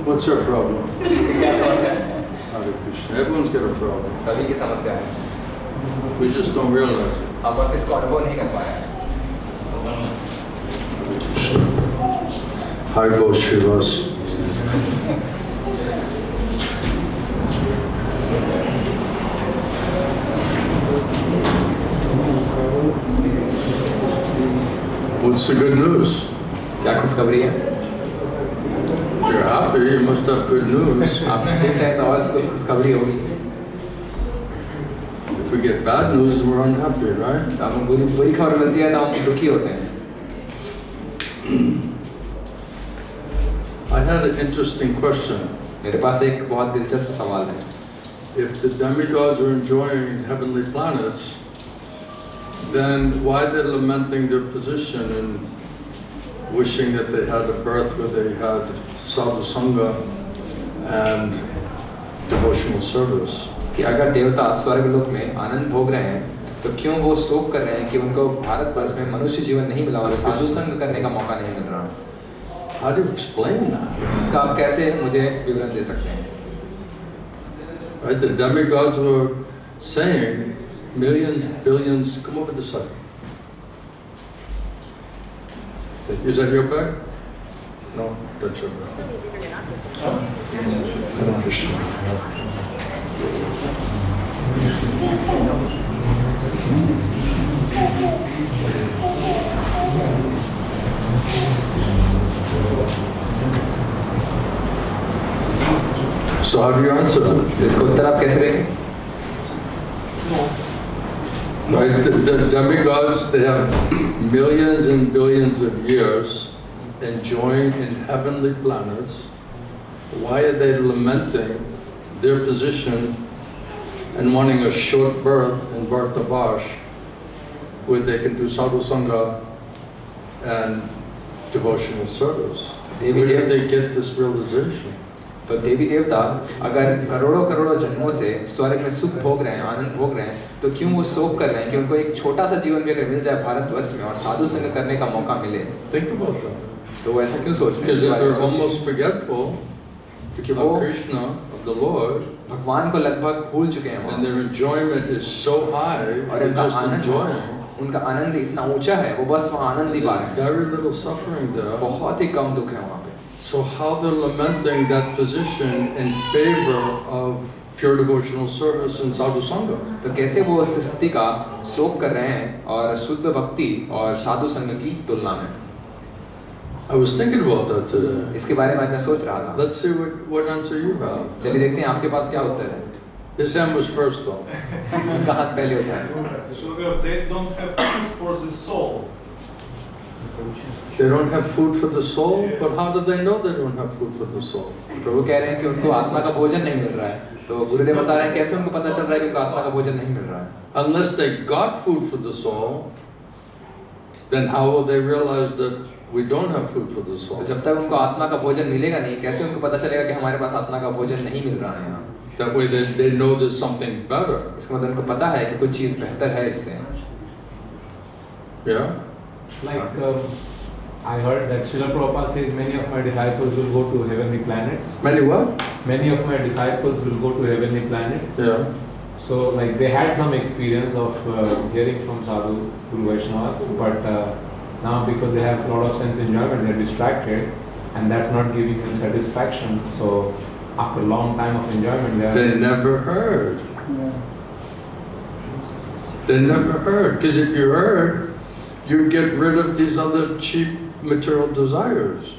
What's your problem? क्या समस्या है? Hare Krishna. Everyone's got a problem. सभी की समस्या है. We just don't realize it. हम बस इसको अनुभव नहीं कर पाए. Hare Bo Shivas. What's the good news? क्या खुशखबरी है? You're happy, you must have good news. आप खुश हैं तो और कुछ खुशखबरी होगी. If we get bad news, we're unhappy, right? तो हम बुरी खबर मिलती है तो हम दुखी होते हैं. I had an interesting question. मेरे पास एक बहुत दिलचस्प सवाल है. If the demigods are enjoying heavenly planets, then why they're lamenting their position and wishing that they had a birth where they had sadhu sangha and devotional service? कि अगर देवता स्वर्ग लोक में आनंद भोग रहे हैं तो क्यों वो शोक कर रहे हैं कि उनको भारतवर्ष में मनुष्य जीवन नहीं मिला और साधु संग करने का मौका नहीं मिल रहा. How do you explain that? इसका आप कैसे मुझे विवरण दे सकते हैं? Right, the demigods were saying millions, billions. Come over this side. Is that your bag? No, that's your bag. Hare Krishna. So how do you answer that? इसको उत्तर आप कैसे देंगे? Right, the demigods, they have millions and billions of years enjoying in heavenly planets. Why are they lamenting their position and wanting a short birth in Bhartavash where they can do sadhu sangha and devotional service? Where did they get this realization? तो देवी देवता अगर करोड़ों करोड़ों जन्मों से स्वर्ग में सुख भोग रहे हैं, आनंद भोग रहे हैं, तो क्यों वो शोक कर रहे हैं कि उनको एक छोटा सा जीवन भी अगर मिल जाए भारतवर्ष में और साधु संग करने का मौका मिले? Think about that. तो वो ऐसा क्यों सोच रहे हैं? Because if they're almost forgetful क्योंकि वो of Krishna, of the Lord, भगवान को लगभग भूल चुके हैं and their enjoyment is so high, और they're उनका just enjoying. उनका आनंद इतना ऊंचा है, वो बस वहाँ आनंद ही पा रहे हैं. Very little suffering there. बहुत ही कम दुख है वहाँ पे. So how they're lamenting that position in favor of pure devotional service and sadhu sangha? तो कैसे वो उस स्थिति का शोक कर रहे हैं और शुद्ध भक्ति और साधु संग की तुलना में? I was thinking about that today. इसके बारे में आज मैं सोच रहा था. Let's see what answer you have. चलिए देखते हैं आपके पास क्या उत्तर है. His hand was first though. उनका हाथ पहले होता है. So they don't have food for the soul. They don't have food for the soul, but how do they know they don't have food for the soul? प्रभु कह रहे हैं कि उनको आत्मा का भोजन नहीं मिल रहा है. तो गुरुदेव बता रहे हैं कैसे उनको पता चल रहा है कि उनको आत्मा का भोजन नहीं मिल रहा है. Unless they got food for the soul, then how will they realize that we don't have food for the soul? तो जब तक उनको आत्मा का भोजन मिलेगा नहीं, कैसे उनको पता चलेगा कि हमारे पास आत्मा का भोजन नहीं मिल रहा है यहाँ? That way they know there's something better. इसका मतलब उनको पता है कि कुछ चीज बेहतर है इससे. Yeah? Like I heard that Srila Prabhupada says many of my disciples will go to heavenly planets. Many what? Many of my disciples will go to heavenly planets. Yeah. So like they had some experience of hearing from sadhu Guru Vaishnavas, but now because they have a lot of sense enjoyment, they're distracted, and that's not giving them satisfaction. So after a long time of enjoyment, they never heard. They never heard, because if you heard, you'd get rid of these other cheap material desires.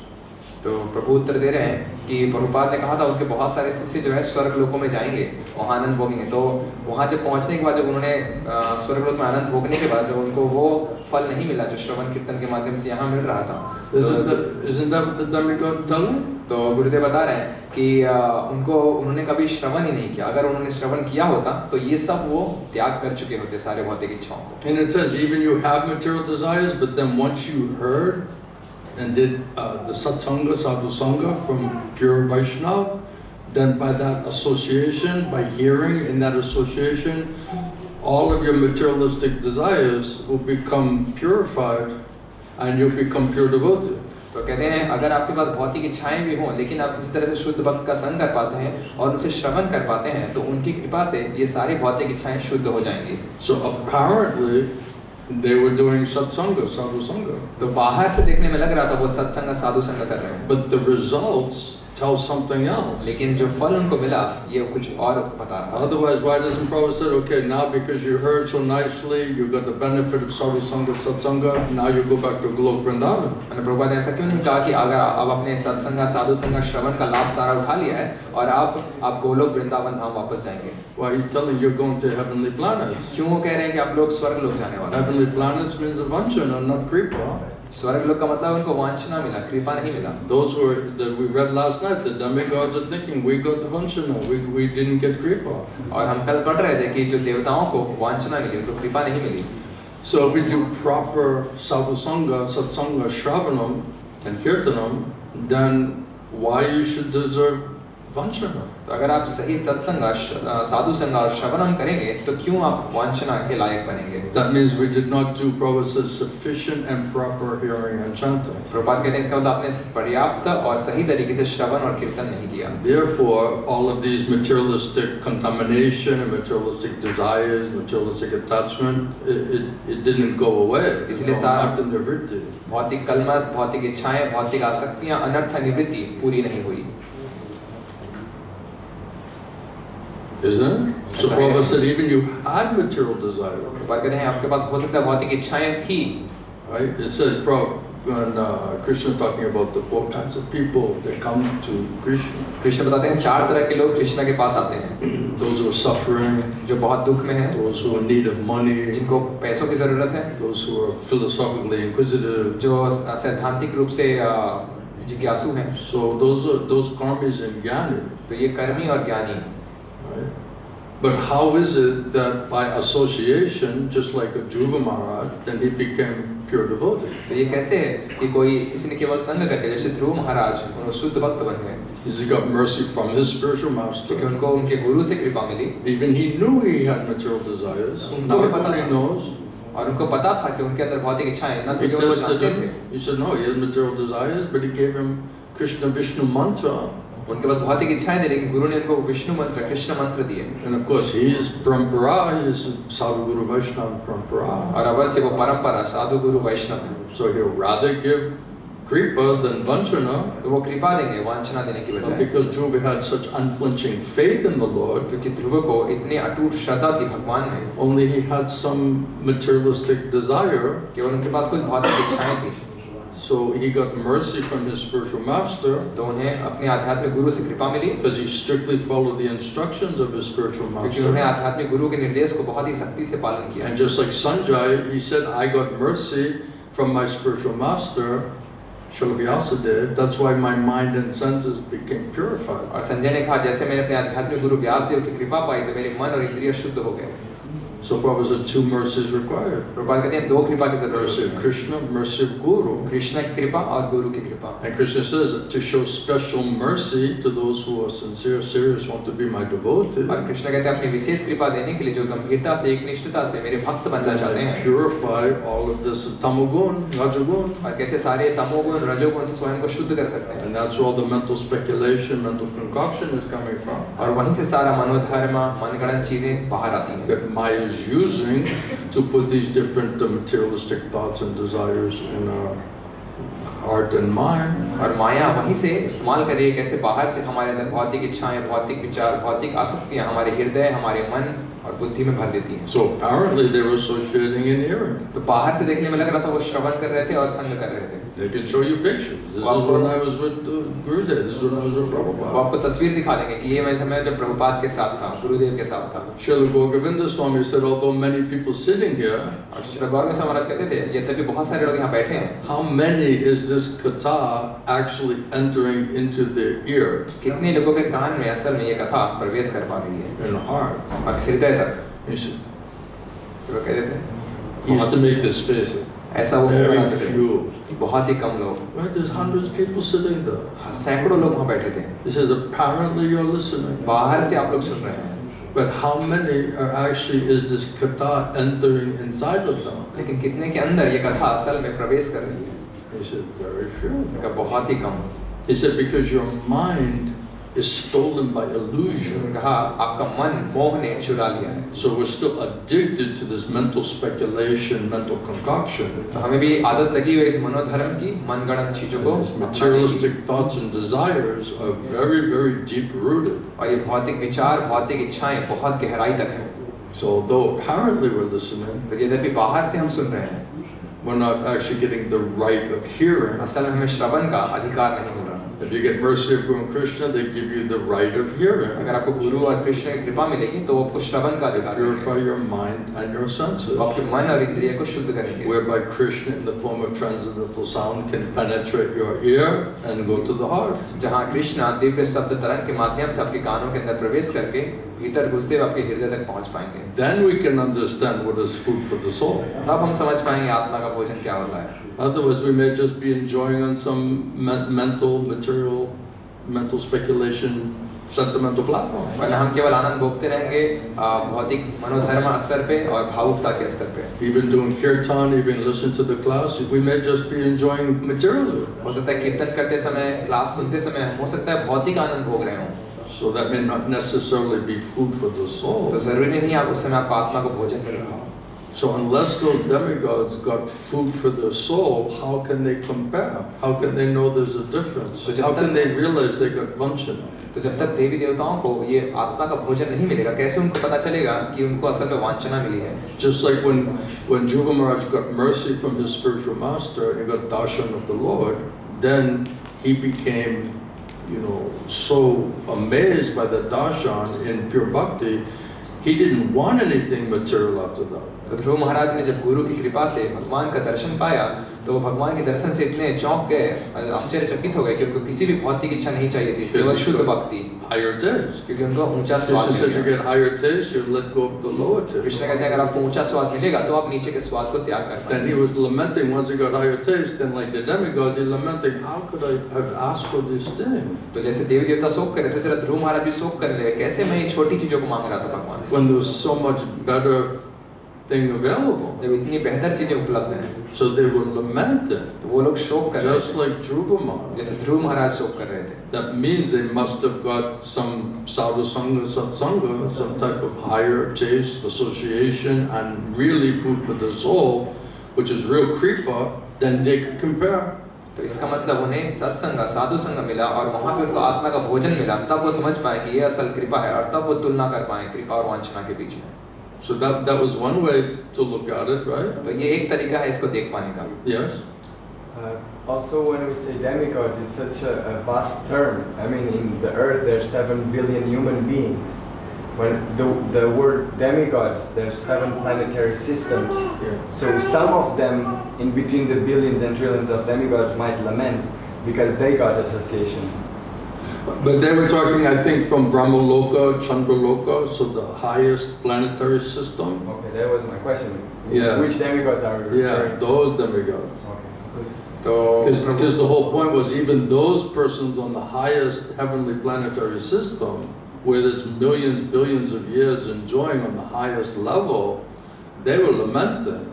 तो प्रभु उत्तर दे रहे हैं कि प्रभुपाद ने कहा था उनके बहुत सारे शिष्य जो है स्वर्ग लोकों में जाएंगे, वहाँ आनंद भोगेंगे. तो वहाँ जब पहुँचने के बाद जब उन्होंने स्वर्ग लोक में आनंद भोगने के बाद जब उनको वो फल नहीं मिला जो श्रवण कीर्तन के माध्यम से यहाँ मिल रहा था, Isn't that what the demigod telling? तो गुरुदेव बता रहे हैं कि उन्होंने कभी श्रवण ही नहीं किया. अगर उन्होंने श्रवण किया होता तो ये सब वो त्याग कर चुके होते सारे भौतिक इच्छाओं को. And it says even you have material desires, but then once you heard and did the satsanga, sadhu sangha from pure Vaishnava, then by that association, by hearing in that association, all of your materialistic desires will become purified and you'll become pure devotee. तो कहते हैं अगर आपके पास भौतिक इच्छाएं भी हों लेकिन आप किसी तरह से शुद्ध भक्त का संग कर पाते हैं और उनसे श्रवण कर पाते हैं तो उनकी कृपा से ये सारी भौतिक इच्छाएं शुद्ध हो जाएंगी। So apparently they were doing satsanga, sadhu sanga. तो बाहर से देखने में लग रहा था वो सत्संग साधु संग कर रहे हैं, But the results tell something else. लेकिन जो फल उनको मिला ये कुछ और बता रहा है। Otherwise, why doesn't Prabhupada say, okay, now because you heard so nicely, you got the benefit of sadhu sanga, satsanga, now you go back to Golok Vrindavan. मैंने प्रभुपाद ने ऐसा क्यों नहीं कहा कि अगर आप अपने सत्संग साधु संग श्रवण का लाभ सारा उठा लिया है और आप गोलोक वृंदावन धाम वापस जाएंगे? Why he's telling you you're going to heavenly planets. क्यों वो कह रहे हैं कि आप लोग स्वर्ग लोक जाने वाले हैं? Heavenly planets means avanchana, not kripa. स्वर्ग लोक का मतलब उनको वांछना मिला, कृपा नहीं मिला। Those who that we read last night, the demigods are thinking we got avanchana, we didn't get kripa. और हम कल पढ़ रहे थे कि जो देवताओं को वांछना मिली उनको कृपा नहीं मिली। So if we do proper sadhu sanga, satsanga, shravanam and kirtanam, then why you should deserve vanchana? तो अगर आप सही सत्संग साधु संग और श्रवणम करेंगे तो क्यों आप वांछना के लायक बनेंगे? That means we did not do Prabhupada says sufficient and proper hearing and chanting. Prabhupada कहते हैं इसका मतलब आपने पर्याप्त और सही तरीके से श्रवण और कीर्तन नहीं किया। Therefore, all of these materialistic contamination and materialistic desires, materialistic attachment, it didn't go away. इसलिए Not in the vritti. भौतिक कलमश, भौतिक इच्छाएं, भौतिक आसक्तियां, अनर्थ निवृत्ति पूरी नहीं हुई। Isn't it? So Prabhupada said even you had material desire. Prabhupada कहते हैं आपके पास हो सकता है भौतिक इच्छाएं थी। Right? It said, when Krishna is talking about the 4 kinds of people that come to Krishna. Krishna बताते हैं 4 तरह के लोग कृष्ण के पास आते हैं। Those who are suffering, जो बहुत दुख में हैं, those who are in need of money, जिनको पैसों की जरूरत है, those who are philosophically inquisitive. जो सैद्धांतिक रूप से जिज्ञासु हैं। So those karmis and jnani. तो ये कर्मी और ज्ञानी। Right? But how is it that by association, just like a Dhruva Maharaj, then he became pure devotee? तो ये कैसे है कि कोई किसी ने केवल संग करके जैसे ध्रुव महाराज उन्होंने शुद्ध भक्त बन गए? He got mercy from his spiritual master. क्योंकि उनको उनके गुरु से कृपा मिली। Even he knew he had material desires. Now he knows. और उनको पता था कि उनके अंदर भौतिक इच्छाएं न He तो वो जानते थे। just he said no, he had material desires, but he gave him Krishna Vishnu mantra. उनके पास भौतिक इच्छाएं थे लेकिन गुरु ने उनको विष्णु मंत्र, कृष्ण मंत्र दिए। And of course, he is Parampara, he is Sadhu Guru Vaishnava Parampara. और अवश्य वो परंपरा साधु गुरु वैष्णव है। So he'll rather give kripa than vanchana. तो वो कृपा देंगे वांछना देने की बजाय। Because Dhruva had such unflinching faith in the Lord. क्योंकि ध्रुव को इतनी अटूट श्रद्धा थी भगवान में। Only he had some materialistic desire. केवल उनके पास कुछ भौतिक इच्छाएं थी। So he got mercy from his spiritual master. तो उन्हें अपने आध्यात्मिक गुरु से कृपा मिली। Because he strictly followed the instructions of his spiritual क्योंकि उन्होंने master. आध्यात्मिक गुरु के निर्देश को बहुत ही सख्ती से पालन किया। And just like Sanjay, he said, I got mercy from my spiritual master, Srila Vyasadeva. That's why my mind and senses became purified. और संजय ने कहा जैसे मैंने अपने आध्यात्मिक गुरु व्यासदेव की कृपा पाई तो मेरे मन और इंद्रिय शुद्ध हो गए। So Prabhupada said 2 mercies required. Prabhupada कहते हैं 2 कृपा की जरूरत Mercy है। of Krishna, mercy of Guru. Krishna की कृपा और गुरु की कृपा। And Krishna says to show special mercy to those who are sincere, serious, want to be my devotee. और कृष्ण कहते हैं अपनी विशेष कृपा देने के लिए जो गंभीरता से एकनिष्ठता से मेरे भक्त बनना चाहते हैं। Purify all of this tamogun, rajagun. और कैसे सारे तमोगुण रजोगुण से स्वयं को शुद्ध कर सकते हैं। And that's where all the mental speculation, mental concoction is coming from. और वहीं से सारा मनोधर्म, मनगणन चीजें बाहर आती हैं। That Maya is using to put these different materialistic thoughts and desires in our heart and mind. और माया वहीं से इस्तेमाल कर रही है कैसे बाहर से हमारे अंदर भौतिक इच्छाएं, भौतिक विचार, भौतिक आसक्तियां हमारे हृदय, हमारे मन और बुद्धि में भर देती हैं। So apparently they were associating in hearing. तो बाहर से देखने में लग रहा था वो श्रवण कर रहे थे और संग कर रहे थे। They can show you pictures. This is when I was with Gurudev. This is when I was with वो Prabhupada. आपको तस्वीर दिखा देंगे कि ये मैं जब प्रभुपाद के साथ था, गुरुदेव के साथ था। Srila Govinda Swami said, although many people sitting here, और श्री गौरव महाराज कहते थे यद्यपि बहुत सारे लोग यहाँ बैठे हैं, how many is this katha actually entering into their ear कितने लोगों के कान में असल में ये कथा प्रवेश कर पा रही है and heart? और हृदय तक। He said, वो कहते थे he used to make this face. ऐसा वो Very बनाते थे, few. बहुत ही कम लोग, Right? There's hundreds of people sitting there. सैकड़ों लोग वहाँ बैठे थे। He says, apparently you're listening. बाहर से आप लोग सुन रहे हैं, But how many are actually is this katha entering inside of them? लेकिन कितने के अंदर ये कथा असल में प्रवेश कर रही है? He said, very few. उनका बहुत ही कम। He said, because your mind is stolen by illusion. उन्होंने कहा आपका मन मोह ने चुरा लिया है। So we're still addicted to this mental speculation, mental concoction. तो हमें भी आदत लगी हुई है इस मनोधर्म की, मनगढ़ंत चीजों को। These materialistic thoughts and desires are very, very deep rooted. और ये भौतिक विचार, भौतिक इच्छाएं बहुत गहराई तक हैं। So although apparently we're listening, तो यद्यपि बाहर से हम सुन रहे हैं, we're not actually getting the right of hearing. असल में हमें श्रवण का अधिकार नहीं मिल रहा। If you get mercy of Guru and Krishna, they give you the right of hearing. अगर आपको गुरु और कृष्ण की कृपा मिलेगी तो आपको श्रवण का अधिकार मिलेगा। Purify your mind and your senses. वो आपके मन और इंद्रिय को शुद्ध करेंगे। Whereby Krishna in the form of transcendental sound can penetrate your ear and go to the heart. जहाँ कृष्ण दिव्य शब्द तरंग के माध्यम से आपके कानों के अंदर प्रवेश करके भीतर घुसते हुए आपके हृदय तक पहुँच पाएंगे। Then we can understand what is food for the soul. तब हम समझ पाएंगे आत्मा का भोजन क्या होता है। Otherwise, we may just be enjoying on some mental speculation, sentimental platform. वरना हम केवल आनंद भोगते रहेंगे भौतिक मनोधर्म स्तर पे और भावुकता के स्तर पे। Even doing kirtan, even listening to the class, we may just be enjoying materially. हो सकता है कीर्तन करते समय, क्लास सुनते समय हो सकता है भौतिक आनंद भोग रहे हों। So that may not necessarily be food for the soul. तो जरूरी नहीं आप उस समय आपको आत्मा को भोजन मिल रहा हो। So unless those demigods got food for their soul, how can they compare? How can they know there's a difference? How can they realize they got vanchana? तो जब तक देवी देवताओं को ये आत्मा का भोजन नहीं मिलेगा, कैसे उनको पता चलेगा कि उनको असल में वांछना मिली है? Just like when Dhruva Maharaj got mercy from his spiritual master and he got darshan of the Lord, then he became, so amazed by the darshan in pure bhakti, he didn't want anything material after that. तो ध्रुव महाराज ने जब गुरु की कृपा से भगवान का दर्शन पाया तो वो भगवान के दर्शन से इतने चौंक गए, आश्चर्यचकित हो गए कि उनको किसी भी भौतिक इच्छा नहीं चाहिए थी, केवल शुद्ध भक्ति। Higher taste. क्योंकि उनको ऊंचा स्वाद Krishna said you मिलेगा। get higher taste, you let go of the lower taste. Krishna कहते हैं अगर आपको ऊंचा स्वाद मिलेगा तो आप नीचे के स्वाद को त्याग कर Then पाएंगे। he was lamenting once he got higher taste, then like the demigods, he lamenting, how could I have asked for this thing? तो जैसे देवी देवता शोक कर रहे थे, जरा ध्रुव महाराज भी शोक करने लगे, कैसे मैं ये छोटी चीजों को मांग रहा था भगवान से, When there was so much better thing available. जब इतनी बेहतर चीजें उपलब्ध हैं। So they were lamenting, तो वो लोग शोक कर रहे just थे, like Dhruva Maharaj. जैसे ध्रुव महाराज शोक कर रहे थे। That means they must have got some sadhu sangha, satsanga, some type of higher taste, association, and really food for the soul, which is real kripa, then they could compare. तो इसका मतलब उन्हें सत्संग, साधु संग मिला और वहाँ पे उनको आत्मा का भोजन मिला, तब वो समझ पाए कि ये असल कृपा है और तब वो तुलना कर पाए कृपा और वांछना के बीच में। So that was one way to look at it, right? तो ये एक तरीका है इसको देख पाने का। Yes. Also, when we say demigods, it's such a vast term. I mean, in the earth there are 7 billion human beings. When the word demigods, there are 7 planetary systems. Yeah. So some of them, in between the billions and trillions of demigods, might lament because they got association. But they were talking, I think, from Brahmaloka, Chandraloka, so the highest planetary system. Okay, that was my question. Yeah. Which demigods are we referring Yeah, to? those demigods. Okay. तो Because the whole point was even those persons on the highest heavenly planetary system, where there's millions, billions of years enjoying on the highest level, they were lamenting.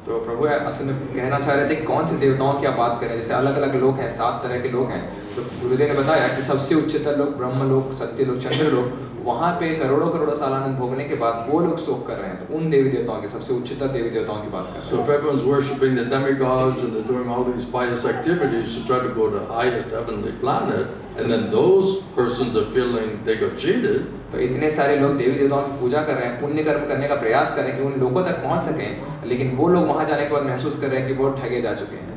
तो प्रभु असल में कहना चाह रहे थे कौन से देवताओं की आप बात करें, जैसे अलग अलग लोग हैं, 7 तरह के लोग हैं। तो गुरुदेव ने बताया कि सबसे उच्चतर लोग ब्रह्मलोक, सत्यलोक, चंद्रलोक, वहाँ पे करोड़ों करोड़ों साल आनंद भोगने के बाद वो लोग शोक कर रहे हैं। तो उन देवी देवताओं के सबसे उच्चतर देवी देवताओं की बात कर रहे So if everyone's worshipping the demigods and they're doing all these pious activities to try to go to the highest heavenly planet, and then those persons are feeling they got cheated, तो इतने सारे लोग देवी देवताओं की पूजा कर रहे हैं, पुण्य कर्म करने का प्रयास कर रहे हैं कि उन लोगों तक पहुंच सकें, लेकिन वो लोग वहां जाने के बाद महसूस कर रहे हैं कि वो ठगे जा चुके हैं।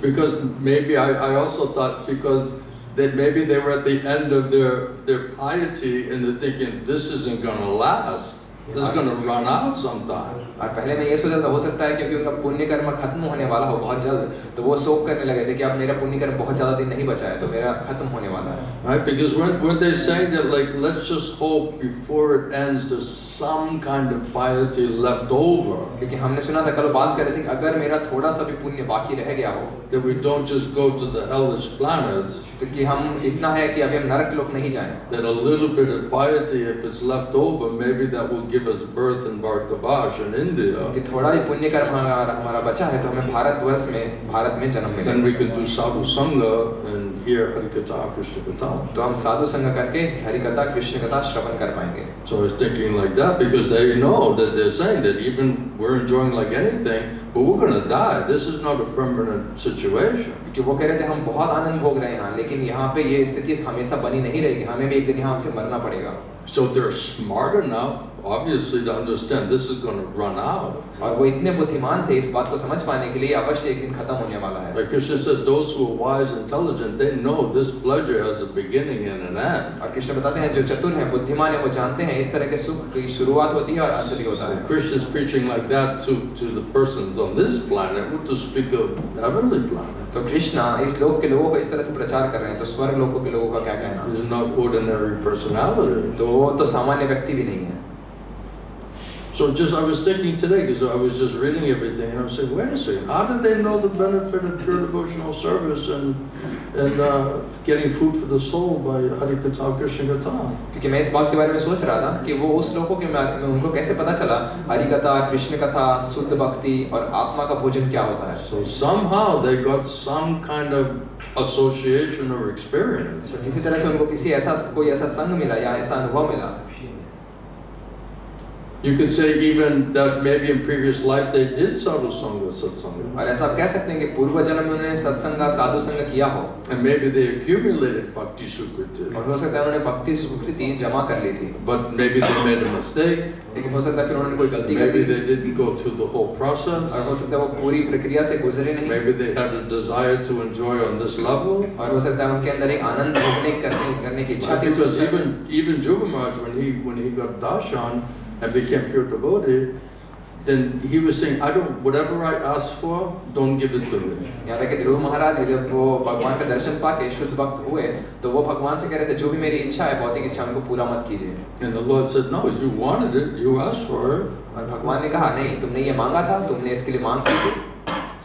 because maybe I also thought because that maybe they were at the end of their piety and they're thinking this isn't going to last, this is going to run out sometime. और पहले मैं ये सोचा था हो सकता है क्योंकि उनका पुण्य कर्म खत्म होने वाला हो बहुत जल्द, तो वो शोक करने लगे थे कि अब मेरा पुण्य कर्म बहुत ज्यादा दिन नहीं बचा है, तो मेरा खत्म होने वाला है। Right? Because weren't they saying that like let's just hope before it ends there's some kind of piety left over, क्योंकि हमने सुना था कल बात कर रहे थे कि अगर मेरा थोड़ा सा भी पुण्य बाकी रह गया हो, that we don't just go to the hellish planets, तो कि हम इतना है कि अभी हम नरक लोक नहीं जाएं। That a little bit of piety, if it's left over, maybe that will give us birth in Bharatavash in India. कि थोड़ा भी पुण्य कर्म हमारा बचा है तो हमें भारतवर्ष में भारत में जन्म मिले। Then we can do sadhu sangha and hear Hari-katha Krishna-katha. तो हम साधु संग करके हरिकथा कृष्ण कथा श्रवण कर पाएंगे। So I was thinking like that because they know that they're saying that even we're enjoying like anything, but we're going to die. This is not a permanent situation. कि वो कह रहे थे हम बहुत आनंद भोग रहे हैं यहाँ, लेकिन यहाँ पे ये स्थिति हमेशा बनी नहीं रहेगी, हमें भी एक दिन यहाँ से मरना पड़ेगा। So they're smart enough, obviously, to understand this is going to run out. और वो इतने बुद्धिमान थे इस बात को समझ पाने के लिए अवश्य एक दिन खत्म होने वाला है। Like Krishna says, those who are wise, intelligent, they know this pleasure has a beginning and an end. और कृष्ण बताते हैं जो चतुर हैं बुद्धिमान हैं वो जानते हैं इस तरह के सुख की शुरुआत होती है और अंत भी होता है। So Krishna is preaching like that to the persons on this planet, what to speak of heavenly planet. तो कृष्णा इस लोक के लोगों को इस तरह से प्रचार कर रहे हैं, तो स्वर्ग लोकों के लोगों का क्या कहना? He's not ordinary personality. तो वो तो सामान्य व्यक्ति भी नहीं है। So just I was thinking today because I was just reading everything and I was saying, wait a second, how did they know the benefit of pure devotional service and getting food for the soul by Hari-katha Krishna-katha? क्योंकि मैं इस बात के बारे में सोच रहा था कि वो उस लोगों के बारे में उनको कैसे पता चला हरि कथा कृष्ण कथा शुद्ध भक्ति और आत्मा का भोजन क्या होता है। So somehow they got some kind of association or experience. तो किसी तरह से उनको कोई ऐसा संग मिला या ऐसा अनुभव मिला। You could say even that maybe in previous life they did sadhu sangha, satsanga. और ऐसा आप कह सकते हैं कि पूर्व जन्म में उन्होंने सत्संग साधु संग किया हो। And maybe they accumulated bhakti sukriti. और हो सकता है उन्होंने भक्ति सुकृति जमा कर ली थी। But maybe they made a mistake. लेकिन हो सकता है फिर उन्होंने कोई गलती कर Maybe the. they didn't go through the whole process. और हो सकता है वो पूरी प्रक्रिया से गुजरे नहीं। Maybe they had a desire to enjoy on this level. और हो सकता है उनके अंदर एक आनंद भोगने करने की इच्छा थी। Because even Juba Maharaj, when he got darshan and became pure devotee, then he was saying, whatever I ask for, don't give it to me. यहाँ तक कि ध्रुव महाराज जब वो भगवान का दर्शन पाके शुद्ध भक्त हुए तो वो भगवान से कह रहे थे जो भी मेरी इच्छा है भौतिक इच्छा उनको पूरा मत कीजिए। And the Lord said, no, you wanted it, you asked for it. और भगवान ने कहा नहीं तुमने ये मांगा था तुमने इसके लिए मांग की थी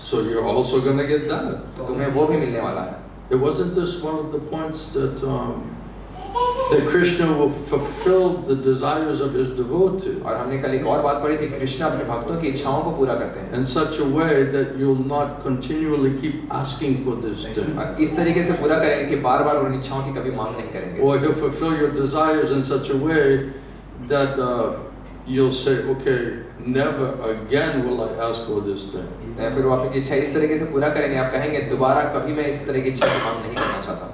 So you're also going to get that. तो तुम्हें वो भी मिलने वाला है। It wasn't this one of the points that Krishna will fulfill the desires of his devotee और हमने कल एक और बात पढ़ी थी कृष्ण अपने भक्तों की इच्छाओं को पूरा करते हैं in such a way that you'll not continually keep asking for this thing. और इस तरीके से पूरा करेंगे कि बार-बार उन इच्छाओं की कभी मांग नहीं करेंगे। Or he'll fulfill your desires in such a way that you'll say, okay, never again will I ask for this thing. फिर वो आपकी इच्छा इस तरीके से पूरा करेंगे आप कहेंगे दोबारा कभी मैं इस तरह की इच्छा की मांग नहीं करना चाहता।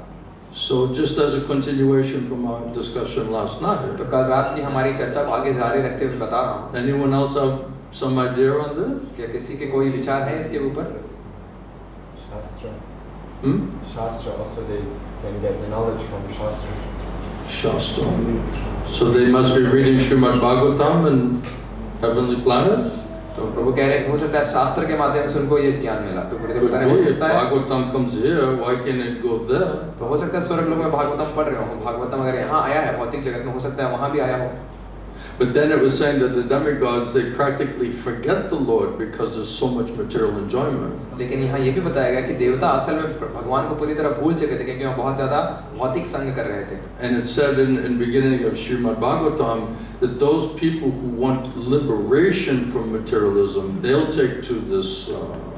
So just as a continuation from our discussion last night, तो कल रात की हमारी चर्चा को आगे जारी रखते हुए बता रहा हूँ। anyone else have some idea on this? क्या किसी के कोई विचार है इसके ऊपर? Shastra. Hmm? Shastra also they can get the knowledge from Shastra. Shastra. So they must be reading Srimad Bhagavatam and Heavenly Planets? तो प्रभु कह रहे हैं हो सकता है शास्त्र के माध्यम से उनको ये ज्ञान मिला तो गुरुदेव बता रहे हैं हो सकता है Bhagavatam comes here, why can't it go there? तो हो सकता है स्वर्ग लोक में भागवतम पढ़ रहे हो भागवतम अगर यहाँ आया है भौतिक जगत में हो सकता है वहाँ भी आया हो। But then it was saying that the demigods, they practically forget the Lord because there's so much material enjoyment. लेकिन यहाँ ये भी बताया गया कि देवता असल में भगवान को पूरी तरह भूल चुके थे क्योंकि वहाँ बहुत ज़्यादा भौतिक संग कर रहे थे। And it said in beginning of Srimad Bhagavatam that those people who want liberation from materialism, they'll take to this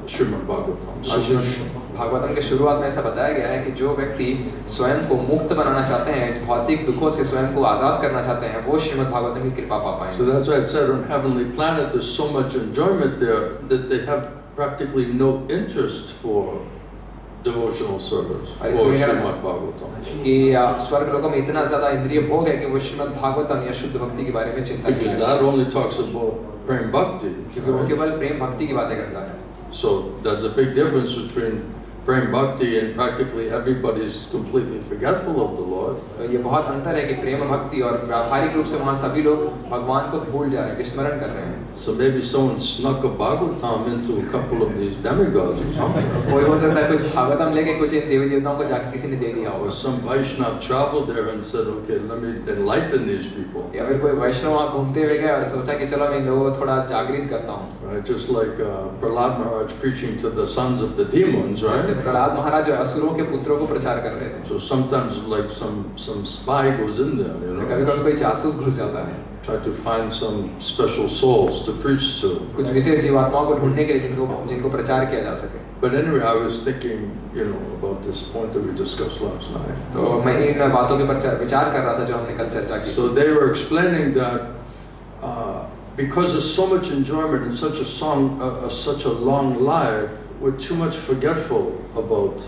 Srimad Bhagavatam. Bhagavatam के शुरुआत में ऐसा बताया गया है कि जो व्यक्ति स्वयं को मुक्त बनाना चाहते हैं इस भौतिक दुखों से स्वयं को आजाद करना चाहते हैं वो श्रीमद् भागवतम की कृपा पा पाएंगे। So that's why I said on Heavenly Planet there's so much enjoyment there that they have practically no interest for devotional service or Srimad Bhagavatam. कि स्वर्ग लोकों में इतना ज़्यादा इंद्रिय भोग है कि वो श्रीमद् भागवतम या शुद्ध भक्ति के बारे में चिंता नहीं Because करते। that only talks about prem bhakti. क्योंकि वो केवल प्रेम भक्ति की बातें करता है। So there's a big difference between prem bhakti and practically everybody's completely forgetful of the Lord. तो ये बहुत अंतर है कि प्रेम भक्ति और व्यावहारिक रूप से वहाँ सभी लोग भगवान को भूल जा रहे हैं विस्मरण कर रहे हैं। So maybe someone snuck a Bhagavatam into a couple of these demigods or something. कोई हो सकता है कुछ भागवतम लेके कुछ इन देवी देवताओं को जाके किसी ने दे दिया Or होगा। some Vaishnava traveled there and said, okay, let me enlighten these people. या फिर कोई वैष्णव वहाँ घूमते हुए गए और सोचा कि चलो मैं इन लोगों को थोड़ा जागृत करता हूँ। Right? Just like Prahlad Maharaj preaching to the sons of the demons, right? जब प्रहलाद महाराज असुरों के पुत्रों को प्रचार कर रहे थे, So sometimes like some spy goes in there, you तो कभी know, कभी कोई जासूस घुस जाता है try to find some special souls to preach to. कुछ विशेष जीवात्माओं को ढूंढने के लिए जिनको प्रचार किया जा सके। But anyway, I was thinking, you know, about this point that we discussed last night. तो मैं इन बातों के पर विचार कर रहा था जो हमने कल चर्चा की। So they were explaining that because there's so much enjoyment in such a song, such a long life, we're too much forgetful about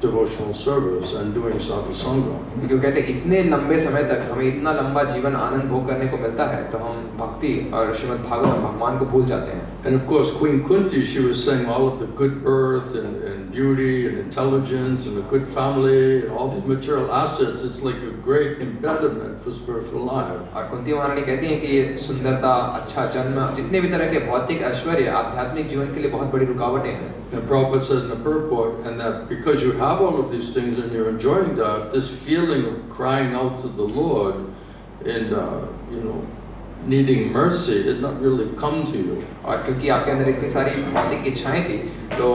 devotional service and doing sadhu sangha. क्योंकि कहते हैं इतने लंबे समय तक हमें इतना लंबा जीवन आनंद भोग करने को मिलता है तो हम भक्ति और श्रीमद् भागवत भगवान को भूल जाते हैं। And of course, Queen Kunti, she was saying all of the good birth and beauty and intelligence and a good family and all these material assets. It's like a great impediment for spiritual life. और कुंती महारानी कहती हैं कि ये सुंदरता, अच्छा जन्म, जितने भी तरह के भौतिक ऐश्वर्य आध्यात्मिक जीवन के लिए बहुत बड़ी रुकावटें हैं। And Prabhupada said in the purport, and that because you have all of these things and you're enjoying that, this feeling of crying out to the Lord and you know, needing mercy did not really come to you. और क्योंकि आपके अंदर इतनी सारी भौतिक इच्छाएं थी तो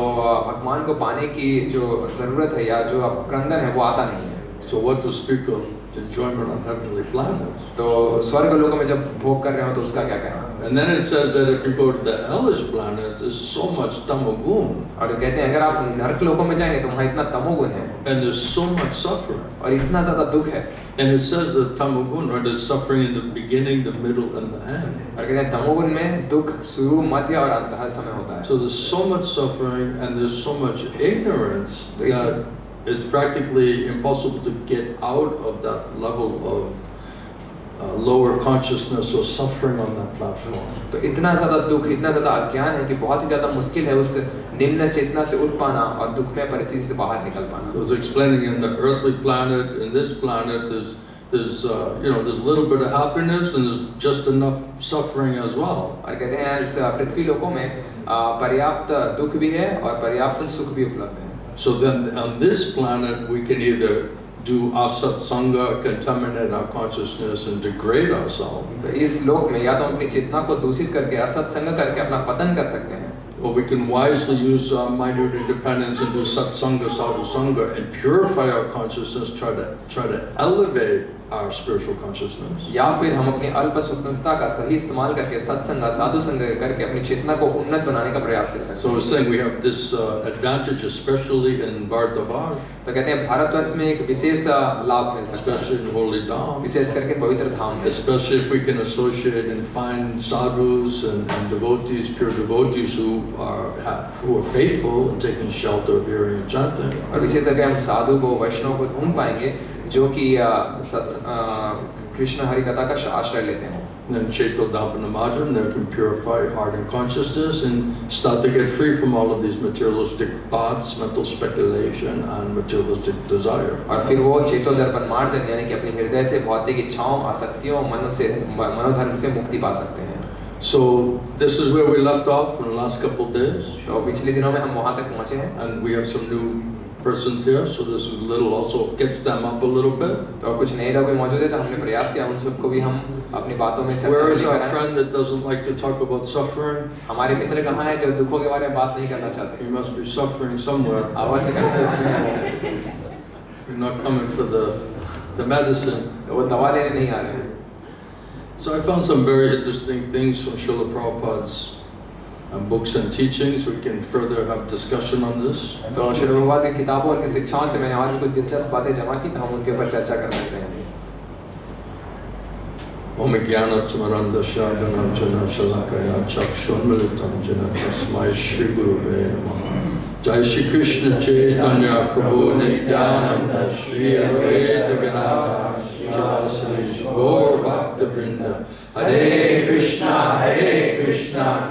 भगवान को पाने की जो जरूरत है या जो क्रंदन है वो आता नहीं है। So what to speak of enjoyment on heavenly planets? तो स्वर्ग लोकों में जब भोग कर रहे हो तो उसका क्या कहना? And then it says that if you go to the hellish planets, there's so much tamagun और कहते हैं अगर आप नरक लोकों में जाएंगे तो वहाँ इतना तमोगुण है and there's so much suffering. और इतना ज्यादा दुख है। And it says that tamagun, right, is suffering in the beginning, the middle, and the end. और कहते हैं तमोगुण में दुख शुरू, मध्य और अंत हर समय होता है। So there's so much suffering and there's so much ignorance that it's practically impossible to get out of that level of lower consciousness or suffering on that platform. तो इतना ज्यादा दुख, इतना ज्यादा अज्ञान है कि बहुत ही ज्यादा मुश्किल है उस निम्न चेतना से उठ पाना और दुखमय परिस्थिति से बाहर निकल पाना। So it's explaining in the earthly planet, in this planet, there's you know, there's a little bit of happiness and there's just enough suffering as well. और कहते हैं इस पृथ्वी लोकों में पर्याप्त दुख भी है और पर्याप्त सुख भी उपलब्ध है। So then on this planet we can either do asat sangha, contaminate our consciousness and degrade ourselves. तो इस लोक में या तो अपनी चेतना को दूषित करके असत संग करके अपना पतन कर सकते हैं, Or we can wisely use minute independence and do satsanga, sadhu sangha and purify our consciousness, try to elevate our spiritual consciousness. या फिर हम अपनी अल्प स्वतंत्रता का सही इस्तेमाल करके सत्संग साधु संग करके अपनी चेतना को उन्नत बनाने का प्रयास कर सकते हैं। So we're saying we have this advantage, especially in Bhartavaj, तो कहते हैं भारतवर्ष में एक विशेष लाभ मिल सकता है, especially in holy Dham, विशेष करके पवित्र धाम में, especially if we can associate and find sadhus and devotees, pure devotees who are faithful and taking shelter of hearing and chanting. और विशेष करके हम साधु को वैष्णव को ढूंढ पाएंगे जो कि कृष्ण हरि कथा का आश्रय लेते हैं। Then Chaitya Dampanamajam, they can purify heart and consciousness and start to get free from all of these materialistic thoughts, mental speculation and materialistic desire. और फिर वो चेतो दर्पण मार्जन यानी कि अपने हृदय से भौतिक इच्छाओं, आसक्तियों, मनोधर्म से मुक्ति पा सकते हैं। So this is where we left off in the last couple of days. तो पिछले दिनों में हम वहाँ तक पहुँचे हैं। And we have some new persons here, so this is a little also catch them up a little bit. तो कुछ नए लोग भी मौजूद हैं तो हमने प्रयास किया उन सबको भी हम अपनी बातों में चर्चा Where is करने our का। friend that doesn't like to talk about suffering? हमारे मित्र कहाँ हैं जो दुखों के बारे में बात नहीं करना चाहते? He must be suffering somewhere. अवश्य करते हैं। You're not coming for the medicine. वो दवा लेने नहीं आ रहे हैं। So I found some very interesting things from Srila Prabhupada's books and teachings. We can further have discussion on this. तो श्री प्रभुपाद की किताबों और शिक्षाओं से मैंने और भी कुछ दिलचस्प बातें जमा की तो हम उनके ऊपर चर्चा कर सकते हैं। Om Jnana-timirandasya Dhananjana Shalakaya Chakshunmilitam Jana Tasmai Shri Gurave Namaha. Jai Shri Krishna Chaitanya Prabhu Nityananda Shri Advaita Gadadhara Shri Gaur Bhakta Vrinda. Hare Krishna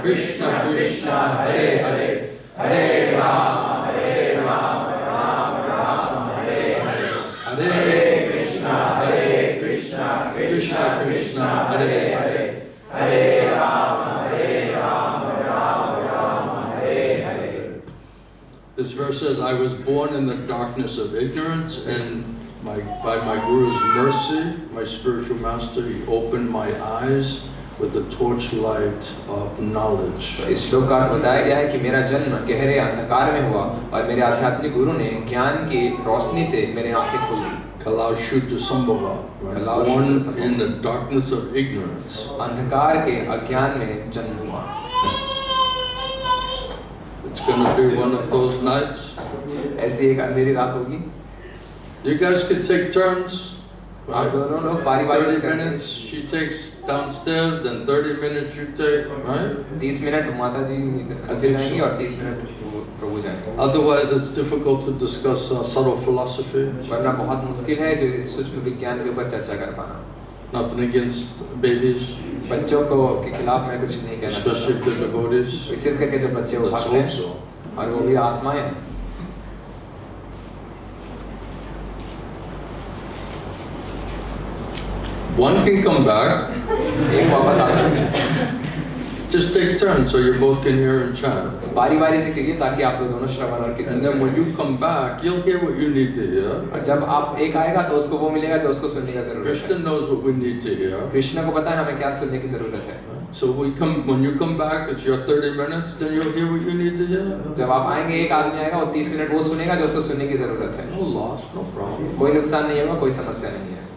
Krishna Krishna Hare Hare, Hare Rama Rama Rama Hare Hare. Hare Krishna Krishna Krishna Hare Hare, Hare Rama Rama Hare Hare. This verse says, I was born in the darkness of ignorance, and by my Guru's mercy, my spiritual master, he opened my eyes with the torchlight of knowledge. तो इस श्लोक का अर्थ बताया गया है कि मेरा जन्म गहरे अंधकार में हुआ और मेरे आध्यात्मिक गुरु ने ज्ञान की रोशनी से मेरी आंखें खोल दी। Kalashuddha Sambhava, born in the darkness of ignorance. अंधकार के अज्ञान में जन्म हुआ। It's going to be one of those nights. ऐसी एक अंधेरी रात होगी। You guys can take turns. आप दोनों लोग बारी-बारी से 30 करते हैं। minutes she takes downstairs, then 30 minutes you take, right? 30 minute माता जी नीचे जाएंगी और 30 मिनट प्रभु जाएंगे। Otherwise, it's difficult to discuss subtle philosophy. वरना बहुत मुश्किल है जो सूक्ष्म विज्ञान के ऊपर चर्चा कर पाना। Nothing against babies, बच्चों को के खिलाफ मैं कुछ नहीं कहना especially चाहता। the devotees. विशेष करके जब बच्चे Let's उठाते hope so. हैं और वो भी आत्माएं हैं। One can come back. एक वापस आ सकते हैं। Just take turns so you both can hear and chant. बारी-बारी से कीजिए ताकि आप लोग दोनों श्रवण और कीर्तन And then कर when सकें। you come back, you'll hear what you need to hear. और जब आप एक आएगा तो उसको वो मिलेगा जो उसको सुनने का जरूरत Krishna है। knows what we need to hear. Krishna को पता है हमें क्या सुनने की जरूरत है। So when you come back, it's your 30 minutes, then you'll hear what you need to hear. जब आप आएंगे एक आदमी आएगा वो 30 मिनट वो सुनेगा जो उसको सुनने की जरूरत है। No loss, no problem. कोई नुकसान नहीं होगा, कोई समस्या नहीं है।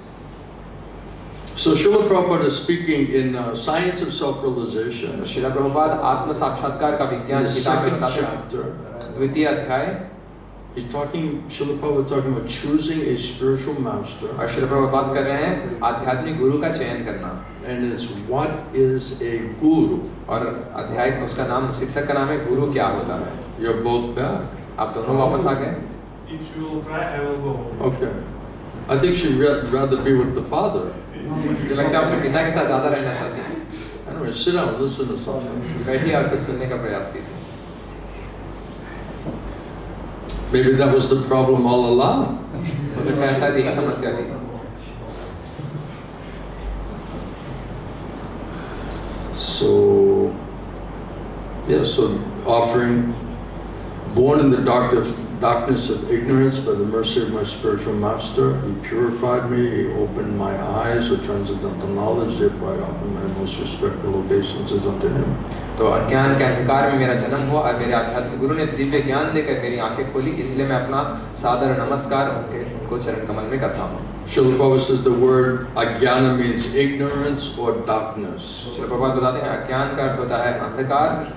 So Srila Prabhupada is speaking in Science of Self-Realization, Srila Prabhupada आत्म साक्षात्कार का in विज्ञान the किताब में second बताते हैं। chapter. द्वितीय अध्याय Srila Prabhupada talking about choosing a spiritual master, और श्रील प्रभुपाद कर रहे हैं आध्यात्मिक गुरु का चयन करना। and it's what is a guru. और अध्याय उसका नाम शिक्षक का नाम है गुरु क्या होता है। You're both back. आप दोनों वापस आ गए। If you will cry, I will go. Okay. I think she'd rather be with the father. मुझे लगता है अपने पिता के साथ ज्यादा रहना चाहती हैं। Anyway, sit down, listen to something. बैठिए और कुछ सुनने का प्रयास कीजिए। Maybe that was the problem all along. हो सकता है शायद यही समस्या थी। So, yeah, so offering, born in the darkness of ignorance by the mercy of my spiritual master, he purified me, he opened my eyes with transcendental knowledge, therefore I offer my most respectful obeisances unto him. तो अज्ञान के अंधकार में मेरा जन्म हुआ और मेरे आध्यात्मिक गुरु ने दिव्य ज्ञान देकर मेरी आंखें खोली, इसलिए मैं अपना सादर नमस्कार उनको चरण कमल में करता हूँ। Srila Prabhupada says the word ajnana means ignorance or darkness. Srila Prabhupada बताते हैं अज्ञान का अर्थ होता है अंधकार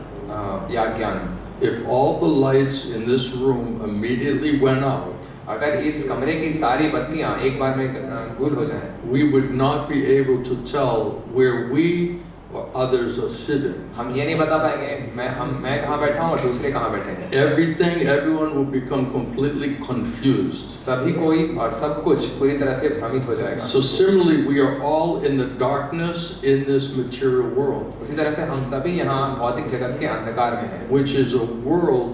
या ज्ञान। If all the lights in this room immediately went out, अगर इस कमरे की सारी बत्तियां एक बार में गुल हो जाएं, we would not be able to tell where we or others are sitting. हम ये नहीं बता पाएंगे मैं कहाँ बैठा हूँ और दूसरे कहाँ बैठे हैं। Everyone will become completely confused. सभी कोई और सब कुछ पूरी तरह से भ्रमित हो जाएगा। So similarly, we are all in the darkness in this material world, उसी तरह से हम सभी यहाँ भौतिक जगत के अंधकार में हैं, which is a world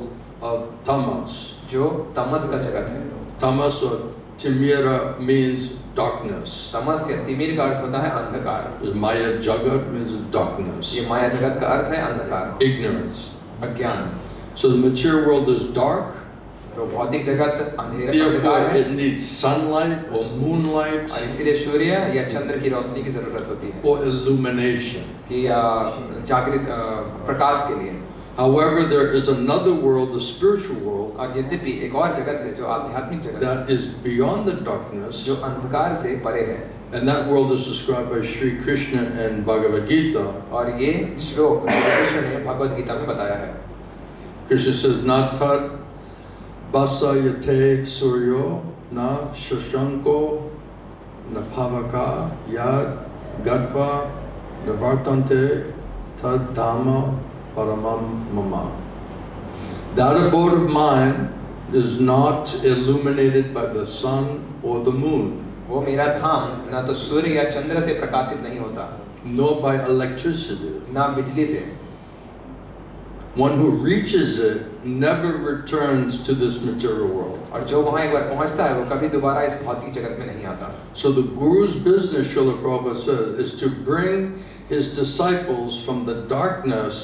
of tamas. जो तमस का जगत है। Tamas or timira means darkness. तमस या तिमिर का अर्थ होता है अंधकार। Maya jagat means darkness, ये माया जगत का अर्थ है अंधकार, ignorance. अज्ञान। So the material world is dark. तो भौतिक जगत अंधेरा Therefore, अंधकार है it needs sunlight or moonlight और इसीलिए सूर्य या चंद्र की रोशनी की जरूरत होती है for illumination. कि जागृत प्रकाश के लिए। However, there is another world, the spiritual world, और यद्यपि एक और जगत है जो आध्यात्मिक जगत है, that is beyond the darkness, जो अंधकार से परे है। and that world is described by Sri Krishna and Bhagavad Gita. और ये श्लोक कृष्ण ने भगवद गीता में बताया है। Krishna says, "Na tat basayate suryo na shashanko na pavaka yad gatva navartante tad dhamma paramam mama." That abode of mine is not illuminated by the sun or the moon, वो मेरा धाम ना तो सूर्य या चंद्र से प्रकाशित नहीं होता, nor by electricity. ना बिजली से। One who reaches it never returns to this material world. और जो वहाँ एक बार पहुँचता है वो कभी दोबारा इस भौतिक जगत में नहीं आता। So the Guru's business, Srila Prabhupada says, is to bring his disciples from the darkness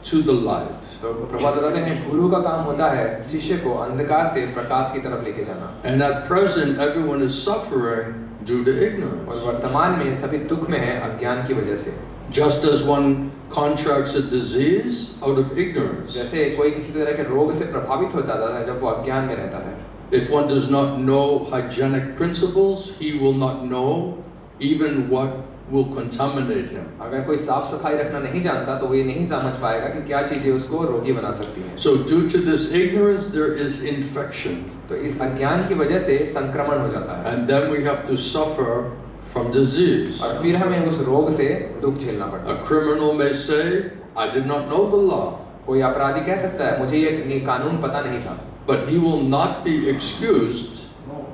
to the light. तो प्रभुपाद बताते हैं गुरु का काम होता है शिष्य को अंधकार से प्रकाश की तरफ लेके जाना। And at present, everyone is suffering due to और ignorance. वर्तमान में सभी दुख में है अज्ञान की वजह से। Just as one contracts a disease out of ignorance. जैसे कोई किसी तरह के रोग से प्रभावित हो जाता है जब वो अज्ञान में रहता है। If one does not know hygienic principles, he will not know even what will contaminate him. अगर कोई साफ सफाई रखना नहीं जानता तो वो ये नहीं समझ पाएगा कि क्या चीजें उसको रोगी बना सकती हैं। So due to this ignorance, there is infection. तो इस अज्ञान की वजह से संक्रमण हो जाता है। And then we have to suffer from disease. और फिर हमें उस रोग से दुख झेलना पड़ता है। A criminal may say, I did not know the law. कोई अपराधी कह सकता है मुझे ये कानून पता नहीं था। But he will not be excused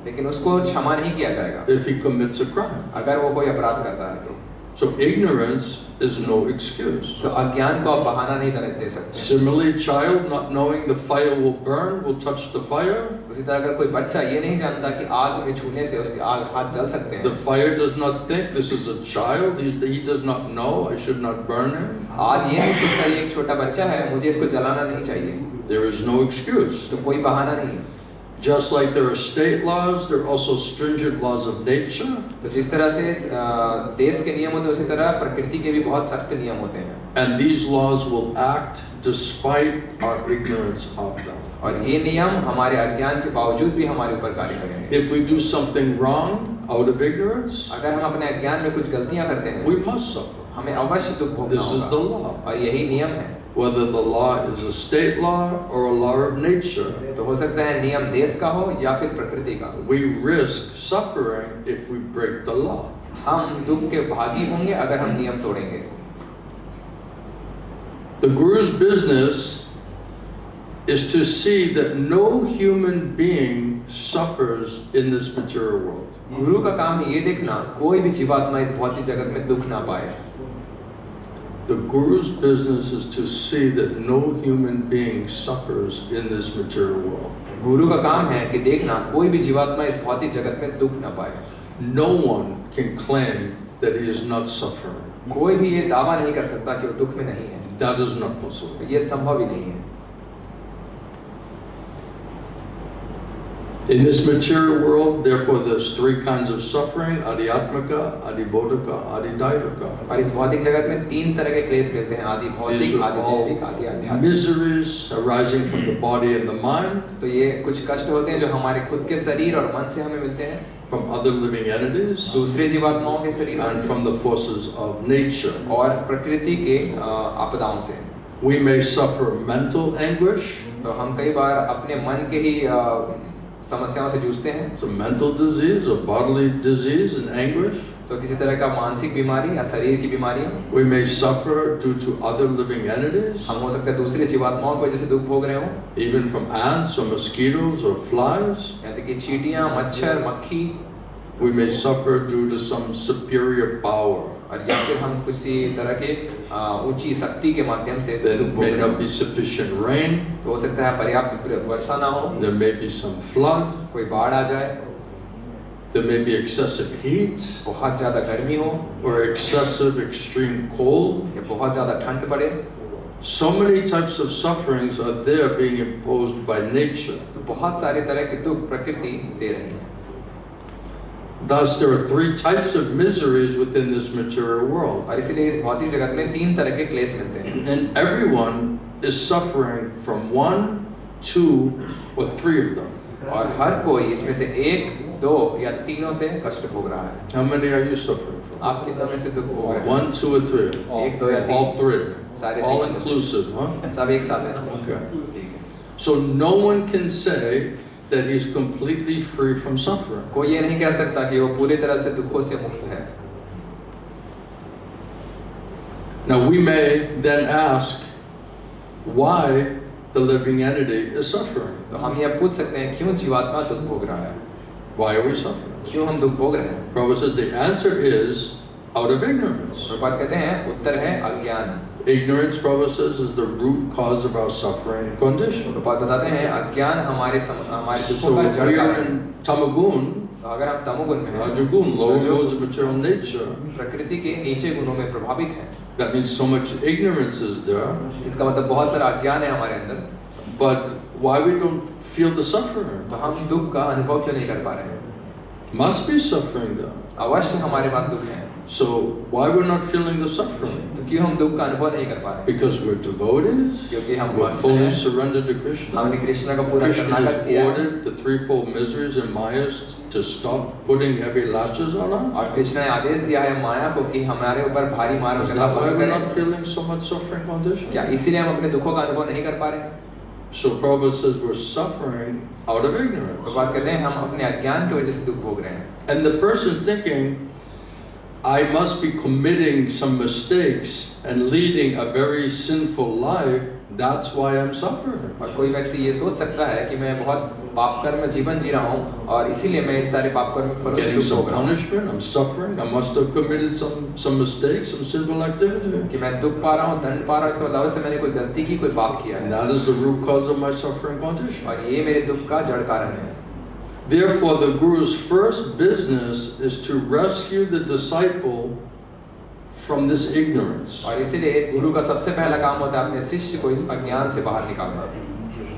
लेकिन उसको क्षमा नहीं किया जाएगा if he commits a crime. अगर वो कोई अपराध करता है तो। So ignorance is no excuse. तो अज्ञान को आप बहाना नहीं दे सकते। Similarly, child not knowing the fire will burn will touch the fire. उसी तरह अगर कोई बच्चा ये नहीं जानता कि आग में छूने से उसके आग हाथ जल सकते हैं। The fire does not think this is a child. He does not know I should not burn him. आग ये नहीं सोचता ये एक छोटा बच्चा है मुझे इसको जलाना नहीं चाहिए। There is no excuse. तो कोई बहाना नहीं है। Just like there are state laws, there are also stringent laws of nature. तो जिस तरह से देश के नियम होते हैं उसी तरह प्रकृति के भी बहुत सख्त नियम होते हैं। And these laws will act despite our ignorance of them. और ये नियम हमारे अज्ञान के बावजूद भी हमारे ऊपर कार्य करेंगे। If we do something wrong out of ignorance, अगर हम अपने अज्ञान में कुछ गलतियां करते हैं we must suffer. हमें अवश्य दुख भोगना This is the law. होगा और यही नियम है। Whether the law is a state law or a law of nature, तो हो सकता है नियम देश का हो या फिर प्रकृति का। we risk suffering if we break the law. हम दुख के भागी होंगे अगर हम नियम तोड़ेंगे। The Guru's business is to see that no human being suffers in this material world. गुरु का काम है ये देखना कोई भी जीवात्मा इस भौतिक जगत में दुख ना पाए। The Guru's business is to see that no human being suffers in this material world. गुरु का काम है कि देखना कोई भी जीवात्मा इस भौतिक जगत में दुख ना पाए। No one can claim that he is not suffering. कोई भी ये दावा नहीं कर सकता कि वो दुख में नहीं है। That is not possible. ये संभव ही नहीं है। In this material world, therefore, there's three kinds of suffering: adhyatmika, adhibodhika, adidaivika. और इस भौतिक जगत में तीन तरह के क्लेश मिलते हैं, आदि भौतिक, These आदि are all दैविक, आदि आध्यात्मिक। miseries arising from the body and the mind, तो ये कुछ कष्ट होते हैं जो हमारे खुद के शरीर और मन से हमें मिलते हैं, from other living entities, दूसरे जीवात्माओं के शरीर and से from the forces of nature. और प्रकृति के आपदाओं से। We may suffer mental anguish. तो हम कई बार अपने मन के ही समस्याओं से जूझते हैं। It's a mental disease, a bodily disease, and anguish. तो किसी तरह का मानसिक बीमारी या शरीर की बीमारी। We may suffer due to other living entities, हम हो सकते हैं दूसरे जीवात्माओं की वजह से दुख भोग रहे हो, even from ants or mosquitoes or flies. यहाँ तक कि चींटियां, मच्छर, मक्खी। We may suffer due to some superior power. और या फिर हम किसी तरह के ऊंची शक्ति के माध्यम से There दुख भोग may रहे not हो। be sufficient rain. तो हो सकता है पर्याप्त वर्षा ना हो, There may be some flood. कोई बाढ़ आ जाए, There may be excessive heat बहुत ज्यादा गर्मी हो or excessive extreme cold. या बहुत ज्यादा ठंड पड़े। So many types of sufferings are there being imposed by nature. तो बहुत सारे तरह के दुख प्रकृति दे रही है। Thus, there are three types of miseries within this material world. और इसीलिए इस भौतिक जगत में तीन तरह के क्लेश मिलते हैं। And everyone is suffering from one, two, or three of them. और हर कोई इसमें से एक, दो या तीनों से कष्ट भोग रहा है। How many are you suffering from? आप कितना में से दुख भोग रहे हैं? One, two, or three? एक, दो या तीन? All three. सारे All तीन। inclusive, huh? सब एक साथ है ना? Okay. ठीक है। So no one can say that he is completely free from suffering. कोई ये नहीं कह सकता कि वो पूरी तरह से दुखों से मुक्त है। Now we may then ask why the living entity is suffering. तो हम ये पूछ सकते हैं क्यों जीवात्मा दुख भोग रहा है? Why are we suffering? क्यों हम दुख भोग रहे हैं? Prabhupada says the answer is out of ignorance. Prabhupada कहते हैं उत्तर है अज्ञान। Ignorance, Prabhupada says, is the root cause of our suffering condition. Prabhupada बताते हैं अज्ञान हमारे दुखों So का if जड़ we कारण are है। in tamagun, तो अगर हम तमोगुण में हैं, rajagun, lower modes of material nature, प्रकृति के नीचे गुणों में प्रभावित हैं, that means so much ignorance is there. इसका मतलब बहुत सारा अज्ञान है हमारे अंदर। But why we don't feel the suffering? तो हम दुख का अनुभव क्यों नहीं कर पा रहे हैं? Must be suffering there. अवश्य हमारे पास दुख है। So why we're not feeling the suffering? तो क्यों हम दुख का अनुभव नहीं कर पा रहे? Because we're devotees. क्योंकि हम We're भक्त fully हैं। surrendered to Krishna. हमने कृष्ण का पूरा Krishna शरणागत has किया है। ordered the threefold miseries and mayas to stop putting heavy lashes on us. और कृष्ण ने आदेश दिया है माया को कि हमारे ऊपर भारी मार Is करना that why बंद we're करें। not feeling so much suffering condition? क्या इसीलिए हम अपने दुखों का अनुभव नहीं कर पा रहे हैं? So Prabhupada says we're suffering out of ignorance. तो बात कहते हैं हम अपने अज्ञान की वजह से दुख भोग रहे हैं। And the person thinking, I must be committing some mistakes and leading a very sinful life, that's why I'm suffering. और कोई व्यक्ति ये सोच सकता है कि मैं बहुत पाप कर्म जीवन जी रहा हूँ और इसीलिए मैं इन सारे पाप कर्म फलों से Getting दुख some भोग रहा हूँ। punishment, I'm suffering, I must have committed some mistakes, some sinful activity. कि मैं दुख पा रहा हूँ, दंड पा रहा हूँ, इसका मतलब है मैंने कोई गलती की, कोई पाप किया And है। that is the root cause of my suffering condition. और ये मेरे दुख का जड़ कारण है। Therefore, the Guru's first business is to rescue the disciple from this ignorance. और इसीलिए गुरु का सबसे पहला काम होता है अपने शिष्य को इस अज्ञान से बाहर निकालना।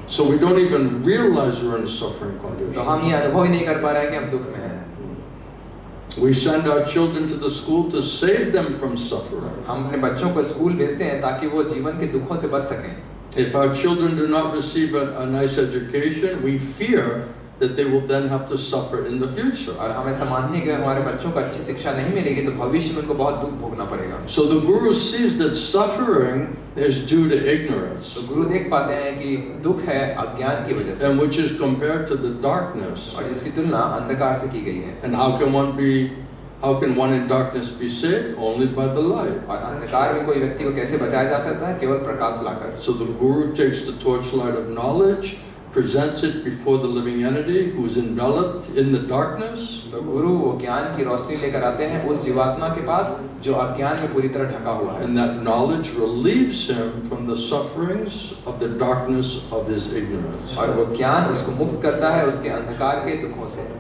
So we don't even realize we're in a suffering तो condition. हम ये अनुभव ही नहीं कर पा रहे हैं कि हम दुख में हैं। We send our children to the school to save them from suffering. हम अपने बच्चों को स्कूल भेजते हैं ताकि वो जीवन के दुखों से बच सकें। If our children do not receive a nice education, we fear that they will then have to suffer in the future. और हम ऐसा मानते हैं कि हमारे बच्चों को अच्छी शिक्षा नहीं मिलेगी तो भविष्य में उनको बहुत दुख भोगना पड़ेगा। So the Guru sees that suffering is due to ignorance, तो गुरु देख पाते हैं कि दुख है अज्ञान की वजह से and which is compared to the darkness. और जिसकी तुलना अंधकार से की गई है। And how can one in darkness be saved? Only by the light. और अंधकार में कोई व्यक्ति को कैसे बचाया जा सकता है? केवल प्रकाश लाकर। So the Guru takes the torchlight of knowledge, presents it before the living entity who is enveloped in the darkness. तो गुरु वो ज्ञान की रोशनी लेकर आते हैं उस जीवात्मा के पास जो अज्ञान में पूरी तरह ढका हुआ है। And that knowledge relieves him from the sufferings of the darkness of his ignorance. और वो ज्ञान उसको मुक्त करता है उसके अंधकार के दुखों से।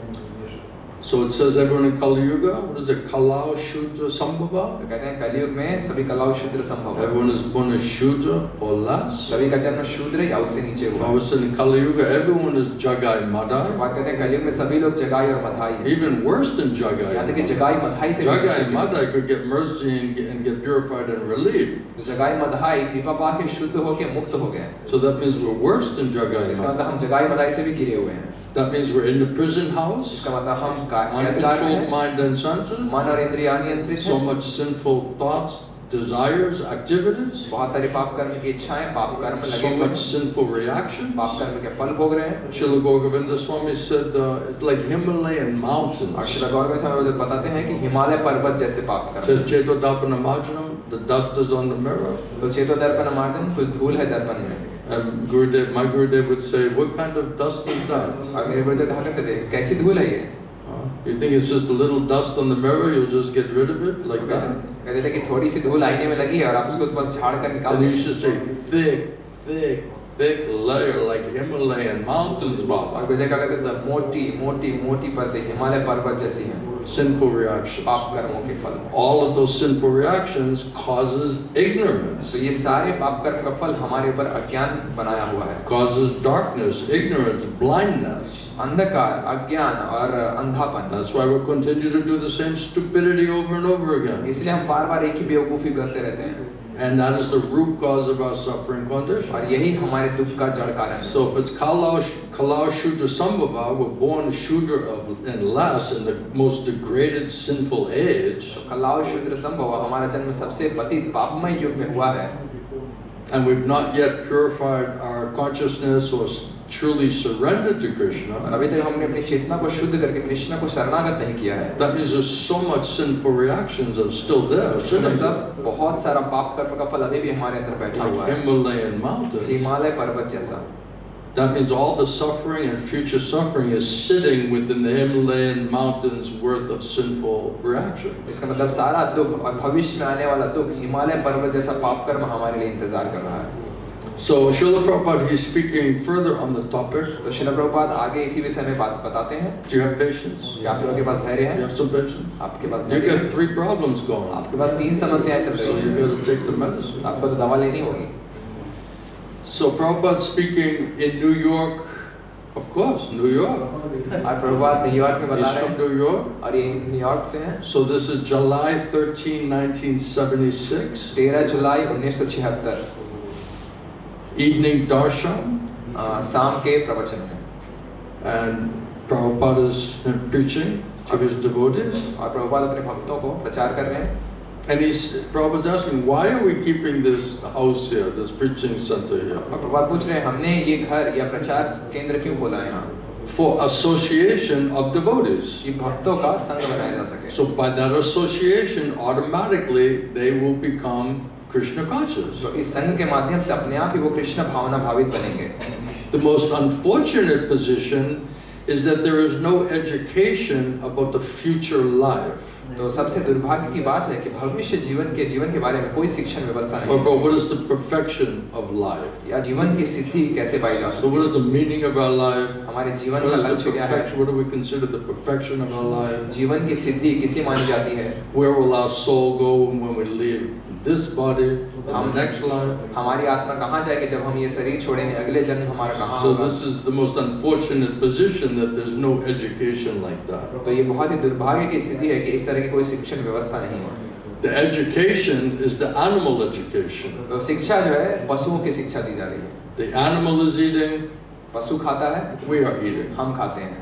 So it says everyone in Kali Yuga, what is it? Kalao Shudra Sambhava? तो कहते हैं कलयुग में सभी कलाओं शूद्र संभव है। Everyone is born as Shudra or less. सभी का जन्म शूद्र या उससे नीचे हुआ। Obviously in Kali Yuga, everyone is Jagai Madai. बात कहते हैं कलयुग में सभी लोग जगाई और मधाई हैं। Even worse than Jagai. यहाँ तक कि जगाई मधाई से भी Jagai नीचे Madai could get mercy and get purified and relieved. तो जगाई मधाई कृपा पाके शुद्ध होके मुक्त हो गए। So that means we're worse than Jagai इसका मतलब Madai. हम जगाई मधाई से भी गिरे हुए हैं। That means we're in the prison house, इसका मतलब हम कैदगार में uncontrolled हैं। mind and senses, मन और इंद्रियां नियंत्रित so हैं। much sinful thoughts, desires, activities, बहुत सारे पाप कर्म की इच्छाएं, पाप कर्म लगे so हुए much हैं। sinful reactions. पाप कर्म के फल भोग रहे हैं। Srila Govinda Swami said it's like Himalayan mountains. और श्री गौरव स्वामी बताते हैं कि हिमालय पर्वत जैसे पाप It कर्म। says Chetodapana Marjanam, the dust is on the mirror. तो चेतो दर्पण मार्जन कुछ धूल है दर्पण में। And my Gurudev would say, what kind of dust is that? और मेरे गुरुदेव कहा करते थे कैसी धूल है ये? You think it's just a little dust on the mirror, you'll just get rid of it like that? कहते थे कि थोड़ी सी धूल आईने में लगी है और आप उसको तो बस झाड़ कर निकाल And you दें। should say, thick layer like Himalayan mountains, और Baba. गुरुदेव कहा करते थे मोटी परतें हिमालय पर्वत जैसी हैं। Sinful reactions. पाप कर्मों के फल। All of those sinful reactions causes ignorance, तो ये सारे पाप कर्म का फल हमारे ऊपर अज्ञान बनाया हुआ है। causes darkness, ignorance, blindness. अंधकार, अज्ञान और अंधापन। That's why we continue to do the same stupidity over and over again. इसलिए हम बार-बार एक ही बेवकूफी करते रहते हैं। And that is the root cause of our suffering condition. और यही हमारे दुख का जड़ कारण है। So if it's Kalao Shudra Sambhava, we're born Shudra and less in the most degraded sinful age, कलाओ शूद्र संभव हमारा जन्म सबसे पतित पापमय युग में हुआ है। and we've not yet purified our consciousness or truly surrendered to और Krishna, अभी तक हमने अपनी चेतना को शुद्ध करके कृष्ण को शरणागत नहीं किया है। that means there's so much sinful reactions that are still there, sitting there, मतलब बहुत सारा पाप कर्म का फल अभी भी हमारे अंदर बैठा हुआ like है। Himalayan mountains. हिमालय पर्वत जैसा। That means all the suffering and future suffering is sitting within the Himalayan mountains worth of sinful reaction. इसका मतलब सारा दुख और भविष्य में आने वाला दुख हिमालय पर्वत जैसा पाप कर्म हमारे लिए इंतजार कर रहा है। So Srila Prabhupada, he's speaking further on the topic. तो श्रील प्रभुपाद आगे इसी विषय में बात बताते हैं। Do you have patience? कि आप लोगों के पास धैर्य You है? have some patience? आपके पास You धैर्य है? got 3 problems going on, आपके पास 3 समस्याएं चल so रही you हैं। got to take the medicine. आपको तो दवा लेनी होगी। So Prabhupada speaking in New York Of course, New York. और प्रभुपाद न्यूयॉर्क में बता He's रहे from हैं New York. और ये न्यूयॉर्क से हैं। So this is July 13, 1976. 13 July 1976 Evening darshan. शाम के प्रवचन में And Prabhupada is preaching to his devotees. और प्रभुपाद अपने भक्तों को प्रचार कर रहे हैं। And Prabhupada's asking, why are we keeping this house here, this preaching center here? और प्रभुपाद पूछ रहे हैं हमने ये घर या प्रचार केंद्र क्यों खोला है यहाँ? For association of devotees. ये भक्तों का संग बनाया जा सके। So by that association, automatically they will become Krishna conscious. तो इस संग के माध्यम से अपने आप ही वो कृष्ण भावना भावित बनेंगे। The most unfortunate position is that there is no education about the future life. तो सबसे दुर्भाग्य की बात है कि भविष्य जीवन के बारे में कोई शिक्षण व्यवस्था नहीं है। But what is the perfection of life? या जीवन की सिद्धि कैसे पाई जा So सकती what is the meaning of our life? है? हमारे जीवन What का is the लक्ष्य क्या है? perfection? What do we consider the perfection of our life? जीवन की सिद्धि किसे मानी जाती है? Where will our soul go when we leave this body in the next life? हमारी आत्मा कहाँ जाएगी जब हम ये शरीर छोड़ेंगे? अगले जन्म हमारा कहाँ So होगा? this is the most unfortunate position, that there's no education like that. तो ये बहुत ही दुर्भाग्य की स्थिति है कि इस तरह की कोई शिक्षण व्यवस्था नहीं है। The education is the animal education. तो शिक्षा जो है पशुओं की शिक्षा दी जा रही है। The animal is eating, पशु खाता है, we are eating. हम खाते हैं।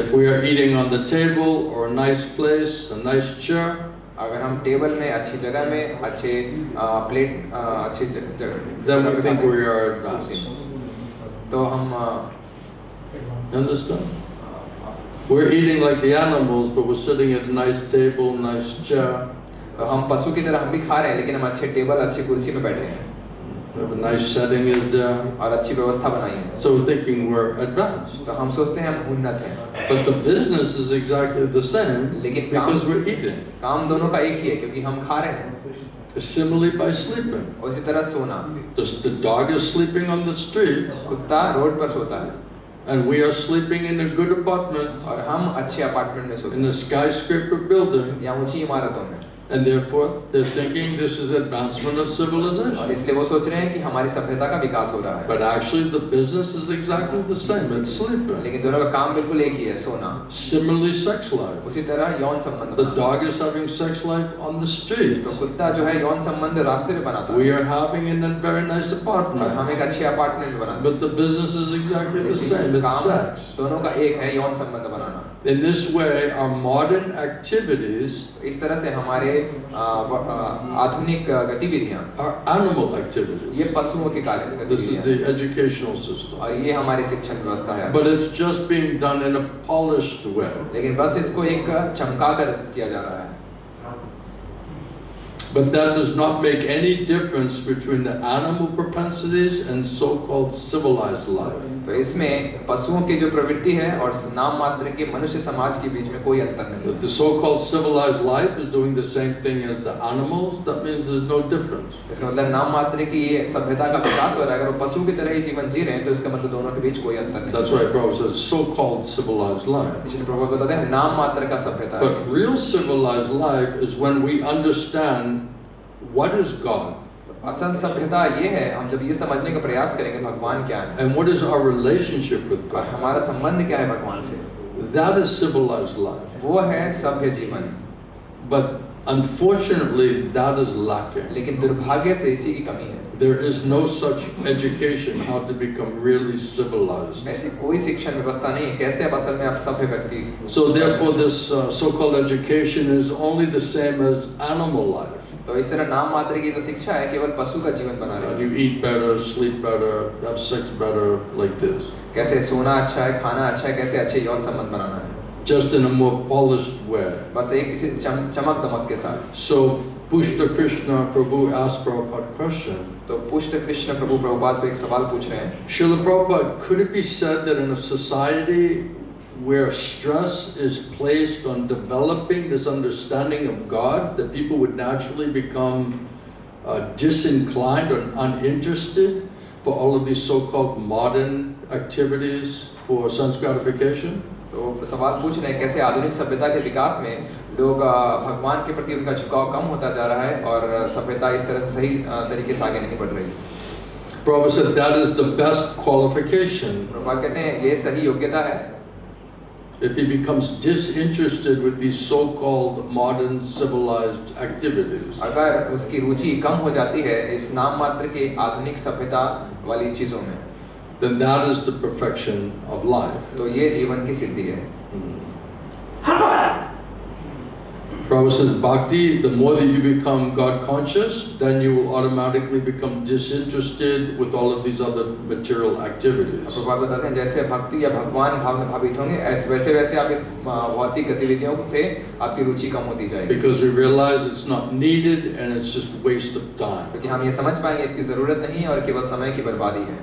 If we are eating on the table or a nice place, a nice chair, अगर हम टेबल में अच्छी जगह में अच्छे प्लेट अच्छी जगह then we think we are advanced. तो हम Understand? We're eating like the animals, but we're sitting at a nice table, nice chair. तो हम पशु की तरह हम भी खा रहे हैं लेकिन हम अच्छे टेबल अच्छी कुर्सी में बैठे हैं We have a nice setting is there. और अच्छी व्यवस्था बनाई है। So we're thinking we're advanced. तो हम सोचते हैं हम उन्नत हैं। But the business is exactly the same लेकिन because we're eating. काम दोनों का एक ही है क्योंकि हम खा रहे हैं। Similarly by sleeping. उसी तरह सोना, The dog is sleeping on the street कुत्ता रोड पर सोता है and we are sleeping in a good apartment और हम अच्छे अपार्टमेंट में सोते in a skyscraper building, हैं या ऊंची इमारतों में। and therefore they're thinking this is advancement of और civilization. इसलिए वो सोच रहे हैं कि हमारी सभ्यता का विकास हो रहा है। But actually the business is exactly the same. It's sleeping. लेकिन दोनों का काम बिल्कुल एक ही है, सोना। Similarly sex life. उसी तरह यौन संबंध The banana. dog is having sex life on the street. तो कुत्ता जो है यौन संबंध रास्ते पे बनाता We है are having in a very nice और हम apartment. एक अच्छे अपार्टमेंट बनाते हैं। But the business is exactly the same. It's काम sex. दोनों का एक है, यौन संबंध बनाना। In this way, our modern activities इस तरह से हमारे आधुनिक गतिविधियां are animal activities. ये पशुओं के कार्य This is गतिविधियां the educational system. और ये हमारी शिक्षण व्यवस्था है। But it's just being done in a polished way. लेकिन बस इसको एक चमका कर किया जा रहा है। But that does not make any difference between the animal propensities and so-called civilized life. तो इसमें पशुओं की जो प्रवृत्ति है और नाम मात्र के मनुष्य समाज के बीच में कोई अंतर नहीं। If the so-called civilized life is doing the same thing as the animals, that means there's no difference. इसका मतलब नाम मात्र की ये सभ्यता का विकास हो रहा है। अगर वो पशु की तरह ही जीवन जी रहे हैं तो इसका मतलब दोनों के बीच कोई अंतर नहीं। That's why Prabhupada says so-called civilized life. इसलिए प्रभु बताते हैं नाम मात्र का सभ्यता है। But real civilized life is when we understand what is God असल सभ्यता ये है हम जब ये समझने का प्रयास करेंगे भगवान क्या है and what is our relationship with और God. हमारा संबंध क्या है भगवान से, That is civilized life. वो है सभ्य जीवन। But unfortunately, that is lacking. लेकिन दुर्भाग्य से इसी की कमी है। There is no such education how to become really civilized. ऐसी कोई शिक्षण व्यवस्था नहीं है कैसे आप असल में आप सभ्य व्यक्ति। So therefore, this so-called education is only the same as animal life. तो इस तरह नाम मात्र की जो शिक्षा है केवल पशु का जीवन बना रही है। You eat better, sleep better, have sex better, like this. कैसे सोना अच्छा है, खाना अच्छा है, कैसे अच्छे यौन संबंध बनाना है, Just in a more polished way. बस एक किसी चमक दमक के साथ। So Pushta Krishna Prabhu asked Prabhupada a question. तो पुष्ट कृष्ण प्रभु प्रभुपाद को एक सवाल पूछ रहे हैं। Srila Prabhupada, could it be said that in a society where stress is placed on developing this understanding of God, that people would naturally become disinclined or uninterested for all of these so-called modern activities for sense gratification? तो सवाल पूछ रहे हैं कैसे आधुनिक सभ्यता के विकास में लोग भगवान के प्रति उनका झुकाव कम होता जा रहा है और सभ्यता इस तरह से सही तरीके से आगे नहीं बढ़ रही। Prabhupada said that is the best qualification. Prabhupada कहते हैं ये सही योग्यता है। If he becomes disinterested with these so-called modern civilized activities. अगर उसकी रुचि कम हो जाती है इस नाम मात्र के आधुनिक सभ्यता वाली चीजों में, then that is the perfection of life. तो ये जीवन की सिद्धि है। Prabhupada says, bhakti, the more that you become God conscious, then you will automatically become disinterested with all of these other material activities. Prabhupada बताते हैं जैसे भक्ति या भगवान भाव में भावित होंगे वैसे वैसे आप इस भौतिक गतिविधियों से आपकी रुचि कम होती जाएगी। Because we realize it's not needed and it's just waste of time. क्योंकि हम ये समझ पाएंगे इसकी जरूरत नहीं है और केवल समय की बर्बादी है।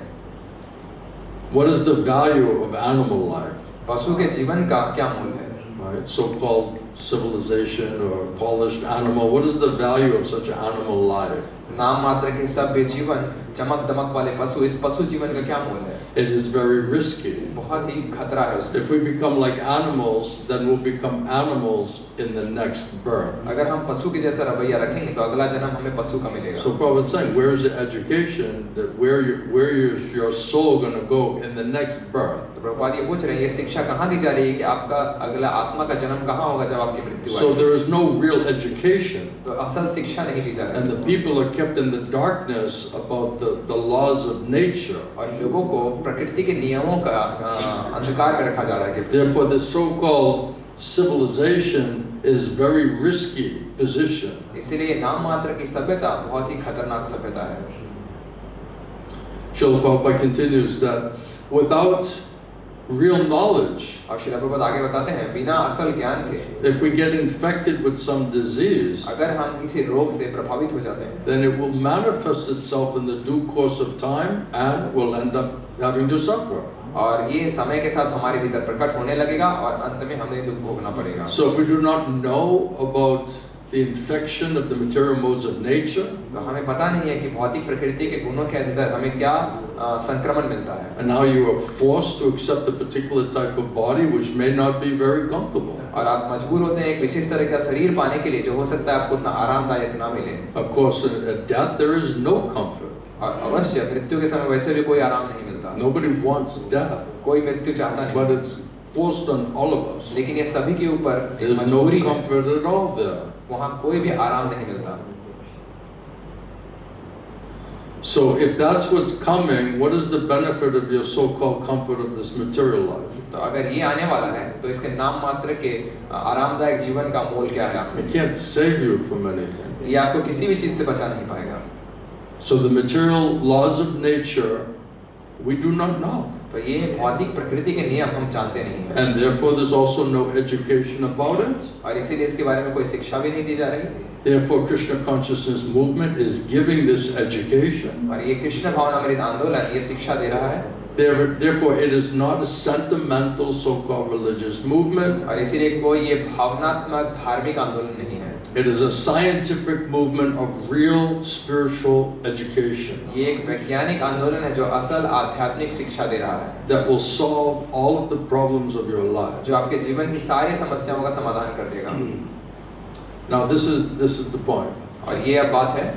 What is the value of animal life? पशु के जीवन का क्या मूल्य है? Right? So-called civilization or polished animal. What is the value of such an animal life? नाम मात्र के सभ्य जीवन, चमक दमक वाले पशु, इस पशु जीवन का क्या मूल्य है? It is very risky. बहुत ही खतरा है उसमें। If we become like animals, then we'll become animals in the next birth. अगर हम पशु के जैसा रवैया रखेंगे तो अगला जन्म हमें पशु का मिलेगा। So Prabhupada is saying, where's the education that where is your soul going to go in the next birth? तो प्रभुपाद ये पूछ रहे हैं ये शिक्षा कहाँ दी जा रही है कि आपका अगला आत्मा का जन्म कहाँ होगा जब आपकी मृत्यु So आएगी? there is no real education. तो असल शिक्षा नहीं दी जा रही And the people are kept in the darkness about the laws of nature. और लोगों को प्रकृति के नियमों का अंधकार में रखा जा रहा है। Therefore, the so-called civilization is very risky position. इसीलिए नाम मात्र की सभ्यता बहुत ही खतरनाक सभ्यता है। Srila Prabhupada continues that without real knowledge, और श्रील प्रभुपाद आगे बताते हैं बिना असल ज्ञान के if we get infected with some disease, अगर हम किसी रोग से प्रभावित हो जाते हैं then it will manifest itself in the due course of time and will end up having to suffer. और ये समय के साथ हमारे भीतर प्रकट होने लगेगा और अंत में हमें दुख भोगना पड़ेगा। So if we do not know about the infection of the material modes of nature, तो हमें पता नहीं है कि भौतिक प्रकृति के गुणों के अंदर हमें क्या संक्रमण मिलता है। and now you are forced to accept a particular type of body which may not be very comfortable. और आप मजबूर होते हैं एक विशेष तरह का शरीर पाने के लिए जो हो सकता है आपको उतना आरामदायक ना मिले। Of course, at death there is no comfort. और अवश्य मृत्यु के समय वैसे भी कोई आराम नहीं मिलता। Nobody wants death, कोई मृत्यु चाहता but नहीं। it's forced on all of us. लेकिन ये सभी के ऊपर एक There's no मजबूरी है। comfort at all there. वहाँ कोई भी आराम नहीं मिलता। So if that's what's coming, what is the benefit of your so-called comfort of this material life? तो अगर ये आने वाला है तो इसके नाम मात्र के आरामदायक जीवन का मोल क्या है आपके? It can't save you from anything. ये आपको किसी भी चीज से बचा नहीं पाएगा। So the material laws of nature, we do not know. तो ये भौतिक प्रकृति के नियम हम जानते नहीं हैं। And therefore there's also no education about it. और इसीलिए इसके बारे में कोई शिक्षा भी नहीं दी जा रही। Therefore Krishna consciousness movement is giving this education. और ये कृष्ण भावनामृत आंदोलन ये शिक्षा दे रहा है। Therefore it is not a sentimental so-called religious movement. और इसीलिए कोई ये भावनात्मक धार्मिक आंदोलन नहीं है। It is a scientific movement of real spiritual education ये एक वैज्ञानिक आंदोलन है जो असल आध्यात्मिक शिक्षा दे रहा है that will solve all of the problems of your life. जो आपके जीवन की सारी समस्याओं का समाधान कर देगा। Now this is the point. और ये अब बात है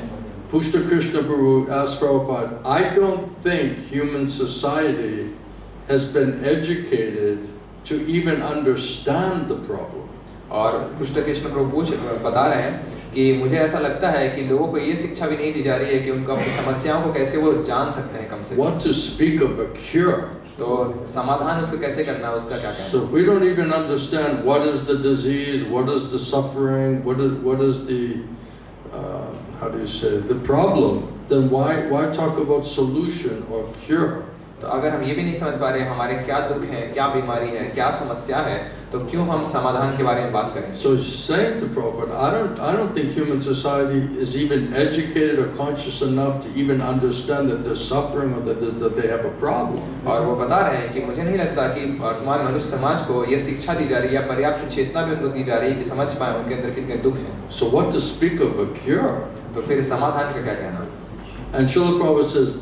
Pushta Krishna Prabhu asked Prabhupada, I don't think human society has been educated to even understand the problem. और पुष्ट कृष्ण प्रभु बता रहे हैं कि मुझे ऐसा लगता है कि लोगों को ये शिक्षा भी नहीं दी जा रही है कि उनको अपनी समस्याओं को कैसे वो जान सकते हैं कम से कम। What to speak of a cure? तो समाधान उसको कैसे करना है उसका क्या कहना है? So if we don't even understand what is the disease, what is the suffering, what is the how do you say the problem, then why talk about solution or cure? तो अगर हम ये भी नहीं समझ पा रहे हमारे क्या दुख है, क्या बीमारी है, क्या समस्या है, तो क्यों हम समाधान के बारे में बात करें? So saying to Prabhupada, I don't think human society is even educated or conscious enough to even understand that they're suffering or that they have a problem. और वो बता रहे हैं कि मुझे नहीं लगता कि वर्तमान मनुष्य समाज को ये शिक्षा दी जा रही है या पर्याप्त चेतना भी उनको दी जा रही है कि समझ पाए उनके अंदर कितने दुख हैं। So what to speak of a cure? तो फिर समाधान का क्या कहना? And Srila Prabhupada says,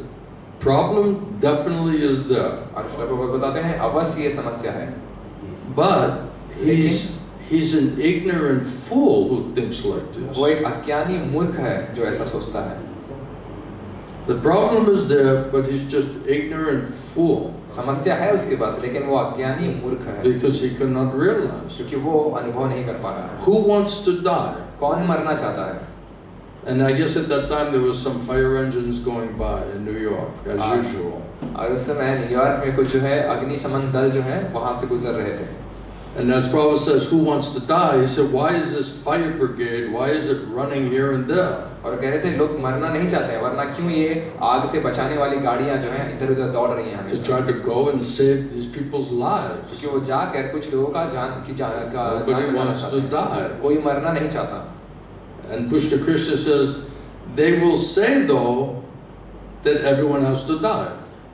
problem definitely is there. और श्रील प्रभुपाद बताते हैं अवश्य ये समस्या है। But he's an ignorant fool who thinks like this. वो एक अज्ञानी मूर्ख है जो ऐसा सोचता है। The problem is there, but he's just ignorant fool समस्या है उसके पास, लेकिन वो अज्ञानी मूर्ख है, because he cannot realize. क्योंकि वो अनुभव नहीं कर पा रहा है। Who wants to die? कौन मरना चाहता है? And I guess at that time there was some fire engines going by in New York, as usual. और उस समय न्यूयॉर्क में कुछ जो है अग्निशमन दल जो है वहाँ से गुजर रहे थे। And as Prabhupada says, who wants to die? He said, why is this fire brigade, why is it running here and there? और कह रहे थे लोग मरना नहीं चाहते हैं, वरना क्यों ये आग से बचाने वाली गाड़ियां जो हैं इधर-उधर दौड़ रही हैं To try to go and save these people's lives. क्योंकि वो जाकर कुछ लोगों का जान Nobody बचाना wants to चाहते हैं, die. कोई मरना नहीं चाहता। And Krishna Krishna says, they will say though that everyone has to die.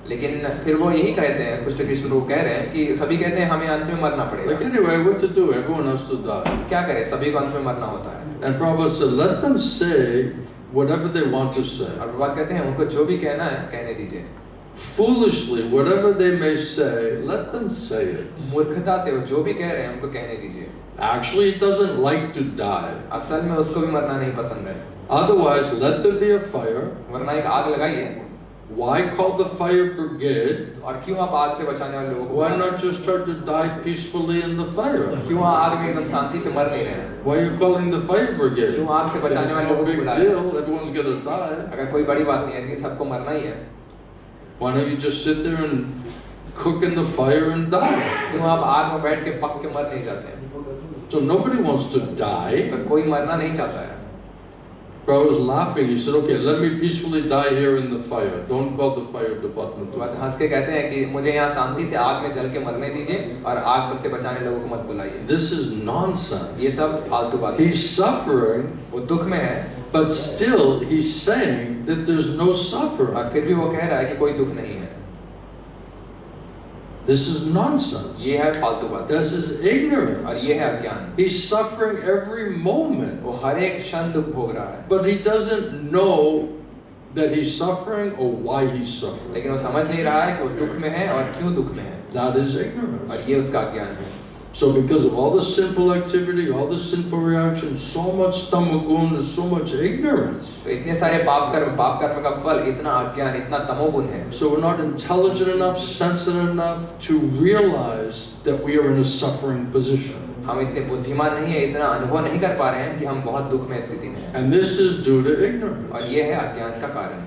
लेकिन फिर वो यही कहते हैं, कृष्ण कृष्ण लोग कह रहे हैं कि सभी कहते हैं हमें अंत में मरना Like पड़ेगा। anyway, what to do? Everyone has to die. क्या करें, सभी को अंत में मरना होता है। And Prabhupada said, let them say whatever they want to say. और बात कहते हैं उनको जो भी कहना है कहने दीजिए। Foolishly, whatever they may say, let them say it. मूर्खता से वो जो भी कह रहे हैं उनको कहने दीजिए। Actually, he doesn't like to die. असल में उसको भी मरना नहीं पसंद है। Otherwise, let there be a fire. वरना एक आग लगाइए। Why call the fire brigade? और क्यों आप आग से बचाने वाले लोगों को Why not just try to die peacefully in the fire? क्यों आग में एकदम शांति से मर नहीं रहे हैं? Why are you calling the fire brigade? क्यों आग से बचाने वाले It's no लोगों को big बुला रहे हैं? deal. Everyone's gonna die. अगर कोई बड़ी बात नहीं है, लेकिन सबको मरना ही है। Why don't you just sit there and cook in the fire and die? क्यों आप आग में बैठ के पक के मर नहीं जाते हैं? So nobody wants to die. तो कोई मरना नहीं चाहता है। Prabhupada was laughing. He said, "Okay, let me peacefully die here in the fire. Don't call the fire department." तो बस हंस के कहते हैं कि मुझे यहाँ शांति से आग में जल के मरने दीजिए और आग से बचाने लोगों को मत बुलाइए। This is nonsense. ये सब फालतू बात है। He's suffering, वो दुख में है, but still he's saying that there's no suffering. और फिर भी वो कह रहा है कि कोई दुख नहीं है। This is nonsense. ये है फालतू बात। This is और ignorance. ये है अज्ञान। He's suffering every moment, वो हर एक क्षण दुख भोग रहा है, but he doesn't know that he's suffering or why he's suffering. लेकिन वो समझ नहीं रहा है कि वो दुख में है और क्यों दुख में है, That is ignorance. और ये उसका अज्ञान है। So because of all the sinful activity, all the sinful reactions, so much tamagun, so much ignorance. तो इतने सारे पाप कर्म का फल इतना अज्ञान, इतना तमोगुण है। So we're not intelligent enough, sensitive enough to realize that we are in a suffering position. हम इतने बुद्धिमान नहीं है, इतना अनुभव नहीं कर पा रहे हैं कि हम बहुत दुख में स्थिति में हैं, And this is due to और ignorance. ये है अज्ञान का कारण।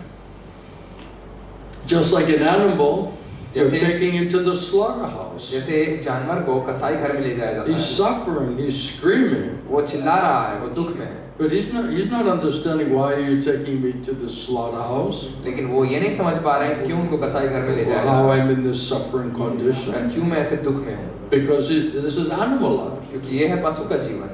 Just like an animal, you're जैसे- taking it to the slaughterhouse. जैसे एक जानवर को कसाई घर में ले जाया जाता He's है, suffering, he's screaming, वो चिल्ला रहा है, वो दुख में है, but he's not understanding why you're taking me to the slaughterhouse, लेकिन वो ये नहीं समझ पा रहे हैं क्यों उनको कसाई घर में ले or जाया how जाता है, I'm in this suffering और condition, क्यों मैं ऐसे दुख में हूँ, because this is animal life. क्योंकि ये है पशु का जीवन।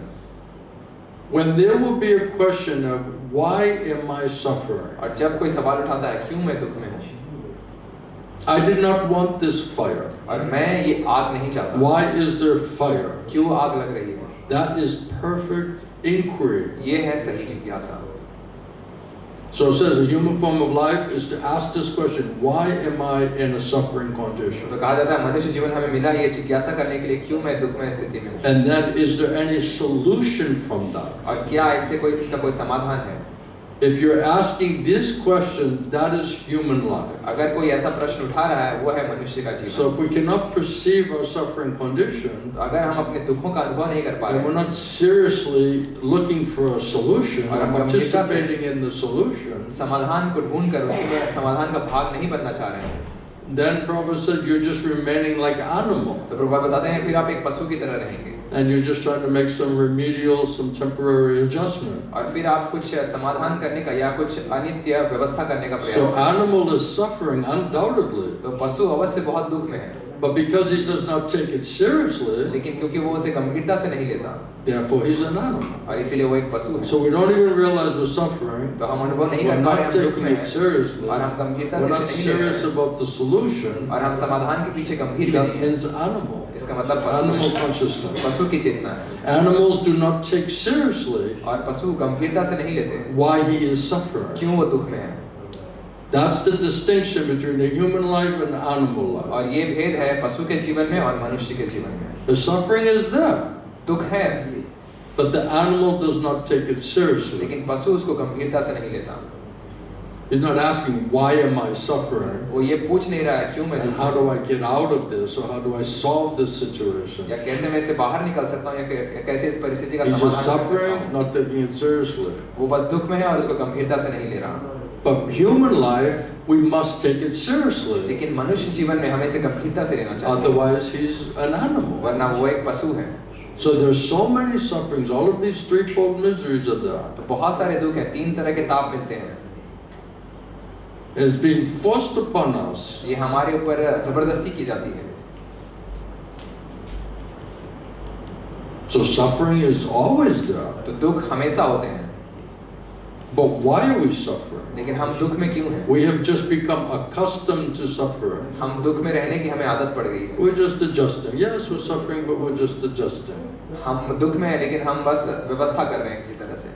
When there will be a question of why am I suffering? और जब कोई सवाल उठाता है क्यों मैं दुख में हूँ, I did not want this fire. और मैं ये आग नहीं चाहता, Why is there fire? क्यों आग लग रही है, That is perfect inquiry. ये है सही जिज्ञासा। So it says a human form of life is to ask this question, why am I in a suffering तो condition? कहा जाता है मनुष्य जीवन हमें मिला ये जिज्ञासा करने के लिए क्यों मैं दुख में स्थिति में हूँ, And then is there any solution from that? और क्या इसका कोई समाधान है। If you're asking this question, that is human life. अगर कोई ऐसा प्रश्न उठा रहा है वो है मनुष्य का So जीवन। if we cannot perceive our suffering condition, तो अगर हम अपने दुखों का अनुभव नहीं कर पा and we're रहे not seriously looking for a solution और or हम गंभीरता से participating in the solution, समाधान को ढूंढ कर उसमें समाधान का भाग नहीं बनना चाह रहे हैं, then Prabhupada said you're just remaining like animal. तो प्रभुपाद बताते हैं फिर आप एक पशु की तरह रहेंगे, And you're just trying to make some remedial, some temporary adjustment. और फिर आप कुछ समाधान करने का या कुछ अनित्य व्यवस्था करने का So प्रयास करें। animal is suffering undoubtedly, तो पशु अवश्य बहुत दुख में है, but because he does not take it seriously, लेकिन क्योंकि वो उसे गंभीरता से नहीं लेता, therefore he's an animal. और इसीलिए वो एक पशु है। So we don't even realize we're suffering. तो हम अनुभव नहीं We're कर पा रहे not हैं हम दुख taking में it हैं, seriously. और हम गंभीरता We're से not इसे नहीं ले serious रहे हैं, about the solution. और हम समाधान के पीछे गंभीर That नहीं हैं। means animal. इसका मतलब पशु Animal है, consciousness. पशु की चेतना है, Animals do not take seriously और पशु गंभीरता से नहीं लेते why he is suffering. क्यों वो दुख में है। That's the distinction between a human life and animal life. और ये भेद है पशु के जीवन में और मनुष्य के जीवन में। The suffering is there, दुख है, but the animal does not take it seriously. लेकिन पशु उसको गंभीरता से नहीं लेता। He's not asking, why am I suffering? वो ये पूछ नहीं रहा है क्यों मैं And दुखी how हूँ, do I get out of this? Or how do I solve this situation? या कैसे मैं इससे बाहर निकल सकता हूँ, या कैसे इस परिस्थिति का He's समाधान just कर सकता suffering, हूँ। not taking it seriously. वो बस दुख में है और उसको गंभीरता से नहीं ले रहा। But human life, we must take it seriously. लेकिन मनुष्य जीवन में हमें इसे गंभीरता से लेना चाहिए, Otherwise, he's an animal. वरना वो एक पशु है। So there's so many sufferings. All of these threefold miseries are there. तो बहुत सारे दुख हैं, 3 तरह के ताप मिलते हैं। And it's being forced upon us. ये हमारे ऊपर जबरदस्ती की जाती है। So suffering is always there. तो दुख हमेशा होते हैं, But why are we suffering? लेकिन हम दुख में क्यों हैं? We have just become accustomed to suffering. हम दुख में रहने की हमें आदत पड़ गई है। We're just adjusting. Yes, we're suffering, but we're just adjusting. हम दुख में हैं, लेकिन हम बस व्यवस्था कर रहे हैं किसी तरह से,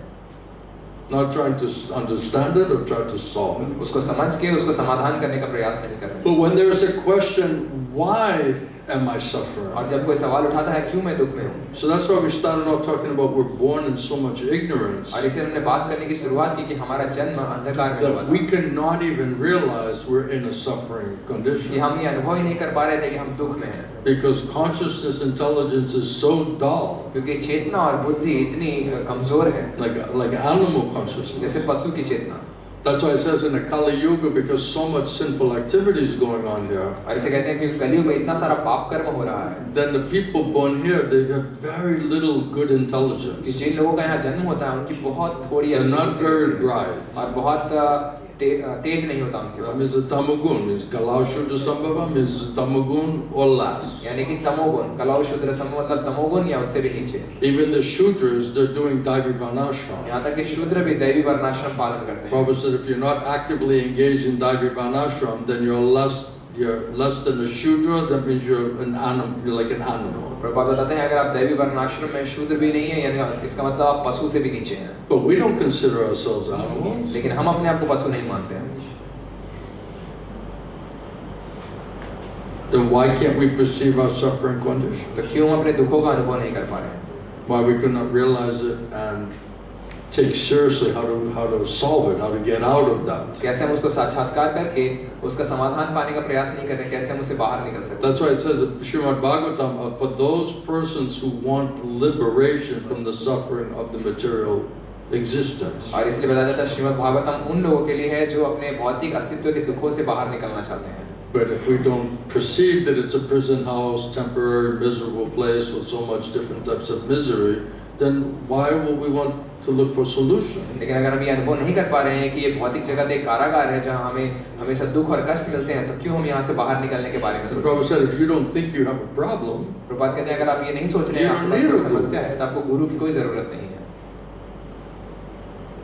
Not trying to understand it or try to solve it. उसको समझ के उसको समाधान करने का प्रयास नहीं कर रहे। But when there is a question, why am I suffering? और जब कोई सवाल उठाता है क्यों मैं दुख में हूँ, So that's why we started off talking about we're born in so much ignorance और इसे हमने बात करने की शुरुआत की कि हमारा जन्म अंधकार में हुआ that था, we cannot even realize we're in a suffering कि condition. हम ये अनुभव ही नहीं कर पा रहे थे कि हम दुख में हैं, Because consciousness intelligence is so dull, क्योंकि चेतना और बुद्धि इतनी कमजोर है, like animal consciousness. जैसे पशु की चेतना। That's why it says in the Kali Yuga, because so much sinful activity is going on here, और इसे कहते हैं कि कलयुग में इतना सारा पाप कर्म हो रहा है then the people born here, they have very little good कि intelligence. जिन लोगों का यहाँ जन्म होता है उनकी बहुत थोड़ी They're अच्छी not बुद्धि very होती है, bright. और बहुत तेज नहीं होता उनके That pass, means a tamagun, means Kalau Shuddha Sambhava means tamagun or less. यानी कि तमोगुण, कलौ शूद्र सम मतलब तमोगुण या उससे भी नीचे। Even the Shudras, they're doing Daivivanashram. यहाँ तक कि शूद्र भी दैवी वर्णाश्रम पालन करते हैं। Prabhupada said if you're not actively engaged in Daivivanashram, then you're less than a Shudra, that means you're an animal, you're like an animal. Prabhupada बताते हैं अगर आप दैवी वर्णाश्रम में शूद्र भी नहीं है, यानी इसका मतलब आप पशु से भी नीचे हैं। But we don't consider ourselves animals. लेकिन हम अपने आप को पशु नहीं मानते हैं। Then why can't we perceive our suffering condition? तो क्यों हम अपने दुखों का अनुभव नहीं कर पा रहे हैं? Why we could not realize it and take seriously how to solve it, how to get out of that. कैसे हम उसको साक्षात्कार करके उसका समाधान पाने का प्रयास नहीं कर रहे, कैसे हम उससे बाहर निकल सकते हैं? That's why it says in Srimad Bhagavatam, for those persons who want liberation from the suffering of the material existence. और इसलिए बताया जाता है श्रीमद् भागवतम उन लोगों के लिए है जो अपने भौतिक अस्तित्व के दुखों से बाहर निकलना चाहते हैं। But if we don't perceive that it's a prison house, temporary, miserable place with so much different types of misery, then why will we want to look for solution? लेकिन अगर हम ये अनुभव नहीं कर पा रहे हैं कि ये भौतिक जगत एक कारागार है जहाँ हमें हमेशा दुख और कष्ट मिलते हैं, तो क्यों हम यहाँ से बाहर निकलने के बारे में The सोचें? Prabhupada said, if you don't think you have a problem, Prabhupada कहते हैं अगर आप ये नहीं सोच रहे हैं आपके पास कोई समस्या है, तो आपको गुरु की कोई जरूरत नहीं है।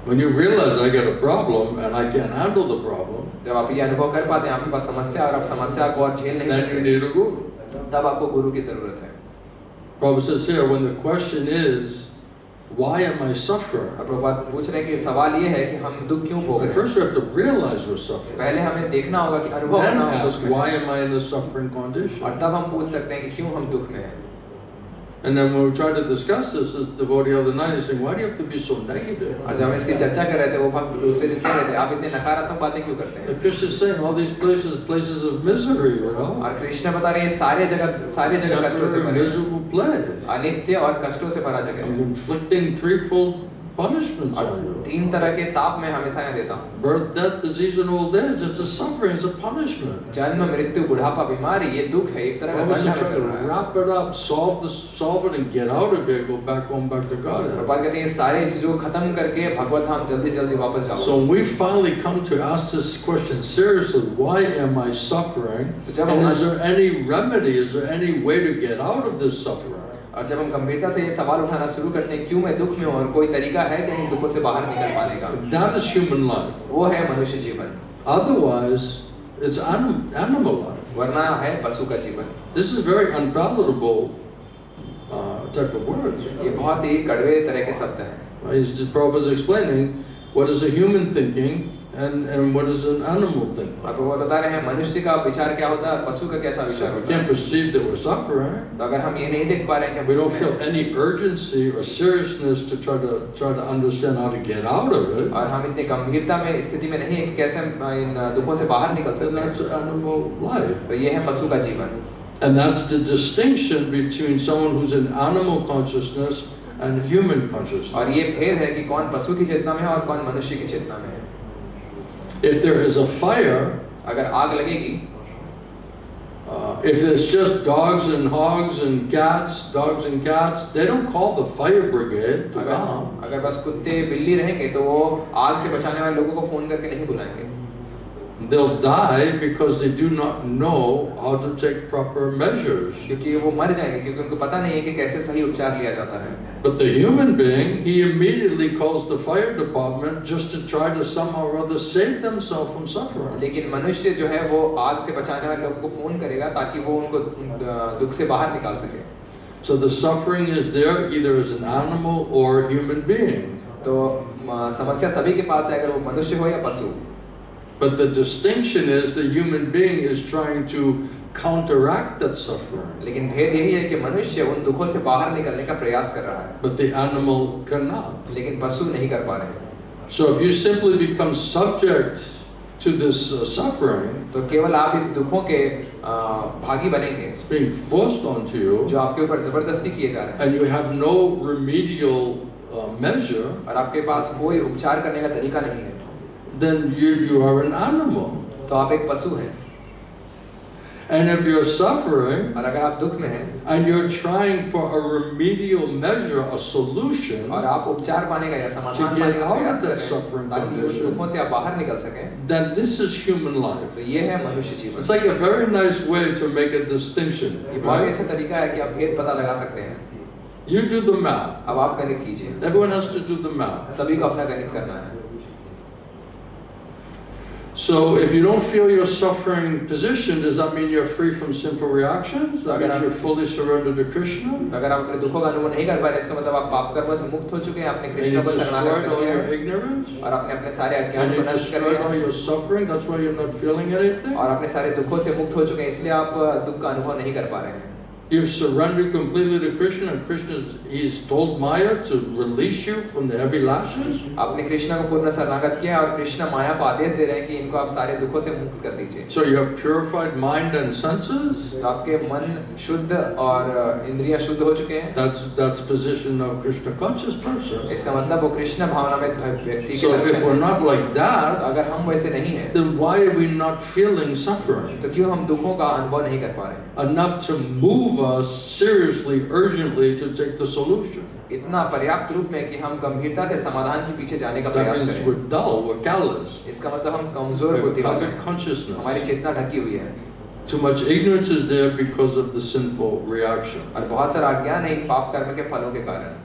when you realize I got a problem and I can't handle the problem, जब आप ये अनुभव कर पाते हैं आपके पास समस्या और आप समस्या को और झेल नहीं then you सकते, need a guru. तब आपको गुरु की जरूरत है। Prabhupada says here, when the question is, why am I suffering? अब प्रभुपाद पूछ रहे हैं कि सवाल ये है कि हम दुख क्यों भोग But रहे हैं? first we have to realize we're suffering. पहले हमें देखना होगा कि अनुभव Then करना होगा ask, दुख में, why am I in a suffering condition? और तब हम पूछ सकते हैं कि क्यों हम दुख में हैं। And then when we try to discuss this devotee the other night, he's saying, why do you have to be so negative? और जब हम इसकी चर्चा कर रहे थे वो भक्त दूसरे दिन कह rहे थे आप इतने नकारात्मक बातें क्यों करते हैं? And Krishna is saying all these places of misery, you know, और कृष्ण बता रहे हैं सारे जगह कष्टों से temporary, भरे, miserable place. अनित्य और कष्टों से भरा जगह I'm है, inflicting threefold punishments और on you. 3 तरह के ताप मैं हमेशा यहाँ देता हूँ। Birth, death, disease, and old age. It's a suffering, it's a punishment. जन्म, मृत्यु, बुढ़ापा, बीमारी, ये दुख है, एक तरह का Obviously दंड try हमें to कर रहा है। wrap it up, solve it and get out of here, go back home, back to God. Prabhupada कहते हैं ये सारी चीजों को खत्म करके भगवत धाम जल्दी वापस जाओ। So we finally come to ask this question seriously, why am I suffering? And is there any remedy, is there any way to get out of this suffering? और जब हम गंभीरता से ये सवाल उठाना शुरू करते हैं क्यों मैं दुख में हूँ और कोई तरीका है कि इन दुखों से बाहर निकल पाने का, That is human life. वो है मनुष्य जीवन, Otherwise, it's animal life. वरना है पशु का जीवन। This is very unpalatable type of words. ये बहुत ही कड़वे तरह के शब्द हैं। Prabhupada is explaining what is a human thinking and what does an animal think? और वो बता रहे हैं मनुष्य का विचार क्या होता है, पशु का कैसा विचार So we होता है। can't perceive that we're suffering. तो अगर हम ये नहीं देख पा रहे हैं कि We don't feel any urgency or seriousness to try to understand how to get out of it. और हम इतने गंभीरता में स्थिति में नहीं है कि कैसे हम इन दुखों से बाहर निकल So सकते that's हैं, animal life. तो ये है पशु का जीवन। And that's the distinction between someone who's in animal consciousness and human consciousness. और ये भेद है कि कौन पशु की चेतना में है और कौन मनुष्य की चेतना में है। If there is a fire, अगर आग लगेगी, if there's just dogs and hogs and cats, they don't call the fire brigade to come. अगर बस कुत्ते बिल्ली रहेंगे तो वो आग से बचाने वाले लोगों को फोन करके नहीं बुलाएंगे। They'll die because they do not know how to take proper measures. क्योंकि वो मर जाएंगे क्योंकि उनको पता नहीं है कि कैसे सही उपचार लिया जाता है। But the human being, he immediately calls the fire department just to try to somehow or other save themselves from suffering. लेकिन मनुष्य जो है वो आग से बचाने वाले लोगों को फोन करेगा ताकि वो उनको दुख से बाहर निकाल सके। So the suffering is there either as an animal or a human being. तो समस्या सभी के पास है, अगर वो मनुष्य हो या पशु। But the distinction is the human being is trying to counteract that suffering. लेकिन भेद यही है कि मनुष्य उन दुखों से बाहर निकलने का प्रयास कर रहा है, But the animal cannot. लेकिन पशु नहीं कर पा रहे। So if you simply become subject to this suffering, तो केवल आप इस दुखों के भागी बनेंगे it's being forced onto you, जो आपके ऊपर जबरदस्ती किए जा रहे हैं, and you have no remedial measure, और आपके पास कोई उपचार करने का तरीका नहीं है, then you are an animal. तो आप एक पशु हैं। And if you're suffering, और अगर आप दुख में हैं and you're trying for a remedial measure, a solution, और आप उपचार पाने का या समाधान To get पाने का out of प्रयास that कर रहे suffering हैं ताकि उन condition. दुखों से आप बाहर निकल सकें, then this is human life. तो ये है मनुष्य जीवन। It's like a very nice way to make a distinction. ये बहुत ही Right? अच्छा तरीका है कि आप भेद पता लगा सकते हैं। You do the math. अब आप गणित कीजिए, Everyone has to do the math. सभी को अपना गणित करना है। So if you don't feel your suffering position, does that mean you're free from sinful reactions? That means you're fully surrendered to Krishna? अगर आप अपने दुखों का अनुभव नहीं कर पा रहे, इसका मतलब आप पाप कर्म से मुक्त हो चुके हैं, आपने And कृष्ण you को शरणागत destroyed कर all दिया your है ignorance? और आपने अपने सारे अज्ञान And को you नष्ट कर destroyed दिया all है your suffering? That's why you're not feeling anything? और अपने सारे दुखों से मुक्त हो चुके हैं, इसलिए आप दुख का अनुभव नहीं कर पा रहे हैं। You've surrendered completely to Krishna, and Krishna, he's told Maya to release you from the heavy lashes? आपने कृष्ण को पूर्ण शरणागत किया है और कृष्ण माया को आदेश दे रहे हैं कि इनको आप सारे दुखों से मुक्त कर दीजिए। So you have purified mind and senses? तो आपके मन शुद्ध और इंद्रियां शुद्ध हो चुके हैं। That's position of Krishna conscious person. इसका मतलब वो कृष्ण भावना में व्यक्ति के So if लक्षण we're हैं। not like तो that, अगर हम वैसे नहीं हैं, then why are we not feeling suffering तो क्यों हम दुखों का अनुभव नहीं कर पा रहे? enough to move us seriously, urgently to take the solution? इतना पर्याप्त रूप में कि हम गंभीरता से समाधान के पीछे जाने का That प्रयास means करें। we're dull, we're callous. इसका मतलब हम We कमजोर have बुद्धिमान clouded हैं, consciousness. हमारी चेतना ढकी हुई है Too much ignorance is there because of the sinful reaction. और बहुत सारा अज्ञान है इन पाप कर्म के फलों के कारण।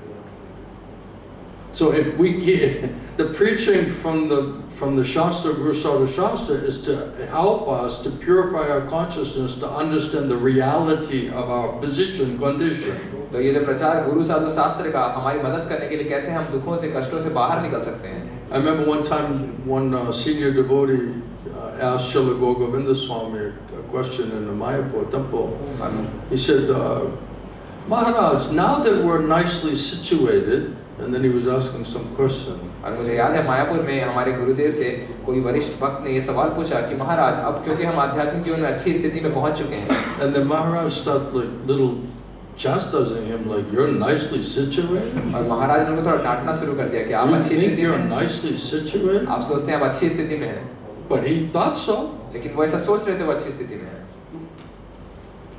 So if we get the preaching from the Shastra, Guru Sada Shastra, is to help us to purify our consciousness to understand the reality of our position, condition. तो ये जो प्रचार गुरु साधु शास्त्र का हमारी मदद करने के लिए कैसे हम दुखों से कष्टों से बाहर निकल सकते हैं। I remember one time one senior devotee asked Srila Govinda Swami a question in the Mayapur temple. He said, Maharaj, now that we're nicely situated, and then he was asking some question. और मुझे याद है मायापुर में हमारे गुरुदेव से कोई वरिष्ठ भक्त ने ये सवाल पूछा कि महाराज अब क्योंकि हम आध्यात्मिक जीवन में अच्छी स्थिति में पहुंच चुके हैं, And then Maharaj started like little chastising him, like you're nicely situated. और महाराज ने उनको थोड़ा डांटना शुरू कर दिया कि आप You अच्छी think स्थिति you're में हैं, nicely situated? आप सोचते हैं आप अच्छी स्थिति में हैं, But he thought so लेकिन वो ऐसा सोच रहे थे वो अच्छी स्थिति में है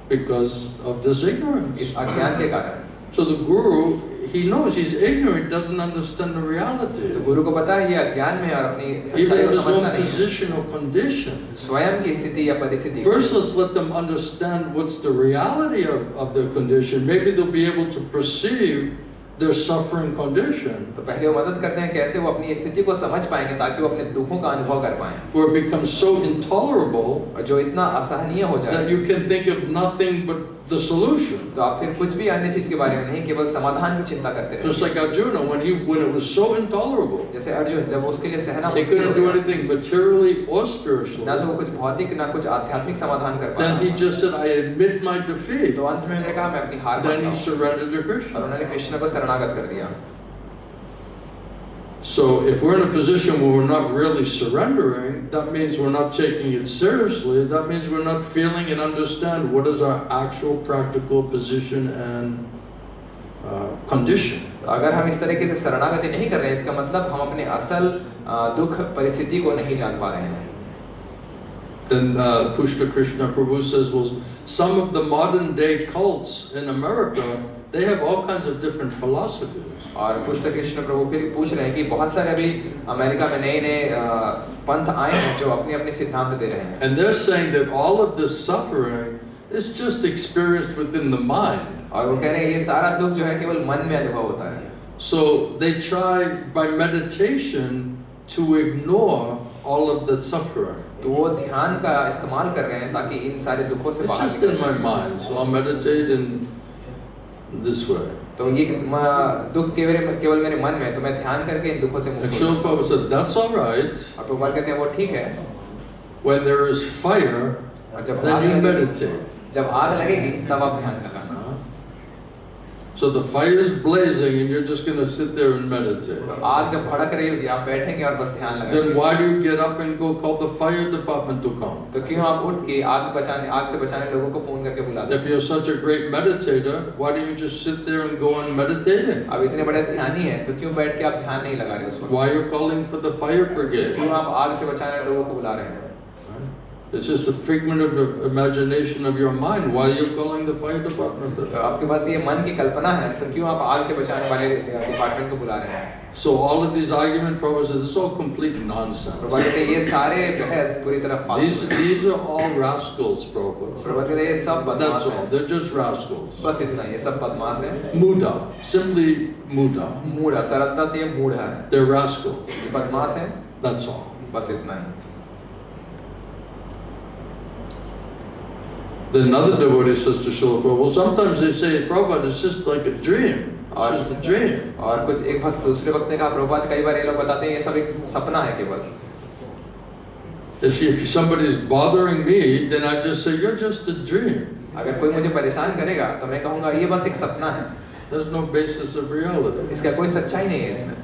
because of this ignorance. इस अज्ञान के कारण। So the guru, he knows he's ignorant, doesn't understand the तो reality. गुरु को पता है ये अज्ञान में है और अपनी Even सच्चाई in को his समझना own नहीं है। position or condition. स्वयं की स्थिति या परिस्थिति। First, let's let them understand what's the reality of their condition. Maybe they'll be able to perceive their suffering condition. तो पहले वो मदद करते हैं कैसे वो अपनी स्थिति को समझ पाएंगे ताकि वो अपने दुखों का अनुभव कर पाएं, Where it becomes so intolerable और जो इतना असहनीय हो that जाए you can think of nothing but the solution. तो आप फिर कुछ भी अन्य चीज के बारे में नहीं, केवल समाधान की चिंता करते Just रहे। like Arjuna, when it was so intolerable, जैसे अर्जुन, जब उसके लिए सहना he मुश्किल हो couldn't do गया, anything materially or spiritually, ना तो वो कुछ भौतिक ना कुछ आध्यात्मिक समाधान कर then he पाया, just said, I admit my defeat. तो अंत में उन्होंने कहा मैं अपनी हार Then मानता he हूँ, surrendered to और Krishna. उन्होंने कृष्ण को शरणागत कर दिया। So if we're in a position where we're not really surrendering, that means we're not taking it seriously. That means we're not feeling and understand what is our actual practical position and condition. अगर हम इस तरीके से शरणागति नहीं कर रहे हैं, इसका मतलब हम अपने असल दुख परिस्थिति को नहीं जान पा रहे हैं। Then Pushta Krishna Prabhu says, well, some of the modern day cults in America, they have all kinds of different philosophies. और पुष्ट कृष्ण प्रभु फिर पूछ रहे हैं कि बहुत सारे अभी अमेरिका में नए नए पंथ आए हैं जो अपने अपने सिद्धांत दे रहे हैं। And they're saying that all of this suffering is just experienced within the mind. और वो कह रहे हैं ये सारा दुख जो है केवल मन में अनुभव होता है। So they try by meditation to ignore all of the suffering. तो वो ध्यान का इस्तेमाल कर रहे हैं ताकि इन सारे दुखों से It's बाहर just निकल in my सकें। mind, so I'll meditate in this way. तो ये दुख केवल मेरे मन में, तो मैं ध्यान करके इन दुखों से And मुक्त हो Srila जाऊं। Prabhupada said, that's all right. और प्रभुपाद कहते हैं वो ठीक है। When there is fire, और जब then आग you लगेगी, meditate. जब आग लगेगी तब आप ध्यान लगाना। So the fire is blazing and you're just going to sit there and meditate. तो आग जब भड़क रही होगी आप बैठेंगे और बस ध्यान लगाएंगे। Then why do you get up and go call the fire department to come? तो क्यों आप उठ के आग से बचाने लोगों को फोन करके बुलाते If you're such a great meditator, why don't you just sit there and go on meditating? अब इतने बड़े ध्यानी हैं तो क्यों बैठ के आप ध्यान नहीं लगा रहे उस वक्त? Why are you calling for the fire brigade? क्यों आप आग से बचाने लोगों को बुला रहे हैं? It's just a figment of the imagination of your mind. Why are you calling the fire department? तो आपके पास ये मन की कल्पना है तो क्यों आप आग से बचाने वाले डिपार्टमेंट को बुला रहे हैं? So all of these argument promises, this is all complete nonsense. Prabhupada कहते हैं ये सारे बहस पूरी तरह फालतू हैं। These are all rascals, Prabhupada. Prabhupada कहते हैं ये सब बदमाश That's all. हैं। They're just rascals. बस इतना, ये सब बदमाश हैं। Muda, simply muda. मूढ़, सरलता से ये मूढ़ है। They're rascals. ये बदमाश हैं। That's all. बस इतना ही। Then another devotee says to Srila Prabhupada, well, sometimes they say, Prabhupada, it's just like a dream. It's just a dream. और कुछ एक भक्त दूसरे भक्त ने कहा प्रभुपाद कई बार ये लोग बताते हैं ये सब एक सपना है केवल। If somebody is bothering me, then I just say, you're just a dream. अगर कोई मुझे परेशान करेगा तो मैं कहूँगा ये बस एक सपना है। There's no basis of reality. इसका कोई सच्चाई नहीं है इसमें।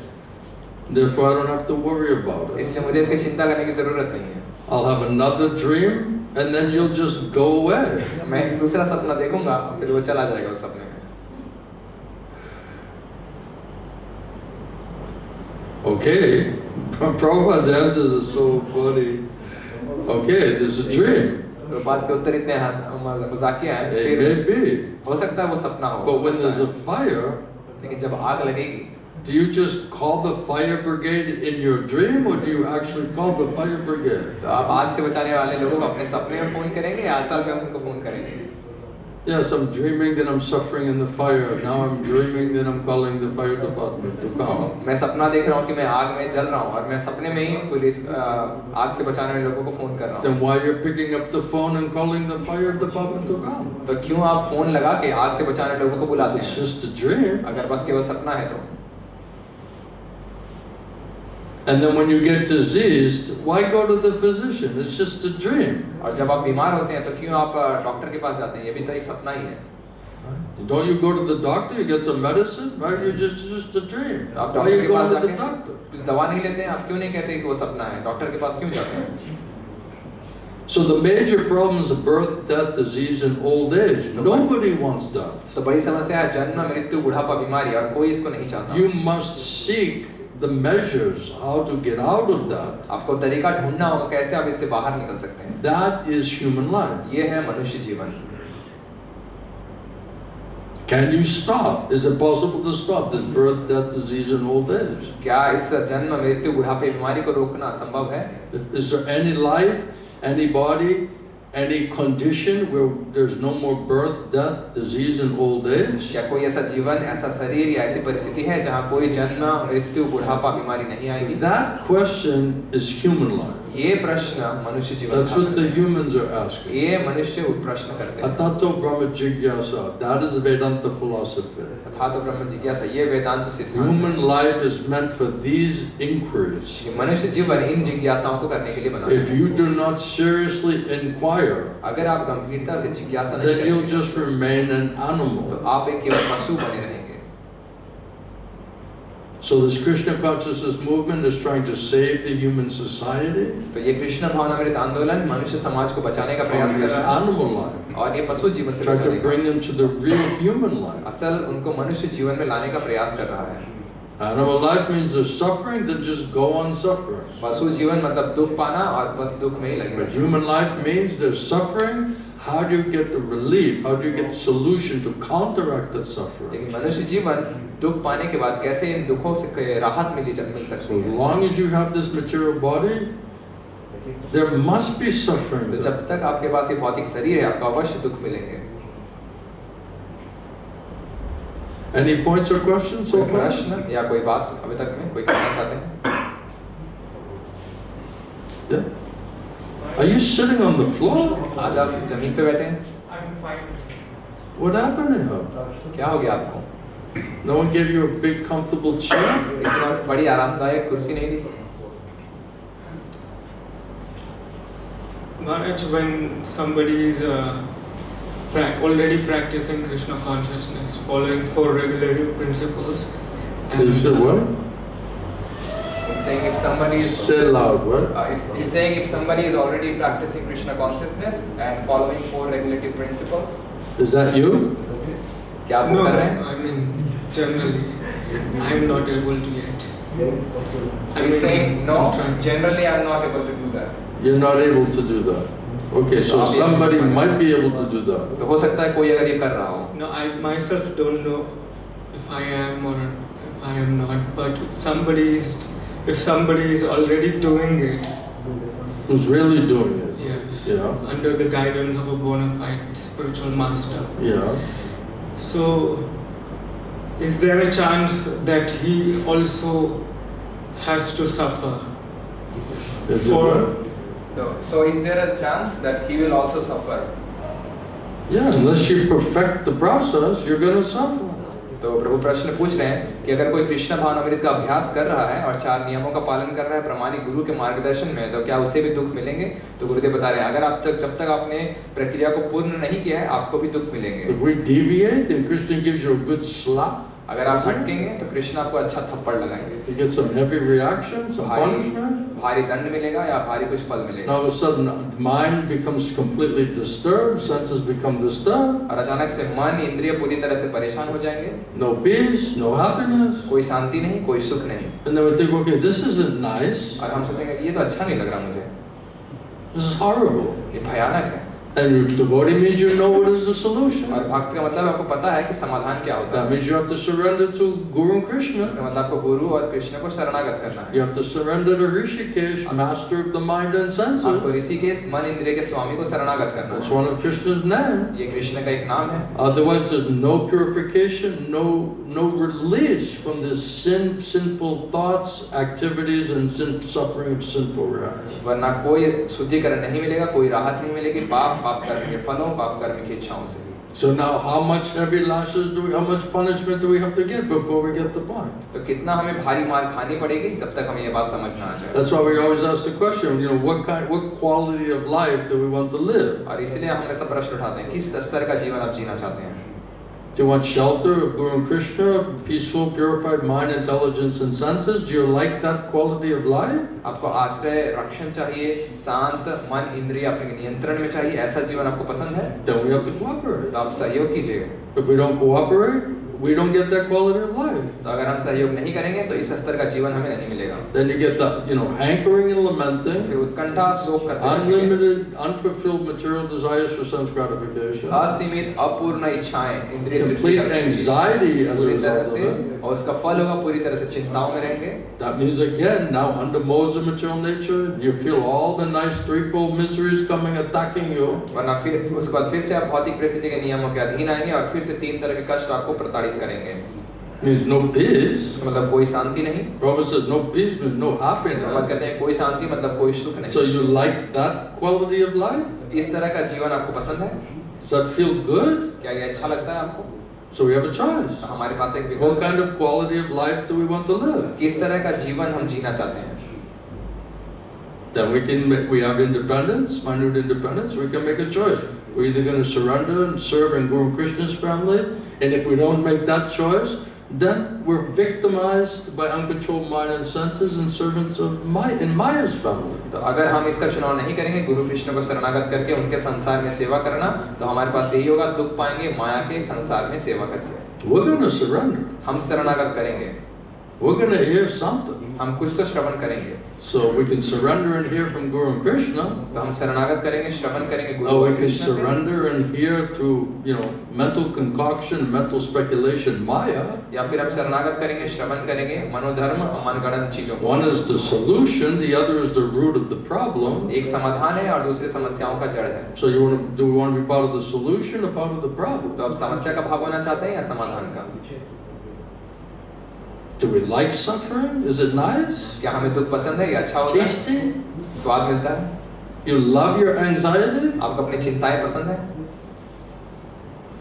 Therefore, I don't have to worry about it. इसलिए मुझे इसकी चिंता करने की जरूरत नहीं है। I'll have another dream, and then you'll just go away. मैं एक दूसरा सपना देखूंगा फिर वो चला जाएगा उस सपने में। Okay, Prabhupada's answers are so funny. Okay, there's a dream. Prabhupada के उत्तर इतने मजाकिया हैं। It फिर may be. हो सकता है वो सपना हो। But when there's a fire, लेकिन जब आग लगेगी do you just call the fire brigade in your dream, or do you actually call the fire brigade? तो आप आग से बचाने वाले लोगों को अपने सपने में फोन करेंगे या असल में उनको फोन करेंगे? Yes, I'm dreaming that I'm suffering in the fire. Now I'm dreaming that I'm calling the fire department to come. मैं सपना देख रहा हूँ कि मैं आग में जल रहा हूँ और मैं सपने में ही पुलिस आग से बचाने वाले लोगों को फोन कर रहा हूँ। Then why you're picking up the phone and calling the fire department to come? तो क्यों आप फोन लगा के आग से बचाने वाले लोगों को बुलाते It's हैं? just a dream. अगर बस केवल सपना है तो। And then when you get diseased, why go to the physician? It's just a dream. और जब आप बीमार होते हैं तो क्यों आप डॉक्टर के पास जाते हैं? ये भी तो एक सपना ही है। Don't you go to the doctor, you get some medicine, right? You're just a dream. आप Why are डॉक्टर you के पास going to जाके the doctor? कुछ दवा नहीं लेते हैं? आप क्यों नहीं कहते कि वो सपना है? डॉक्टर के पास क्यों जाते हैं? So the major problems are birth, death, disease, and old age. Nobody wants that. तो बड़ी समस्या है जन्म, मृत्यु, बुढ़ापा, बीमारी और कोई इसको नहीं चाहता। You must seek the measures how to get out of that. आपको तरीका ढूंढना होगा कैसे आप इससे बाहर निकल सकते हैं। That is human life. ये है मनुष्य जीवन। Can you stop? Is it possible to stop this birth, death, disease, and old age? क्या इस जन्म, मृत्यु, बुढ़ापे, बीमारी को रोकना संभव है? Is there any life, any body, any condition where there's no more birth, death, disease, and old age? क्या कोई ऐसा जीवन, ऐसा शरीर या ऐसी परिस्थिति है जहाँ कोई जन्म, मृत्यु, बुढ़ापा, बीमारी नहीं आएगी? That question is human life. ये प्रश्न मनुष्य जीवन That's what the humans are asking. ये मनुष्य प्रश्न करते हैं। Atato Brahma Jigyasa, that is Vedanta philosophy. तथा तो ब्रह्म जिज्ञासा ये वेदांत सिद्धांत Human life is meant for these inquiries. है। मनुष्य जीवन इन जिज्ञासाओं को करने के लिए बना है। If you do not seriously inquire, अगर आप गंभीरता से जिज्ञासा नहीं then you'll करेंगे just remain an तो animal. आप एक केवल पशु बने रहेंगे। So this Krishna consciousness movement is trying to save the human society तो ये कृष्ण भावनामृत आंदोलन मनुष्य समाज को बचाने का from प्रयास कर this रहा है animal life, और ये पशु जीवन से trying बचाने to का bring them to the real human life. असल उनको मनुष्य जीवन में लाने का प्रयास कर रहा है। Animal life means there's suffering, then just go on suffering. पशु जीवन मतलब दुख पाना और बस दुख में ही लगे But रहना। human life means there's suffering. How do you get the relief? How do you get solution to counteract that suffering? लेकिन मनुष्य जीवन दुख पाने के बाद कैसे इन दुखों से राहत मिल So सकती as है। long as you have this material body, there must be suffering. तो there. जब तक आपके पास ये भौतिक शरीर है आपको अवश्य दुख मिलेंगे। Any points or questions so कोई far? प्रश्न या कोई बात अभी तक में कोई कहना चाहते हैं? Yeah. Are you sitting on the floor? आज आप जमीन पे बैठे हैं? I'm fine. What happened here? क्या हो गया आपको? No one gave you a big comfortable chair? इतना बड़ी आरामदायक कुर्सी नहीं दी? Maharaj, when somebody is already practicing Krishna consciousness, following 4 regulative principles, You said what? He's saying if somebody is Say loud, what? he's saying if somebody is already practicing Krishna consciousness and following 4 regulative principles, Is that you? क्या आप no, कर रहे हैं? I mean generally, I'm not able to yet. He's saying no. I'm trying. Generally, I'm not able to do that. You're not able to do that. Okay, so somebody might be able to do that. तो हो सकता है कोई अगर ये कर रहा हो। No, I myself don't know if I am or if I am not, but if somebody is already doing it, Who's really doing it? yes, Yeah. under the guidance of a bona fide spiritual master. Yeah. So, is there a chance that he also has to suffer? Is it For- what? So is there a chance that he will also suffer? Yeah, unless you perfect the process, you're going to suffer. तो प्रभु प्रश्न पूछ रहे हैं कि अगर कोई कृष्ण भावनामृत का अभ्यास कर रहा है और 4 नियमों का पालन कर रहा है प्रमाणिक गुरु के मार्गदर्शन में, तो क्या उसे भी दुख मिलेंगे? तो गुरुदेव बता रहे हैं अगर जब तक आपने प्रक्रिया को पूर्ण नहीं किया है आपको भी दुख मिलेंगे। If we deviate, then Krishna gives you a good slap. अगर आप भटकेंगे तो कृष्ण आपको अच्छा थप्पड़ लगाएंगे, You get some heavy reaction, some punishment. भारी दंड मिलेगा या भारी कुछ फल मिलेगा। All of a sudden, mind becomes completely disturbed, senses become disturbed. और अचानक से मन इंद्रिय पूरी तरह से परेशान हो जाएंगे, No peace, no happiness. कोई शांति नहीं, कोई सुख नहीं, And then we think, okay, this isn't nice. और हम सोचेंगे कि ये तो अच्छा नहीं लग रहा मुझे, This is horrible. ये भयानक है। And devotee means you know what is the solution. और भक्त का मतलब आपको पता है कि समाधान क्या होता That है। means you have to surrender to Guru and Krishna. इसका मतलब आपको गुरु और कृष्ण को शरणागत करना है। You have to surrender to Rishikesh, master of the mind and आपको senses. ऋषिकेश मन इंद्रिय के स्वामी को शरणागत करना That's है। one of Krishna's names. ये कृष्ण का एक नाम है। Otherwise, there's no purification, no release from the sinful thoughts, activities, and suffering of sinful reactions. वरना कोई शुद्धिकरण नहीं मिलेगा, कोई राहत नहीं मिलेगी पाप कर्म के फलों, पाप कर्म की इच्छाओं से। So now, how much heavy lashes how much punishment do we have to give before we get the point? तो कितना हमें भारी मार खानी पड़ेगी तब तक हमें ये बात समझना आ जाए। That's why we always ask the question, what quality of life do we want to live? और इसलिए हम ऐसा प्रश्न उठाते हैं, किस स्तर का जीवन आप जीना चाहते हैं? Do you want shelter of Guru and Krishna, peaceful, purified mind, intelligence, and senses? Do you like that quality of life? आपको आश्रय रक्षण चाहिए, शांत मन इंद्रिय अपने नियंत्रण में चाहिए, ऐसा जीवन आपको पसंद है? Then we have to cooperate. तो आप सहयोग कीजिए। If we don't cooperate, we don't get that quality of life. तो अगर हम सहयोग नहीं करेंगे तो इस स्तर का जीवन हमें नहीं मिलेगा। Then you get the, hankering and lamenting, फिर उत्कंठा, शोक करते रहेंगे, unlimited, unfulfilled material desires for sense gratification, असीमित अपूर्ण इच्छाएं इंद्रिय तृप्ति complete करने की anxiety as a पूरी तरह result of से, it. और उसका फल होगा पूरी तरह से चिंताओं में रहेंगे। That means again, now under modes of material nature, you feel all the nice threefold miseries coming attacking you. वरना फिर उसके बाद फिर से आप भौतिक प्रकृति के नियमों के अधीन आएंगे और फिर से 3 तरह के कष्ट आपको प्रताड़ित करेंगे। Means no peace. इसका मतलब कोई शांति नहीं। Prabhupada says no peace means no Prabhupada happiness. कहते हैं कोई शांति मतलब कोई सुख नहीं। So you like that quality of life? इस तरह का जीवन आपको पसंद है? Does that feel good? क्या ये अच्छा लगता है आपको? So we have a choice. तो हमारे पास एक What विकल्प, kind of quality of life do we want to live? किस तरह का जीवन हम जीना चाहते हैं? Then we have independence, minute independence. We can make a choice. We're either going to surrender and serve in Guru Krishna's family, and if we don't make that choice, then we're victimized by uncontrolled mind and senses and servants of in Maya's family. तो अगर हम इसका चुनाव नहीं करेंगे, गुरु कृष्ण को शरणागत करके उनके संसार में सेवा करना, तो हमारे पास यही होगा, दुख पाएंगे माया के संसार में सेवा करके। We're going to surrender. हम शरणागत करेंगे, We're going to hear something. हम कुछ तो श्रवण करेंगे। So we can surrender and hear from Guru and Krishna. तो हम शरणागत करेंगे, श्रवण करेंगे गुरु Or और we can कृष्ण से। surrender and hear through, mental concoction, mental speculation, Maya. या फिर हम शरणागत करेंगे, श्रवण करेंगे मनोधर्म और मनगढ़ंत चीजों को। One is the solution, the other is the root of the problem. एक समाधान है और दूसरे समस्याओं का जड़ है। So do we want to be part of the solution or part of the problem? तो अब समस्या का भाग होना चाहते हैं या समाधान का? Do we like suffering? Is it nice? क्या हमें दुख पसंद है या अच्छा होता है? Tasty? स्वाद मिलता है? You love your anxiety? आपको अपनी चिंताएं पसंद है?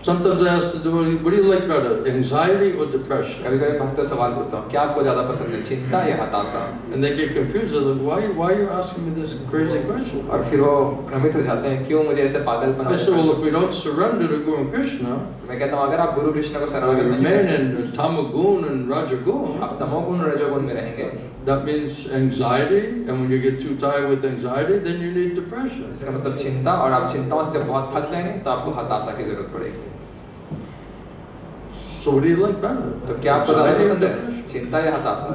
Sometimes I ask the devotee, what do you like better, anxiety or depression? कभी-कभी भक्त से सवाल पूछता हूँ, क्या आपको ज्यादा पसंद है, चिंता या हताशा? And they get confused. They're like, why are you asking me this crazy question? और फिर वो भ्रमित हो जाते हैं, क्यों मुझे ऐसे पागलपन I said, well, if we don't surrender to Guru and Krishna, मैं कहता हूँ अगर आप गुरु कृष्ण को we शरणागत नहीं remain करेंगे, in tamagun and rajagun, आप तमोगुण रजोगुण में रहेंगे, that means anxiety, and when you get too tired with anxiety, then you need depression. इसका मतलब चिंता, और आप चिंताओं से जब बहुत थक जाएंगे तो आपको हताशा की जरूरत पड़ेगी। So what do you like better? तो क्या आपको ज्यादा Anxiety or पसंद है, depression? चिंता या हताशा?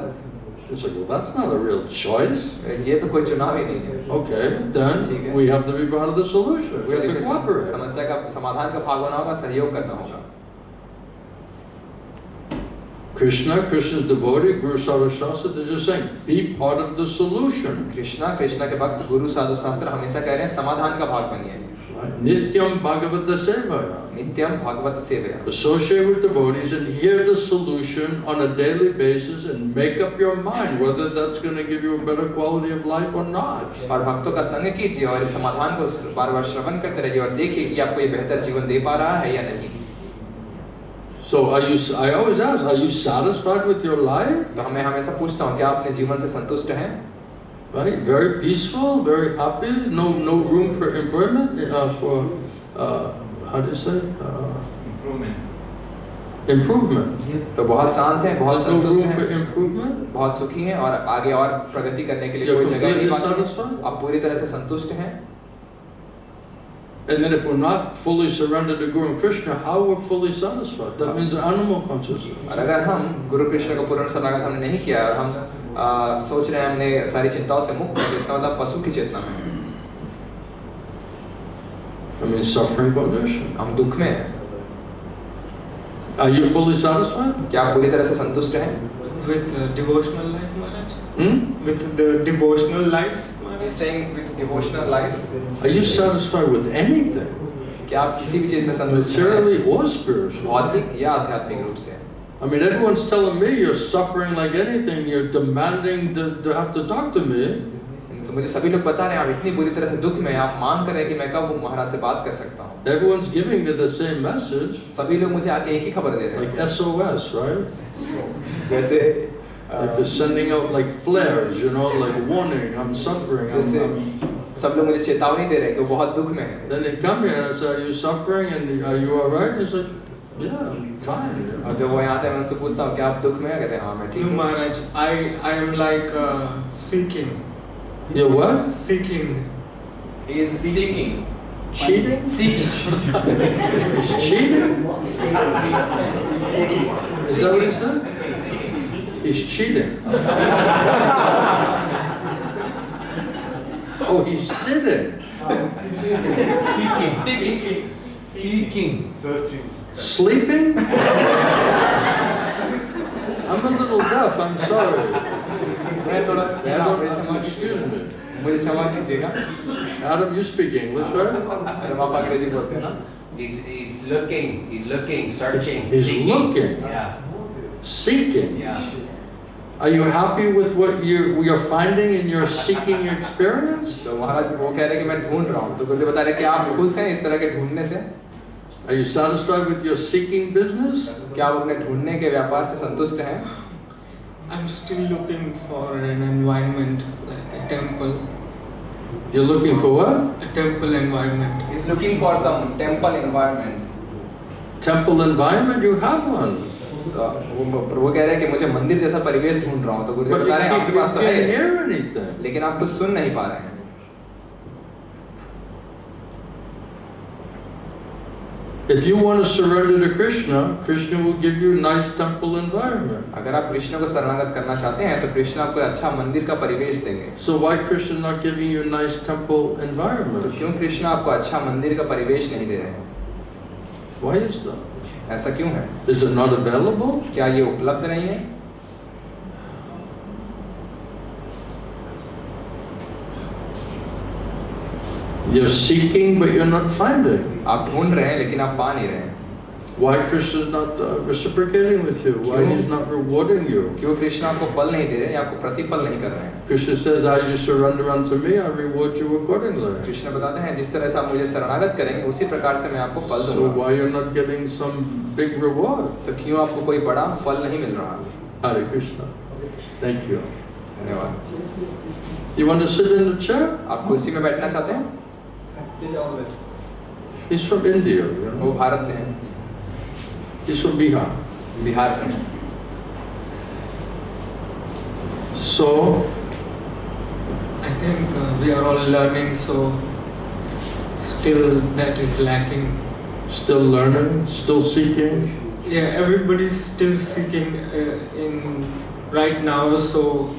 It's like, well, that's not a real choice. ये तो कोई चुनाव ही नहीं है। Okay, then we have to be part of the solution. We have to cooperate. समस्या का समाधान का भाग होना होगा, सहयोग करना होगा। Krishna's devotee, Guru Sadhu Shastra, they're just saying, be part of the solution. Krishna के भक्त गुरु साधु शास्त्र हमेशा कह रहे हैं समाधान का भाग बनिए। Nityam Bhagavata Sevaya. नित्यम भागवत सेवया। Associate with devotees and hear the solution on a daily basis and make up your mind whether that's going to give you a better quality of life or not. और भक्तों का संग कीजिए और इस समाधान को बार-बार श्रवण करते रहिए और देखिए कि आपको ये बेहतर जीवन दे पा रहा है या नहीं। So I always ask, are you satisfied with your life? तो मैं हमेशा पूछता हूँ, क्या आप अपने जीवन से संतुष्ट हैं? Right, very peaceful, very happy, no room for improvement, how do you say? Improvement. तो बहुत शांत हैं, बहुत There's no संतुष्ट room for हैं, improvement. बहुत सुखी हैं और आगे और प्रगति करने के लिए You're कोई जगह नहीं completely पाती। satisfied? आप पूरी तरह से संतुष्ट हैं। And then if we're not fully surrendered to Guru and Krishna, how we're fully satisfied? That means animal consciousness. और अगर हम गुरु कृष्ण को पूर्ण शरणागत हमने नहीं किया और हम सोच रहे हैं हमने सारी चिंताओं से मुक्त है, तो इसका मतलब पशु की चेतना में है। I mean suffering condition. हम दुख में हैं। Are you fully satisfied? क्या आप पूरी तरह से संतुष्ट हैं? With devotional life, Maharaj? Hmm? With the devotional life, Maharaj? Saying with devotional life, Are you satisfied with anything? क्या आप किसी भी चीज में संतुष्ट हैं? Materially or spiritually? भौतिक या आध्यात्मिक रूप से? I mean, everyone's telling me you're suffering like anything, you're demanding to have to talk to me. मुझे सभी लोग बता रहे हैं आप इतनी बुरी तरह से दुख में हैं, आप मांग कर रहे हैं कि मैं कब महाराज से बात कर सकता हूँ। Everyone's giving me the same message, सभी लोग मुझे आके एक ही खबर दे रहे हैं, like SOS, right? जैसे Like they're sending out like flares, like warning, I'm suffering. जैसे सब लोग मुझे चेतावनी दे रहे हैं कि वो बहुत दुख में हैं। Then they come here and say, are you suffering and are you alright? He's like, yeah, I'm fine. और जब वो यहाँ आते हैं मैं उनसे पूछता हूँ क्या आप दुख में हैं? कहते हैं हाँ मैं ठीक No, हूँ। Maharaj. I am like seeking. You're what? Seeking. He is seeking. Cheating? Seeking. He's cheating? Is that what he said? He's cheating. Oh, he's sitting. Seeking. Sleeping? I'm a little deaf, I'm sorry. मैं थोड़ा बहरा हूँ, मुझे क्षमा Excuse me. मुझे क्षमा कीजिएगा। Adam, you speak English, right? अरे आप अंग्रेजी बोलते हैं ना? He's looking, searching, He's seeking. looking. Yeah. Seeking. Are you happy with what you're finding in your seeking experience? तो महाराज वो कह रहे हैं कि मैं ढूंढ रहा हूँ, तो गुरुदेव बता रहे हैं कि आप खुश हैं इस तरह के ढूंढने से? Are you satisfied with your seeking business? क्या आप अपने ढूंढने के व्यापार से संतुष्ट हैं? I'm still looking for an environment like a temple. You're looking for what? A temple environment. He's looking for some temple environments. Temple environment? You have one. तो वो कह रहे हैं कि मुझे मंदिर जैसा परिवेश ढूंढ रहा हूँ, तो गुरुदेव But बता रहे हैं आपके पास तो you can't है, hear anything. लेकिन आप कुछ सुन नहीं पा रहे हैं। If you want to surrender to Krishna, Krishna will give you a nice temple environment. अगर आप कृष्ण को शरणागत करना चाहते हैं तो कृष्ण आपको अच्छा मंदिर का परिवेश देंगे। So why Krishna not giving you a nice temple तो environment? क्यों कृष्ण आपको अच्छा मंदिर का परिवेश नहीं दे रहे हैं? Why is that? ऐसा क्यों है? Is it not available? क्या ये उपलब्ध नहीं है? You're seeking, but you're not finding. आप ढूंढ रहे हैं लेकिन आप पा नहीं रहे हैं। Why Krishna is not reciprocating with you? Why he's not rewarding you? क्यों कृष्ण आपको फल नहीं दे रहे हैं या आपको प्रतिफल नहीं कर रहे हैं? Krishna says, "As you surrender unto me, I reward you accordingly." Krishna बताते हैं जिस तरह से आप मुझे शरणागत करेंगे उसी प्रकार से मैं आपको फल So दूंगा। why you're not getting some big reward? तो क्यों आपको कोई बड़ा फल नहीं मिल रहा? Hare Krishna. Thank you. धन्यवाद। You want to sit in the chair? आप कुर्सी में बैठना चाहते हैं? He's from India. You know? वो भारत से हैं, He's from Bihar. बिहार से हैं। So I think we are all learning, so still that is lacking. still learning, still seeking. Yeah, everybody's still seeking in right now. So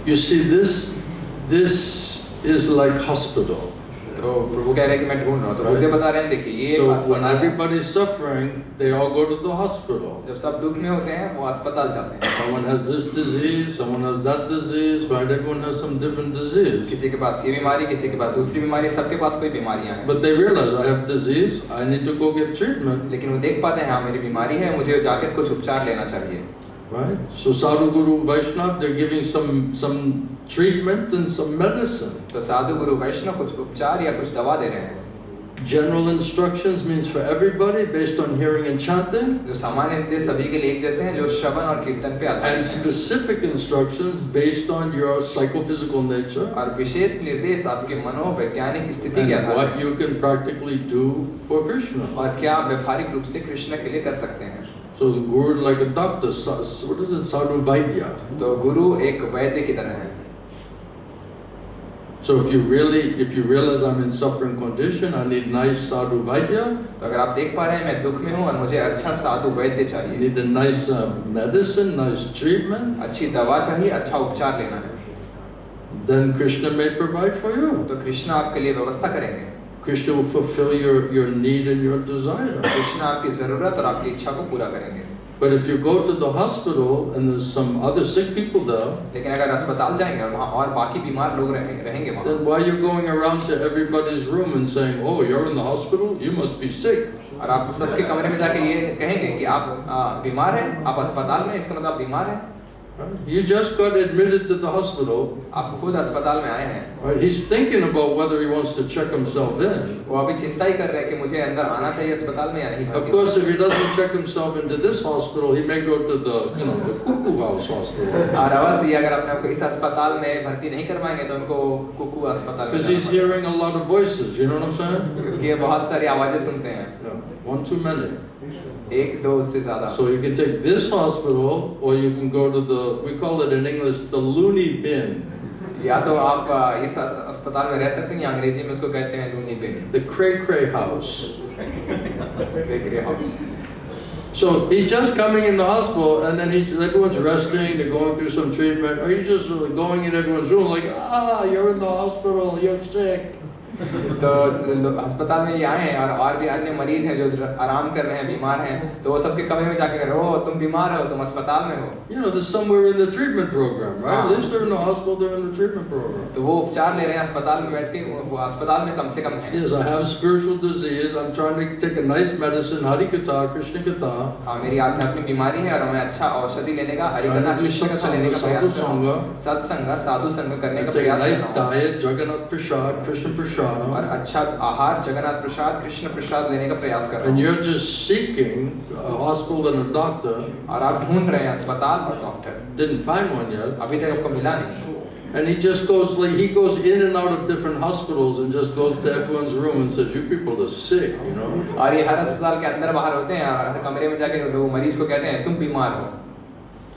You see, this is like hospital. तो प्रभु कह रहे हैं कि मैं ढूंढ रहा हूँ, तो गुरुदेव बता रहे हैं देखिए ये So when अस्पताल है। everybody's suffering, they all go to the hospital. जब सब दुख में होते हैं वो अस्पताल जाते हैं। Someone has this disease, someone has that disease, right? Everyone has some different disease. किसी के पास ये बीमारी, किसी के पास दूसरी बीमारी, सबके पास कोई बीमारियां हैं। But they realize I have disease, I need to go get treatment, लेकिन वो देख पाते हैं हाँ मेरी बीमारी है, मुझे जाकर कुछ उपचार लेना चाहिए। right? So Sadhu Guru Vaishnava, they're giving some treatment and some medicine. तो साधु गुरु वैष्णव कुछ उपचार या कुछ दवा दे रहे हैं। General instructions means for everybody based on hearing and chanting, जो सामान्य निर्देश सभी के लिए एक जैसे हैं, जो श्रवण और कीर्तन पे आधारित and हैं। specific instructions based on your psychophysical nature और विशेष निर्देश आपके मनोवैज्ञानिक स्थिति के and आधार what पर you can practically do for Krishna. और क्या आप व्यवहारिक रूप से कृष्ण के लिए कर सकते हैं। So the guru is like a doctor. What is it? Sadhu Vaidya. तो गुरु एक वैद्य की तरह है। So if you realize I'm in suffering condition, I need nice Sadhu Vaidya. तो अगर आप देख पा रहे हैं मैं दुख में हूँ और मुझे अच्छा साधु वैद्य I चाहिए, need a nice medicine, nice treatment. अच्छी दवा चाहिए, अच्छा उपचार लेना है, Then Krishna may provide for you. तो कृष्ण आपके लिए व्यवस्था करेंगे। Krishna will fulfill your need and your desire. Krishna आपकी जरूरत और आपकी इच्छा को पूरा करेंगे। But if you go to the hospital and there's some other sick people there, लेकिन अगर अस्पताल जाएंगे और वहाँ और बाकी बीमार लोग रहेंगे वहाँ, then why are you going around to everybody's room and saying, "Oh, you're in the hospital, you must be sick"? और आप सबके कमरे में जाके ये कहेंगे कि आप बीमार हैं, आप अस्पताल में, इसका मतलब आप बीमार हैं। Right? You just got admitted to the hospital. आप खुद अस्पताल में आए हैं, Right? He's thinking about whether he wants to check himself in. वो अभी चिंता ही कर रहे हैं कि मुझे अंदर आना चाहिए अस्पताल में या नहीं। Of course, if he doesn't check himself into this hospital, he may go to the the cuckoo house hospital. और अवश्य ही अगर अपने आपको इस अस्पताल में भर्ती नहीं करवाएंगे तो उनको कुकू अस्पताल में Because he's जाना hearing a lot of voices. You know what I'm saying? पड़ेगा, क्योंकि ये बहुत सारी आवाजें सुनते हैं, Yeah. One too many. एक दो उससे ज्यादा। So you can take this hospital, or you can go to we call it in English the loony bin, या तो आप इस अस्पताल में रह सकते हैं या अंग्रेजी में उसको कहते हैं लूनी बिन, the cray-cray house. Bakery house. So he's just coming in the hospital, and then everyone's resting, they're going through some treatment, or he's just going in everyone's room like, "Ah, you're in the hospital, you're sick." तो अस्पताल में ये आए हैं और भी अन्य मरीज हैं जो आराम कर रहे हैं, बीमार हैं, तो वो सबके कमरे में जाके कह रहे हो तुम बीमार हो, तुम अस्पताल में हो। You know, they're somewhere in the treatment program, right? At least they're in the hospital, they're in the treatment program. तो वो उपचार ले रहे हैं अस्पताल में बैठ के, वो अस्पताल में कम से कम है। Yes, I have spiritual disease. I'm trying to take a nice medicine, Hari-katha Krishna-katha. हाँ, मेरी आध्यात्मिक बीमारी है और मैं अच्छा औषधि लेने का, हरि-कथा कृष्ण-कथा लेने का प्रयास कर रहा हूँ, सत्संग साधु संग करने का प्रयास कर रहा हूँ, diet, Jagannath Prasad, Krishna Prasad. और अच्छा आहार जगन्नाथ प्रसाद कृष्ण प्रसाद लेने का प्रयास कर रहा And हूँ। you're just seeking a hospital and a doctor. और आप ढूंढ रहे हैं अस्पताल और doctor, Didn't find one yet. अभी तक आपको मिला नहीं। And he just goes like he goes in and out of different hospitals and just goes to everyone's room and says, "You people are sick," you know. और ये हर अस्पताल के अंदर बाहर होते हैं और हर कमरे में जाके लोग मरीज को कहते हैं तुम बीमार हो,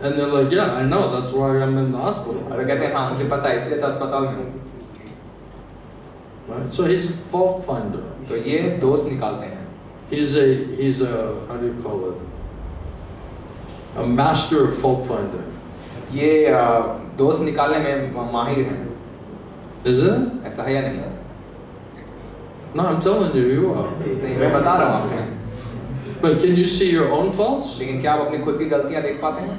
And they're like, "Yeah, I know. That's why I'm in the hospital." और वो कहते हैं हाँ मुझे पता है इसलिए तो अस्पताल में हूँ। Right? So he's a fault finder. तो ये दोष निकालते हैं। He's a how do you call it? A master of fault finding. ये दोष निकालने में माहिर हैं। Is it? ऐसा है या नहीं? No, I'm telling you, you are. नहीं, मैं बता रहा हूँ आपको। But can you see your own faults? लेकिन क्या आप अपनी खुद की गलतियाँ देख पाते हैं?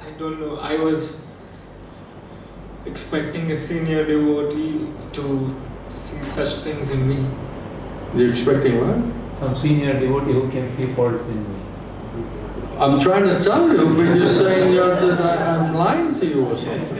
I don't know. I was expecting a senior devotee to see such things in me. You're expecting what? Some senior devotee who can see faults in me. I'm trying to tell you, but you're saying that I'm lying to you or something.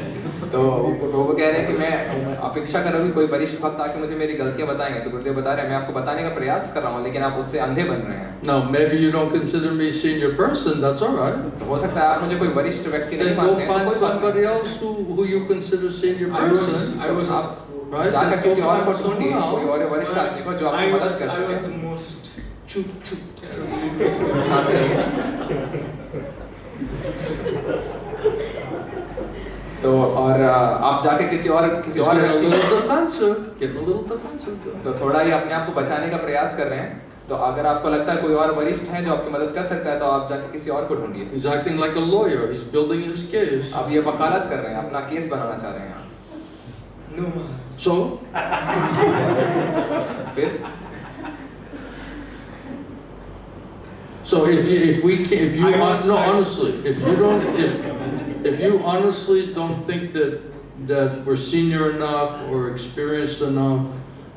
तो वो कह रहे हैं कि मैं अपेक्षा कर रहा हूँ कि कोई वरिष्ठ भक्त आके मुझे मेरी गलतियाँ बताएंगे, तो गुरुदेव बता रहे हैं मैं आपको बताने का प्रयास कर रहा हूँ लेकिन आप उससे अंधे बन रहे हैं। Now, maybe you don't consider me a senior person, that's all right. तो हो सकता है आप मुझे कोई वरिष्ठ व्यक्ति नहीं Then go मानते हैं, find तो कोई बात somebody नहीं। else who you consider senior I was person. Right? जाकर Then किसी go और को find ढूंढिए, someone कोई और else. वरिष्ठ आदमी को जो I आपकी मदद was कर the सके। most साथ रहिए। तो और आप जाके किसी और He's getting a व्यक्ति little defensive. Getting a little defensive. तो थोड़ा ही अपने आप को बचाने का प्रयास कर रहे हैं। तो अगर आपको लगता है कोई और वरिष्ठ है जो आपकी मदद कर सकता है तो आप जाके किसी और को ढूंढिए। He's acting like a lawyer. He's building his case. आप ये वकालत कर रहे हैं, अपना केस बनाना चाह रहे हैं आप। no man. So, फिर if you I was- no honestly, if you honestly don't think that we're senior enough or experienced enough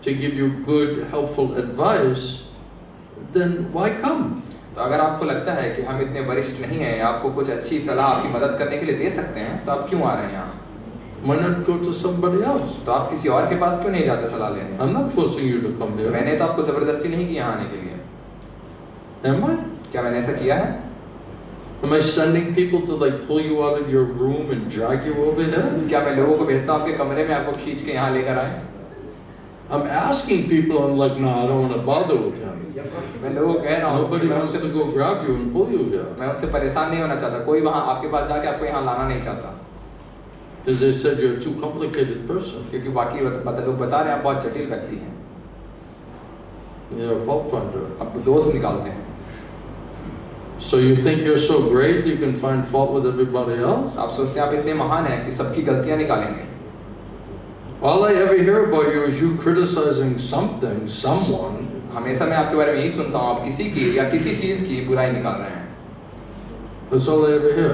to give you good, helpful advice, then why come? तो अगर आपको लगता है कि हम इतने वरिष्ठ नहीं हैं, आपको कुछ अच्छी सलाह आपकी मदद करने के लिए दे सकते हैं, तो आप क्यों आ रहे हैं यहाँ? Why not go to somebody else? तो आप किसी और के पास क्यों नहीं जाते सलाह लेने? I'm not forcing you to come here. मैंने तो आपको जबरदस्ती नहीं की यहाँ आने के लिए। Am I? क्या मैंने ऐसा किया है? Am I sending people to like pull you out of your room and drag you over here? क्या मैं लोगों को भेजता हूँ आपके कमरे में आपको खींच के यहाँ लेकर आए? I'm asking people, I'm like, no, I don't want to bother with him. मैं लोगों को कह रहा हूँ Nobody मैं wants उनसे to go grab you and pull you here. मैं उनसे परेशान नहीं होना चाहता, कोई वहाँ आपके पास जाके आपको यहाँ लाना नहीं चाहता, Because they said you're a too complicated person. क्योंकि बाकी लोग बता रहे हैं आप बहुत जटिल व्यक्ति हैं, You're a fault finder. आप दोष निकालते हैं। So you think you're so great you can find fault with everybody else? आप सोचते हैं आप इतने महान हैं कि सबकी गलतियाँ निकालेंगे। All I ever hear about you is you criticizing something, someone. हमेशा मैं आपके बारे में यही सुनता हूँ आप किसी की या किसी चीज की बुराई निकाल रहे हैं। That's all I ever hear.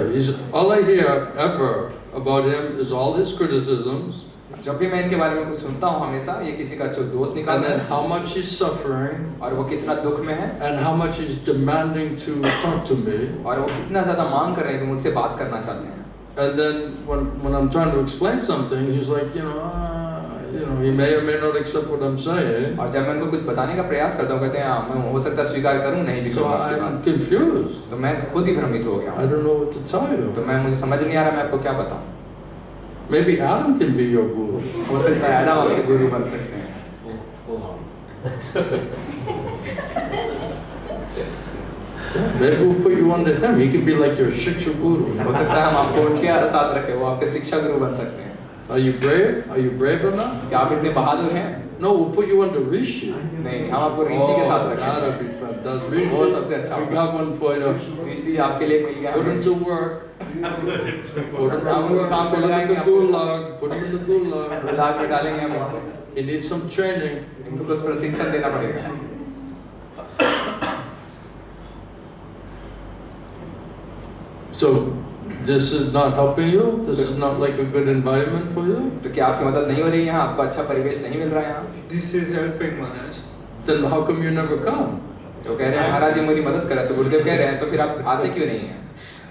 All I hear ever about him is all his criticisms. जब भी मैं इनके बारे में कुछ सुनता हूँ हमेशा ये किसी का जो दोष And निकालते then हैं how much he's suffering, और वो कितना दुख में है and how much he's demanding to talk to me. और वो कितना ज्यादा मांग कर रहे हैं कि मुझसे बात करना चाहते हैं। And then when I'm trying to explain something, he's like, he may or may not accept what I'm saying. और जब मैं उनको कुछ बताने का प्रयास करता हूँ कहते हैं हाँ मैं हो सकता है स्वीकार करूँ नहीं भी So करूँ आपकी I'm बात। confused. तो मैं खुद ही भ्रमित हो गया I हूँ। don't know what to tell you. तो मुझे समझ नहीं आ रहा मैं आपको क्या बताऊँ। Maybe Adam can be your guru. हो सकता है आदम आपके गुरु बन सकते हैं। Maybe we'll put you under him. He can be like your shiksha guru. हो सकता है हम आपको उनके साथ रखें, वो आपके शिक्षा गुरु बन सकते हैं। Are you brave? Are you brave enough? क्या आप इतने बहादुर हैं? No, we'll put you under Rishi. नहीं, हम आपको ऋषि के साथ that'll रखेंगे। be fun. Does Rishi? वो सबसे अच्छा We होगा। got one for you. ऋषि आपके लिए मिल गया Put him हमें। to work. Put him to work. काम पे Put him in लगाएंगे the आपको। gulag. Put him in the gulag. गुलाग में डालेंगे हम इनको। He needs some training. इनको कुछ प्रशिक्षण देना पड़ेगा। So this is not helping you. This is not like a good environment for you. तो क्या आपकी मदद नहीं हो रही है यहाँ? आपको अच्छा परिवेश नहीं मिल रहा है यहाँ? This is helping, Maharaj. Then how come you never come? तो कह रहे हैं महाराज जी मेरी मदद करें, तो गुरुदेव कह रहे हैं तो फिर आप आते क्यों नहीं हैं?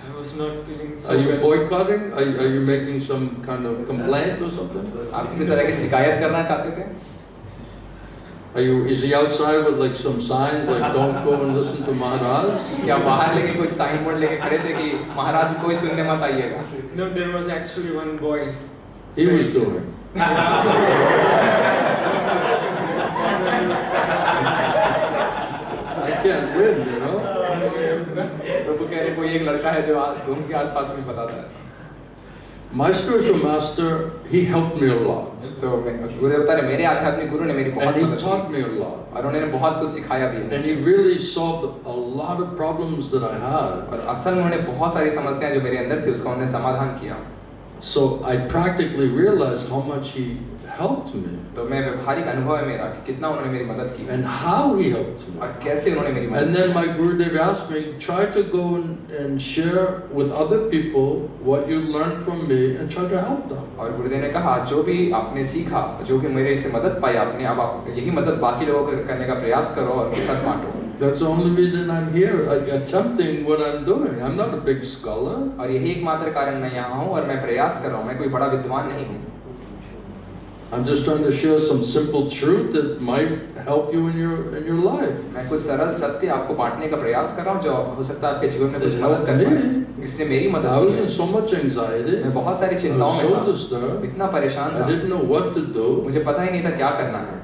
I was not feeling so Are you well. boycotting? Are you making some kind of complaint or something? आप किसी तरह की शिकायत करना चाहते थे? Is he outside with like some signs like don't go and listen to Maharaj? क्या बाहर लेके कुछ साइन बोर्ड लेके खड़े थे कि महाराज कोई सुनने मत आइएगा? No, there was actually one boy. He was doing. I can't win, you know. प्रभु कह रहे कोई एक लड़का है जो रूम के आसपास में बताता है। My spiritual master, he helped me a lot. तो गुरुदेव बता रहे मेरे आध्यात्मिक गुरु ने मेरी बहुत And he मदद taught की me a lot. और उन्होंने बहुत कुछ सिखाया भी है। And he really solved a lot of problems that I had. और असल में उन्होंने बहुत सारी समस्याएं जो मेरे अंदर थी उसका उन्होंने समाधान किया। So I practically realized how much he helped me तो मैं व्यवहारिक अनुभव है मेरा कि कितना उन्होंने मेरी मदद की and how he helped me. और कैसे उन्होंने मेरी And मदद then my Gurudev asked me, try to go and share with other people what you learned from me and try to help them. और गुरुदेव ने कहा जो भी आपने सीखा जो भी मेरे से मदद पाई आपने अब आप यही मदद बाकी लोगों को करने का प्रयास करो और उनके साथ बांटो। That's the only reason I'm here, attempting what I'm doing. I'm not a big scholar. और यही एकमात्र कारण मैं यहाँ हूँ और मैं प्रयास कर रहा हूँ, मैं कोई बड़ा विद्वान नहीं हूँ। I'm just trying to share some simple truth that might help you in your life. मैं कुछ सरल सत्य आपको बांटने का प्रयास कर रहा हूँ जो हो सकता है आपके जीवन में कुछ It मदद कर helped पाए। me. इसने मेरी I मदद was की in है। so much anxiety. मैं बहुत सारी I चिंताओं was में so था, disturbed. इतना परेशान I था, didn't know what to do. मुझे पता ही नहीं था क्या करना है,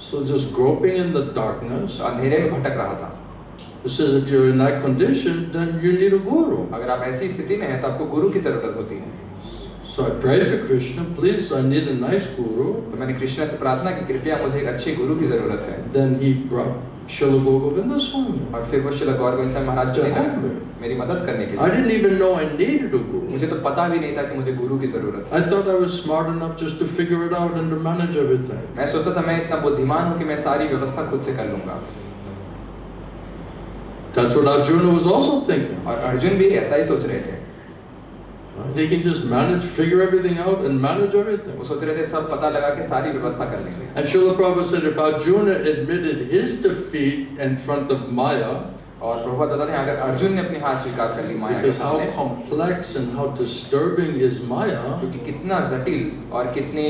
So just groping in the darkness. तो अंधेरे में भटक रहा था। It says if you're in that condition, then you need a guru. अगर आप ऐसी स्थिति में हैं तो आपको गुरु की जरूरत होती है। So I prayed to Krishna, please, I need a nice guru. तो मैंने कृष्ण से प्रार्थना की कृपया मुझे एक अच्छे गुरु की जरूरत है। Then he brought Srila Govinda Swami. और फिर वो श्रील गौर गोविंद स्वामी महाराज चले गए मेरी मदद करने के I लिए। didn't even know I needed a guru. मुझे तो पता भी नहीं था कि मुझे गुरु की जरूरत है। I thought I was smart enough just to figure it out and to manage everything. मैं सोचता था मैं इतना बुद्धिमान हूँ कि मैं सारी व्यवस्था खुद से कर लूंगा। That's what Arjuna was also thinking. और अर्जुन भी ऐसा ही सोच रहे थे। They can just manage, figure everything out and manage everything. वो सोच रहे थे सब पता लगा के सारी व्यवस्था कर लेंगे। And Srila Prabhupada said if Arjuna admitted his defeat in front of Maya, और प्रभुपाद बताते हैं अगर अर्जुन ने अपनी हार स्वीकार कर ली माया के because how सामने, complex and how disturbing is Maya, क्योंकि कितना जटिल और कितनी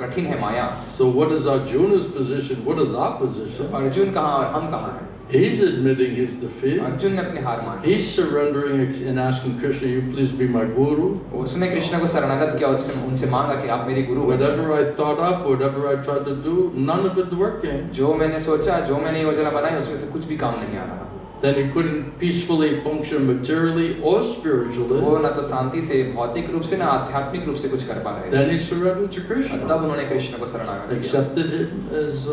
कठिन है माया। so what is Arjuna's position? What is our position? Arjun कहाँ और हम कहाँ हैं? He's admitting his defeat. Arjun ने अपनी हार मानी। He's surrendering and asking Krishna, you please be my guru. उसने कृष्ण को शरणागत किया, उनसे मांगा कि आप मेरी गुरु बनो। Whatever I thought up, whatever I tried to do, none of it working. जो मैंने सोचा, जो मैंने योजना बनाई, उसमें से कुछ भी काम नहीं आ रहा। Then he couldn't peacefully function materially or spiritually. वो ना तो शांति से भौतिक रूप से ना आध्यात्मिक रूप से कुछ कर पा रहे थे। Then he surrendered to और Krishna, तब उन्होंने कृष्ण को शरणागत किया accepted him as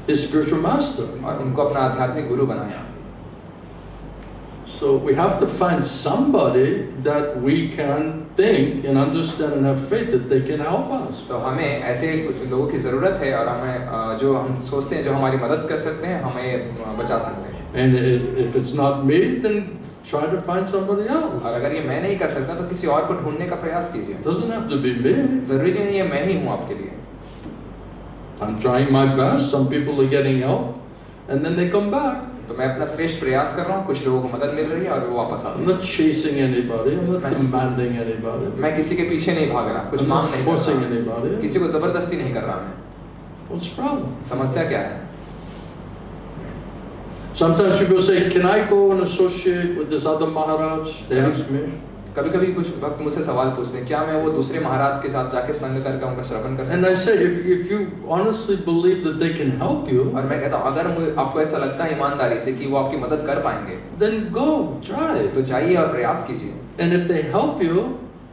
his spiritual master. और उनको अपना आध्यात्मिक गुरु बनाया। So we have to find somebody that we can think and understand and have faith that they can help us. तो हमें ऐसे कुछ लोगों की जरूरत है और हमें जो हम सोचते हैं जो हमारी मदद कर सकते हैं, हमें बचा सकते हैं। And if it's not me, then try to find somebody else. और अगर ये मैं नहीं कर सकता तो किसी और को ढूंढने का प्रयास कीजिए। It doesn't have to be me. जरूरी नहीं है मैं ही हूँ आपके लिए। I'm trying my best. Some people are getting help, and then they come back. तो मैं अपना श्रेष्ठ प्रयास कर रहा हूँ, कुछ लोगों को मदद मिल रही है और वो वापस आते I'm not chasing anybody. I'm not demanding anybody. हैं। मैं किसी के पीछे नहीं भाग रहा, कुछ I'm मांग not नहीं कर forcing रहा, anybody. किसी को जबरदस्ती नहीं कर रहा मैं। What's the problem? समस्या क्या है? Sometimes people say, "Can I go and associate with this other Maharaj?" They ask me. कभी-कभी कुछ भक्त मुझसे सवाल पूछते हैं, क्या मैं वो दूसरे महाराज के साथ जाके संग करके उनका श्रवण कर And सकता I हूँ? say, if you honestly believe that they can help you, और मैं कहता हूँ अगर आपको ऐसा लगता है ईमानदारी से कि वो आपकी मदद कर पाएंगे, then go, try. तो जाइए और प्रयास कीजिए। And if they help you,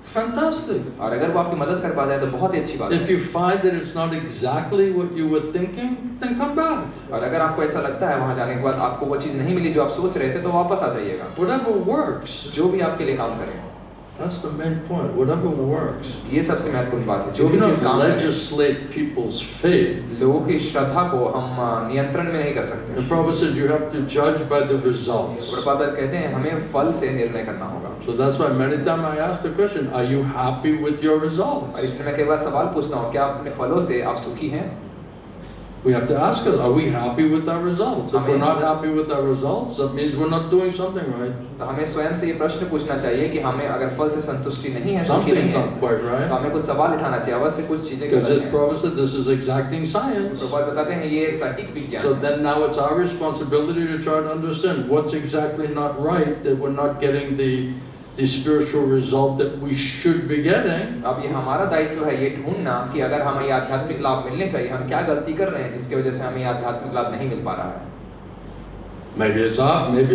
fantastic. और अगर वो आपकी मदद कर पा जाए तो बहुत ही अच्छी बात If है। you find that it's not exactly what you were thinking, then come back. और अगर आपको ऐसा लगता है वहाँ जाने के बाद आपको वो चीज़ नहीं मिली जो आप सोच रहे थे, तो वापस आ जाइएगा। Whatever works. जो भी आपके लिए काम करे, That's the main point. Whatever works. ये सबसे महत्वपूर्ण बात है। जो You भी चीज़ cannot काम करे, legislate people's faith. लोगों की श्रद्धा को हम नियंत्रण में नहीं कर सकते। The Prabhupada said you have to judge by the results. Prabhupada कहते हैं हमें फल से निर्णय करना होगा। So that's why many times I ask the question, are you happy with your results? और इसलिए मैं कई बार सवाल पूछता हूँ, क्या अपने फलों से आप सुखी हैं? We have to ask us, are we happy with our results? If we're not happy with our results, that means we're not doing something right. तो हमें स्वयं से ये प्रश्न पूछना चाहिए कि हमें अगर फल से संतुष्टि नहीं है, सुखी Something's नहीं है, not quite तो right. हमें कुछ सवाल उठाना चाहिए। अवश्य कुछ चीजें Because गलत as हैं। Prabhupada said, this is exacting science. Prabhupada बताते हैं ये सटीक विज्ञान So है। then now it's our responsibility to try to understand what's exactly not right, that we're not getting the spiritual result that we should be getting. अब ये हमारा दायित्व है ये ढूंढना कि अगर हमें ये आध्यात्मिक लाभ मिलने चाहिए, हम क्या गलती कर रहे हैं जिसकी वजह से हमें ये आध्यात्मिक लाभ नहीं मिल पा रहा है। Maybe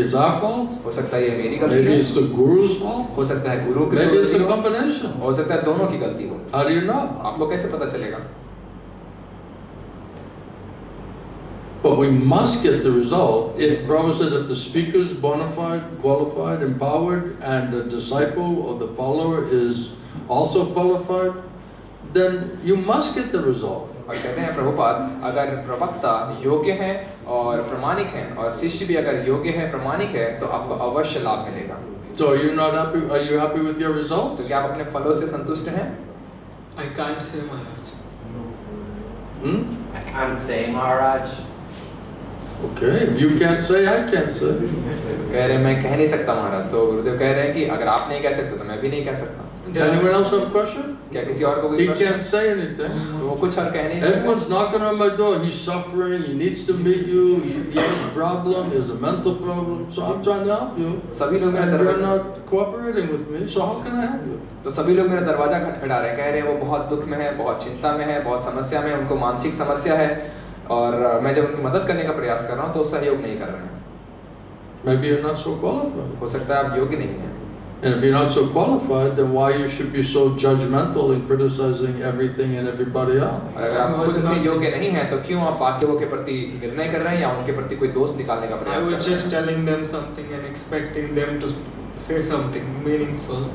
it's our fault. हो सकता है ये मेरी गलती Maybe है, it's the guru's fault. हो सकता है गुरु की Maybe it's गलती a हो, combination. हो सकता है दोनों की गलती हो। How do you know? आपको कैसे पता चलेगा? But we must get the result. If Prabhupada said if the speaker is bona fide, qualified, empowered, and the disciple or the follower is also qualified, then you must get the result. और कहते हैं प्रभुपाद अगर प्रवक्ता योग्य हैं और प्रमाणिक हैं और शिष्य भी अगर योग्य है प्रमाणिक है तो आपको अवश्य लाभ मिलेगा। So are you not happy? Are you happy with your तो results? क्या आप अपने फलों से संतुष्ट हैं? I can't say, Maharaj. I can't say, Maharaj. Okay, if you can't say, I can't say. कह रहे हैं मैं कह नहीं सकता महाराज। तो गुरुदेव कह रहे हैं कि अगर आप नहीं कह सकते तो मैं भी नहीं कह सकता। Anyone else have a question? क्या किसी और को कोई He प्रश्न? can't say anything. तो वो कुछ और कह नहीं सकता। Everyone's knocking on my door. He's suffering. He needs to meet you. He has a problem. He has a mental problem. So I'm trying to help you. सभी लोग मेरा And you're दरवाजा not cooperating with me. So how can I help you? तो सभी लोग मेरा दरवाजा खटखटा रहे हैं, कह रहे हैं वो बहुत दुख में है, बहुत चिंता में है, बहुत समस्या में है, उनको मानसिक समस्या है और मैं जब उनकी मदद करने का प्रयास कर रहा हूँ तो सहयोग नहीं कर रहे हैं। Maybe you're not so qualified. हो सकता है आप योग्य नहीं हैं। And if you're not so qualified, then why you should be so judgmental and criticizing everything and everybody else? और अगर आप खुद में योग्य नहीं हैं तो क्यों आप बाकी लोगों के प्रति निर्णय कर रहे हैं या उनके प्रति कोई दोष निकालने का I प्रयास कर was रहे just हैं? telling them something and expecting them to say something meaningful.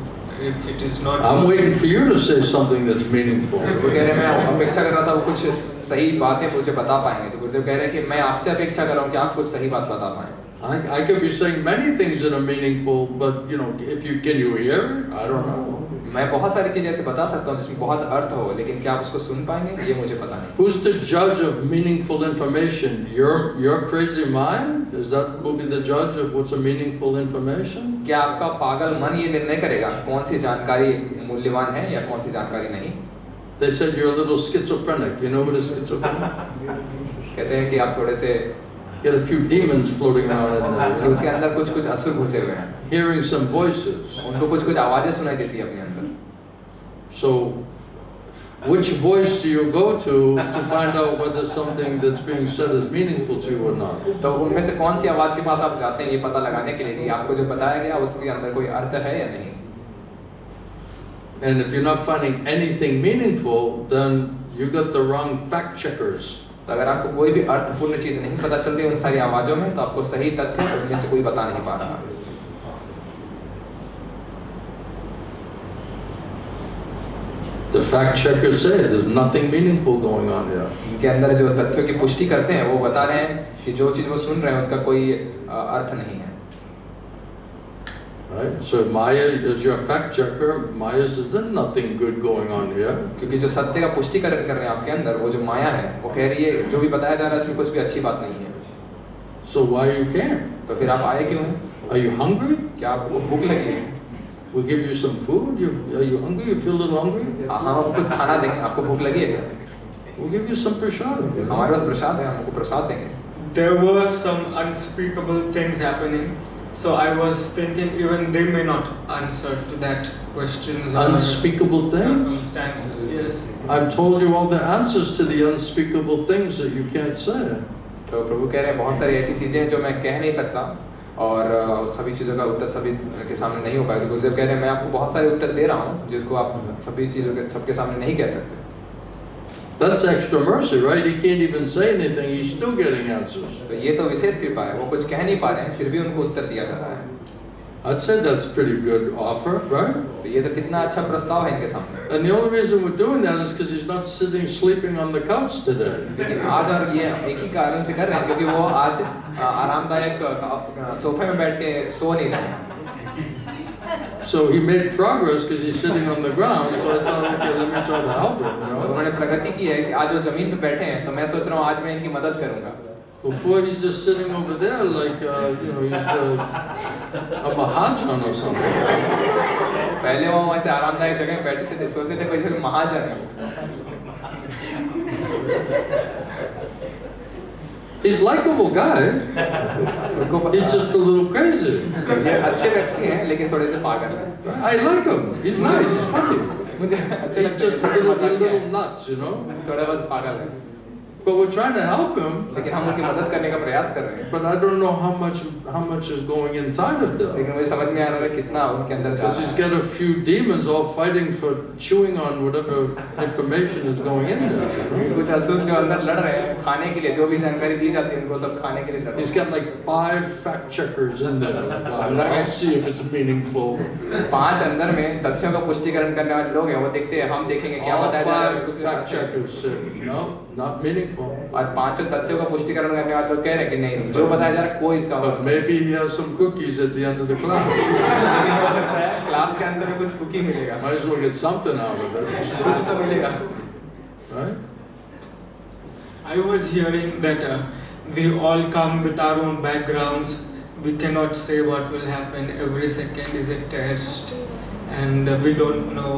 If it is not, I'm waiting for you to say something that's meaningful. वो कह रहे हैं मैं अपेक्षा कर रहा था वो कुछ सही बातें मुझे बता पाएंगे। तो गुरुदेव कह रहे हैं कि मैं आपसे अपेक्षा कर रहा हूँ कि आप कुछ सही बात बता पाएं। I could be saying many things that are meaningful, but you know, if you can you hear it? I don't know. मैं बहुत सारी चीजें ऐसे बता सकता हूँ जिसमें बहुत अर्थ हो, लेकिन क्या आप उसको सुन पाएंगे ये मुझे पता नहीं। Who's the judge of meaningful information? Your crazy mind? Is that will be the judge of what's a meaningful information? क्या आपका पागल मन ये निर्णय करेगा कौन सी जानकारी मूल्यवान है या कौन सी जानकारी नहीं? They said you're a little schizophrenic. You know what is schizophrenic? कहते हैं कि आप थोड़े से Get a few demons floating around in there. कि उसके अंदर कुछ कुछ असुर घुसे हुए हैं, Hearing some voices. उनको कुछ कुछ आवाजें सुनाई देती है अपने अंदर। So, which voice do you go to find out whether something that's being said is meaningful to you or not? तो उनमें से कौन सी आवाज के पास आप जाते हैं ये पता लगाने के लिए कि आपको जो बताया गया उसके अंदर कोई अर्थ है या नहीं? And if you're not finding anything meaningful, then you got the wrong fact checkers. तो अगर आपको कोई भी अर्थपूर्ण चीज नहीं पता चल रही उन सारी आवाजों में तो आपको सही तथ्य उनमें से कोई बता नहीं पा रहा। The fact checkers say there's nothing meaningful going on here. इनके अंदर जो तथ्यों की पुष्टि करते हैं वो बता रहे हैं कि जो चीज वो सुन रहे हैं उसका कोई अर्थ नहीं है। Right? So Maya is your fact checker. Maya says there's nothing good going on here. क्योंकि जो सत्य का पुष्टिकरण कर रहे हैं आपके अंदर वो जो माया है वो कह रही है जो भी बताया जा रहा है इसमें कुछ भी अच्छी बात नहीं है। So why you came? तो फिर आप आए क्यों हैं? Are you hungry? क्या आपको भूख लगी है? We'll give you some food. Are you hungry? You feel a little hungry? हम आपको कुछ खाना देंगे, आपको भूख लगी है क्या? We'll give you some prasad. हमारे पास प्रसाद है, हम आपको प्रसाद देंगे। there were some unspeakable things happening. So I was thinking even they may not answer to that questions or Unspeakable things? circumstances. Yes. I've told you all the answers to the unspeakable things that you can't say. तो प्रभु कह रहे हैं बहुत सारी ऐसी चीजें हैं जो मैं कह नहीं सकता और सभी चीज़ों का उत्तर सभी के सामने नहीं हो पाएगा। तो गुरुदेव कह रहे हैं मैं आपको बहुत सारे उत्तर दे रहा हूँ जिनको आप सभी चीज़ों के सबके सामने नहीं कह सकते। That's extra mercy, right? He can't even say anything, he's still getting answers. तो ये तो विशेष कृपा है, वो कुछ कह नहीं पा रहे हैं फिर भी उनको उत्तर दिया जा रहा है। I'd say that's pretty good offer, right? तो ये तो कितना अच्छा प्रस्ताव है इनके सामने। And the only reason we're doing that is because he's not sitting sleeping on the couch today. लेकिन आज और ये एक ही कारण से कर रहे हैं क्योंकि वो आज आरामदायक सोफे में बैठ के सो नहीं रहे हैं। So he made progress because he's sitting on the ground. So I thought, okay, let me try to help him. You know? उन्होंने प्रगति की है कि आज वो जमीन पे बैठे हैं तो मैं सोच रहा हूँ आज मैं इनकी मदद करूँगा। Before he's just sitting over there like you know he's a Mahajan or something. पहले वो वैसे आरामदायक जगह में बैठे थे सोचते थे कोई महाजन है। He's likable guy. He's just a little crazy. ये अच्छे व्यक्ति हैं लेकिन थोड़े से पागल हैं। I like him. He's nice. He's funny. मुझे अच्छे He's लगते just a little nuts, you know. थोड़ा बस पागल है। But we're trying to help him. लेकिन हम उनकी मदद करने का प्रयास कर रहे हैं। But I don't know how much is going inside of them. लेकिन मुझे समझ में आ रहा है कितना उनके अंदर जा Because रहा he's है। got a few demons all fighting for chewing on whatever information is going in there. कुछ असुर जो अंदर लड़ रहे हैं खाने के लिए जो भी जानकारी दी जाती है उनको सब खाने के लिए लड़ रहे He's हैं। got like 5 fact checkers in there. I'll see if it's meaningful. 5 अंदर में तथ्यों का पुष्टिकरण करने वाले लोग हैं वो देखते हैं हम देखेंगे क्या All बताया जा रहा है 5 उसको fact checkers said, no, not meaningful. और 5 तथ्यों का पुष्टिकरण करने वाले लोग कह रहे हैं कि नहीं जो बताया जा रहा है कोई इसका But maybe he has some cookies at the end of the class. Class के अंदर में कुछ कुकी मिलेगा Might as well get something out of it. कुछ तो मिलेगा। Right? I was hearing that we all come with our own backgrounds. We cannot say what will happen. Every second is a test, and we don't know.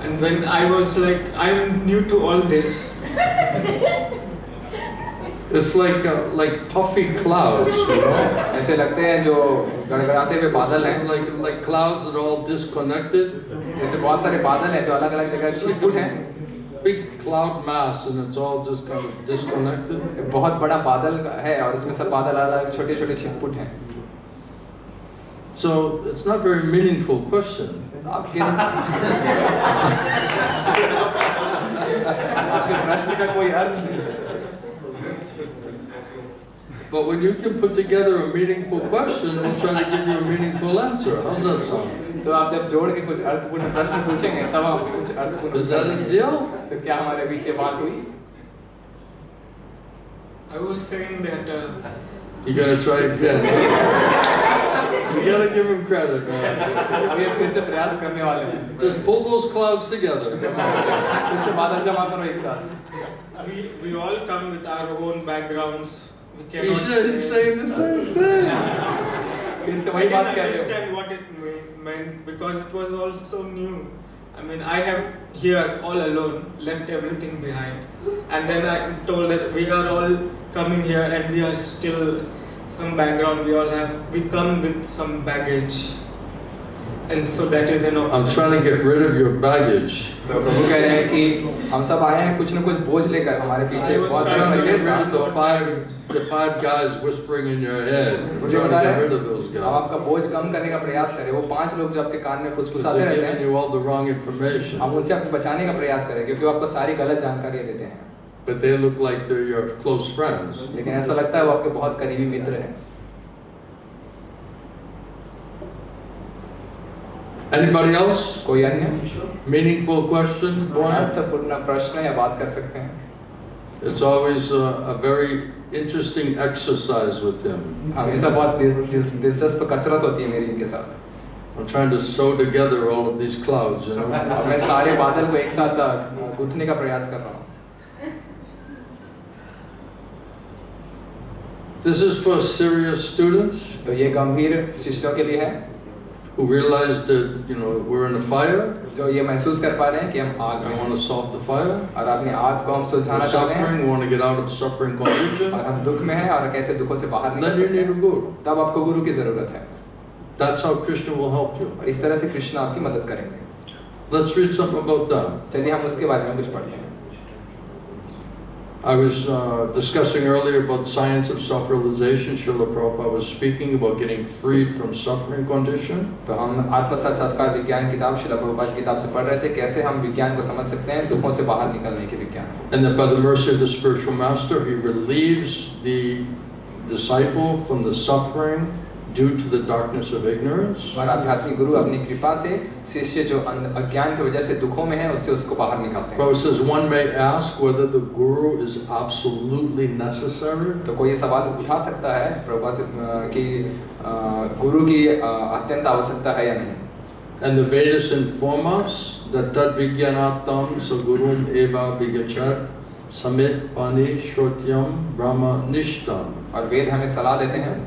And when I was like, I'm new to all this. It's like puffy clouds, you know. ऐसे लगते हैं जो गड़गड़ाते हुए बादल It's हैं like clouds that are all disconnected. जैसे बहुत सारे बादल हैं जो अलग अलग जगह छिटपुट हैं। Big cloud mass, and it's all just kind of disconnected. बहुत बड़ा बादल है और उसमें सब बादल अलग छोटे छोटे छिटपुट हैं। So it's not very meaningful question. आपके प्रश्न का कोई अर्थ नहीं। But when you can put together a meaningful question, we'll try to give you a meaningful answer. How's that sound? तो आप जब जोड़ के कुछ अर्थपूर्ण प्रश्न पूछेंगे तब हम कुछ अर्थपूर्ण Is that a deal? तो क्या हमारे बीच ये बात हुई? I was saying that You gotta try again. You gotta give him credit, man. अब ये फिर से प्रयास करने वाले हैं। Just pull those clouds together. Come on. फिर से बादल जमा करो एक साथ। we all come with our own backgrounds. We He cannot said he's saying the same thing. फिर से I वही didn't बात कह रहे हो। understand what it meant because it was all so new. I mean, I have here all alone, left everything behind. And then I am told that we are all coming here and we are still some background, we come with some baggage. And so that is an I'm obstacle. trying to get rid of your baggage. तो प्रभु कह रहे हैं कि हम सब आए हैं कुछ न कुछ बोझ लेकर हमारे पीछे I was बहुत I'm trying to सारे get rid of the five guys whispering in your head. I'm मुझे trying to बता get रहे rid of those हैं आप guys. आपका बोझ कम करने का प्रयास करें। वो 5 लोग जो आपके कान में Because फुसफुसाते they're रहते giving हैं you all the wrong information. हम उनसे आपको बचाने का प्रयास करें क्योंकि वो आपको सारी गलत जानकारी देते हैं। But they look like they're your close friends. लेकिन ऐसा लगता है वो आपके बहुत करीबी मित्र हैं। Anybody else? कोई अन्य Meaningful question? अर्थपूर्ण प्रश्न या बात कर सकते हैं? It's always a very interesting exercise with him. हमेशा बहुत दिलचस्प कसरत होती है मेरी इनके साथ। I'm trying to sew together all of these clouds, you know. अब मैं सारे बादल को एक साथ गूंथने का प्रयास कर रहा हूँ। This is for serious students तो ये गंभीर शिष्यों के लिए है who realize that, you know, we're in a fire. जो ये महसूस कर पा रहे हैं कि हम आग I में want to solve the fire. और अपनी आग को हम We're सुलझाना चाहते हैं suffering. We want to get out of suffering और condition. हम दुख में हैं और कैसे दुखों से बाहर निकल Then you सकते need a हैं guru. तब आपको गुरु की जरूरत है That's how Krishna will help you. और इस तरह से कृष्ण आपकी मदद करेंगे। Let's read something about that. चलिए हम उसके बारे में कुछ पढ़ते हैं। I was discussing earlier about science of self-realization. Srila Prabhupada was speaking about getting freed from suffering condition. तो हम आत्म साक्षात्कार विज्ञान किताब श्रील प्रभुपाद की किताब से पढ़ रहे थे, कैसे हम विज्ञान को समझ सकते हैं, दुखों से बाहर निकलने के विज्ञान को. And that by the mercy of the spiritual master, he relieves the disciple from the suffering due to the darkness of ignorance. और आध्यात्मिक गुरु अपनी कृपा से शिष्य जो अज्ञान की वजह से दुखों में है उससे उसको बाहर निकालते हैं. Prabhupada says one may ask whether the guru is absolutely necessary. तो कोई ये सवाल उठा सकता है प्रभुपाद से कि गुरु की अत्यंत आवश्यकता है या नहीं. And the Vedas inform us that tad vijnanatam sagurum eva vigachat samit pani shrotyam brahma nishtam. और वेद हमें सलाह देते हैं,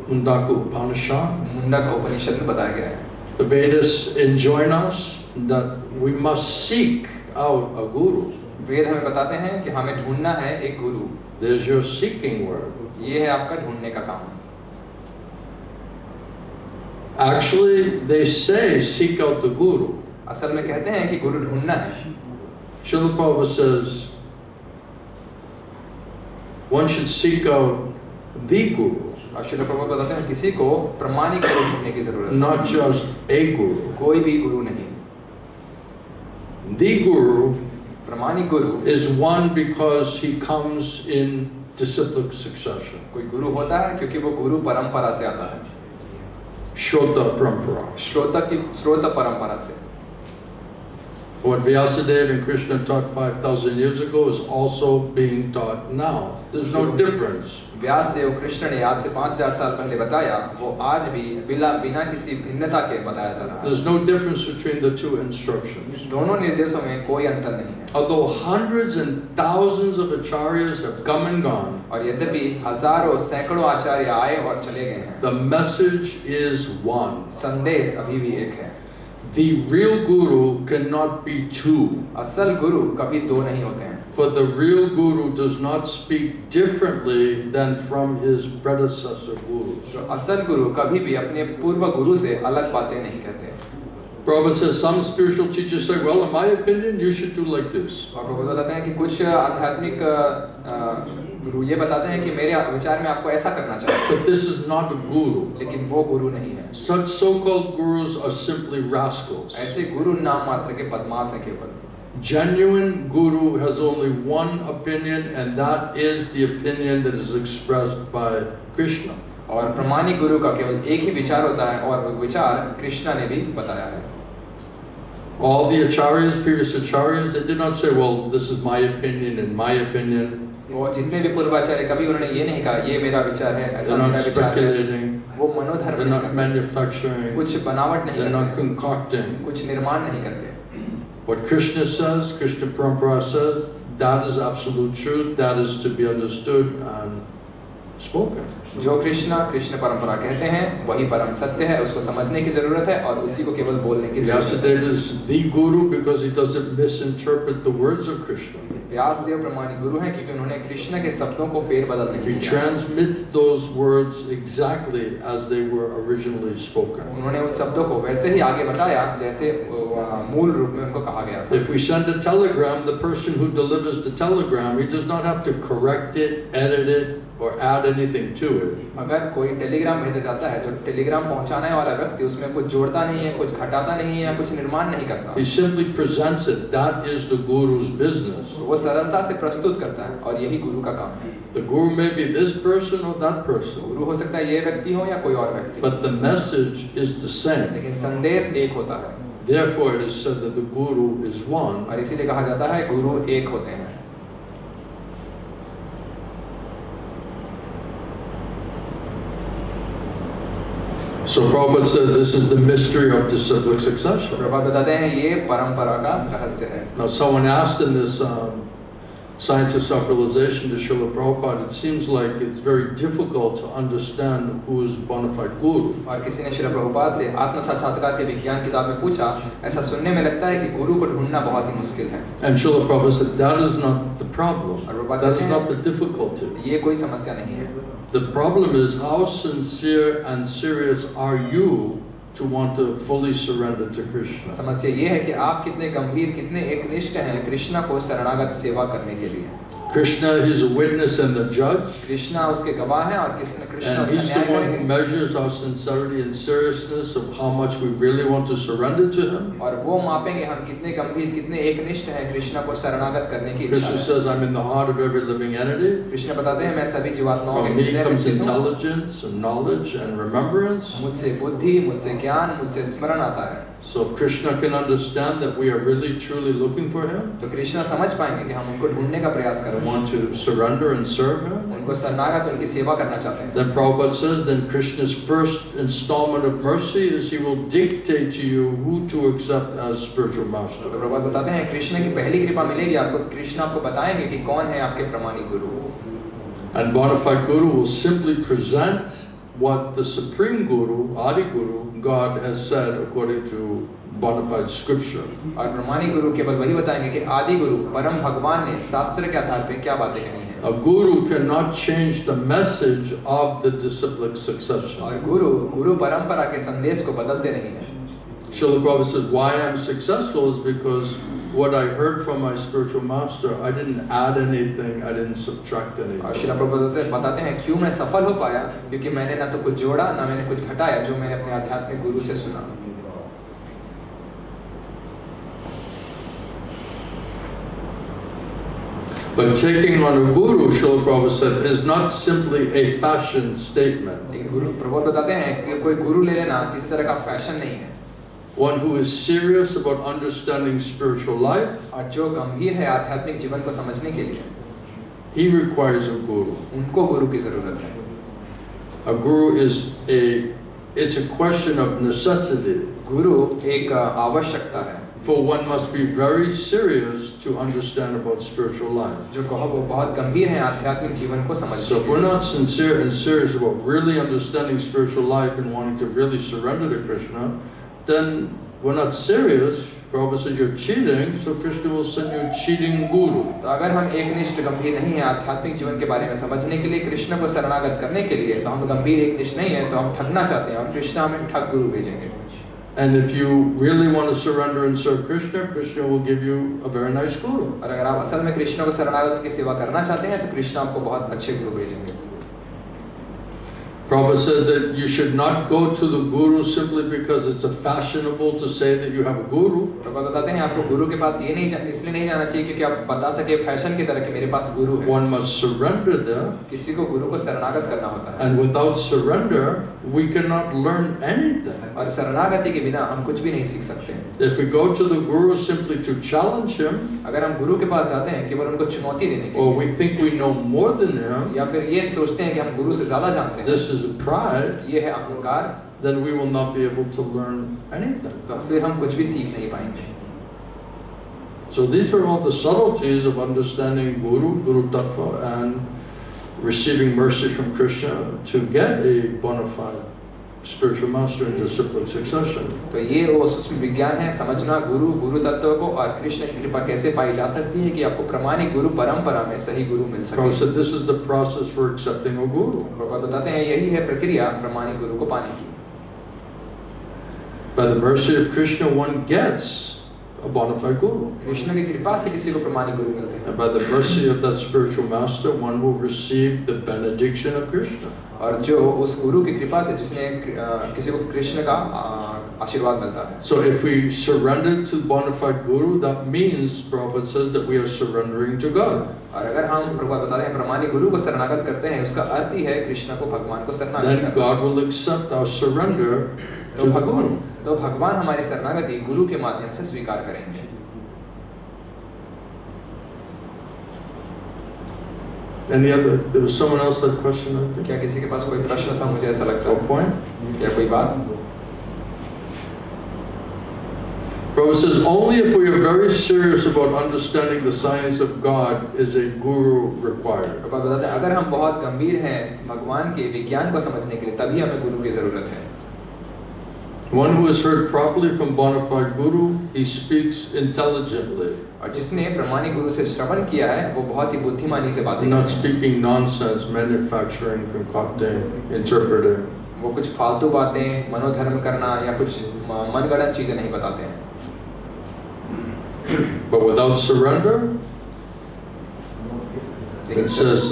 Mundaka Upanishad. मुंडक उपनिषद में बताया गया है. The Vedas enjoin us that we must seek out a guru. वेद हमें बताते हैं कि हमें ढूंढना है एक गुरु. There's your seeking word. ये है आपका ढूंढने का काम. Actually, they say seek out the guru. असल में कहते हैं कि गुरु ढूंढना है. Srila Prabhupada says one should seek out the guru. और श्रील प्रभुपाद बताते हैं किसी को प्रमाणिक गुरु ढूंढने की जरूरत है. Not just a guru. कोई भी गुरु नहीं. The guru प्रमाणिक गुरु is one because he comes in disciplic succession. कोई गुरु होता है क्योंकि वो गुरु परंपरा से आता है. Shrota Parampara. श्रोत परंपरा से. What Vyasadeva and Krishna taught 5,000 years ago is also being taught now. There's no difference. Vyasdev Krishna ने आज से 5000 साल पहले बताया, वो आज भी बिना किसी भिन्नता के बताया जा रहा है. There's no difference between the two instructions. दोनों निर्देशों में कोई अंतर नहीं है. Although hundreds and thousands of acharyas have come and gone, और यद्यपि हजारों सैकड़ों आचार्य आए और चले गए हैं, the message is one. संदेश अभी भी एक है. The real guru cannot be two. असल गुरु कभी दो नहीं होते हैं. For the real guru does not speak differently than from his predecessor gurus. तो असल गुरु कभी भी अपने पूर्व गुरु से अलग बातें नहीं कहते. Prabhupada says some spiritual teachers say, well, in my opinion, you should do like this. और प्रभुपाद बताते हैं कि कुछ आध्यात्मिक गुरु ये बताते हैं कि मेरे विचार में आपको ऐसा करना चाहिए. But this is not a guru. लेकिन वो गुरु नहीं है. Such so-called gurus are simply rascals. ऐसे गुरु नाम मात्र के बदमाश हैं केवल. Genuine guru has only one opinion, and that is the opinion that is expressed by Krishna. और प्रमाणिक गुरु का केवल एक ही विचार होता है और वो विचार कृष्णा ने भी बताया है. All the acharyas, previous acharyas, they did not say, well, this is my opinion and my opinion. वो जितने भी पूर्वाचार्य कभी उन्होंने ये नहीं कहा ये मेरा विचार है, ऐसा They're not मेरा विचार है. speculating. वो मनोधर्म They're नहीं not करते, manufacturing. कुछ बनावट नहीं They're not करते, concocting. कुछ निर्माण नहीं करते. What Krishna says, Krishna Parampara says, that is absolute truth. That is to be understood and spoken. जो कृष्ण परंपरा कहते हैं वही परम सत्य है, उसको समझने की जरूरत है और उसी को केवल बोलने की जरूरत है. Vyasadeva is the guru because he doesn't misinterpret the words of Krishna. Vyasdev प्रमाणिक गुरु हैं क्योंकि उन्होंने कृष्ण के शब्दों को फेर बदल नहीं He किया. transmits those words exactly as they were originally spoken. उन्होंने उन शब्दों को वैसे ही आगे बताया जैसे मूल रूप में उनको कहा गया था. If we send a telegram, the person who delivers the telegram, he does not have to correct it, edit it, or add anything to it. अगर कोई टेलीग्राम भेजा जाता है, जो टेलीग्राम पहुंचाने वाला व्यक्ति उसमें कुछ जोड़ता नहीं है, कुछ घटाता नहीं है, कुछ निर्माण नहीं करता. He simply presents it. That is the guru's business. वो सरलता से प्रस्तुत करता है और यही गुरु का काम है. The guru may be this person or that person, गुरु हो सकता है ये व्यक्ति हो या कोई और व्यक्ति, but the message is the same. लेकिन संदेश एक होता है. Therefore, it is said that the guru is one. और इसीलिए कहा जाता है गुरु एक होते हैं. So Prabhupada says this is the mystery of disciplic succession. Prabhupada बताते हैं ये परंपरा का रहस्य है. Now, someone asked in this Science of Self-Realization to Srila Prabhupada, it seems like it's very difficult to understand who is bona fide guru. और किसी ने श्रील प्रभुपाद से आत्म साक्षात्कार के विज्ञान किताब में पूछा, ऐसा सुनने में लगता है कि गुरु को ढूंढना बहुत ही मुश्किल है. And Srila Prabhupada said that is not the problem. और प्रभुपाद That कहते is हैं, not the difficulty. ये कोई समस्या नहीं है. The problem is how sincere and serious are you to want to fully surrender to Krishna. समस्या ये है कि आप कितने गंभीर, कितने एकनिष्ठ हैं कृष्णा को शरणागत सेवा करने के लिए। Krishna is a witness and the judge, Krishna उसके गवाह हैं और कृष्ण and उसका he's the न्याय one who करेंगे। measures our sincerity and seriousness of how much we really want to surrender to him. और वो मापेंगे हम कितने गंभीर, कितने एकनिष्ठ हैं कृष्णा को शरणागत करने की इच्छा Krishna है। says, I'm in the heart of every living entity. Krishna बताते हैं मैं सभी जीवात्माओं के From me हृदय में comes स्थित हूँ। intelligence and knowledge and remembrance. मुझसे बुद्धि, मुझसे ज्ञान, मुझसे स्मरण आता है। So if Krishna can understand that we are really truly looking for him, तो कृष्णा समझ पाएंगे कि हम उनको ढूंढने का प्रयास कर and रहे हैं, want to surrender and serve him, उनको शरणागत उनकी सेवा करना चाहते हैं। then Prabhupada says, then Krishna's first installment of mercy is he will dictate to you who to accept as spiritual तो master. प्रभुपाद बताते हैं कृष्ण की पहली कृपा मिलेगी आपको, कृष्ण आपको बताएंगे कि कौन है आपके प्रमाणिक गुरु। And bona fide Guru will simply present what the Supreme Guru, Adi Guru, God has said according to bona fide scripture. और प्रमाणिक गुरु केवल वही बताएंगे कि आदि गुरु परम भगवान ने शास्त्र के आधार पे क्या बातें कही हैं। A guru cannot change the message of the disciplic succession. और गुरु परंपरा के संदेश को बदलते नहीं हैं। Srila Prabhupada says, why I'm successful is because what I heard from my spiritual master, I didn't add anything, I didn't subtract और anything. Srila Prabhupada बताते हैं क्यों मैं सफल हो पाया, क्योंकि मैंने ना तो कुछ जोड़ा ना मैंने कुछ घटाया, जो मैंने अपने आध्यात्मिक गुरु से सुना। But taking on a guru, Srila Prabhupada said, is not simply a fashion statement. लेकिन गुरु प्रभुपाद बताते हैं कि कोई गुरु ले लेना किसी तरह का फैशन नहीं है। One who is serious about understanding spiritual life, और जो गंभीर है आध्यात्मिक जीवन को समझने के लिए, he requires a guru. उनको गुरु की जरूरत है। A guru it's a question of necessity. गुरु एक आवश्यकता है। For one must be very serious to understand about spiritual life. जो वो बहुत गंभीर है आध्यात्मिक जीवन को समझने So if के we're लिए। not sincere and serious about really understanding spiritual life and wanting to really surrender to Krishna, then we're not serious. Prabhupada says you're cheating, so Krishna will send you a cheating guru. तो अगर हम एकनिष्ठ गंभीर नहीं है आध्यात्मिक जीवन के बारे में समझने के लिए, कृष्ण को शरणागत करने के लिए, तो हम गंभीर एकनिष्ठ नहीं है, तो हम ठगना चाहते हैं और कृष्ण हमें ठग गुरु भेजेंगे। And if you really want to surrender and serve Krishna, Krishna will give you a very nice guru. और अगर आप असल में कृष्ण को शरणागत की सेवा करना चाहते हैं, तो कृष्ण आपको बहुत अच्छे गुरु भेजेंगे। Prabhupada said that you should not go to the guru simply because it's fashionable to say that you have a guru. Prabhupada बताते हैं आपको गुरु के पास ये नहीं इसलिए नहीं जाना चाहिए क्योंकि आप बता सके फैशन की तरह कि मेरे पास गुरु है। One must surrender there. किसी को गुरु को शरणागत करना होता है। And without surrender, we cannot learn anything. और शरणागति के बिना हम कुछ भी नहीं सीख सकते। If we go to the guru simply to challenge him, अगर हम गुरु के पास जाते हैं केवल उनको चुनौती देने के or लिए, we think we know more than him, या फिर ये सोचते हैं कि हम गुरु से ज्यादा जानते हैं, this is pride, ये है अहंकार, then we will not be able to learn anything. तो फिर हम कुछ भी सीख नहीं पाएंगे। So these are all the subtleties of understanding Guru Tattva, and receiving mercy from Krishna to get a bona fide spiritual master in disciplic succession. तो ये वो सूक्ष्म विज्ञान है, समझना गुरु तत्व को और कृष्ण की कृपा कैसे पाई जा सकती है कि आपको प्रमाणिक गुरु परंपरा में सही गुरु मिल Prabhupada सके। said this is the process for accepting a guru. Prabhupada बताते हैं यही है प्रक्रिया प्रमाणिक गुरु को पाने की। By the mercy of Krishna, one gets a bona fide guru. Krishna की कृपा से किसी को प्रमाणिक गुरु मिलते हैं, And by the mercy of that spiritual master, one will receive the benediction of Krishna. और जो उस गुरु की कृपा से जिसने किसी को कृष्ण का आशीर्वाद मिलता है। So if we surrender to bona fide guru, that means, Prabhupada says, that we are surrendering to God. और अगर हम प्रभुपाद बताते हैं प्रमाणिक गुरु को शरणागत करते हैं, उसका अर्थ ही है कृष्ण को भगवान को शरणागत Then करना। God will accept our surrender to the guru. तो भगवान हमारी शरणागति गुरु के माध्यम से स्वीकार करेंगे। There was someone else had a question, I think. क्या किसी के पास कोई प्रश्न था? मुझे ऐसा लगता No है point? या कोई बात? Prabhupada says, only if we are very serious about understanding the science of God is a guru required. Prabhupada बताते हैं अगर हम बहुत गंभीर हैं भगवान के विज्ञान को समझने के लिए, तभी हमें गुरु की जरूरत है। One who has heard properly from bona fide guru, he speaks intelligently. और जिसने प्रमाणिक गुरु से श्रवण किया है वो बहुत ही बुद्धिमानी से बातें Not करते हैं। speaking nonsense, manufacturing, concocting, interpreting. वो कुछ फालतू बातें, मनोधर्म करना या कुछ मनगढ़ंत चीजें नहीं बताते हैं। But without surrender, it says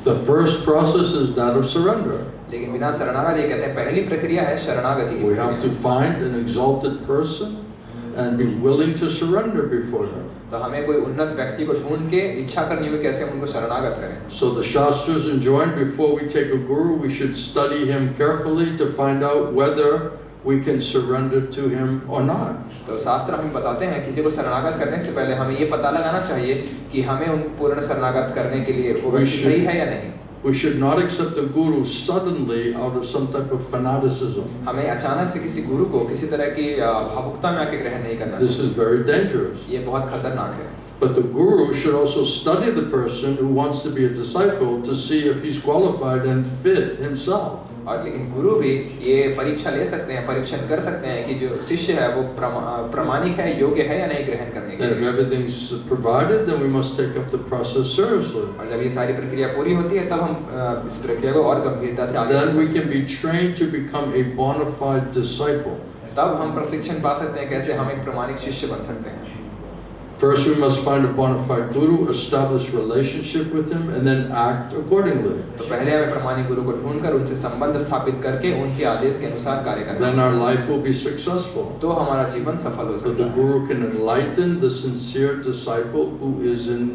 the first process is that of surrender. लेकिन बिना शरणागति, कहते हैं पहली प्रक्रिया है शरणागति की। We have to find an exalted person and be willing to surrender before them. तो हमें कोई उन्नत व्यक्ति को ढूंढ के इच्छा करनी होगी कैसे हम उनको शरणागत करें। So the Shastras enjoin before we take a guru, we should study him carefully to find out whether we can surrender to him or not. तो शास्त्र हमें बताते हैं किसी को शरणागत करने से पहले हमें ये पता लगाना चाहिए कि हमें उन पूर्ण शरणागत करने के लिए वो व्यक्ति सही है या नहीं। We should not accept a guru suddenly out of some type of fanaticism. हमें अचानक से किसी गुरु को किसी तरह की भावुकता में आके ग्रहण नहीं करना This is very dangerous. ये बहुत खतरनाक है। But the guru should also study the person who wants to be a disciple to see if he's qualified and fit himself. और लेकिन गुरु भी ये परीक्षा ले सकते हैं, परीक्षण कर सकते हैं कि जो शिष्य है वो प्रामाणिक है, योग्य है या नहीं ग्रहण करने के And if लिए। everything's provided, then we must take up the process seriously. और जब ये सारी प्रक्रिया पूरी होती है तब हम इस प्रक्रिया को और गंभीरता से आगे बढ़ा Then सकते we can be trained to become a bona fide disciple. हैं। तब हम प्रशिक्षण पा सकते हैं कैसे हम एक प्रामाणिक शिष्य बन सकते हैं। First, we must find a bona fide guru, establish relationship with him, and then act accordingly. तो पहले हमें प्रामाणिक गुरु को ढूंढकर उनसे संबंध स्थापित करके उनके आदेश के अनुसार कार्य करना। Then our life will be successful. तो हमारा जीवन सफल हो So सकता the है। guru can enlighten the sincere disciple who is in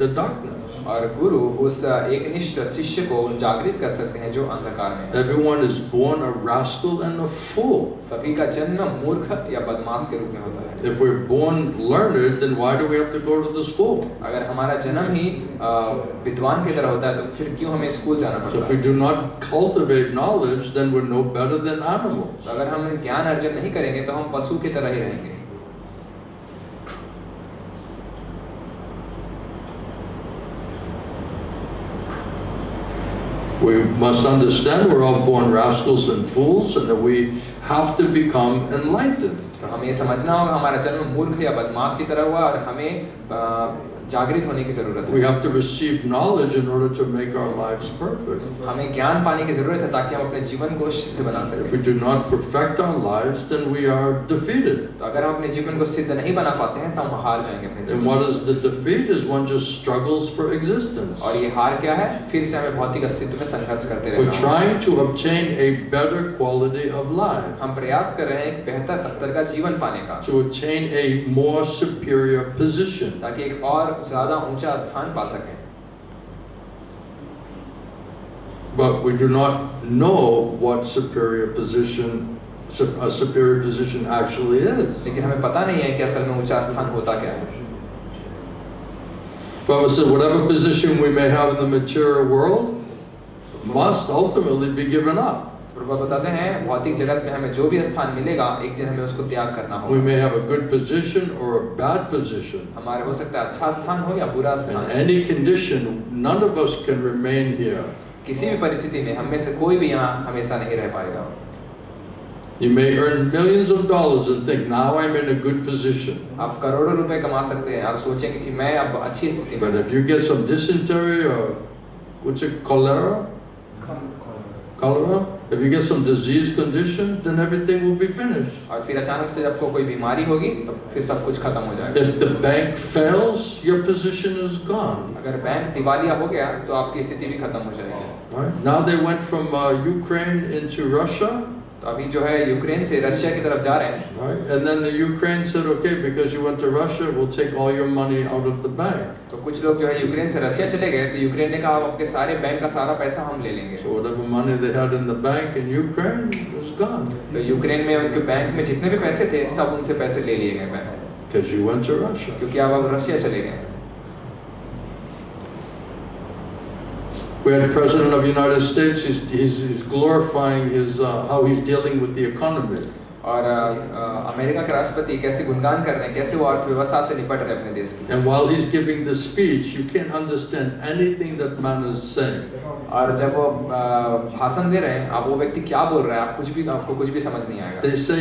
the darkness. और गुरु उस एकनिष्ठ शिष्य को जागृत कर सकते हैं जो अंधकार में है। Everyone is born a rascal and a fool. सभी का जन्म मूर्ख या बदमाश के रूप में होता है। If we're born learned, then why do we have to go to the school? अगर हमारा जन्म ही विद्वान की तरह होता है तो फिर क्यों हमें स्कूल जाना So पड़ता if we है? do not cultivate knowledge, then we're no better than animals. अगर हम ज्ञान अर्जन नहीं करेंगे तो हम पशु की तरह ही रहेंगे। We must understand we're all born rascals and fools, and that we have to become enlightened. तो हमें ये समझना होगा हमारा जन्म मूर्ख या बदमाश की तरह हुआ और हमें जागृत होने की जरूरत We है। have to receive knowledge in order to make our lives perfect. हमें ज्ञान पाने की जरूरत है ताकि हम अपने जीवन को सिद्ध बना If सकें। we do not perfect our lives, then we are defeated. तो अगर हम अपने जीवन को सिद्ध नहीं बना पाते हैं तो हम हार जाएंगे अपने And जीवन what is the defeat? Is one just struggles for existence. और ये हार क्या है? फिर से हमें भौतिक अस्तित्व में संघर्ष करते We're रहना है। trying to obtain a better quality of life, हम प्रयास कर रहे हैं एक बेहतर स्तर का जीवन पाने का to attain a more superior position. ताकि एक और ज्यादा ऊंचा स्थान पा सकें। But we do not know what superior position a superior position actually is. लेकिन हमें पता नहीं है कि असल में ऊंचा स्थान होता क्या है। But said whatever position we may have in the material world must ultimately be given up. प्रभु बताते हैं भौतिक जगत में हमें जो भी स्थान मिलेगा एक दिन हमें उसको त्याग करना We होगा। may have a good position or a bad position. हमारे हो सकता है अच्छा स्थान हो या बुरा In स्थान। any condition, none of us can remain here. किसी भी परिस्थिति में हम में से कोई भी यहाँ हमेशा नहीं रह पाएगा। You may earn millions of dollars and think, now I'm in a good position. आप करोड़ों रुपए कमा सकते हैं और सोचेंगे कि मैं अब अच्छी स्थिति में But हूँ। if you get some dysentery or what's it, cholera? Cholera? If you get some disease condition, then everything will be finished. और फिर अचानक से जब कोई बीमारी होगी तो फिर सब कुछ खत्म हो जाएगा। If the bank fails, your position is gone. अगर बैंक दिवालिया हो गया तो आपकी स्थिति भी खत्म हो जाएगी। Right? Now they went from Ukraine into Russia. तो अभी जो है यूक्रेन से रशिया की तरफ जा रहे हैं। Right? And then the Ukraine said, okay, because you went to Russia, we'll take all your money out of the bank. तो कुछ लोग जो है यूक्रेन से रशिया चले गए तो यूक्रेन ने कहा आपके सारे बैंक का सारा पैसा हम ले लेंगे। So whatever money they had in the bank in Ukraine was gone. तो यूक्रेन में उनके बैंक में जितने भी पैसे थे सब उनसे पैसे ले लिए गए bank, Because you went to Russia. क्योंकि अब रशिया चले गए। We had the President of the United States, he's glorifying his, how he's dealing with the economy. और अमेरिका के राष्ट्रपति कैसे गुणगान कर रहे हैं, कैसे वो अर्थव्यवस्था से निपट रहे हैं अपने देश की। And while he's giving the speech, you can't understand anything that man is saying. और जब वो भाषण दे रहे हैं अब वो व्यक्ति क्या बोल रहा है आपको कुछ भी समझ नहीं आएगा। They say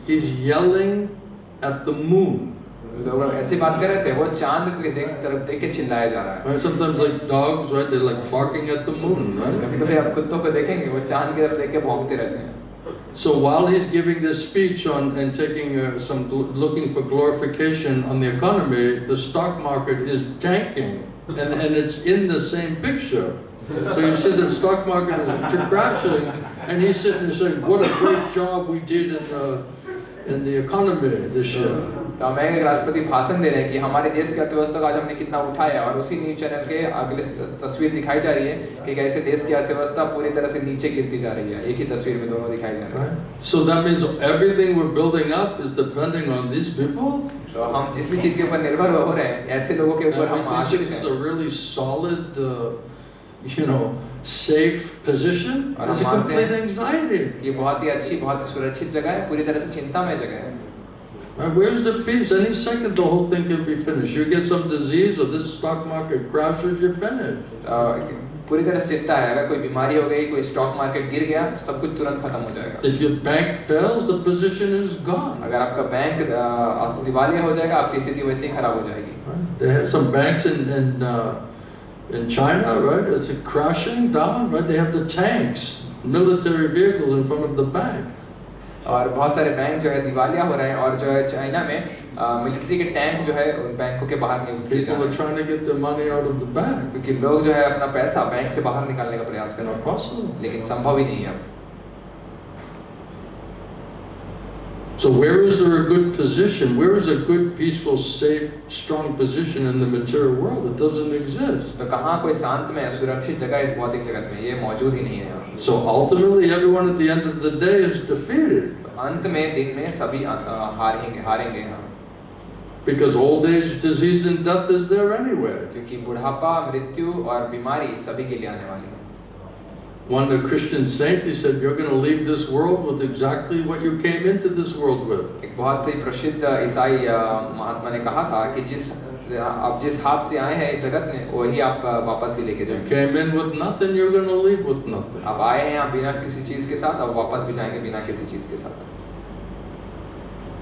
he's yelling at the moon. लोग ऐसी बात कर रहे थे, वो चांद के तरफ देख के चिल्लाया जा रहा है। Right? Sometimes like dogs, right? They're like barking at the moon, right? कभी-कभी आप कुत्तों को देखेंगे, वो चांद की तरफ देख के भौंकते रहते हैं। So while he's giving this speech on and taking looking for glorification on the economy, the stock market is tanking, and it's in the same picture. So you see the stock market is crashing, and he's sitting there saying, "What a great job we did in the economy this year." तो America के राष्ट्रपति भाषण दे रहे हैं कि हमारे देश की अर्थव्यवस्था को आज हमने कितना उठाया, और उसी न्यूज चैनल के अगले तस्वीर दिखाई जा रही है कि कैसे देश की अर्थव्यवस्था पूरी तरह से नीचे गिरती जा रही है। एक ही तस्वीर में दोनों दिखाई जा रहे हैं। So that means everything we're building up is depending on these people. तो हम जिस भी चीज के ऊपर निर्भर हो रहे हैं, ऐसे लोगों के ऊपर हम आश्रित This हैं। is a really solid, safe position. और It's a हम मानते complete हैं anxiety. ये बहुत ही अच्छी, बहुत ही सुरक्षित जगह है, पूरी तरह से चिंतामय जगह है। Right, where's the peace? Any second the whole thing can be finished. You get some disease or this stock market crashes, you're finished. पूरी तरह से चिंता है, अगर कोई बीमारी हो गई, कोई स्टॉक मार्केट गिर गया, सब कुछ तुरंत खत्म हो जाएगा। If your bank fails, the position is gone. अगर आपका बैंक दिवालिया हो जाएगा, आपकी स्थिति वैसे ही खराब हो जाएगी। Right? They have some banks in China, right? It's crashing down, right? They have the tanks, military vehicles in front of the bank. और बहुत सारे बैंक जो है दिवालिया हो रहे हैं, और जो है चाइना में मिलिट्री के टैंक जो है उन बैंकों के बाहर नहीं उतरे जा People are रहे हैं, trying to get their money out of the bank. क्योंकि लोग जो है अपना पैसा बैंक से बाहर निकालने का प्रयास कर रहे Not हैं, possible. लेकिन संभव ही नहीं है। So where is there a good position? Where is a good, peaceful, safe, strong position in the material world? It doesn't exist. तो कहाँ कोई शांत में सुरक्षित जगह इस भौतिक जगत में, ये मौजूद ही नहीं है। So ultimately, everyone at the end of the day is defeated. तो अंत में दिन में सभी हारेंगे हम, Because old age, disease, and death is there anyway. क्योंकि बुढ़ापा, मृत्यु और बीमारी सभी के लिए आने वाली है। One Christian saint, he said, "You're going to leave this world with exactly what you came into this world with." एक बहुत ही प्रसिद्ध ईसाई महात्मा ने कहा था कि आप जिस हाथ से आए हैं इस जगत में, वही आप वापस भी लेके You जाएंगे। came in with nothing, you're going to leave with nothing. आप आए हैं यहाँ बिना किसी चीज के साथ, और वापस भी जाएंगे बिना किसी चीज के साथ।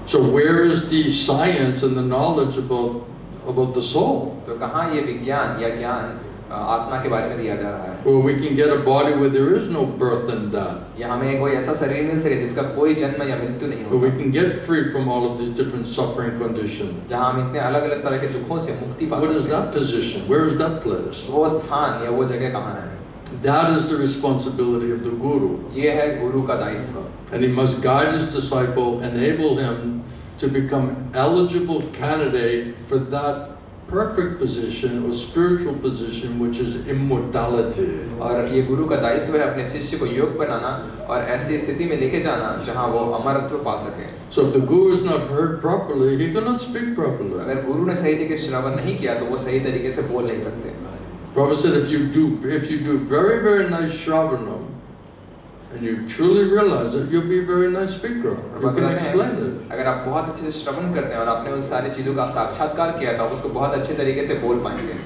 So where is the science and the knowledge about the soul? तो कहाँ ये विज्ञान या ज्ञान आत्मा के बारे में दिया जा रहा है? Where we can get a body where there is no birth and death. या हमें कोई ऐसा शरीर मिल सके जिसका कोई जन्म या मृत्यु नहीं Where we होता, can get free from all of these different suffering conditions. जहाँ हम इतने अलग अलग तरह के दुखों से मुक्ति पा What is सकते हैं। that position? Where is that place? वो स्थान या वो जगह कहाँ है? That is the responsibility of the guru. ये है गुरु का दायित्व, And he must guide his disciple, enable him to become eligible candidate for that perfect position or spiritual position, which is immortality. और ये गुरु का दायित्व है अपने शिष्य को योग बनाना और ऐसी स्थिति में लेके जाना जहाँ वो अमरत्व पा सके। So if the guru is not heard properly, he cannot speak properly. अगर गुरु ने सही तरीके से श्रवण नहीं किया तो वो सही तरीके से बोल नहीं सकते। Prabhupada said, if you do very, very nice shravanam, and you truly realize that you'll be a very nice speaker, you can explain it. अगर आप बहुत अच्छे से श्रवण करते हैं और आपने उन सारी चीजों का साक्षात्कार किया तो आप उसको बहुत अच्छे तरीके से बोल पाएंगे।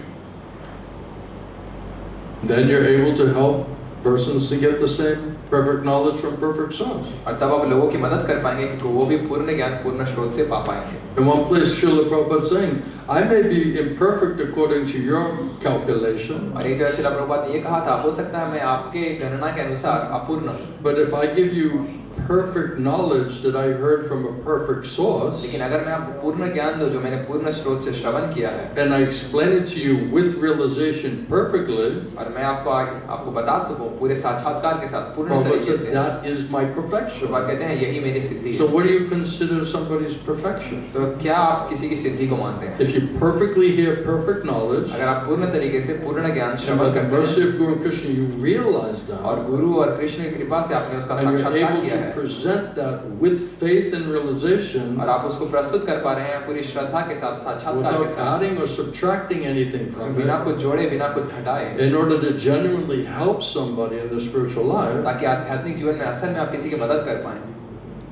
Then you're able to help persons to get the same perfect knowledge from perfect source. और तब आप लोगों की मदद कर पाएंगे क्योंकि वो भी पूर्ण ज्ञान पूर्ण स्रोत से पा पाएंगे। In one place, Srila Prabhupada saying, I may be imperfect according to your calculation, और एक जगह श्रील प्रभुपाद ने ये कहा था, हो सकता है मैं आपके गणना के अनुसार अपूर्ण हूँ, but if I give you perfect knowledge that I heard from a perfect source, लेकिन अगर मैं आपको पूर्ण ज्ञान दूं जो मैंने पूर्ण स्रोत से श्रवण किया है, and I explain it to you with realization perfectly, और मैं आपको बता सकूं पूरे साक्षात्कार के साथ पूर्ण Prabhupada तरीके says, से, that is my perfection. Prabhupada कहते हैं यही मेरी सिद्धि So है। what do you consider somebody's perfection? तो क्या आप किसी की सिद्धि को मानते हैं? If you perfectly hear perfect knowledge, अगर आप पूर्ण तरीके से पूर्ण ज्ञान and by श्रवण the करते mercy हैं of Guru Krishna you realize और that, गुरु और कृष्ण की कृपा से आपने उसका and you're साक्षात्कार able किया to है present that with faith and realization, और आप उसको प्रस्तुत कर पा रहे हैं पूरी श्रद्धा के साथ, साक्षात्कार के without साथ, adding or subtracting anything from बिना it, कुछ जोड़े बिना कुछ घटाए, in order to genuinely help somebody in the spiritual life, ताकि आध्यात्मिक जीवन में असल में आप किसी की मदद कर पाएं।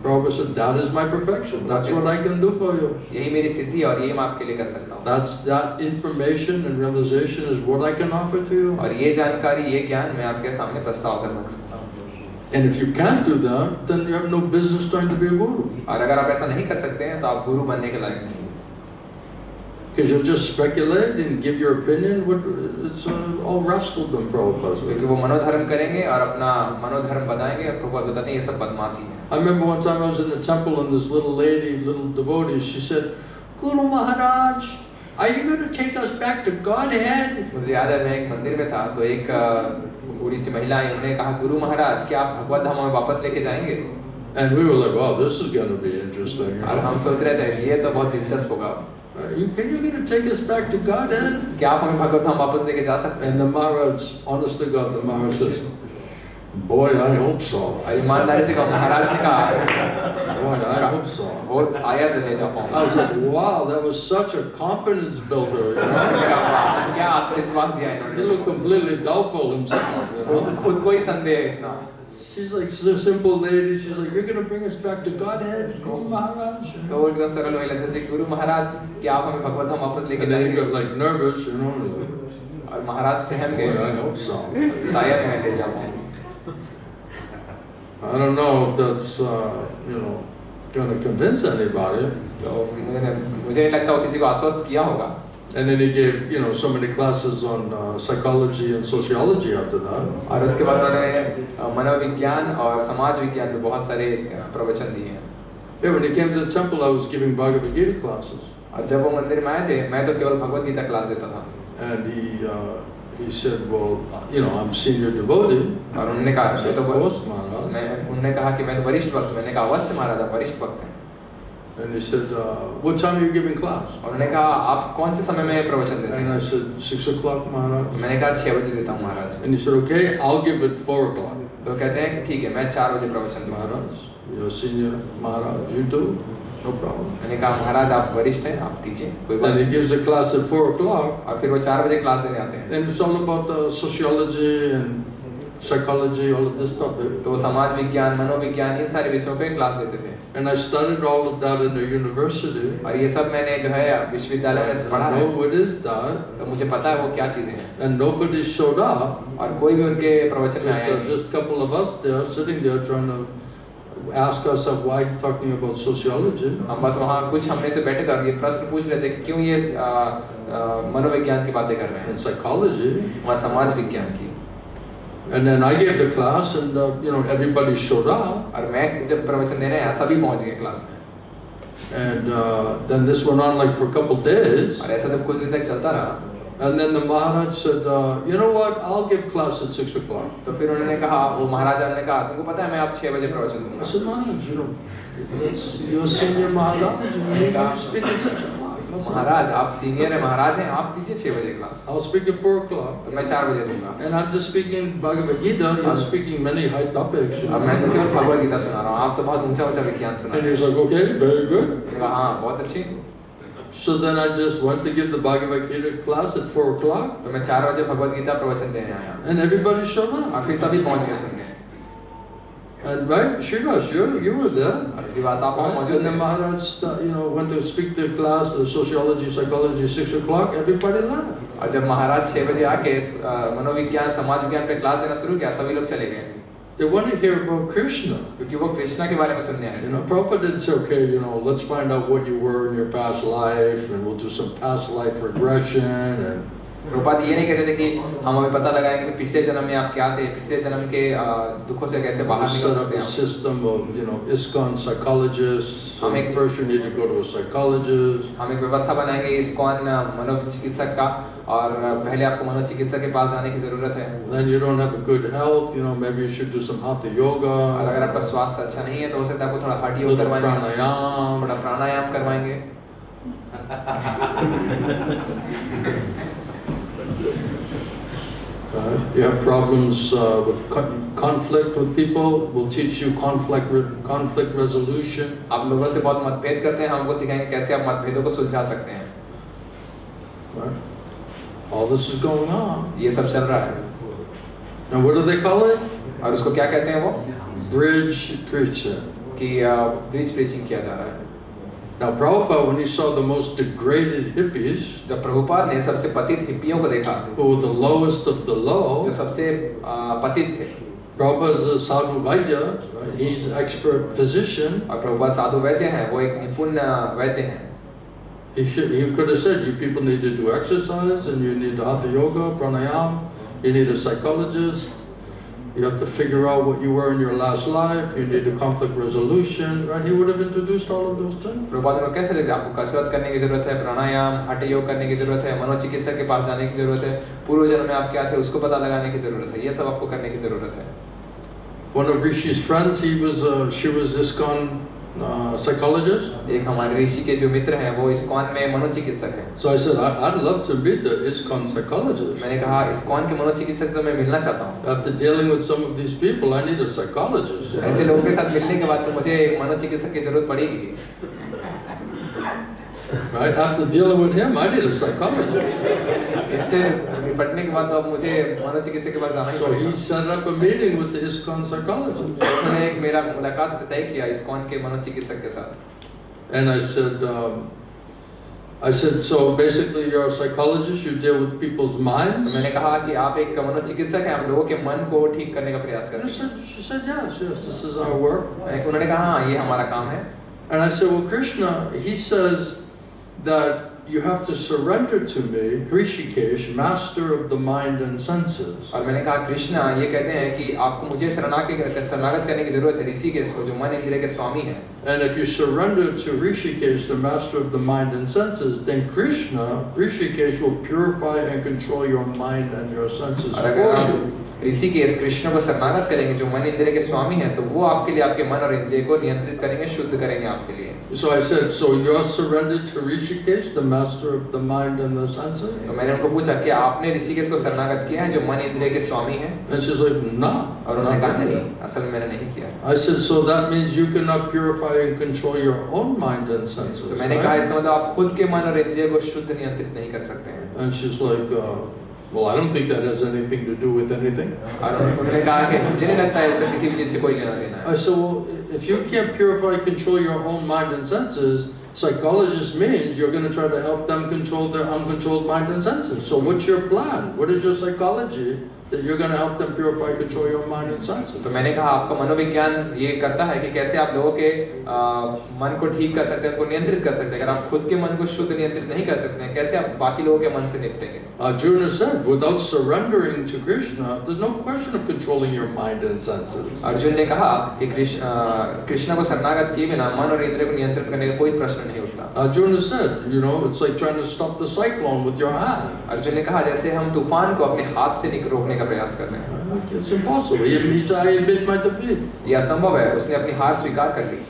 Prabhupada said, that is my perfection. That's what I can do for you. यही मेरी सिद्धि है और ये मैं आपके लिए कर सकता हूँ। That information and realization is what I can offer to you. और ये जानकारी, ये ज्ञान मैं आपके सामने प्रस्ताव कर सकता हूँ। And if you can't do that, then you have no business trying to be a guru. और अगर आप ऐसा नहीं कर सकते हैं तो आप गुरु बनने के लायक नहीं हैं। Because you'll just speculate and give your opinion. It's all rascaldom, Prabhupada. क्योंकि वो मनोधर्म करेंगे और अपना मनोधर्म बताएंगे और प्रभुपाद बताते हैं ये सब बदमाशी है। I remember one time I was in the temple and this little lady, little devotee, she said, Guru Maharaj, are you going to take us back to Godhead? मुझे याद है मैं एक मंदिर में था तो एक बूढ़ी सी महिला आई, उन्होंने कहा गुरु महाराज क्या आप भगवत धाम में वापस लेके जाएंगे? And we were like, wow, this is going to be interesting. You और know? हम सोच रहे थे ये तो बहुत दिलचस्प होगा। You going to take us back to Godhead? क्या आप हमें भगवत धाम वापस लेके जा सकते हैं? And the Maharaj, honest to God, the Maharaj says, boy, I hope so. और ईमानदारी से कहा महाराज ने कहा Boy, I hope so. वो शायद ले जा I पाऊंगा। was like, wow, that was such a confidence builder. You know? क्या आत्मविश्वास दिया He इन्होंने? looked completely doubtful himself. You know? खुद को ही संदेह इतना। She's like, she's a simple lady. She's like, you're going to bring us back to Godhead, Guru Maharaj. तो वो एकदम सरल महिला जैसे गुरु महाराज क्या आप हमें भगवत धाम वापस लेके And then he जाएंगे? got like nervous, you know. He's like, और महाराज सहम boy, गए। I hope so. शायद मैं ले जा पाऊंगा। I don't know if that's, going to convince anybody. तो मुझे नहीं लगता वो किसी को आश्वस्त किया होगा। And then he gave, so many classes on psychology and sociology after that. और उसके बाद उन्होंने मनोविज्ञान और समाज विज्ञान में बहुत सारे प्रवचन दिए हैं। Yeah, when he came to the temple, I was giving Bhagavad Gita classes. और जब वो मंदिर में आए थे मैं तो केवल भगवत गीता क्लास देता था। And he said, well, I'm senior devotee. और उन्होंने कहा I said, तो of course, Maharaj. उन्होंने कहा कि मैं तो वरिष्ठ भक्त, मैंने कहा अवश्य महाराज आप वरिष्ठ भक्त हैं। And he said, what time are you giving class? और उन्होंने कहा आप कौन से समय में प्रवचन देते And हैं? I said, 6 o'clock, Maharaj. मैंने कहा 6 बजे देता हूँ महाराज। And he said, okay, I'll give it 4 o'clock. तो कहते हैं कि ठीक है मैं 4 बजे प्रवचन दूंगा। Maharaj, you're senior Maharaj, you do, no problem. मैंने कहा महाराज आप वरिष्ठ हैं आप दीजिए कोई बात Then he नहीं। gives a class at 4 o'clock. और फिर वो 4 बजे क्लास देने आते हैं। And it's all about sociology and psychology, all of this stuff. तो समाज विज्ञान मनोविज्ञान इन सारे विषयों पे क्लास देते थे। And I studied all of that in the university. और ये सब मैंने जो है विश्वविद्यालय में पढ़ा I है। know what is that. तो मुझे पता है वो क्या चीजें हैं। And nobody showed up. और कोई भी उनके प्रवचन में आया नहीं। Just a couple of us there sitting there trying to ask ourselves why he's talking about sociology. हम बस वहाँ कुछ हमने से बैठे कर ये प्रश्न पूछ रहे थे कि क्यों ये मनोविज्ञान की बातें कर रहे हैं And psychology. और समाज विज्ञान की। And then I gave the class and everybody showed up. और मैं जब प्रवचन देने आया सभी पहुँच गए क्लास में। And then this went on like for a couple days. और ऐसा जब कुछ दिन तक चलता रहा And then the Maharaj said, you know what, I'll give class at 6 o'clock. तो फिर उन्होंने कहा वो महाराजा ने कहा तुमको पता है मैं आप 6 बजे प्रवचन I दूंगा। said, Maharaj, you're senior Maharaj, you speak at 6 o'clock. No problem. महाराज आप सीनियर है महाराज हैं आप दीजिए 6 बजे class. I'll speak at 4 o'clock. तो मैं 4 बजे दूंगा। And I'm just speaking Bhagavad Gita, you're speaking many high topics. अब मैं तो केवल भगवत गीता सुना रहा हूँ आप तो बहुत ऊंचा ऊंचा विज्ञान सुना And रहे he's like, okay, very good. हैं। मैंने कहा हाँ बहुत अच्छी। So then I just went to give the Bhagavad Gita class at 4 o'clock. तो मैं 4 बजे भगवत गीता प्रवचन देने आया And everybody showed up. और फिर सभी पहुंच गए सुनने। And right, Srivas, you were there. और श्रीवास आप वहाँ Right? मौजूद And then थे। Maharaj, went to speak to class, sociology, psychology, 6 o'clock. Everybody left. और जब महाराज 6 बजे आके मनोविज्ञान समाज विज्ञान पे क्लास देना शुरू किया सभी लोग चले गए They wanted to hear about Krishna. क्योंकि वो कृष्णा के बारे में सुनने आए थे। Prabhupada didn't say, okay, let's find out what you were in your past life, and we'll do some past life regression, and Prabhupada ये नहीं कहते थे कि हम अभी पता लगाएंगे कि पिछले जन्म में आप क्या थे, पिछले जन्म के दुखों से कैसे बाहर निकल set up सकते a हैं। system of ISKCON psychologists. So Make- first you need to go to a psychologist. हम एक व्यवस्था बनाएंगे इस्कॉन मनोचिकित्सक का और पहले आपको मनोचिकित्सक के पास जाने की जरूरत है। Then you don't have a good health, maybe you should do some hatha और yoga, अगर आपका स्वास्थ्य अच्छा नहीं है तो हो सकता है आपको थोड़ा हठ योग little करवाएंगे, pranayam. थोड़ा प्राणायाम करवाएंगे। You have problems with conflict with people, we'll teach you conflict resolution. आप लोगों से बहुत मतभेद करते हैं, हम आपको सिखाएंगे कैसे आप मतभेदों को सुलझा सकते हैं। Right? All this is going on. ये सब चल रहा है। Now what do they call it? और उसको क्या कहते हैं वो? Bridge preaching. कि ब्रिज प्रीचिंग किया जा रहा है। Now Prabhupada, when he saw the most degraded hippies, जब प्रभुपाद ने सबसे पतित हिप्पियों को देखा, who were the lowest of the low, जो सबसे पतित थे, Prabhupada is a sadhu vaidya, right? He's an expert physician. और प्रभुपाद साधु वैद्य हैं, वो एक निपुण वैद्य हैं। He could have said, you people need to do exercise, and you need hatha yoga, pranayama, you need a psychologist, you have to figure out what you were in your last life, you need a conflict resolution, right? He would have introduced all of those things. Prabhupada ने कैसे लगे आपको कसरत करने की जरूरत है, प्राणायाम, हठ योग करने की जरूरत है, मनोचिकित्सक के पास जाने की जरूरत है, पूर्व जन्म में आप क्या थे उसको पता लगाने की जरूरत है, ये सब आपको करने की जरूरत है. One of Rishi's friends, she was ISKCON psychologist. एक हमारे ऋषि के जो मित्र हैं वो ISKCON में मनोचिकित्सक हैं. So I said, I'd love to meet the ISKCON psychologist. मैंने कहा ISKCON के मनोचिकित्सक से मैं मिलना चाहता हूँ. After dealing with some of these people, I need a psychologist. ऐसे लोगों के साथ मिलने के बाद तो मुझे एक मनोचिकित्सक की जरूरत पड़ेगी. Right? After dealing with him, I need a psychologist. इससे निपटने के बाद तो अब मुझे मनोचिकित्सक के पास जाना ही So he पड़ेगा. set up a meeting with the ISKCON psychologist. उन्होंने एक मेरा मुलाकात तय किया ISKCON के मनोचिकित्सक के साथ. And I said, so basically you're a psychologist, you deal with people's तो minds? मैंने कहा कि आप एक मनोचिकित्सक हैं, आप लोगों के मन को ठीक करने का प्रयास करते हैं. She said, yes, this is our work. उन्होंने कहा हाँ ये हमारा काम है. And I said, well, Krishna, he says that you have to surrender to me, Hrishikesh, master of the mind and senses. और मैंने कहा कृष्णा ये कहते हैं कि आपको मुझे शरणागत करने की जरूरत है ऋषिकेश को जो मन इंद्रिय के स्वामी हैं. And if you surrender to Hrishikesh, the master of the mind and senses, then Krishna, Hrishikesh, will purify and control your mind and your senses और for अगर you. आप ऋषिकेश कृष्ण को शरणागत करेंगे जो मन इंद्रिय के स्वामी हैं तो वो आपके लिए आपके मन और इंद्रिय को नियंत्रित करेंगे, शुद्ध करेंगे आपके लिए. So I said, so you're surrendered to Hrishikesh, the master of the mind and the senses? तो मैंने उनको पूछा कि आपने ऋषिकेश को शरणागत किया है जो मन इंद्रिय के स्वामी हैं. And she's like, no. और उन्होंने कहा नहीं, असल में मैंने नहीं किया. I said, so that means you cannot purify and control your own mind and senses, तो मैंने कहा right? इसका मतलब आप खुद के मन और इंद्रिय को शुद्ध नियंत्रित नहीं कर सकते हैं. And she's like, well, I don't think that has anything to do with anything. और उन्होंने कहा कि मुझे नहीं लगता है इसका किसी भी चीज से कोई लेना देना है. I said, well, if you can't purify and control your own mind and senses, psychologist means you're going to try to help them control their uncontrolled mind and senses. So what's your plan? What is your psychology that you're going to help them purify and control your mind and senses? तो मैंने कहा आपका मनोविज्ञान ये करता है कि कैसे आप लोगों के मन को ठीक कर सकते हैं, उनको नियंत्रित कर सकते हैं. अगर आप खुद के मन को शुद्ध नियंत्रित नहीं कर सकते हैं, कैसे आप बाकी लोगों के मन से निपटेंगे? Arjuna said, without surrendering to Krishna, there's no question of controlling your mind and senses. Arjun ने कहा कि कृष्ण को शरणागत किए बिना मन और इंद्रिय को नियंत्रित करने का कोई प्रश्न नहीं उठता. Arjuna said, you know, it's like trying to stop the cyclone with your hand. Arjun ने कहा जैसे हम तूफान को अपने हाथ से रोकने का प्रयास कर रहे हैं. It's impossible. He said, I admit my defeat. ये असंभव है. उसने अपनी हार स्वीकार कर ली.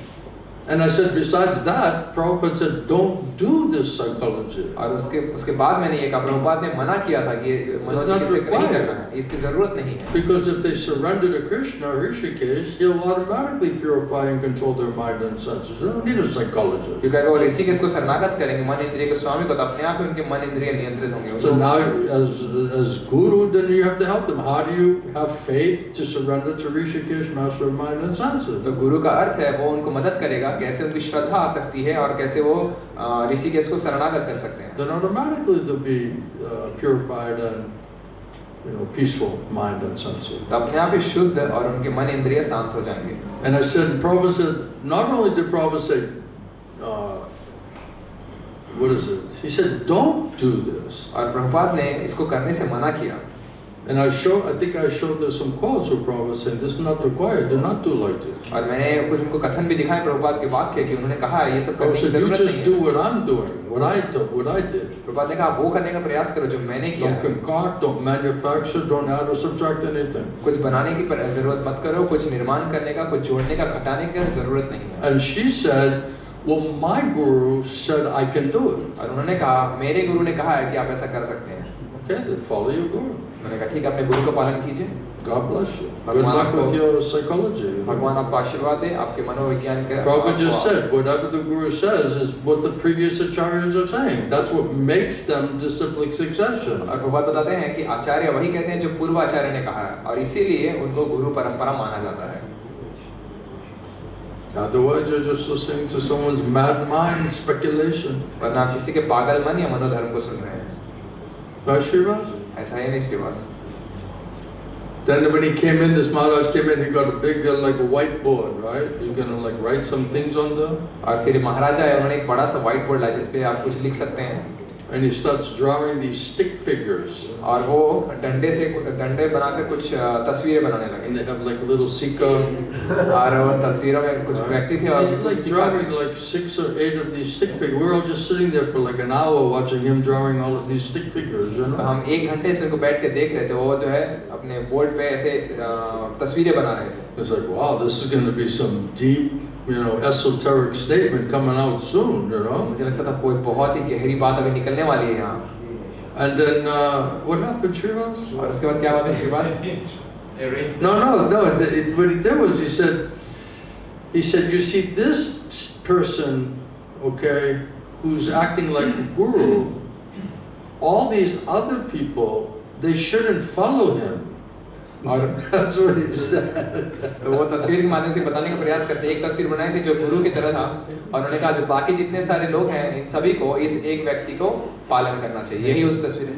And I said, besides that, Prabhupada said, don't do this psychology. और उसके बाद मैंने ये कहा प्रभुपाद ने मना किया था कि ये मनोचिकित्सक नहीं करना है, इसकी जरूरत नहीं है. Because if they surrender to Krishna, Hrishikesh, he'll automatically purify and control their mind and senses. They don't need a psychologist. क्योंकि अगर वो ऋषिकेश को शरणागत करेंगे मन इंद्रिय के स्वामी को तो अपने आप ही उनके मन इंद्रिय नियंत्रित होंगे. So now, as guru, then you have to help them. How do you have faith to surrender to Hrishikesh, master of mind and senses? तो गुरु का अर्थ है वो उनको मदद करेगा कैसे उनकी श्रद्धा आ सकती है और कैसे वो ऋषिकेश को शरणागत कर सकते हैं. Then automatically they'll be purified and, you know, peaceful mind and senses. तो अपने आप ही शुद्ध और उनके मन इंद्रिय शांत हो जाएंगे. And I said, Prabhupada said, not only did Prabhupada say, what is it? He said, don't do this. और प्रभुपाद ने इसको करने से मना किया. And I think I showed there some quotes where Prabhupada saying, this is not required, do not do like this. और मैंने कुछ उनको कथन भी दिखाए प्रभुपाद के वाक्य कि उन्होंने कहा ये सब करने Prabhupada की said, you जरूरत नहीं just है. do what I'm doing, what I did. Prabhupada ने कहा वो करने का प्रयास करो जो मैंने किया. Don't concoct, don't manufacture, don't add or subtract anything. कुछ बनाने की जरूरत मत करो, कुछ निर्माण करने का, कुछ जोड़ने का, घटाने की जरूरत नहीं है. And she said, well, my guru said I can do it. और उन्होंने कहा मेरे गुरु ने कहा है कि आप ऐसा कर सकते हैं. Okay, then follow your guru. मैंने कहा ठीक है अपने गुरु का पालन कीजिए. God bless you. Good luck with your psychology. भगवान आपको आशीर्वाद दे आपके मनोविज्ञान के. Prabhupada just said, whatever the guru says is what the previous acharyas are saying. That's what makes them disciplic succession. और प्रभुपाद बताते हैं कि आचार्य वही कहते हैं जो पूर्व आचार्य ने कहा है और इसीलिए उनको गुरु परंपरा माना जाता है. Otherwise, you're just listening to someone's mad mind speculation. वरना आप किसी के पागल मन या मनोधर्म को सुन रहे हैं. Right, Srivas? ऐसा है नहीं Shrivas. Then when he came in, this Maharaj came in, he got a big like a whiteboard, right? He's gonna like write some things on there. और फिर महाराजा है, उन्होंने एक बड़ा सा व्हाइट बोर्ड लाया जिस पे आप कुछ लिख सकते हैं. And he starts drawing these stick figures. और वो डंडे बनाकर कुछ तस्वीरें बनाने And लगे. they have like little sikha. और वो तस्वीरों में कुछ व्यक्ति थे और He's like drawing like 6 or 8 of these stick figures. We're all just sitting there for like an hour watching him drawing all of these stick figures, you तो know. हम 1 घंटे से उनको बैठ के देख रहे थे. वो जो है अपने बोर्ड पे ऐसे तस्वीरें बना रहे थे. It's like, wow, this is going to be some deep, you know, esoteric statement coming out soon, you know. मुझे लगता था कोई बहुत ही गहरी बात अभी निकलने वाली है यहाँ. And then what happened, Srivas? और उसके बाद क्या बात है आपके पास? No. What he did was he said, you see this person, okay, who's acting like a guru, all these other people, they shouldn't follow him. और That's what he said. तो वो तस्वीर के माध्यम से बताने का प्रयास करते हैं. एक तस्वीर बनाई थी जो गुरु की तरह था और उन्होंने कहा जो बाकी जितने सारे लोग हैं इन सभी को इस एक व्यक्ति को पालन करना चाहिए. यही उस तस्वीर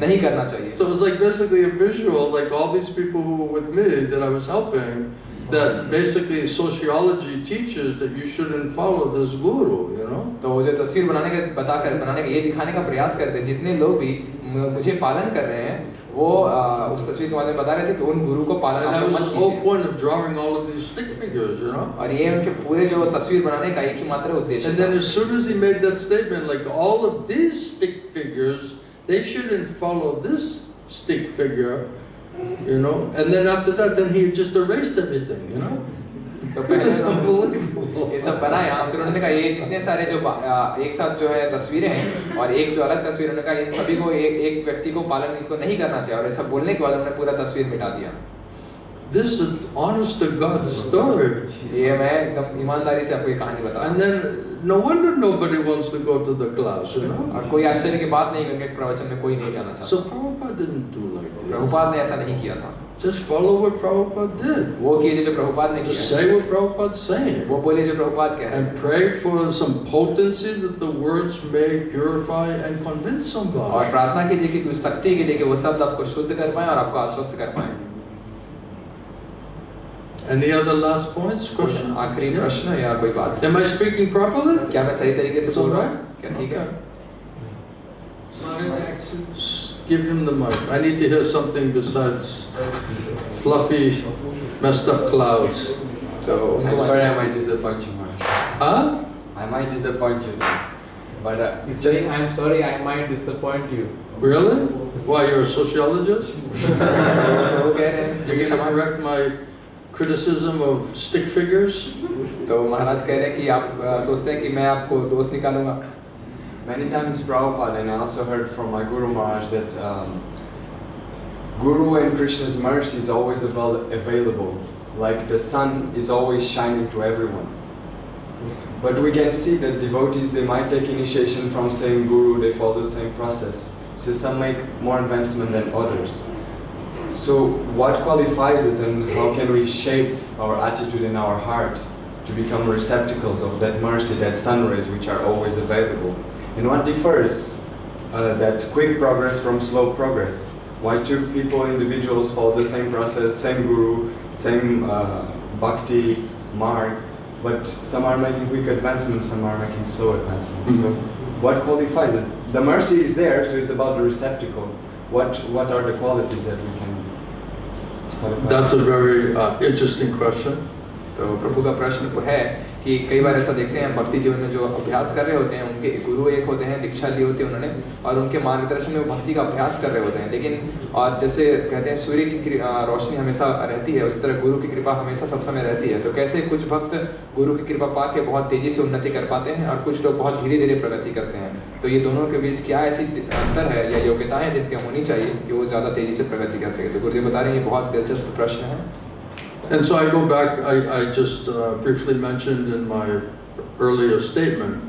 नहीं करना चाहिए. So it's like basically a visual, like all these people who were with me that I was helping, that basically sociology teaches that you shouldn't follow this guru, you know. तो वो जो तस्वीर बनाने का ये दिखाने का प्रयास करते हैं जितने लोग भी मुझे पालन कर रहे हैं वो उस तस्वीर के माध्यम में बता रहे थे कि उन गुरु को पालन And that was मत the whole कीजिए. point of drawing all of these stick figures, you know. और ये उनके पूरे जो तस्वीर बनाने का एक ही मात्र उद्देश्य And था. then as soon as he made that statement, like all of these stick figures, they shouldn't follow this stick figure, you know. And then after that, then he just erased everything, you know. तो It पहले was तो unbelievable. ये सब बनाया. फिर उन्होंने कहा ये जितने सारे जो एक साथ जो है तस्वीरें हैं और एक जो अलग तस्वीर, उन्होंने कहा इन सभी को एक व्यक्ति को पालन इनको नहीं करना चाहिए. और ये सब बोलने के बाद उन्होंने पूरा तस्वीर मिटा दिया. This is honest to God story. ये मैं एकदम ईमानदारी से आपको ये कहानी बता. And then no wonder nobody wants to go to the class, you know. और कोई आश्चर्य की बात नहीं क्योंकि प्रवचन में कोई नहीं जाना चाहता. So Prabhupada didn't do like this. Prabhupada ने ऐसा नहीं किया था. Just follow what Prabhupada did. वो कीजिए जो प्रभुपाद ने Just किया. say what Prabhupada's saying. वो बोलिए जो प्रभुपाद कह रहे हैं. And pray for some potency that the words may purify and convince और somebody. प्रार्थना कीजिए कि कुछ शक्ति के लिए कि वो शब्द आपको शुद्ध कर पाए और आपको आश्वस्त कर पाए. Any other last points? Question? आखिरी Yeah. प्रश्न या कोई बात? Am I speaking properly? क्या मैं सही तरीके से It's बोल all रहा right? हूँ? क्या ठीक है? Maharaj, actually, Give him the mic. I need to hear something besides fluffy, messed up clouds. तो I'm sorry I might disappoint you, Maharaj. Huh? I might disappoint you. But Just, I'm sorry, I might disappoint you. Really? Why, you're a sociologist? वो कह रहे हैं You're going to correct my criticism of stick figures? तो महाराज कह रहे हैं कि आप सोचते हैं कि मैं आपको दोष निकालूंगा. many times Prabhupada, and I also heard from my Guru Maharaj that Guru and Krishna's mercy is always available. Like the sun is always shining to everyone. But we can see that devotees, they might take initiation from same Guru, they follow the same process. So some make more advancement than others. So what qualifies us and how can we shape our attitude in our heart to become receptacles of that mercy, that sun rays which are always available? And what differs that quick progress from slow progress? Why two people, individuals follow the same process, same Guru, same bhakti mark, but some are making quick advancement, some are making slow advancement. Mm-hmm. So what qualifies us? The mercy is there, so it's about the receptacle. What are the qualities that we can qualify? That's a very interesting question. तो प्रभु का प्रश्न है कि कई बार ऐसा देखते हैं भक्ति जीवन में जो अभ्यास कर रहे होते हैं उनके गुरु एक होते हैं, दीक्षा ली होती है उन्होंने और उनके मार्गदर्शन में वो भक्ति का अभ्यास कर रहे होते हैं. लेकिन और जैसे कहते हैं सूर्य की रोशनी हमेशा रहती है उसी तरह गुरु की कृपा हमेशा सब समय रहती है. तो कैसे कुछ भक्त गुरु की कृपा पा के बहुत तेजी से उन्नति कर पाते हैं और कुछ लोग बहुत धीरे धीरे प्रगति करते हैं. तो ये दोनों के बीच क्या ऐसी अंतर है या योग्यताएं जिनके होनी चाहिए कि वो ज़्यादा तेजी से प्रगति कर सके? तो गुरुदेव बता रहे हैं ये बहुत दिलचस्प प्रश्न है. And so I go back, I just briefly mentioned in my earlier statement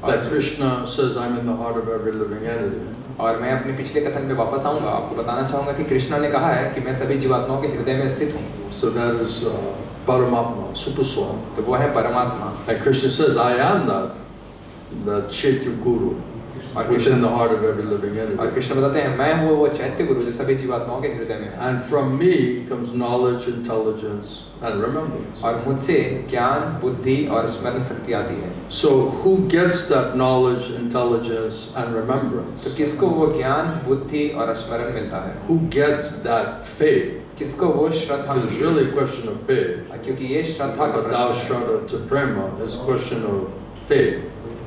that Krishna says, I'm in the heart of every living entity. और मैं अपने पिछले कथन पे वापस आऊंगा. आपको बताना चाहूंगा कि कृष्णा ने कहा है कि मैं सभी जीवात्माओं के हृदय में स्थित हूँ. So that is Paramatma, Supersoul. तो वो है परमात्मा. And Krishna says, I am that Chaitya Guru. within the heart of every living और entity. कृष्ण बताते हैं मैं हूँ वो चैत्य गुरु जो सभी जीवात्माओं के हृदय में है And from me comes knowledge, intelligence, and remembrance. और मुझसे ज्ञान बुद्धि और स्मरण शक्ति आती है So who gets that knowledge, intelligence, and तो remembrance? किसको वो ज्ञान बुद्धि और स्मरण मिलता है Who gets that faith? किसको वो श्रद्धा Because it's मिलती really a question of faith. है क्योंकि ये श्रद्धा का Thou प्रश्न है Shraddha to Prema is a question of faith.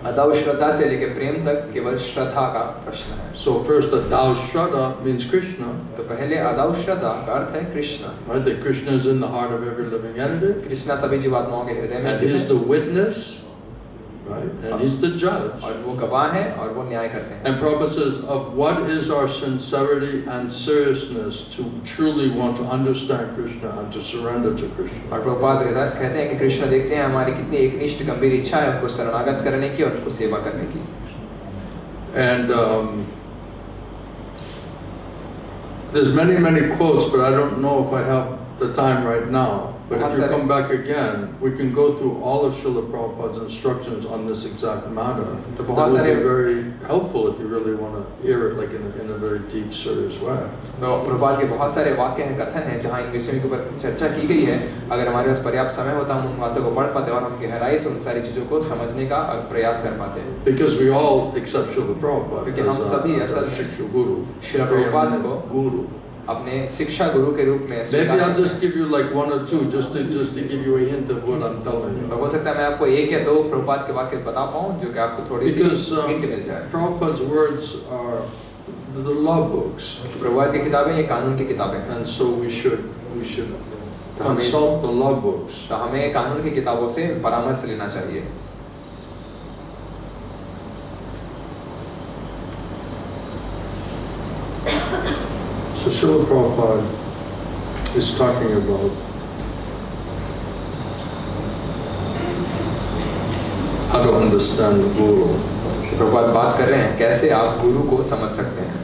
अदाव श्रद्धा से लेकर प्रेम तक केवल श्रद्धा का प्रश्न है So first, the Thou Shraddha means Krishna. तो पहले अदाव श्रद्धा का अर्थ है Krishna Right? That Krishna is in the heart of every living entity. Krishna सभी जीवात्माओं के हृदय में And स्थित he's है the witness, right? And he's the judge. और वो गवाह है और वो न्याय करते हैं And Prabhupada says, of what is our sincerity and seriousness to truly want to understand Krishna and to surrender to Krishna. और प्रभुपाद कहते हैं कि कृष्ण देखते हैं हमारी कितनी एकनिष्ठ गंभीर इच्छा है उनको शरणागत करने की और उनको सेवा करने की And there's many quotes, but I don't know if I have the time right now. But if you come back again, we can go through all of Srila Prabhupada's instructions on this exact matter. That would be very helpful if you really want to hear it like in a very deep, serious way. तो प्रभुपाद के बहुत सारे वाक्य हैं कथन हैं जहाँ इन विषयों के ऊपर चर्चा की गई है अगर हमारे पास पर्याप्त समय होता हम उन बातों को पढ़ पाते और हम गहराई से उन सारी चीजों को समझने का प्रयास कर पाते हैं Because we all accept Srila Prabhupada क्योंकि हम सभी असल Shiksha Guru, श्रील प्रभुपाद को Guru. अपने शिक्षा गुरु के रूप में Maybe I'll just give you like one or two, just to give you a hint of what I'm telling you. तो हो सकता है मैं आपको एक या दो प्रभुपाद के वाक्य बता पाऊँ जो कि आपको थोड़ी सी Because हिंट मिल जाए Prabhupada's words are the law books, Prabhupada की किताबें ये कानून की किताबें हैं and so we should consult the law books. तो हमें कानून की किताबों से परामर्श लेना चाहिए So Srila Prabhupada is talking about how to understand the Guru. Prabhupada बात कर रहे हैं कैसे आप गुरु को समझ सकते हैं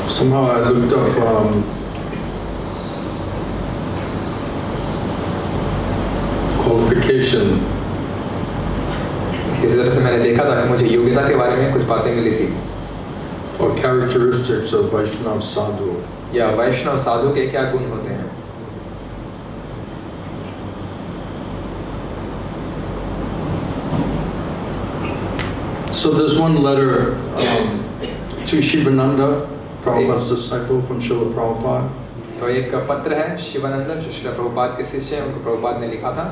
Somehow I looked up qualification. इस तरह से मैंने देखा था कि मुझे योग्यता के बारे में कुछ बातें मिली थी Or characteristics of Vaishnava sadhu. या वैष्णव साधु के क्या गुण होते हैं So there's one letter to Shivananda, Prabhupada's disciple from Srila Prabhupada. तो एक पत्र है शिवानंद जो श्रील प्रभुपाद के शिष्य हैं उनको प्रभुपाद ने लिखा था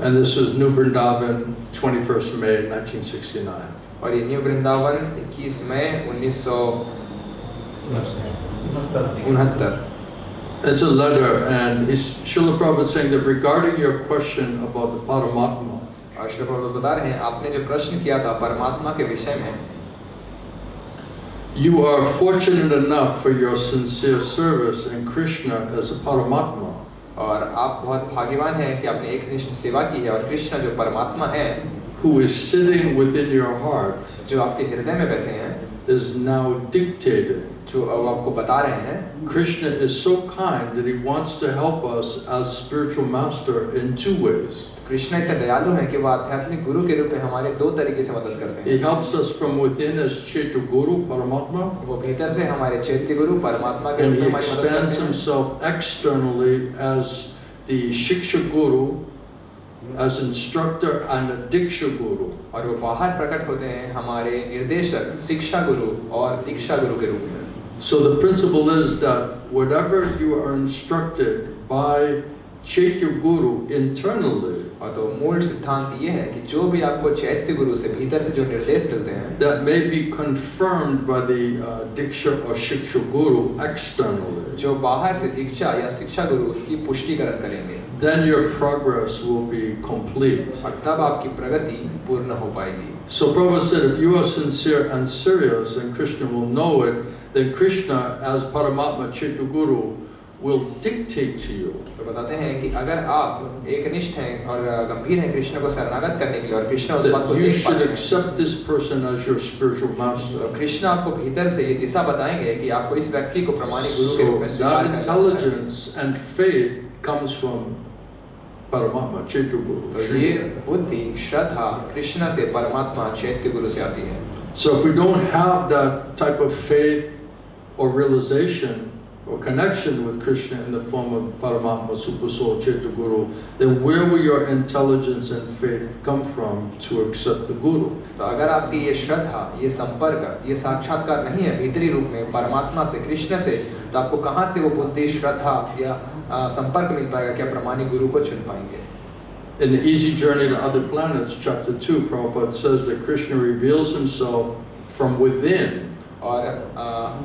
And this is New Vrindavan, 21st May 1969. और ये न्यू वृंदावन 21 मई 1969 It's a letter, and Srila Prabhupada is saying that regarding your question about the Paramatma, और श्री प्रभुपाद बता रहे हैं आपने जो प्रश्न किया था परमात्मा के विषय में you are fortunate enough for your sincere service in Krishna as a Paramatma. और आप बहुत भाग्यवान हैं कि आपने एकनिष्ठ सेवा की है और कृष्ण जो परमात्मा है who is sitting within your heart जो आपके हृदय में बैठे हैं is now dictating. जो अब आपको बता रहे हैं Krishna is so kind that he wants to help us as spiritual master in two ways. Krishna इतने दयालु हैं कि वो आध्यात्मिक गुरु के रूप में हमारे दो तरीके से मदद करते He हैं helps us from within as Chaitya Guru, Paramatma, वो भीतर से हमारे चैत्य गुरु परमात्मा के and रूप he में हमारी मदद expands करते हैं himself externally as the Shiksha Guru, as instructor and a Diksha Guru. और वो बाहर प्रकट होते हैं हमारे निर्देशक शिक्षा गुरु और दीक्षा गुरु के रूप में So the principle is that whatever you are instructed by Chaitya Guru internally, और तो मूल सिद्धांत ये है कि जो भी आपको चैत्य गुरु से भीतर से जो निर्देश मिलते हैं that may be confirmed by the Diksha or Shiksha Guru externally, जो बाहर से दीक्षा या शिक्षा गुरु उसकी पुष्टिकरण करेंगे, then your progress will be complete. और तब आपकी प्रगति पूर्ण हो पाएगी। So Prabhupada said, if you are sincere and serious, and Krishna will know it, then Krishna as Paramatma Chaitya Guru will dictate to you. तो बताते हैं कि अगर आप एकनिष्ठ हैं और गंभीर हैं कृष्ण को शरणागत करने के लिए और कृष्ण उस बात को That you देख should पाते हैं, accept this person as your spiritual master. तो कृष्ण आपको भीतर से ये दिशा बताएंगे कि आपको इस व्यक्ति को प्रमाणिक गुरु के रूप So में स्वीकार that करना चाहिए। intelligence and faith comes from Paramatma Chaitya Guru. तो ये बुद्धि श्रद्धा कृष्ण से परमात्मा चैत्य गुरु से आती है। So if we don't have that type of faith or realization or connection with Krishna in the form of Paramatma, Super Soul, Chaitya Guru, then where will your intelligence and faith come from to accept the Guru? तो अगर आपकी ये श्रद्धा, ये संपर्क, ये साक्षात्कार नहीं है भीतरी रूप में परमात्मा से कृष्ण से, तो आपको कहाँ से वो बुद्धि श्रद्धा या संपर्क मिल पाएगा कि आप प्रमाणिक गुरु को चुन पाएंगे? In the Easy Journey to Other Planets, Chapter 2, Prabhupada says that Krishna reveals himself from within. और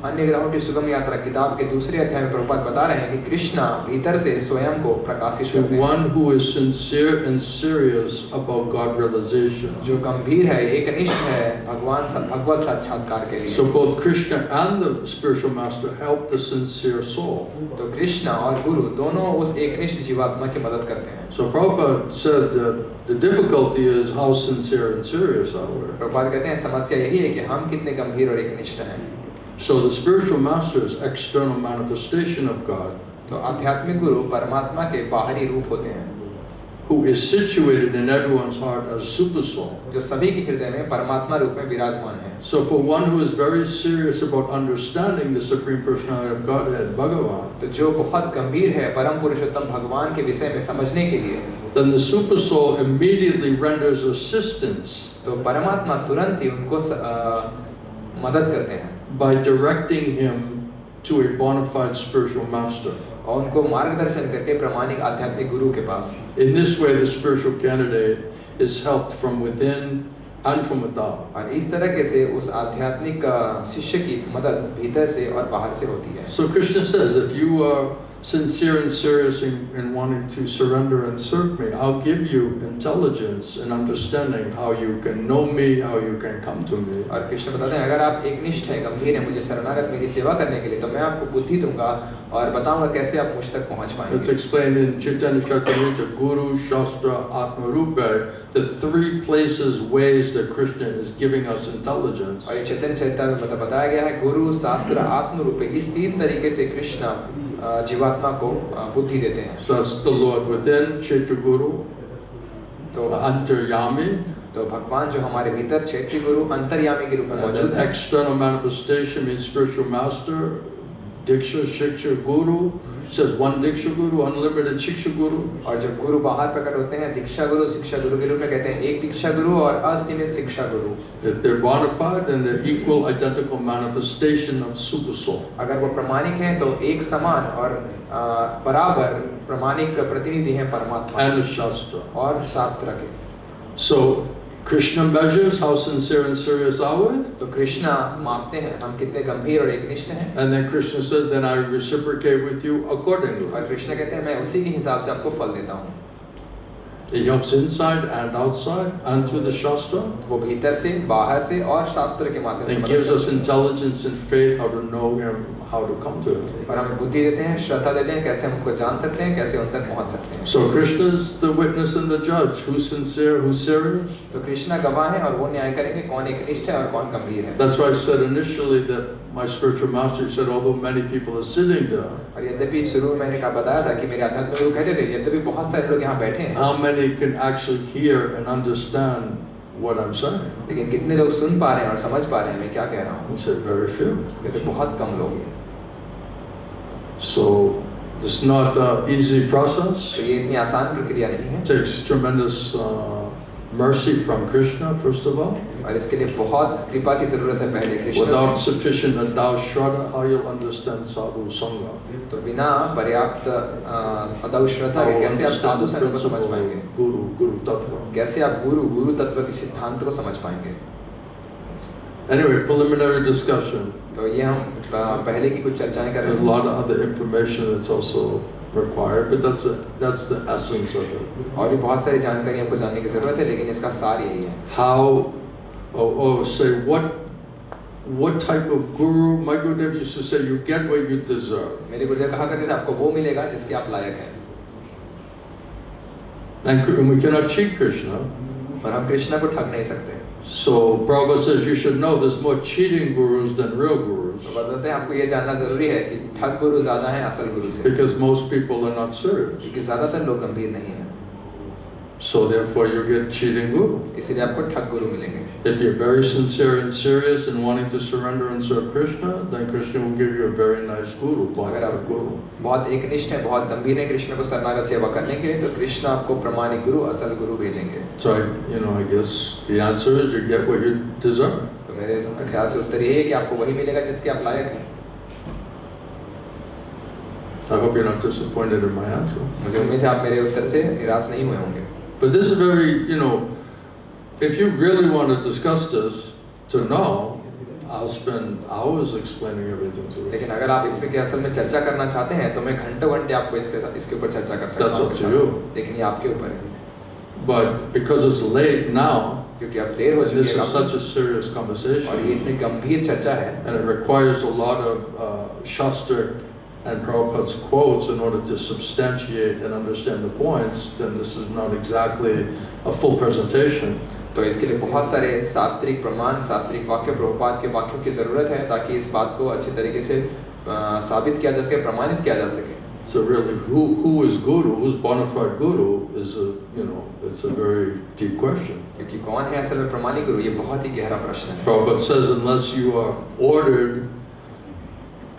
अन्य ग्रहों की सुगम यात्रा किताब के दूसरे अध्याय में प्रभुपाद बता रहे हैं कि कृष्णा भीतर से स्वयं को प्रकाशित To करते हैं, one who is sincere and serious about God realization. जो गंभीर है, एकनिष्ठ है भगवत साक्षात्कार के लिए। So both Krishna and the spiritual master help the sincere soul. तो कृष्णा और गुरु दोनों उस एकनिष्ठ जीवात्मा की मदद करते हैं। So Prabhupada said that the difficulty is how sincere and serious are we. Prabhupada कहते हैं समस्या यही है कि हम कितने गंभीर और एकनिष्ठ हैं। So the spiritual master is external manifestation of God, तो आध्यात्मिक गुरु परमात्मा के बाहरी रूप होते हैं, who is situated in everyone's heart as super soul. जो सभी के हृदय में परमात्मा रूप में विराजमान है। So for one who is very serious about understanding the Supreme Personality of Godhead, Bhagavan, तो जो बहुत गंभीर है परम पुरुषोत्तम भगवान के विषय में समझने के लिए, then the super soul immediately renders assistance तो परमात्मा तुरंत ही उनको मदद करते हैं by directing him to a bona fide spiritual master. और उनको मार्गदर्शन करके प्रमाणिक आध्यात्मिक गुरु के पास। In this way, the spiritual candidate is helped from within and from without. और इस तरह से उस आध्यात्मिक शिष्य की मदद भीतर से और बाहर से होती है। So Krishna says, if you are sincere and serious in wanting to surrender and serve me, I'll give you intelligence and understanding how you can know me, how you can come to me. और कृष्ण बताते हैं अगर आप एकनिष्ठ हैं, गंभीर हैं, मुझे शरणागत मेरी सेवा करने के लिए, तो मैं आपको बुद्धि दूंगा और बताऊंगा कैसे आप मुझ तक पहुंच It's पाएंगे। explained in Chaitanya Charitamrita, Guru, Shastra, Atma Rupa, the three places, ways that Krishna is giving us intelligence. और ये चैतन्य चरितामृत में बताया गया है गुरु शास्त्र आत्म रूप इस तीन तरीके से कृष्ण जीवात्मा को बुद्धि देते हैं। So that's the Lord within, Chaitya Guru, तो Antaryami, तो भगवान जो हमारे भीतर चैत्य गुरु अंतर्यामी के रूप में and मौजूद then है। external manifestation means spiritual master, Diksha, Shiksha, Guru. Says one Diksha Guru, unlimited Shiksha Guru. और जब गुरु बाहर प्रकट होते हैं दीक्षा गुरु शिक्षा गुरु के रूप में कहते हैं एक दीक्षा गुरु और असीमित शिक्षा गुरु। If they're bona fide, then they're equal, identical manifestation of Super Soul. अगर वो प्रमाणिक हैं तो एक समान और बराबर प्रमाणिक प्रतिनिधि हैं परमात्मा And the Shastra. और शास्त्र के। So Krishna measures how sincere and serious are we. तो कृष्णा मापते हैं हम कितने गंभीर और एकनिष्ठ हैं। And then Krishna said, then I reciprocate with you accordingly. और कृष्ण कहते हैं मैं उसी के हिसाब से आपको फल देता हूँ। He helps inside and outside and through the Shastra. वो भीतर से बाहर से और शास्त्र के माध्यम से And मदद gives us करते हैं। intelligence and faith how to know Him, how to come to Him. और हमें बुद्धि देते हैं श्रद्धा देते हैं कैसे हम उनको जान सकते हैं कैसे उन तक पहुंच सकते हैं। So Krishna is the witness and the judge. Who's sincere, who's serious? तो कृष्णा गवाह है और वो न्याय करेंगे कौन एकनिष्ठ है और कौन गंभीर है। That's why I said initially that my spiritual master said, although many people are sitting there, और यद्यपि शुरू में मैंने बताया था कि मेरे आध्यात्मिक गुरु कहते थे यद्यपि बहुत सारे लोग यहाँ बैठे हैं how many can actually hear and understand what I'm saying? लेकिन कितने लोग सुन पा रहे हैं और समझ पा रहे हैं मैं क्या कह रहा हूँ। He said, very few. कहते बहुत कम लोग हैं। So it's not an easy process. तो ये इतनी आसान प्रक्रिया नहीं है। It takes tremendous mercy from Krishna, first of all. और इसके लिए बहुत कृपा की जरूरत है पहले कृष्ण Without से। sufficient adau shraddha, how you'll understand sadhu sangha? तो बिना पर्याप्त अदौ श्रद्धा के कैसे आप साधु संघ को समझ पाएंगे? Guru tattva. कैसे आप गुरु तत्व के सिद्धांत को समझ पाएंगे? Anyway, preliminary discussion. तो ये हम पहले की कुछ चर्चाएं कर There's रहे a हैं। lot of other information that's also required, but that's the essence of it. और भी बहुत सारी जानकारी आपको जानने की जरूरत है, लेकिन इसका सार यही है। How, say what type of guru? My Gurudev used to say, you get what you deserve. मेरे गुरुदेव कहा करते थे आपको वो मिलेगा जिसके आप लायक हैं। And we cannot cheat Krishna. और हम कृष्णा को ठग नहीं सकते। So Prabhupada says you should know there's more cheating gurus than real gurus. तो बताते हैं आपको ये जानना जरूरी है कि ठग गुरु ज्यादा हैं असल गुरु से। Because most people are not serious. क्योंकि ज्यादातर लोग गंभीर नहीं हैं। So therefore you get cheating guru. इसीलिए आपको ठग गुरु मिलेंगे। If you're very sincere and serious and wanting to surrender and serve Krishna, then Krishna will give you a very nice guru, अगर आप guru. बहुत एकनिष्ठ हैं, बहुत गंभीर हैं कृष्ण को शरणागत सेवा करने के लिए, तो कृष्ण आपको प्रमाणिक गुरु, असल गुरु भेजेंगे। So I guess the answer is you get what you deserve. तो मेरे ख्याल से उत्तर ये है कि आपको वही मिलेगा जिसके आप लायक हैं। I hope you're not disappointed in my answer. मुझे उम्मीद है आप मेरे उत्तर से निराश नहीं हुए होंगे। But this is very, if you really want to discuss this, to know, I'll spend hours explaining everything to you. लेकिन अगर आप इसमें के असल में चर्चा करना चाहते हैं, तो मैं घंटों घंटे आपको इसके ऊपर चर्चा कर सकता That's हूँ। up to you. लेकिन ये आपके ऊपर है। But because it's late now, क्योंकि अब देर हो and चुकी this है is such a serious और conversation, ये इतनी गंभीर चर्चा है, and it requires a lot of Shastric and Prabhupada's quotes in order to substantiate and understand the points, then this is not exactly a full presentation. तो इसके लिए बहुत सारे शास्त्रिक प्रमाण, शास्त्रिक वाक्य, प्रभुपाद के वाक्यों की जरूरत है ताकि इस बात को अच्छी तरीके से साबित किया जा सके, प्रमाणित किया जा सके। So really, who is guru? Who's bona fide guru? Is it's a very deep question. क्योंकि कौन है असल में प्रमाणिक गुरु, ये बहुत ही गहरा प्रश्न है। Prabhupada says unless you are ordered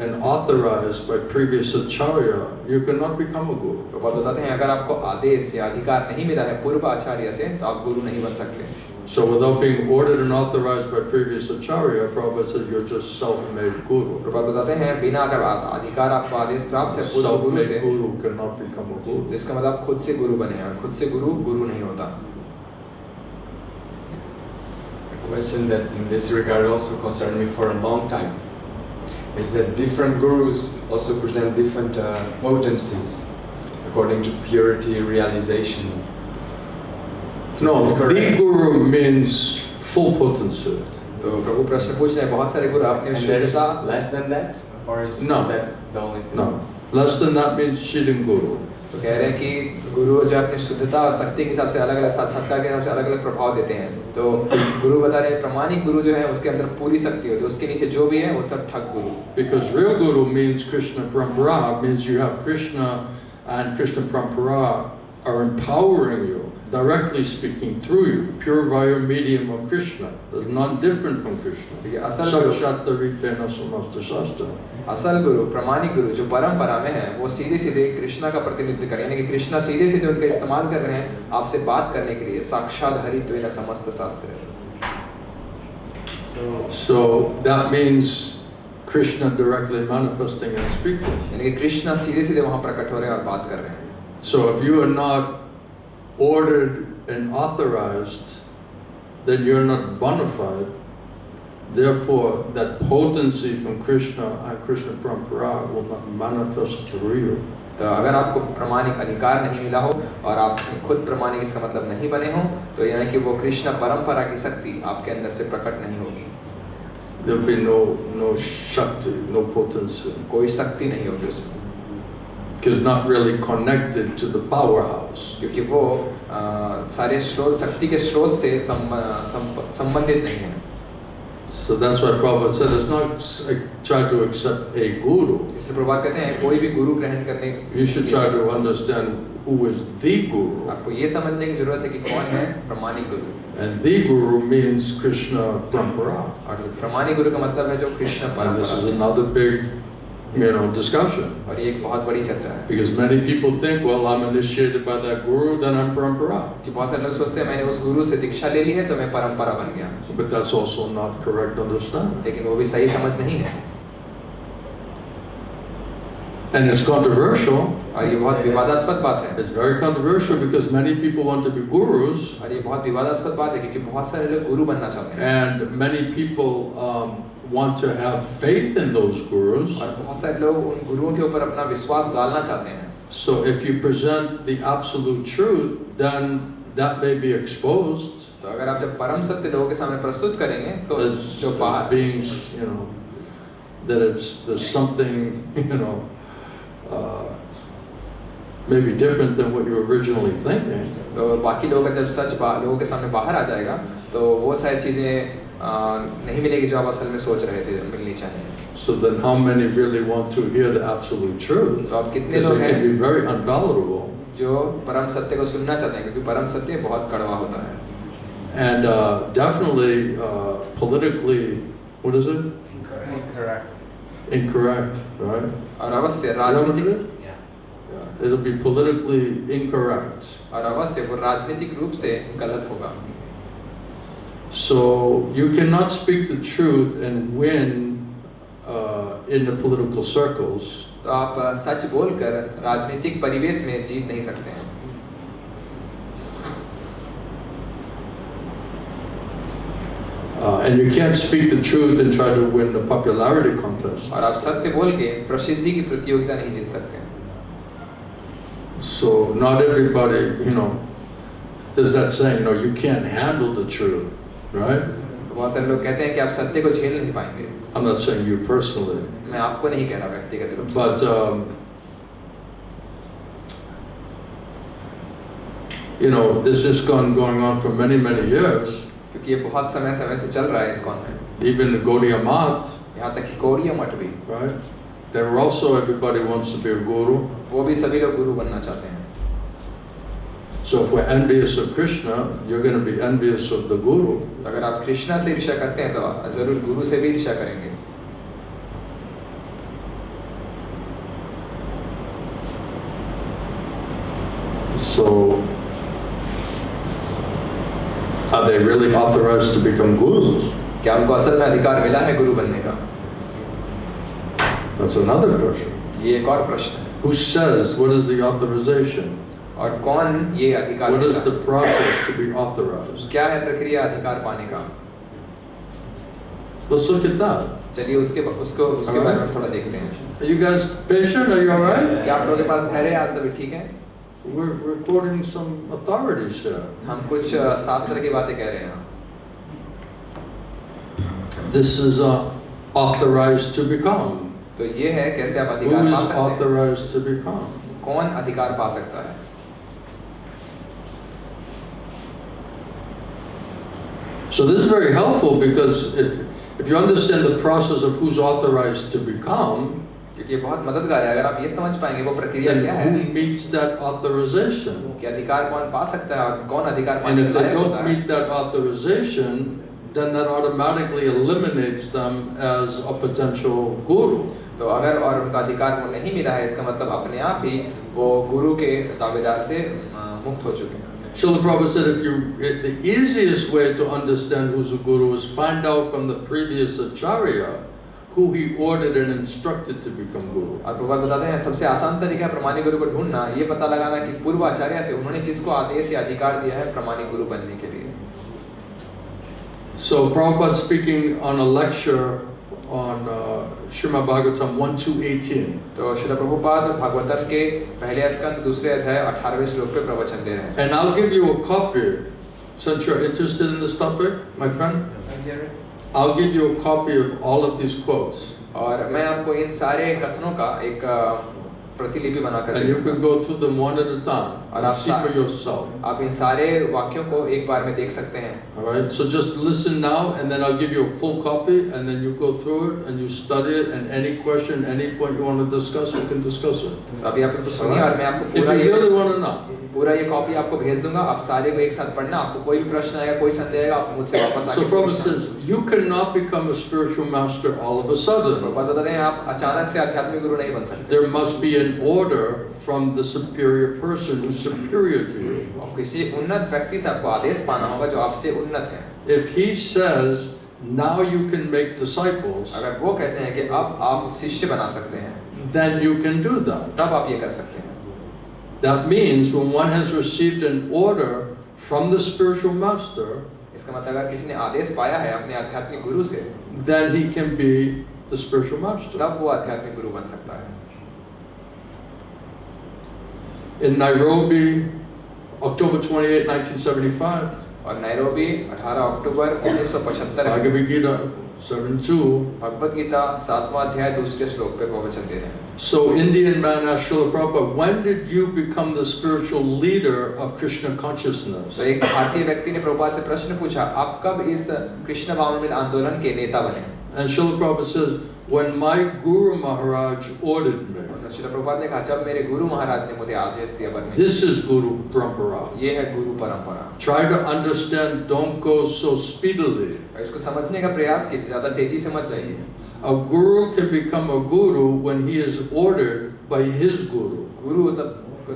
and authorized by previous acharya, you cannot become a guru. Prabhupada बताते हैं अगर आपको आदेश या अधिकार नहीं मिला है पूर्व आचार्य से, तो आप गुरु नहीं बन सकते। So without being ordered and authorized by previous acharya, Prabhupada says you're just self-made guru. Prabhupada बताते हैं बिना अगर अधिकार आपको आदेश प्राप्त है पूर्व गुरु से, Self-made guru cannot become a तो guru. इसका मतलब आप खुद से गुरु बने हैं, और खुद से गुरु नहीं होता। A question that in this regard also concerned me for a long time is that different gurus also present different potencies according to purity realization. No, Is this the correct? guru means full potency. तो प्रभु प्रश्न पूछ रहे हैं बहुत सारे गुरु अपने And there is शुद्धता, less than that, or is No. that's the only thing? No, less than that means cheating guru. तो कह रहे हैं कि गुरु जो अपनी शुद्धता और शक्ति के हिसाब से अलग अलग साक्षात्कार के हिसाब से अलग अलग प्रभाव देते हैं। तो गुरु बता रहे हैं प्रमाणिक गुरु जो है उसके अंदर पूरी शक्ति होती है, उसके नीचे जो भी है वो सब ठग गुरु। Because real guru means Krishna Parampara, means you have Krishna and Krishna Parampara are empowering you, directly speaking through you, pure via medium of Krishna. There's none different from Krishna. ये असल गुरु, Sakshataripena samasta shastra. असल गुरु, प्रमाणिक गुरु जो परंपरा में है, वो सीधे सीधे कृष्णा का प्रतिनिधित्व करें, यानी कि कृष्णा सीधे सीधे उनका इस्तेमाल कर रहे हैं आपसे बात करने के लिए, साक्षात हरित्वेन समस्त शास्त्र। So that means Krishna directly manifesting and speaking. यानी कि कृष्णा सीधे सीधे वहाँ प्रकट हो रहे हैं और बात कर रहे हैं। So if you are not ordered and authorized, then you're not bona fide. Therefore, that potency from Krishna and Krishna Parampara will not manifest through you. तो अगर आपको प्रमाणिक अधिकार नहीं मिला हो और आप खुद प्रमाणिक इसका मतलब नहीं बने हो, तो यानी कि वो कृष्ण परंपरा की शक्ति आपके अंदर से प्रकट नहीं होगी। There'll be no shakti, no potency. कोई शक्ति नहीं होगी उसमें, Because not really connected to the powerhouse. क्योंकि वो सारे स्रोत, शक्ति के स्रोत से संबंधित नहीं है। So that's why Prabhupada said it's not try to accept a guru. इसलिए प्रभुपाद कहते हैं कोई भी गुरु ग्रहण करने, You should try to understand who is the guru. आपको ये समझने की जरूरत है कि कौन है प्रमाणिक गुरु। And the guru means Krishna Parampara. और प्रमाणिक गुरु का मतलब है जो कृष्ण And this is परंपरा। another big discussion. और ये एक बहुत बड़ी चर्चा है Because many people think, well, I'm initiated by that guru, then I'm parampara. कि बहुत सारे लोग सोचते हैं मैंने उस गुरु से दीक्षा ले ली है तो मैं परंपरा बन गया, But that's also not correct understanding. लेकिन वो भी सही समझ नहीं है And it's controversial. और ये बहुत विवादास्पद बात है It's very controversial because many people want to be gurus, और ये बहुत विवादास्पद बात है क्योंकि बहुत सारे लोग गुरु बनना चाहते हैं and many people want to have faith in those gurus. और बहुत सारे लोग उन गुरुओं के ऊपर अपना विश्वास डालना चाहते हैं So if you present the absolute truth, then that may be exposed तो अगर आप जब परम सत्य लोगों के सामने प्रस्तुत करेंगे तो जो as बाहर being, that there's something, maybe different than what you were originally thinking. तो बाकी लोगों का जब सच लोगों के सामने बाहर आ जाएगा तो वो सारी चीजें नहीं मिलेगी जो आप असल में सोच रहे थे मिलनी चाहिए So then how many really want to hear the absolute truth? तो अब कितने Because लोग it can be हैं very unpalatable. जो परम सत्य को सुनना चाहते हैं क्योंकि परम सत्य बहुत कड़वा होता है And definitely politically, what is it? Incorrect, right? और अवश्य Is that what it राजनीतिक is? Yeah. It'll be politically incorrect. और अवश्य वो राजनीतिक रूप से गलत होगा So you cannot speak the truth and win in the political circles. तो आप सच बोलकर राजनीतिक परिवेश में जीत नहीं सकते हैं And you can't speak the truth and try to win the popularity contest. और आप सत्य बोल के प्रसिद्धि की प्रतियोगिता नहीं जीत सकते So not everybody, there's that saying, you can't handle the truth, right? बहुत सारे लोग कहते हैं कि आप सत्य को झेल नहीं पाएंगे I'm not saying you personally, मैं आपको नहीं कह रहा व्यक्तिगत रूप से but this has going on for many years. क्योंकि ये बहुत समय से चल रहा है इस कौन में Even the Gaudiya Math, यहाँ तक कि गौड़िया मठ भी right? They were also, everybody wants to be a guru. वो भी सभी लोग गुरु बनना चाहते हैं So if we're envious of Krishna, you're going to be envious of the guru. तो अगर आप कृष्णा से ईर्ष्या करते हैं तो जरूर गुरु से भी ईर्ष्या करेंगे So are they really authorized to become gurus? क्या उनको असल में अधिकार मिला है गुरु बनने का That's another question. ये एक और प्रश्न है Who says what is the authorization? और कौन ये अधिकार What is देगा? the process to be authorized? क्या है प्रक्रिया अधिकार पाने का Let's look at that. चलिए उसके बारे में थोड़ा देखते हैं Are you guys patient? Are you all right? क्या आप लोगों के पास धैर्य है? आज सभी ठीक है We're quoting some authorities here. हम कुछ शास्त्र की बातें कह रहे हैं This is authorized to become. तो ये है कैसे आप Who अधिकार पा is सकते हैं authorized to become? कौन अधिकार पा सकता है So this is very helpful because if you understand the process of who's authorized to become, क्योंकि ये बहुत मददगार है अगर आप ये समझ पाएंगे वो प्रक्रिया then क्या है who meets that authorization? कि अधिकार कौन पा सकता है और कौन अधिकार And पाने if के they लायक होता don't है meet that authorization, then that automatically eliminates them as a potential guru. तो अगर और उनका अधिकार वो नहीं मिला है इसका मतलब अपने आप ही वो गुरु के दावेदार से मुक्त हो चुके हैं Srila Prabhupada said the easiest way to understand who's a guru is find out from the previous acharya who he ordered and instructed to become guru. और प्रभुपाद बताते हैं सबसे आसान तरीका है प्रमाणिक गुरु को ढूंढना ये पता लगाना कि पूर्व आचार्य से उन्होंने किसको आदेश या अधिकार दिया है प्रमाणिक गुरु बनने के लिए So Prabhupada speaking on a lecture on Srimad Bhagavatam 1-2-18. तो श्री प्रभुपाद भागवतम के पहले स्कंद दूसरे अध्याय 18वें श्लोक पे प्रवचन दे रहे हैं And I'll give you a copy, since you're interested in this topic, my friend. I'll give you a copy of all of these quotes. और मैं आपको इन सारे कथनों का एक प्रतिलिपि बनाकर And you can go through them one at a time और and see for yourself. आप इन सारे वाक्यों को एक बार में देख सकते हैं. All right, so just listen now, and then I'll give you a full copy, and then you go through it and you study it. And any question, any point you want to discuss, you can discuss it. अभी आप तो सुनिए और मैं आपको If you really want to know. पूरा ये copy आपको भेज दूंगा. आप सारे को एक साथ पढ़ना. आपको कोई भी प्रश्न आएगा, कोई संदेह आएगा, आप मुझसे वापस आके So Prabhupada says you cannot become a spiritual master all of a sudden. Prabhupada बताते हैं आप अचानक से आध्यात्मिक गुरु नहीं बन सकते. There must be an order from the superior person who's superior to you. और किसी उन्नत व्यक्ति से आपको आदेश पाना होगा जो आपसे उन्नत है. If he says now you can make disciples, अगर वो कहते हैं कि अब आप शिष्य बना सकते हैं, then you can do that. तब आप ये कर सकते हैं. That means when one has received an order from the spiritual master, इसका मतलब अगर किसी ने आदेश पाया है अपने आध्यात्मिक गुरु से, then he can be the spiritual master. तब वो आध्यात्मिक गुरु बन सकता है. In Nairobi, October 28, 1975, और नैरोबी 18 अक्टूबर 1975 में Bhagavad Gita 7.2. भगवत गीता 7वां अध्याय दूसरे श्लोक पे प्रवचन दे रहे हैं. So Indian man asked Srila Prabhupada, when did you become the spiritual leader of Krishna consciousness? तो एक भारतीय व्यक्ति ने प्रभुपाद से प्रश्न पूछा, आप कब इस कृष्ण भावनामृत आंदोलन के नेता बने? And Srila Prabhupada says, when my Guru Maharaj ordered me. Srila Prabhupada ने कहा, जब मेरे गुरु महाराज ने मुझे आदेश दिया बनने. This is Guru Parampara. ये है गुरु परंपरा. Try to understand, don't go so speedily. इसको समझने का प्रयास कीजिए, ज्यादा तेजी से मत जाइए. A guru can become a guru when he is ordered by his guru. गुरु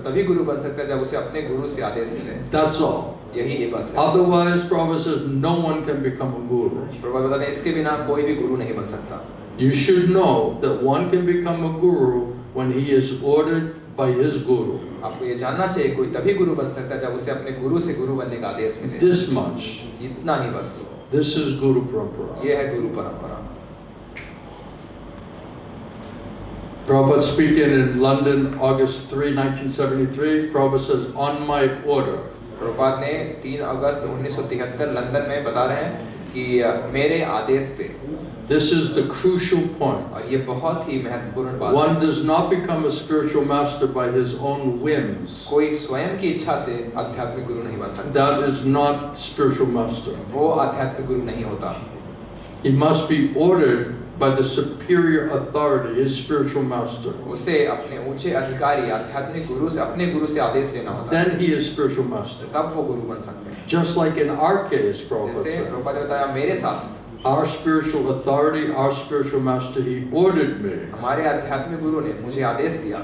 तभी गुरु बन सकता है जब उसे अपने गुरु से आदेश मिले. That's all. यही ये बस है. Otherwise, Prabhupada says, no one can become a guru. Prabhupada बताते हैं, इसके बिना कोई भी गुरु नहीं बन सकता. You should know that one can become a guru when he is ordered by his guru. आपको ये जानना चाहिए, कोई तभी गुरु बन सकता है जब उसे अपने गुरु से गुरु बनने का आदेश मिले. This much. इतना ही बस. This is Guru Parampara. ये है गुरु परंपरा. Prabhupada speaking in London, August 3, 1973, Prabhupada says, on my order. Prabhupada ने 3 अगस्त 1973 लंदन में बता रहे हैं कि मेरे आदेश पे. This is the crucial point. और ये बहुत ही महत्वपूर्ण बात है. One does not become a spiritual master by his own whims. कोई स्वयं की इच्छा से आध्यात्मिक गुरु नहीं बन सकता. That is not spiritual master. वो आध्यात्मिक गुरु नहीं होता. He must be ordered by the superior authority, his spiritual master. उसे अपने ऊंचे अधिकारी आध्यात्मिक गुरु से, अपने गुरु से आदेश लेना होता है. Then he is spiritual master. तब वो गुरु बन सकते हैं. Just like in our case, Prabhupada जैसे said. प्रभुपाद ने बताया, मेरे साथ Our spiritual authority, our spiritual master, he ordered me. हमारे आध्यात्मिक गुरु ने मुझे आदेश दिया.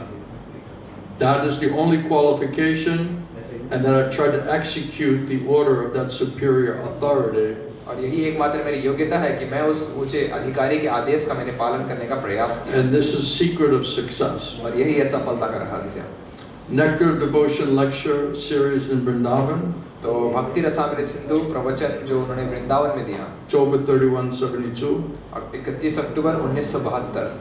That is the only qualification, and then I try to execute the order of that superior authority. और यही एकमात्र मेरी योग्यता है कि मैं उस ऊंचे अधिकारी के आदेश का मैंने पालन करने का प्रयास किया. And this is secret of success. और यही है सफलता का रहस्य. Nectar Devotion Lecture Series in Vrindavan, तो भक्ति रसामृत सिंधु प्रवचन जो उन्होंने वृंदावन में दिया, October 31, 72. और 31 अक्टूबर 1972.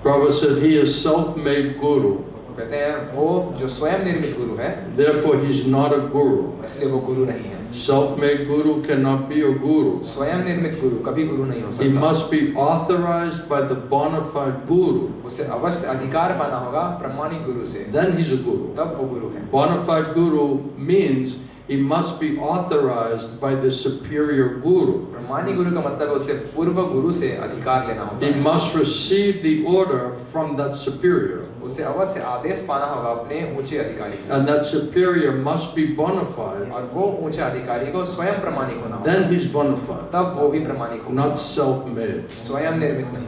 Prabhupada said he is self-made guru. कहते हैं वो जो स्वयं निर्मित गुरु है, Therefore, he's not a guru. इसलिए वो गुरु नहीं है. Self-made guru cannot be a guru. स्वयं निर्मित गुरु कभी गुरु नहीं हो He सकता. must be authorized by the bona fide guru. उसे अवश्य अधिकार पाना होगा प्रमाणिक गुरु से, Then he's a guru. तब वो गुरु है. Bona fide guru means he must be authorized by the superior guru. प्रमाणिक गुरु का मतलब उसे पूर्व गुरु से अधिकार लेना होगा. He must receive the order from that superior. उसे अवश्य आदेश पाना होगा अपने ऊंचे अधिकारी से. And that superior must be bona fide. और वो ऊंचे अधिकारी को स्वयं प्रमाणिक होना होगा. Then he's bona fide, तब वो भी प्रमाणिक होगा. not self-made. स्वयं निर्मित नहीं.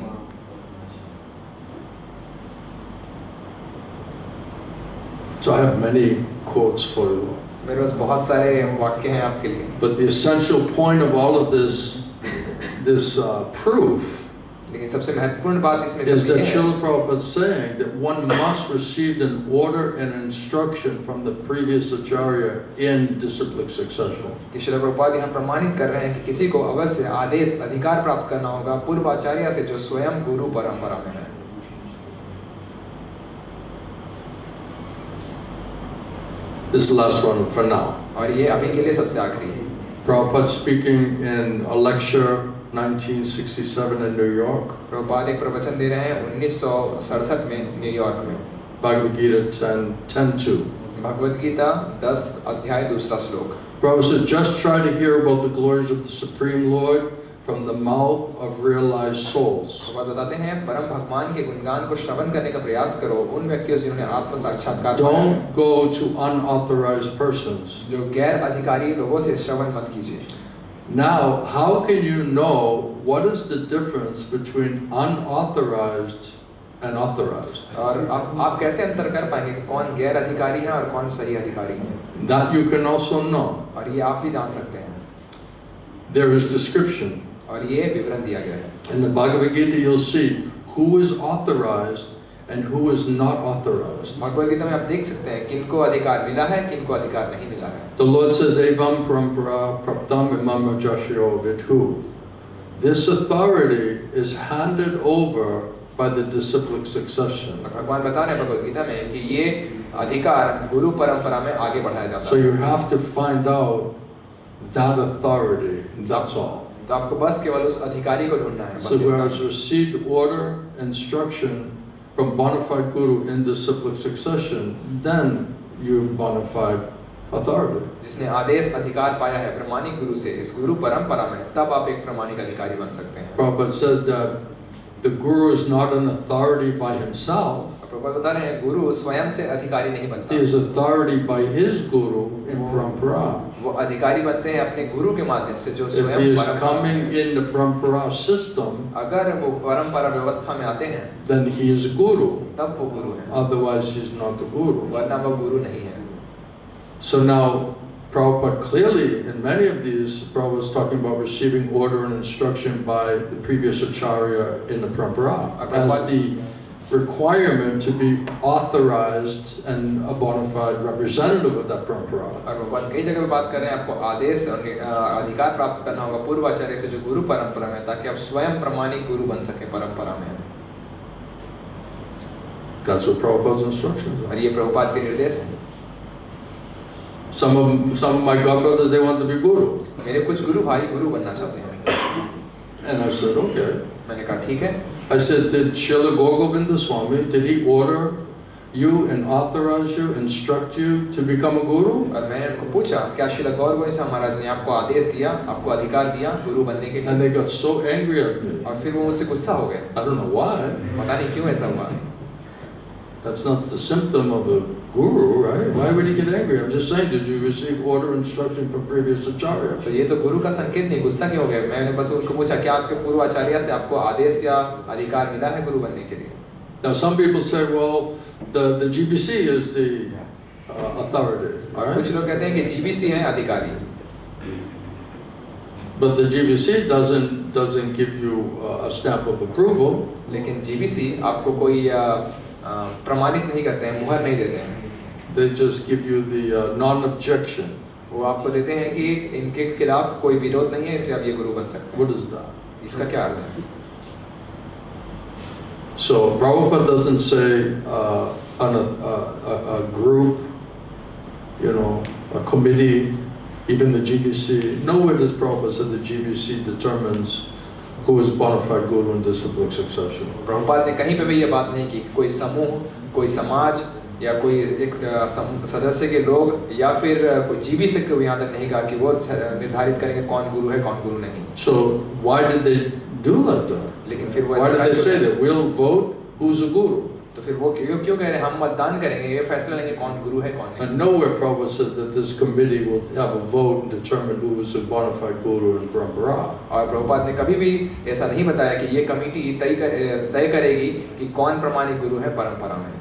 So I have many quotes for you. मेरे पास बहुत सारे वाक्य हैं आपके लिए. But the essential point of all of this proof लेकिन सबसे महत्वपूर्ण बात इसमें is सब that ये है Srila Prabhupada is saying that one must receive an order and instruction from the previous acharya in disciplic succession. कि श्रील प्रभुपाद यहाँ प्रमाणित कर रहे हैं कि किसी को अवश्य आदेश अधिकार प्राप्त करना होगा पूर्व आचार्य से जो स्वयं गुरु परंपरा में है. This is the last one for now. और ये अभी के लिए सबसे आखिरी है. Prabhupada speaking in a lecture 1967 in New York. Prabhupada एक प्रवचन दे रहे हैं 1967 में न्यूयॉर्क में. Bhagavad Gita 10:2. भगवद गीता 10 अध्याय 2 श्लोक। Prabhupada said, just try to hear about the glories of the Supreme Lord from the mouth of realized souls. Prabhupada बताते हैं परम भगवान के गुणगान को श्रवण करने का प्रयास करो उन व्यक्तियों से जिन्होंने आत्म साक्षात्कार पाया है। Don't go to unauthorized persons. जो गैर अधिकारी लोगों से श्रवण मत कीजिए। Now, how can you know what is the difference between unauthorized and authorized? और आप कैसे अंतर कर पाएंगे कि कौन गैर अधिकारी है और कौन सही अधिकारी है? That you can also know. और ये आप भी जान सकते हैं। There is description. और ये विवरण दिया गया है। In the Bhagavad Gita, you'll see who is authorized and who is not authorized. Bhagavad Gita में आप देख सकते हैं किनको अधिकार मिला है किनको अधिकार नहीं मिला है। The Lord says, "Evam parampara praptam imam ajashyo vidhu." This authority is handed over by the disciplic succession. भगवान बता रहे हैं भगवद गीता में कि ये अधिकार गुरु परंपरा में आगे बढ़ाया जाता है। So you have to find out that authority. That's all. तो आपको बस केवल उस अधिकारी को ढूंढना है। So who has received order, instruction from bona fide guru in disciplic succession, then you bona fide authority. जिसने आदेश अधिकार पाया है प्रमाणिक गुरु से इस गुरु परंपरा में तब आप एक प्रमाणिक अधिकारी बन सकते हैं। Prabhupada says that the guru is not an authority by himself. Prabhupada बता रहे हैं गुरु स्वयं से अधिकारी नहीं बनता। He is authority by his guru in parampara. वो अधिकारी बनते हैं अपने गुरु के माध्यम से जो If he स्वयं is coming in the parampara system, अगर वो परंपरा व्यवस्था में आते हैं then he is a guru. तब वो गुरु है Otherwise, he's not a guru. वरना वो गुरु नहीं है। So now, Prabhupada clearly, in many of these, Prabhupada is talking about receiving order and instruction by the previous acharya in the parampara as the requirement to be authorized and a bona fide representative of that parampara. और भगवान कई जगह बात कर रहे हैं आपको आदेश और अधिकार प्राप्त करना होगा पूर्वाचार्य से जो गुरु परंपरा में ताकि आप स्वयं प्रमाणिक गुरु बन सके परंपरा में। That's what Prabhupada's instructions और are. ये प्रभुपाद के निर्देश हैं। Some of my godbrothers, they want to be guru. मेरे कुछ गुरु भाई गुरु बनना चाहते हैं। And I said, okay. मैंने कहा ठीक है। I said, did Srila Gaur-Govinda Swami, did he order you and authorize you, instruct you to become a guru? और मैंने उनको पूछा क्या श्रील गौर गोविंद महाराज ने आपको आदेश दिया आपको अधिकार दिया गुरु बनने के लिए? And they got so angry at me. और फिर वो मुझसे गुस्सा हो गए। I don't know why. पता नहीं क्यों ऐसा हुआ। That's not the symptom of a guru, right? Why would he get angry? I'm just saying, did you receive order instruction from previous acharya? तो ये तो गुरु का संकेत नहीं गुस्सा क्यों हो गया? मैंने बस उनको पूछा क्या आपके पूर्व आचार्य से आपको आदेश या अधिकार मिला है गुरु बनने के लिए? Now some people say, well, the GBC is the authority, all right? कुछ लोग कहते हैं कि GBC है अधिकारी। But the GBC doesn't give you a stamp of approval. लेकिन GBC आपको कोई प्रमाणित नहीं करते हैं मुहर नहीं देते हैं। They just give you the non-objection. वो आपको देते हैं कि इनके खिलाफ कोई विरोध नहीं है इसलिए आप ये गुरु बन सकते हैं। What is that? इसका क्या अर्थ है? So Prabhupada doesn't say a group, you know, a committee, even the GBC. Nowhere does Prabhupada say the GBC determines who is bona fide guru and disciplic succession. Prabhupada ने कहीं पे भी ये बात नहीं की कोई समूह कोई समाज या कोई एक सदस्य के लोग या फिर कोई GBC को यहाँ तक नहीं कहा कि वो निर्धारित करेंगे कौन गुरु है कौन गुरु नहीं। So why did they do like that? लेकिन फिर वो Why ऐसा did they say that? We'll vote who's a guru. तो फिर वो क्यों कह रहे हैं हम मतदान करेंगे ये फैसला लेंगे कौन गुरु है कौन नहीं। And nowhere Prabhupada said that this committee will have a vote and determine who is a bona fide guru in parampara. और प्रभुपाद ने कभी भी ऐसा नहीं बताया कि ये कमेटी तय करेगी कि कौन प्रमाणिक गुरु है परंपरा में।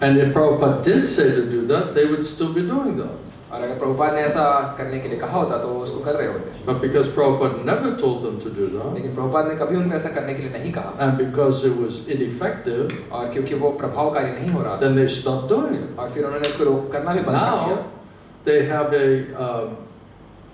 And if Prabhupada did say to do that, they would still be doing that. और अगर प्रभुपाद ने ऐसा करने के लिए कहा होता तो वो उसको कर रहे होते। But because Prabhupada never told them to do that, लेकिन प्रभुपाद ने कभी उनको ऐसा करने के लिए नहीं कहा and because it was ineffective, और क्योंकि वो प्रभावकारी नहीं हो रहा था then they stopped doing it. और फिर उन्होंने इसको रोक करना भी बंद कर दिया। Now they have a,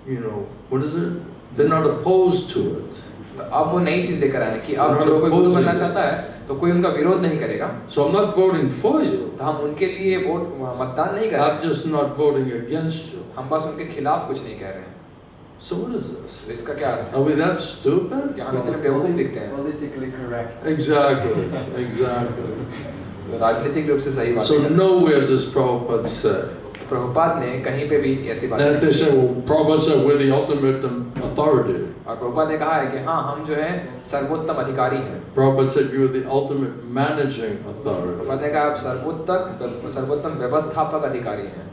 you know, what is it? They're not opposed to it. तो अब वो नई चीज लेकर आए कि अब जो कोई गुरु बनना चाहता है तो कोई उनका विरोध नहीं करेगा। So I'm not voting for you. तो हम उनके लिए वोट मतदान नहीं कर रहे। I'm just not voting against you. हम बस उनके खिलाफ कुछ नहीं कह रहे हैं। So what is this? तो इसका क्या अर्थ है? Are we that stupid? कि हम इतने बेवकूफ दिखते हैं। Politically correct. Exactly, exactly. राजनीतिक रूप से सही बात So है। nowhere does Prabhupada say. Prabhupada ने कहीं पे भी ऐसी बात And if they say, well, Prabhupada said we're the ultimate authority. और प्रभुपाद ने कहा है कि हाँ हम जो है सर्वोत्तम अधिकारी हैं। Prabhupada said you are the ultimate managing authority. Prabhupada ने कहा आप सर्वोत्तम व्यवस्थापक अधिकारी हैं।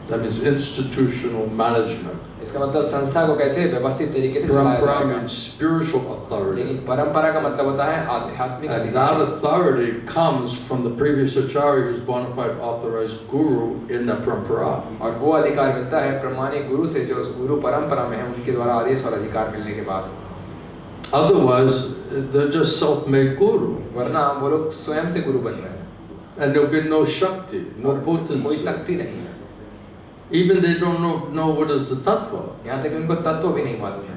That means institutional management. इसका मतलब संस्था को कैसे व्यवस्थित तरीके से चलाया Parampara जाएगा। means spiritual authority. लेकिन परंपरा का मतलब होता है आध्यात्मिक And that अधिकारी। authority comes from the previous acharya who's bona fide authorized guru in the parampara. और वो अधिकार मिलता है प्रमाणिक गुरु से जो गुरु परंपरा में है उनके द्वारा आदेश और अधिकार मिलने के बाद। Otherwise, they're just self-made guru. वरना वो लोग स्वयं से गुरु बन रहे हैं। And there'll be no shakti, no कोई potency. शक्ति नहीं है। Even they don't know what is the tattva. यहाँ तक कि उनको तत्व भी नहीं मालूम है।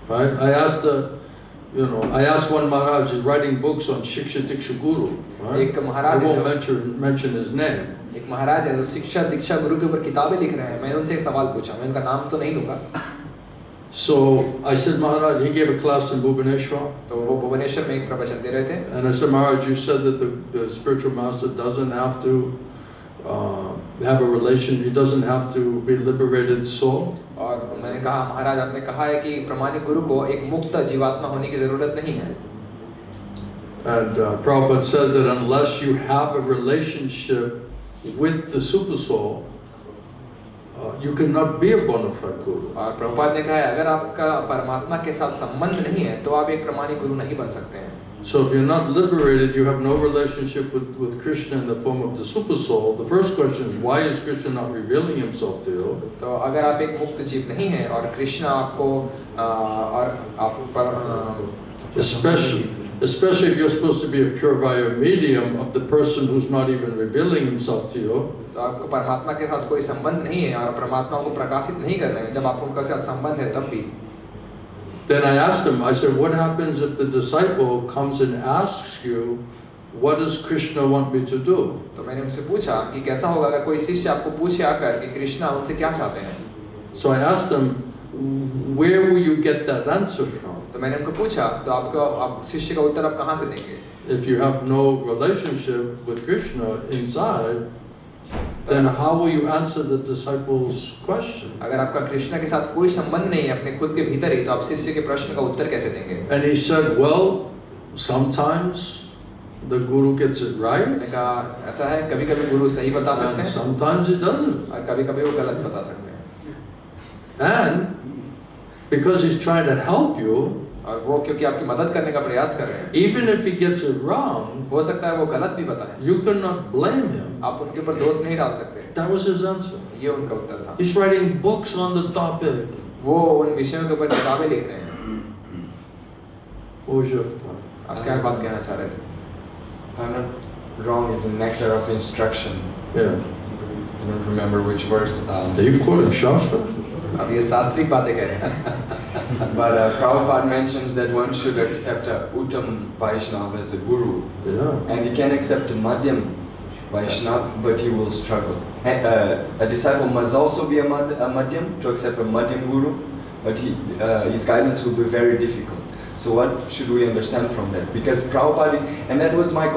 Right? I asked one Maharaj, he's writing books on Shiksha Diksha Guru. Right? एक महाराज I won't है mention his name. एक महाराज है जो शिक्षा दीक्षा गुरु के ऊपर किताबें लिख रहे हैं। मैंने उनसे एक सवाल पूछा, मैं उनका नाम तो नहीं लूंगा। So I said, Maharaj, he gave a class in Bhubaneswar. तो वो भुवनेश्वर में एक प्रवचन दे रहे थे। And I said, Maharaj, you said that the spiritual master doesn't have to have a relation, he doesn't have to be liberated soul. और मैंने कहा महाराज आपने कहा है कि प्रमाणिक गुरु को एक मुक्त जीवात्मा होने की जरूरत नहीं है। And Prabhupada says that unless you have a relationship with the super soul, you cannot be a bona fide guru. और प्रभुपाद ने कहा है अगर आपका परमात्मा के साथ संबंध नहीं है तो आप एक प्रमाणिक गुरु नहीं बन सकते हैं। So if you're not liberated, you have no relationship with Krishna in the form of the super soul. The first question is, why is Krishna not revealing himself to you? तो अगर आप एक मुक्त जीव नहीं हैं और कृष्ण आपको और आप पर Especially if you're supposed to be a pure vaya medium of the person who's not even revealing himself to you. तो आपको परमात्मा के साथ कोई संबंध नहीं है और परमात्मा को प्रकाशित नहीं कर रहे हैं। जब आपको उनका साथ संबंध है तब भी। Then I asked him, I said, what happens if the disciple comes and asks you, what does Krishna want me to do? तो मैंने उनसे पूछा कि कैसा होगा अगर कोई शिष्य आपको पूछे आकर कि कृष्णा उनसे क्या चाहते हैं। So I asked him, where will you get that answer from? तो मैंने उनको पूछा तो आप शिष्य का उत्तर आप कहाँ से देंगे? If you have no relationship with Krishna inside, then how will you answer the disciple's question? अगर आपका कृष्ण के साथ कोई संबंध नहीं है अपने खुद के भीतर ही तो आप शिष्य के प्रश्न का उत्तर कैसे देंगे? And he said, well, sometimes the guru gets it right, मैंने कहा ऐसा है कभी-कभी गुरु सही बता सकते and हैं sometimes he doesn't. और कभी-कभी वो गलत बता सकते हैं। And because he's trying to help you, और वो क्योंकि आपकी मदद करने का प्रयास कर रहे हैं, even if he gets it wrong, हो सकता है वो गलत भी बताएं। you cannot blame him. आप उनके ऊपर दोष नहीं डाल सकते। That was his answer. ये उनका उत्तर था। He's writing books on the topic. वो उन विषयों के ऊपर किताबें लिख रहे हैं। What was your point? आप क्या बात कहना चाह रहे थे? If I'm not wrong, is a nectar of instruction. Yeah. I don't remember which verse. Are you quoting Shastra? अब ये शास्त्रीय बातें कह रहे हैं। But Prabhupada mentions that one should accept a Uttam Vaishnava as a guru. Yeah. And he can accept a Madhyam Vaishnava, but he will struggle. And a disciple must also be a Madhyam to accept a Madhyam guru, but his guidance will be very difficult. So what should we understand from that? Because Prabhupada, and that was my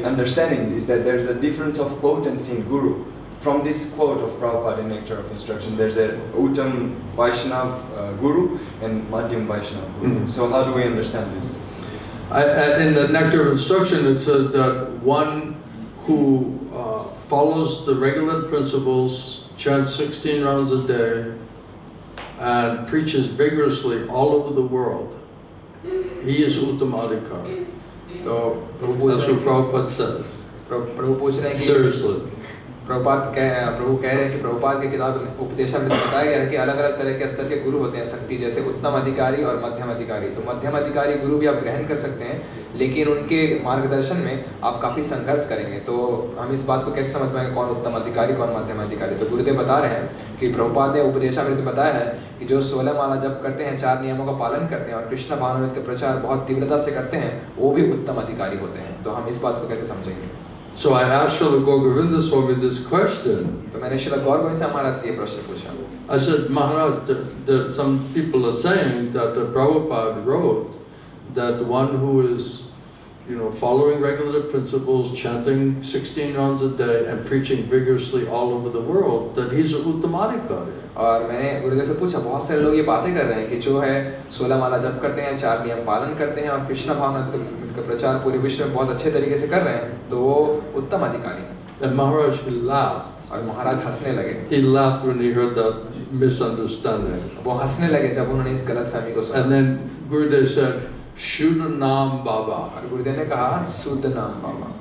understanding, is that there's a difference of potency in guru. From this quote of Prabhupada in Nectar of Instruction, there's a Uttam Vaishnava guru and Madhyam Vaishnava guru. Mm. So how do we understand this? In the Nectar of Instruction, it says that one who follows the regular principles, chants 16 rounds a day, and preaches vigorously all over the world, he is Uttam Adhikar. तो That's what Prabhupada said. प्रभु पूछ रहे हैं कि Seriously. प्रभु कह रहे हैं कि प्रभुपाद की किताब उपदेशामृत में बताया गया है कि अलग अलग तरह के स्तर के गुरु होते हैं शक्ति जैसे उत्तम अधिकारी और मध्यम अधिकारी। तो मध्यम अधिकारी गुरु भी आप ग्रहण कर सकते हैं लेकिन उनके मार्गदर्शन में आप काफ़ी संघर्ष करेंगे। तो हम इस बात को कैसे समझ पाएंगे कौन उत्तम अधिकारी कौन मध्यम अधिकारी? तो गुरुदेव बता रहे हैं कि प्रभुपाद ने उपदेशामृत में बताया है कि जो 16 माला जप करते हैं, 4 नियमों का पालन करते हैं और कृष्ण भावनामृत का प्रचार बहुत तीव्रता से करते हैं, वो भी उत्तम अधिकारी होते हैं। तो हम इस बात को कैसे समझेंगे? So I asked Srila Govinda Swami this question. तो मैंने श्रील गौर गोविंद से महाराज से ये प्रश्न पूछा। I said, Maharaj, some people are saying that Prabhupada wrote that the one who is, following regular principles, chanting 16 rounds a day and preaching vigorously all over the world, that he's a uttamadikari. और मैंने गुरुदेव से पूछा, बहुत सारे लोग ये बातें कर रहे हैं कि जो है 16 माला जप करते हैं, 4 नियम पालन करते हैं और कृष्ण भावना का प्रचार पूरे विश्व में बहुत अच्छे तरीके से कर रहे हैं, तो वो उत्तम अधिकारी हैं। And Maharaj laughed. और महाराज हंसने लगे। He laughed when he heard that misunderstanding. वो हंसने लगे जब उन्होंने इस गलतफहमी को सुना। And then Gurudev said, Shuddha Nam Baba. और गुरुदेव ने कहा, शुद्ध नाम बाबा।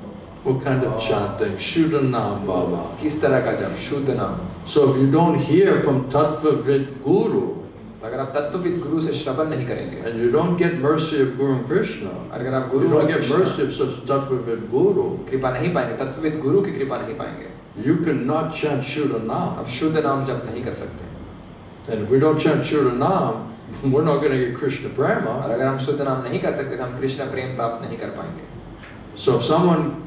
What kind of chanting? Shuddha Nam Baba. किस तरह का जप? शुद्ध नाम। So if you don't hear from Tattva-vid Guru, अगर आप तत्वविद गुरु से श्रवण नहीं करेंगे, and you don't get mercy of Guru and Krishna, अगर आप you गुरु don't और get Krishna mercy of such Tattva-vid Guru, कृपा नहीं पाएंगे, तत्वविद गुरु की कृपा नहीं पाएंगे, you cannot chant Shuddha Nam. आप शुद्ध नाम जप नहीं कर सकते। And if we don't chant Shuddha Nam, we're not going to get Krishna और Prema. अगर हम शुद्ध नाम नहीं कर सकते, तो हम कृष्ण प्रेम प्राप्त नहीं कर पाएंगे। So if someone,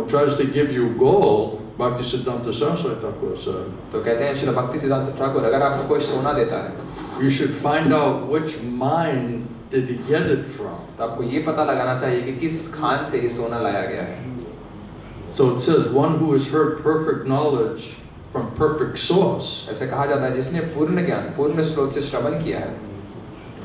tries to give you gold, Bhaktisiddhanta Saraswati Thakur said, तो कहते हैं श्री भक्ति सिद्धांत ठाकुर, अगर आपको कोई सोना देता है, you should find out which mine did he get it from. तो आपको ये पता लगाना चाहिए कि किस खान से ये सोना लाया गया है। So it says, one who has heard perfect knowledge from perfect source ऐसे कहा जाता है, जिसने पूर्ण ज्ञान पूर्ण स्रोत से श्रवण किया है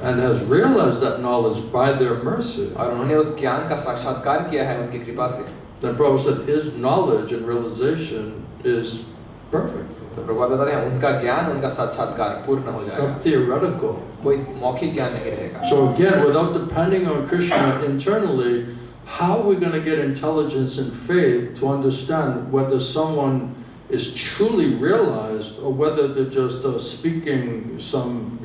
and has realized that knowledge by their mercy, और उन्होंने उस ज्ञान का साक्षात्कार किया है उनकी कृपा से, then Prabhupada said his knowledge and realization is perfect. तो प्रभुपाद बताते हैं उनका ज्ञान उनका साक्षात्कार पूर्ण हो It's जाएगा, not theoretical. कोई मौखिक ज्ञान नहीं रहेगा। So again, without depending on Krishna internally, how are we going to get intelligence and faith to understand whether someone is truly realized or whether they're just speaking some,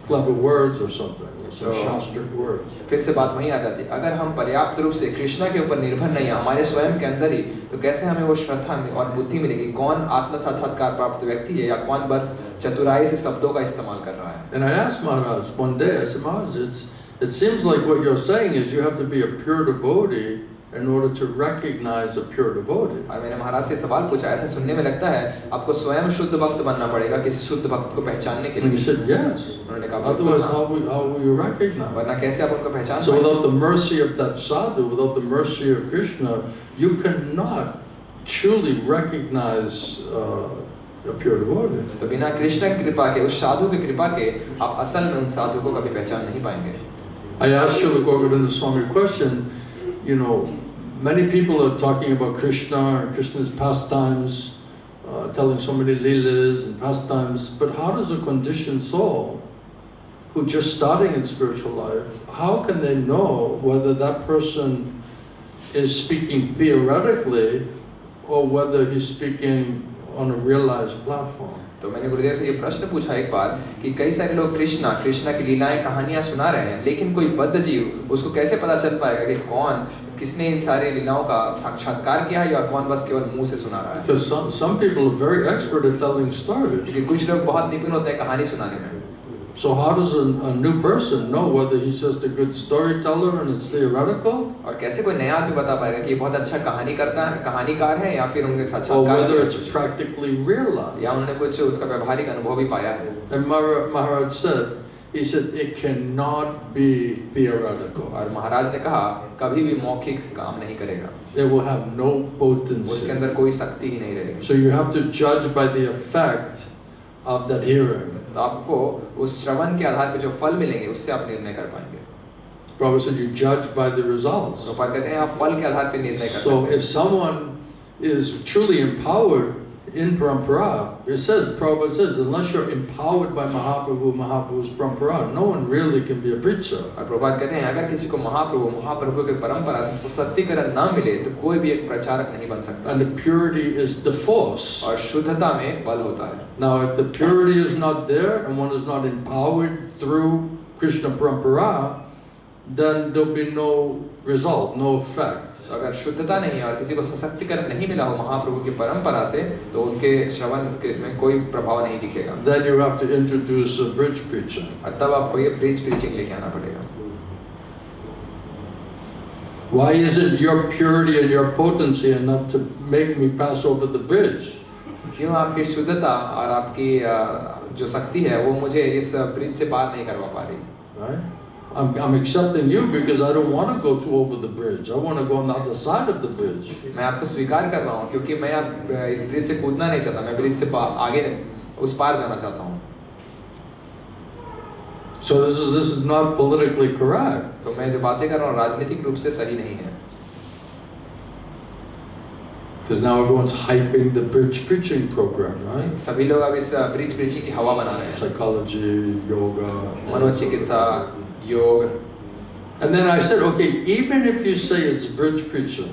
clever words or something, or some shastric words. फिर से बात वहीं आ जाती है, अगर हम पर्याप्त रूप से कृष्णा के ऊपर निर्भर नहीं है, हमारे स्वयं के अंदर ही, तो कैसे हमें वो श्रद्धा और बुद्धि मिलेगी, कौन आत्म साक्षात्कार प्राप्त व्यक्ति है या कौन बस चतुराई से शब्दों का इस्तेमाल कर रहा है। And I asked Maharaj one day, I said, Maharaj, it seems like what you're saying is you have to be a pure devotee in order to recognize a pure devotee. और मैंने महाराज से सवाल पूछा, ऐसा सुनने में लगता है आपको स्वयं शुद्ध भक्त बनना पड़ेगा किसी शुद्ध भक्त को पहचानने के And he लिए। said, yes. उन्होंने कहा, Otherwise, how will you recognize? वरना कैसे आप उनको पहचान So पाएंगे? without the mercy of that sadhu, without the mercy of Krishna, you cannot truly recognize a pure devotee. तो बिना कृष्ण की कृपा के, उस साधु की कृपा के, आप असल में उन साधु को कभी पहचान नहीं पाएंगे। I asked Srila Govinda Swami a question, many people are talking about Krishna and Krishna's pastimes, telling so many leelas and pastimes, but how does a conditioned soul who just starting in spiritual life, how can they know whether that person is speaking theoretically or whether he's speaking on a realized platform? तो मैंने गुरुदेव से ये प्रश्न पूछा एक बार कि कई सारे लोग कृष्णा की लीलाएं कहानियां सुना रहे हैं, लेकिन कोई बद्ध जीव उसको कैसे पता चल पाएगा कि कौन किसने इन सारे लीलाओं का साक्षात्कार किया है या कौन बस केवल मुंह से सुना रहा है। Because some people are very expert at telling stories. क्योंकि कुछ लोग बहुत निपुण होते हैं कहानी सुनाने में। So how does a new person know whether he's just a good storyteller and it's theoretical? और कैसे कोई नया आदमी बता पाएगा कि ये बहुत अच्छा कहानीकार है या फिर उनके Or साक्षात्कार whether it's practically realized? या उन्होंने कुछ उसका व्यवहारिक अनुभव भी पाया है। And Maharaj said, he said, it cannot be theoretical. और महाराज ने कहा कभी भी मौखिक काम नहीं करेगा, It will have no उसके potency. अंदर कोई शक्ति ही नहीं रहेगी। So you have to judge by the effect of that hearing. तो आपको उस श्रवण के आधार पर जो फल मिलेंगे उससे आप निर्णय कर पाएंगे। Prabhupada said you judge by the results. तो कहते हैं आप फल के आधार पर निर्णय कर So सकते हैं। if someone is truly empowered in parampara, it says, Prabhupada says, unless you're empowered by Mahaprabhu's parampara, no one really can be a preacher. और प्रभुपाद कहते हैं अगर किसी को महाप्रभु के परंपरा से सशक्तिकरण ना मिले तो कोई भी एक प्रचारक नहीं बन सकता। And the purity is the force. और शुद्धता में बल होता है। Now if the purity is not there and one is not empowered through Krishna parampara, then there'll be no result, no effect. अगर शुद्धता नहीं है और किसी को सशक्तिकरण नहीं मिला हो महाप्रभु की परंपरा से तो उनके श्रवण में कोई प्रभाव नहीं दिखेगा। Then you have to introduce a bridge preaching. और तब आपको ये ब्रिज प्रीचिंग लेके आना पड़ेगा। Why isn't your purity and your potency enough to make me pass over the bridge? क्यों आपकी शुद्धता और आपकी जो शक्ति है वो मुझे इस ब्रिज से पार नहीं करवा पा रही? Right? I'm accepting you because I don't want to go to over the bridge. I want to go on the other side of the bridge. मैं आपको स्वीकार कर रहा हूँ क्योंकि मैं अब इस ब्रिज से कूदना नहीं चाहता, मैं ब्रिज से आगे उस पार जाना चाहता हूँ. So this is not politically correct. तो मैं जो बातें कर रहा हूँ राजनीतिक रूप से सही नहीं है. Because now everyone's hyping the bridge preaching program, right? सभी लोग अब इस ब्रिज प्रीचिंग की हवा बना रहे हैं. Psychology, yoga. मनोचिकित्सा, योग. And then I said, okay, even if you say it's bridge preaching,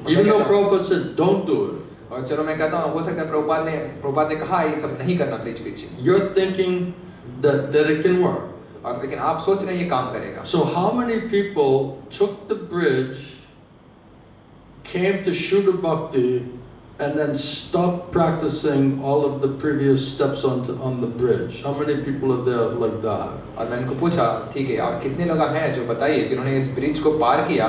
even though Prabhupada said don't do it. और चलो मैं कहता हूँ हो सकता है प्रभुपाद ने कहा ये सब नहीं करना bridge preaching. You're thinking that it can work. और लेकिन आप सोच रहे हैं ये काम करेगा. So how many people took the bridge, came to Shuddha Bhakti, and then stopped practicing all of the previous steps on the bridge? How many people are there like that? और मैंने उनको पूछा ठीक है और कितने लोग हैं जो बताइए जिन्होंने इस ब्रिज को पार किया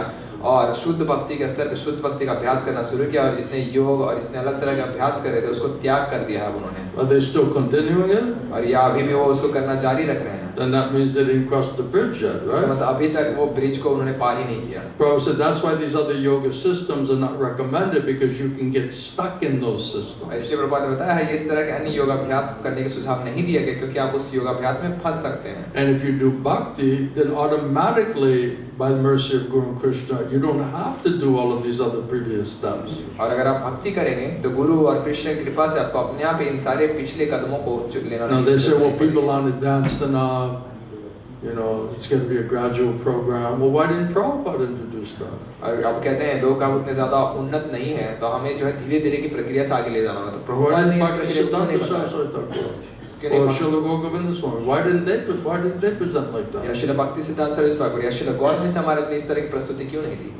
और शुद्ध भक्ति के स्तर पे शुद्ध भक्ति का अभ्यास करना शुरू किया और जितने योग और जितने अलग तरह के अभ्यास कर रहे थे उसको त्याग कर दिया है उन्होंने. Are they still continuing it? और या अभी भी वो उसको करना जारी रख रहे हैं. Then that means they didn't cross the bridge yet, right? मतलब अभी तक वो ब्रिज को उन्होंने पार ही नहीं किया. Prabhupada said that's why these other yoga systems are not recommended because you can get stuck in those systems. इसलिए प्रभुपाद ने बताया है इस तरह के अन्य योगाभ्यास करने के सुझाव नहीं दिए गए क्योंकि आप उस योगाभ्यास में फंस सकते हैं. And if you do bhakti, then automatically, by the mercy of Guru and Krishna, you don't have to do all of these other previous steps. और अगर आप भक्ति करेंगे तो गुरु और कृष्ण की कृपा से आपको अपने आप इन सारे पिछले कदमों को लेना Now they say, well, people aren't advanced enough. You know, it's going to be a gradual program. Well, why didn't Prabhupada introduce that? और आप कहते हैं लोग अब उतने ज़्यादा उन्नत नहीं हैं तो हमें जो है धीरे-धीरे की प्रक्रिया से आगे ले जाना होगा. तो प्रभुपाद ने इस प्रक्रिया को नहीं बताया. Or Srila Govinda Swami, why didn't they present like या that? श्रील भक्ति सिद्धांत सरस्वती ठाकुर या श्रील गौर से हमारे लिए इस तरह की प्रस्तुति क्यों नहीं दी?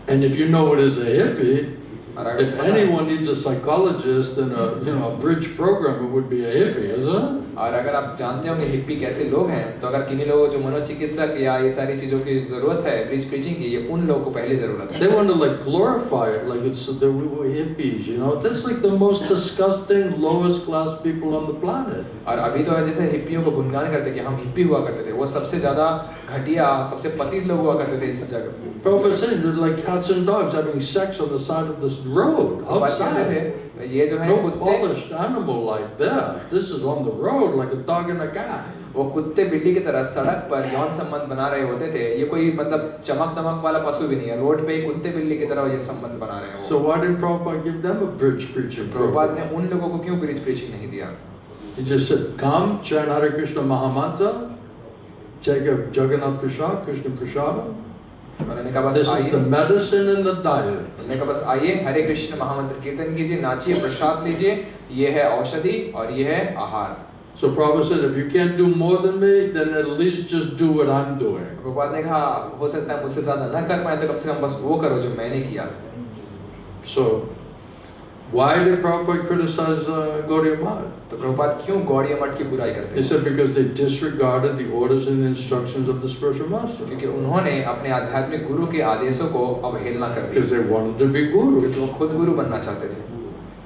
And if you know what is a hippie, if anyone needs a psychologist and a bridge program, it would be a hippie, isn't it? और अगर आप जानते हो कि हिप्पी कैसे लोग हैं तो अगर किन्हीं लोगों जो मनोचिकित्सक या ये सारी चीजों की जरूरत है ब्रिज प्रीचिंग की ये उन लोगों को पहले जरूरत है. They want to like glorify it like it's that we were hippies, you know. That's like the most disgusting, lowest class people on the planet. और अभी तो है जैसे हिप्पियों को गुणगान करते कि हम हिप्पी हुआ करते थे वो सबसे ज्यादा घटिया सबसे पतित लोग हुआ करते थे इस जगत में. Prabhupada said they're like cats and dogs having sex on the side of this road outside. ये जो है No polished animal like that. This is on the road like a dog and a cat. वो कुत्ते बिल्ली की तरह सड़क पर यौन संबंध बना रहे होते थे. ये कोई मतलब चमक दमक वाला पशु भी नहीं है. रोड पे ही कुत्ते बिल्ली की तरह ये संबंध बना रहे हैं. So why didn't Prabhupada give them a bridge preaching Prabhupada program? ने उन लोगों को क्यों ब्रिज प्रीचिंग नहीं दिया? He just said, come, chant Hare Krishna Mahamantra, take a Jagannath Prasad, Krishna Prasada. This is the medicine and the diet. उन्होंने कहा बस आइए हरे कृष्ण महामंत्र कीर्तन कीजिए नाचिए प्रसाद लीजिए ये है औषधि और ये है आहार. So Prabhupada said, if you can't do more than me, then at least just do what I'm doing. Prabhupada ने कहा हो सकता है मुझसे ज्यादा न कर पाए तो कम से कम बस वो करो जो मैंने किया. So why did Prabhupada criticize Gaudiya Math? तो प्रभुपाद क्यों गौड़िया मठ की बुराई करते He हैं? said because they disregarded the orders and the instructions of the spiritual master. क्योंकि उन्होंने अपने आध्यात्मिक गुरु के आदेशों को अवहेलना कर दी. Because they wanted to be guru. क्योंकि वो खुद गुरु बनना चाहते थे.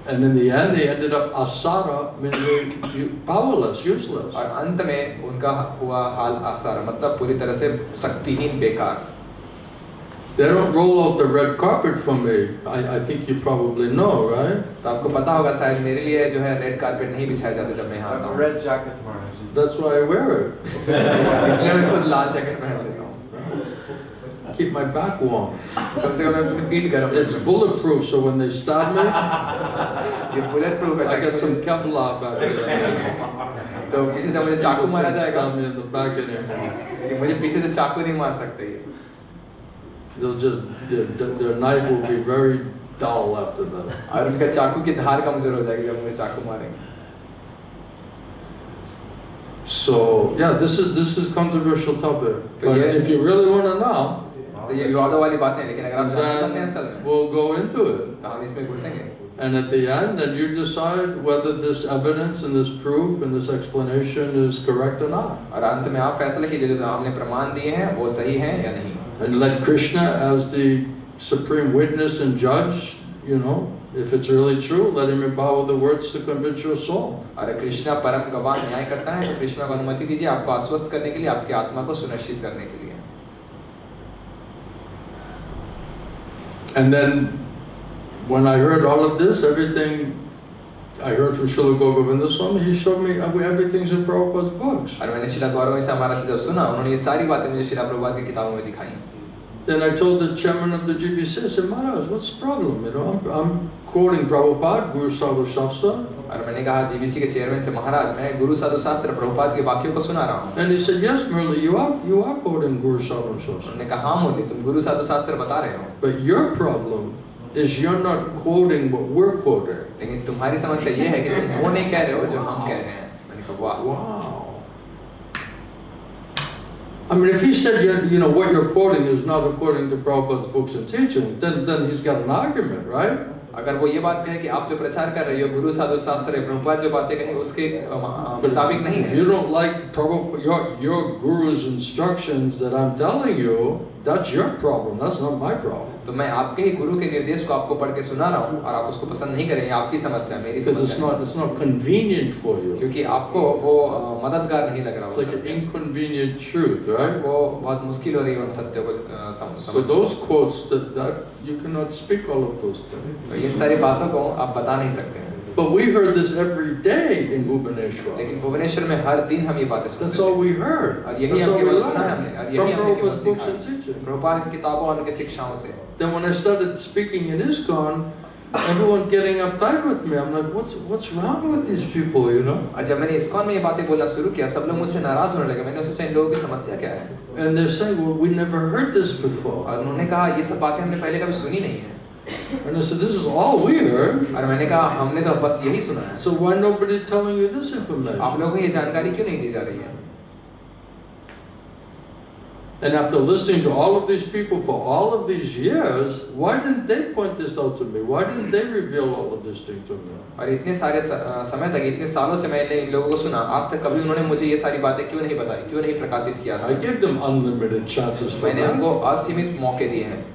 And in the end, they ended up asara, means powerless, useless. और अंत में उनका हुआ हाल आसार मतलब पूरी तरह से शक्तिहीन बेकार. They don't roll out the red carpet for me. I think you probably know, right? तो आपको पता होगा शायद मेरे लिए जो है रेड कारपेट नहीं बिछाए जाते जब मैं यहाँ आता हूँ. Red jacket, Maharaja. That's why I wear it. इसलिए मैं खुद लाल जैकेट पहन लेता हूँ. Keep my back warm. कम से कम मैं अपनी पीठ गर्म It's bulletproof, so when they stab me, ये बुलेट प्रूफ है. I got some Kevlar back there. तो पीछे से मुझे चाकू मारा जाएगा. Stab me in the back of the head. कि मुझे पीछे से चाकू नहीं मार सकते ये. They'll just their knife will be very dull after that. और उनका चाकू की धार कमजोर हो जाएगी जब मुझे चाकू मारेंगे. So yeah, this is controversial topic. But if you really want to know, तो ये विवादों वाली बातें हैं लेकिन अगर आप जानना चाहते हैं असल में we'll go into it. तो हम इसमें घुसेंगे. And at the end, then you decide whether this evidence and this proof and this explanation is correct or not. और अंत में आप फैसला कीजिए जो हमने प्रमाण दिए हैं वो सही हैं या नहीं. And let Krishna, as the supreme witness and judge, you know, if it's really true, let him empower the words to convince your soul. अरे कृष्णा परम गवाह न्याय करता है तो कृष्णा को अनुमति दीजिए आपको आश्वस्त करने के लिए, आपकी आत्मा को सुनिश्चित करने के लिए. And then when I heard all of this, everything I heard from Srila Govinda Swami, he showed me everything's in Prabhupada's books. और मैंने शिला गौरव से महाराज से जब सुना, उन्होंने ये सारी बातें मुझे शिला प्रभुपाद की किताबों में दिखाई. Then I told the chairman of the GBC, I said, Maharaj, what's the problem? You know, I'm quoting Prabhupada, Guru Sadhu Shastra. और मैंने कहा जीबीसी के चेयरमैन से, महाराज मैं गुरु साधु शास्त्र प्रभुपाद के वाक्यों को सुना रहा हूँ. And he said, yes, Murali, you are quoting Guru Sadhu Shastra. उन्होंने कहा हाँ मुरली, तुम गुरु साधु शास्त्र बता रहे हो. But your problem is you're not quoting what we're quoting. लेकिन तुम्हारी समस्या ये है कि तुम वो नहीं कह रहे हो जो हम कह रहे हैं. मैंने कहा वाह. Wow. I mean, if he said, you know, what you're quoting is not according to Prabhupada's books and teaching, then he's got an argument, right? अगर वो ये बात कहे कि आप जो प्रचार कर रहे हो गुरु साधु शास्त्र है, प्रभुपाद जो बातें कही उसके मुताबिक नहीं If है. you don't like your guru's instructions that I'm telling you, that's your problem. That's not my problem. तो मैं आपके ही गुरु के निर्देश को आपको पढ़ के सुना रहा हूँ और आप उसको पसंद नहीं करेंगे, आपकी समस्या, मेरी Because समस्या. it's not convenient for you. क्योंकि आपको वो मददगार नहीं लग रहा. It's like an inconvenient truth, right? वो बहुत मुश्किल हो रही है उन सत्यों को So those quotes that you cannot speak all of those things. इन सारी बातों को आप बता नहीं सकते. But we heard this every day in Bhubaneswar. लेकिन भुवनेश्वर में हर दिन हम ये बातें सुनते हैं. That's all we heard. और यही That's all हम we केवल सुना है हमने. learned और from यही हमने केवल Prabhupada's books सीखा and teaching. प्रभुपाद की किताबों और उनके शिक्षाओं से. Then when I started speaking in ISKCON, everyone getting uptight with me. I'm like, what's wrong with these people, you know? और जब मैंने इस्कॉन में ये बातें बोलना शुरू किया, सब लोग मुझसे नाराज होने लगे. मैंने सोचा इन लोगों की समस्या क्या है. And they're saying, well, we never heard this before. और उन्होंने कहा ये सब बातें हमने पहले कभी सुनी नहीं है. And I said, this is all we heard. और मैंने कहा हमने तो बस यही सुना है. So why nobody telling you this information? आप लोगों को ये जानकारी क्यों नहीं दी जा रही है? And after listening to all of these people for all of these years, why didn't they point this out to me? Why didn't they reveal all of this thing to me? और इतने सारे समय तक, इतने सालों से मैंने इन लोगों को सुना, आज तक कभी उन्होंने मुझे ये सारी बातें क्यों नहीं बताई, क्यों नहीं प्रकाशित किया? I gave them unlimited chances for मैंने that. उनको असीमित मौके दिए हैं.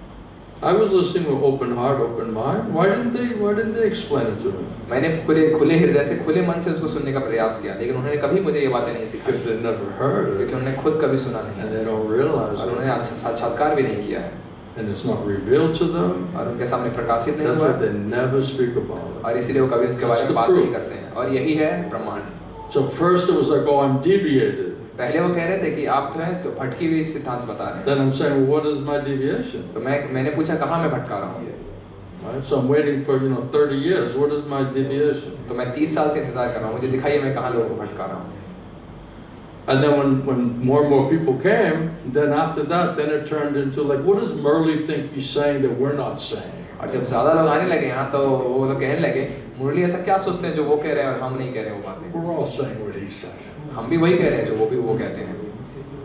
I was listening with open heart, open mind. Why didn't they explain it to me? मैंने खुले हृदय से, खुले मन से उसको सुनने का प्रयास किया, लेकिन उन्होंने कभी मुझे ये बातें नहीं सिखाई. Because they never heard it. क्योंकि उन्होंने खुद कभी सुना नहीं And है they don't realize और it. उन्होंने अच्छा साक्षात्कार भी नहीं किया है And it's not revealed to them. और उनके सामने प्रकाशित नहीं That's हुआ why they never speak about it. और इसीलिए वो कभी उसके बारे में बात नहीं करते हैं. और यही है प्रमाण. So first it was like, oh, I'm deviated. पहले वो कह रहे थे कि आप जो है तो भटकी हुई सिद्धांत बता रहे हैं. Then I'm saying, well, what is my deviation? तो मैंने पूछा कहाँ मैं भटका रहा हूँ. Right? So I'm waiting for 30 years. What is my deviation? तो मैं 30 साल से इंतजार कर रहा हूँ, मुझे दिखाइए मैं कहाँ लोगों को भटका रहा हूँ. And then when more and more people came, then after that, then it turned into like, what does Murali think he's saying that we're not saying? और जब ज़्यादा लोग आने लगे यहाँ, तो वो लोग कहने लगे मुरली ऐसा क्या सोचते हैं जो वो कह रहे हैं और हम नहीं कह रहे वो बातें. We're all saying what he's saying. हम भी वही कह रहे हैं जो वो कहते हैं.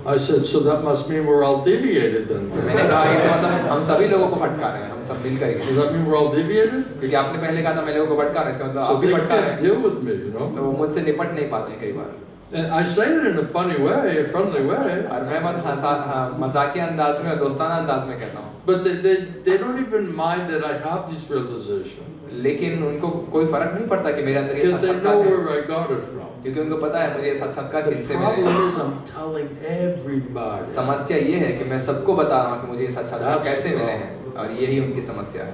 I said, so that must mean we're all deviated then. मैंने कहा इसका मतलब हम सभी लोगों को भटका रहे हैं, हम सब मिलकर ही. Does that mean we're all deviated? क्योंकि आपने पहले कहा था मैं लोगों को भटका रहा हूं, इसका मतलब So आप भी they भटका रहे can't हैं. deal with me, तो वो मुझसे निपट नहीं पाते हैं कई बार. And I say it in a funny way, a friendly way. और मैं बहुत मजाकिया अंदाज में और दोस्ताना अंदाज में कहता हूँ. But they don't even mind that I have these realizations. लेकिन उनको कोई फर्क नहीं पड़ता कि मेरे अंदर ये Because they know साक्षात्कार है, where I got it from. क्योंकि उनको पता है मुझे ये साक्षात्कार The किससे मिले problem हैं. is I'm telling everybody. समस्या ये है कि मैं सबको बता रहा हूँ कि मुझे ये साक्षात्कार That's कैसे the मिले हैं, और यही उनकी समस्या है.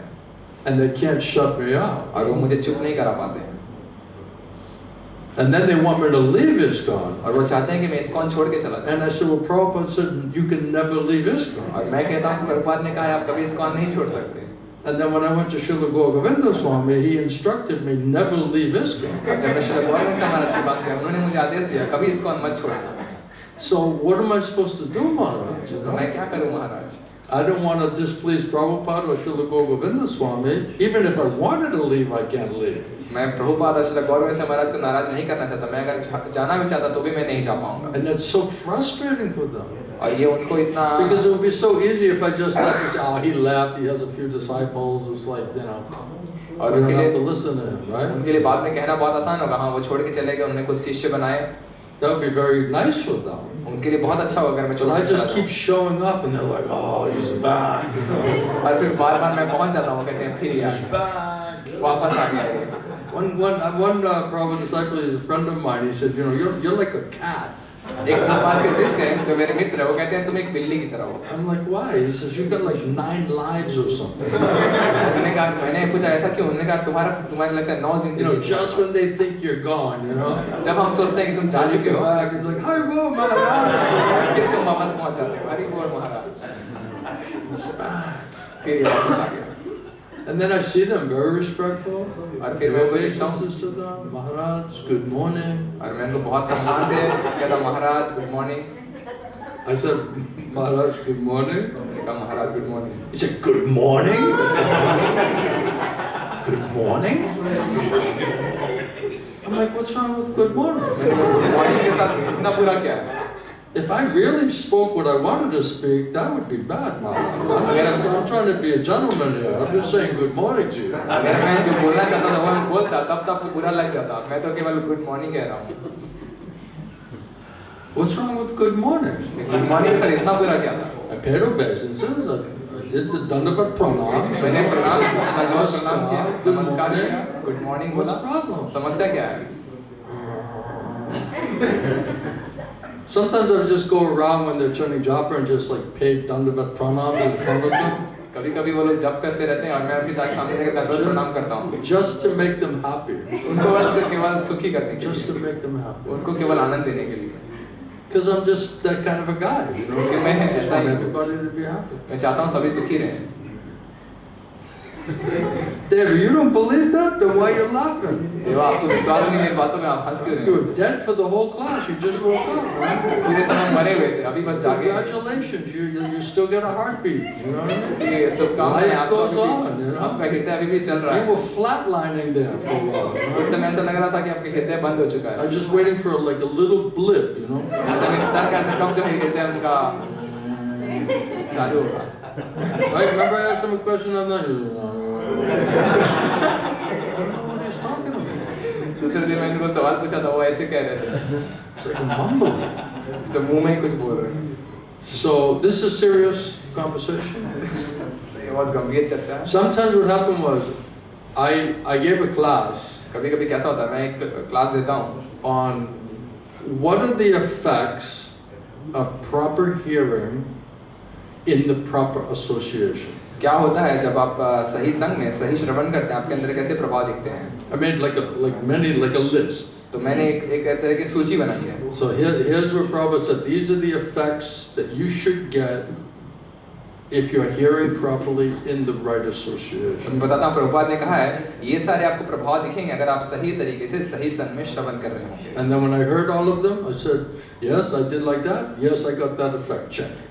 And they can't shut me out. और वो मुझे चुप नहीं करा पाते हैं. And then they want me to leave ISKCON. और वो चाहते हैं कि मैं इस्कॉन छोड़ के चला जाऊँ. And I said, well, Prabhupada said, you can never leave ISKCON. और मैं कहता हूँ प्रभुपाद ने कहा है आप कभी इस्कॉन नहीं छोड़ सकते. And then when I went to Srila Govinda Swami, he instructed me never leave ISKCON. जब मैं श्री गौरव से महाराज की बात किया, उन्होंने मुझे आदेश दिया कभी इस्कॉन मत छोड़ना. So what am I supposed to do, Maharaj? You तो know? मैं क्या करूँ महाराज? I don't want to displease Prabhupada or Srila Govinda Swami. Even if I wanted to leave, I can't leave. मैं प्रभुपाद और श्री गौरव से महाराज को नाराज नहीं करना चाहता. मैं अगर जाना भी चाहता तो भी मैं नहीं जा पाऊंगा. And that's so frustrating for them. और ये उनको इतना, Because it would be so easy if I just let this, oh, he left, he has a few disciples, it's like, you know, और we don't उनके have to लिए listen to him, right? उनके लिए बाद में कहना बहुत आसान होगा, हाँ वो छोड़ के चले गए, उन्होंने कुछ शिष्य बनाए. that would be very nice for them. उनके लिए बहुत अच्छा होगा अगर मैं But I चोट just चला keep showing up and they're like, oh, he's back. जाऊं। और फिर बार-बार मैं पहुंच जाता हूँ, कहते हैं फिर He's यार back. वापस आ गया ये। One Prabhupada disciple is a friend of mine. He said, you know, you're like a cat. एक प्रभुपाद के शिष्य हैं जो मेरे मित्र हैं, वो कहते हैं तुम एक बिल्ली की तरह हो। I'm like, why? He says, you got like 9 lives or something. मैंने कहा, मैंने पूछा ऐसा क्यों? उन्होंने कहा तुम्हारे लगता है 9 You जिंदगी know, है। just when they think you're gone, you know. जब हम सोचते हैं कि तुम जा Then you चुके come हो, back and you're like, hi, whoa, Maharaja. फिर तुम वापस पहुंच जाते हो। हरि बोल महाराज। फिर ये वापस आ गया। And then I see them very respectful. और फिर मैं बोलता Obeisances to them. Maharaj, good morning. और मैं उनको बहुत सम्मान से कहता Maharaj good morning. I said, Maharaj, good morning. मैंने कहा Maharaj good morning. He said, good morning? Good morning? I'm like, what's wrong with good morning? मैंने कहा गुड मॉर्निंग के साथ इतना बुरा क्या है? If I really spoke what I wanted to speak, that would be bad, Maharaj. I'm trying to be a gentleman here. I'm just saying good morning to you. अगर मैं जो बोलना चाहता था वो मैं बोलता तब तो आपको बुरा लग जाता। मैं तो केवल गुड मॉर्निंग कह रहा हूँ। What's wrong with good morning? Good morning के साथ इतना बुरा क्या था? I paid obeisances. I did the Dandavat pranam. मैंने प्रणाम किया, Good नमस्कार morning. किया, गुड मॉर्निंग What's बोला। the problem? समस्या क्या है? Sometimes I just go around when they're chanting japa and just like pay Dandavat pranam in front of them. कभी-कभी वो लोग जप करते रहते हैं और मैं उनके जाके सामने जाकर दंडवत प्रणाम करता हूँ। Just to make them happy. उनको बस केवल सुखी करने के Just लिए, to make them happy. उनको केवल आनंद देने के लिए। Because I'm just that kind of a guy, you know. क्योंकि मैं I just ऐसा want ही हूँ। everybody to be happy. मैं चाहता हूँ सभी सुखी रहें। David, you don't believe that? Then why are you laughing? देवा आपको विश्वास नहीं मेरी बातों में आप हंस क्यों रहे You हो? were dead for the whole class. You just woke up, right? पूरे समय मरे हुए थे, अभी बस जागे। Congratulations, you still get a heartbeat. You know what I mean? ये शुभकामनाएं Life आपको goes on, अभी you भी, know? आपका हृदय अभी भी चल रहा You है। were flatlining there for a while. उस समय ऐसा लग रहा था कि आपका हृदय बंद हो चुका I है। was just waiting for like a little blip, you know? ऐसा मैं इंतजार कर रहा था कब जो है हृदय उनका चालू होगा। I remember I asked him a question and then I don't know what he's talking about. दूसरे दिन मैंने उनको सवाल पूछा था, वो ऐसे कह रहे थे। It's like a mumble. तो मुंह में ही कुछ बोल रहे हैं। So this is serious conversation. ये बहुत गंभीर चर्चा है। Sometimes what happened was I gave a class कभी-कभी कैसा होता है, मैं एक क्लास देता हूँ on what are the effects of proper hearing in the proper association. क्या होता है जब आप सही संग में सही श्रवण करते हैं, आपके अंदर कैसे प्रभाव दिखते हैं। I made like a list. तो मैंने एक तरह की सूची बनाई है। So here's where Prabhupada said these are the effects that you should get if you're hearing properly in the right association. मैं बताता हूँ प्रभुपाद ने कहा है ये सारे आपको प्रभाव दिखेंगे अगर आप सही तरीके से सही संग में श्रवण कर रहे होंगे। And then when I heard all of them, I said, yes, I did like that. Yes, I got that effect. Check.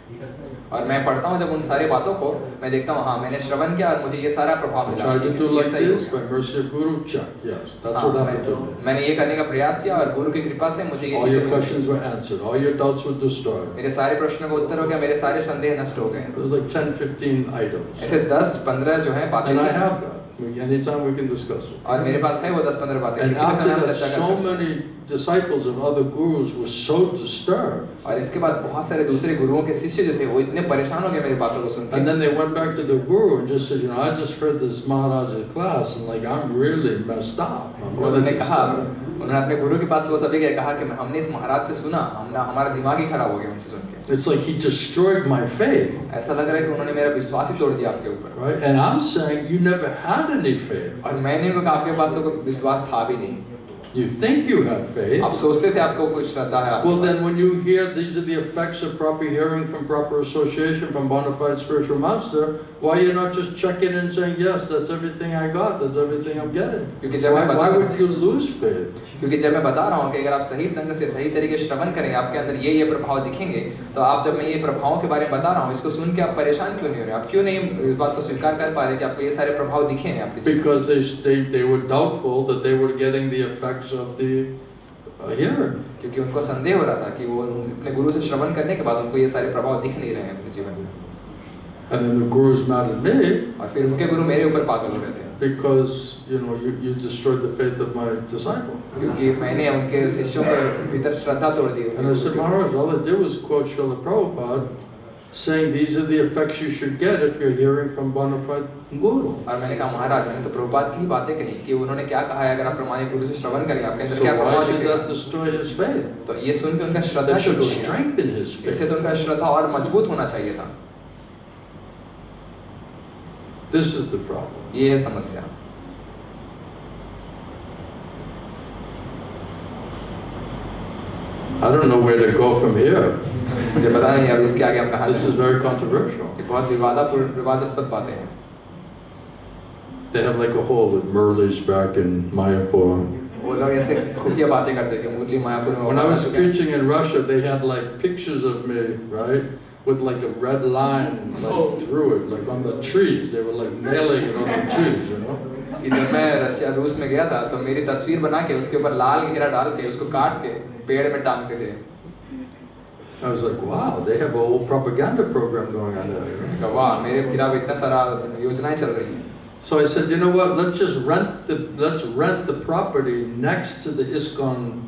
और मैं पढ़ता हूँ जब उन सारी बातों को मैं देखता हूँ हाँ मैंने श्रवण किया और मुझे ये सारा प्रभाव I मिला। tried to do ये like सही हो this गया। by mercy of Guru. Check. Yes, that's हाँ, what I would do. मैंने ये करने का प्रयास किया और गुरु की कृपा से मुझे ये All your चीजें questions were answered. All your doubts were destroyed. मेरे सारे प्रश्नों का उत्तर हो गया, मेरे सारे संदेह नष्ट हो गए। It was like 10, 15 items. ऐसे 10-15 जो है बातें And I थी। have that. Anytime we can discuss it. और मेरे पास है वो 10-15 बातें And किसी के after साथ हम that, चर्चा कर so सकते हैं। many disciples of other gurus were so disturbed. और इसके बाद बहुत सारे दूसरे गुरुओं के शिष्य जो थे वो इतने परेशान हो गए मेरी बातों को सुन And के। then they went back to their guru and just said, I just heard this Maharaja class and like I'm really messed up. I'm really उन्होंने कहा, disturbed. उन्होंने अपने गुरु के पास वो सभी गए कहा कि हमने इस महाराज से सुना, हमारा दिमाग ही खराब हो गया उनसे सुन के। It's like he destroyed my faith. ऐसा लग रहा है कि उन्होंने मेरा विश्वास ही तोड़ दिया आपके ऊपर। Right? And I'm saying you never had any faith. और मैंने उनको कहा आपके पास तो कोई विश्वास था भी नहीं। You think you have faith. आप सोचते थे आपको कोई श्रद्धा है आपके Well, pass. then when you hear these are the effects of proper hearing from proper association from bona fide spiritual master, why are you not just checking and saying, yes, that's everything I got, that's everything I'm getting? क्योंकि जब मैं Why बता would you lose faith? क्योंकि जब मैं बता रहा हूँ कि अगर आप सही संग से सही तरीके से श्रवण करेंगे आपके अंदर ये प्रभाव दिखेंगे, तो आप जब मैं ये प्रभावों के बारे में बता रहा हूँ इसको सुन के आप परेशान क्यों नहीं हो रहे? आप क्यों नहीं इस बात को स्वीकार कर पा रहे कि आपको ये सारे प्रभाव दिखे हैं आपके जीवन में? Because they were doubtful that they were getting the effects of the hearing. क्योंकि उनको संदेह हो रहा था कि वो अपने गुरु से श्रवण करने के बाद उनको ये सारे प्रभाव दिख नहीं रहे हैं अपने जीवन में। And then the guru's mad at me और फिर उनके गुरु मेरे ऊपर पागल हो गए थे because, you know, you destroyed the faith of my disciple. क्योंकि मैंने उनके शिष्यों के भीतर श्रद्धा तोड़ दी। And I said, Maharaj, all I did was quote Srila Prabhupada saying these are the effects you should get if you're hearing from bona fide guru. और मैंने कहा महाराज मैंने तो प्रभुपाद की बातें कही कि उन्होंने क्या कहा है अगर आप प्रमाणिक गुरु से श्रवण करें आपके अंदर So क्या why प्रभाव should दिखेगा? that destroy his faith? तो ये सुन के उनका श्रद्धा That should टूट गया। strengthen his इससे faith. तो उनका श्रद्धा और मजबूत होना चाहिए था। This is the problem. ये है समस्या। I don't know where to go from here. मुझे पता नहीं अब इसके आगे हम कहाँ This is very controversial. ये बहुत विवादास्पद बातें हैं। They have like a whole with Murali's back in Mayapur. वो लोग ऐसे खुफिया बातें करते थे मुरली मायापुर में। When I was preaching in Russia, they had like pictures of me, right? With like a red line like through it, like on the trees. They were like nailing it on the trees, you know? जब मैं रूस में गया था तो मेरी तस्वीर बना के उसके ऊपर लाल घेरा डाल के उसको काट के पेड़ में टांगते थे। I was like, wow, they have a whole propaganda program going on there. वाह मेरे खिलाफ इतना सारा योजनाएं चल रही हैं। So I said, you know what? Let's rent the property next to the ISKCON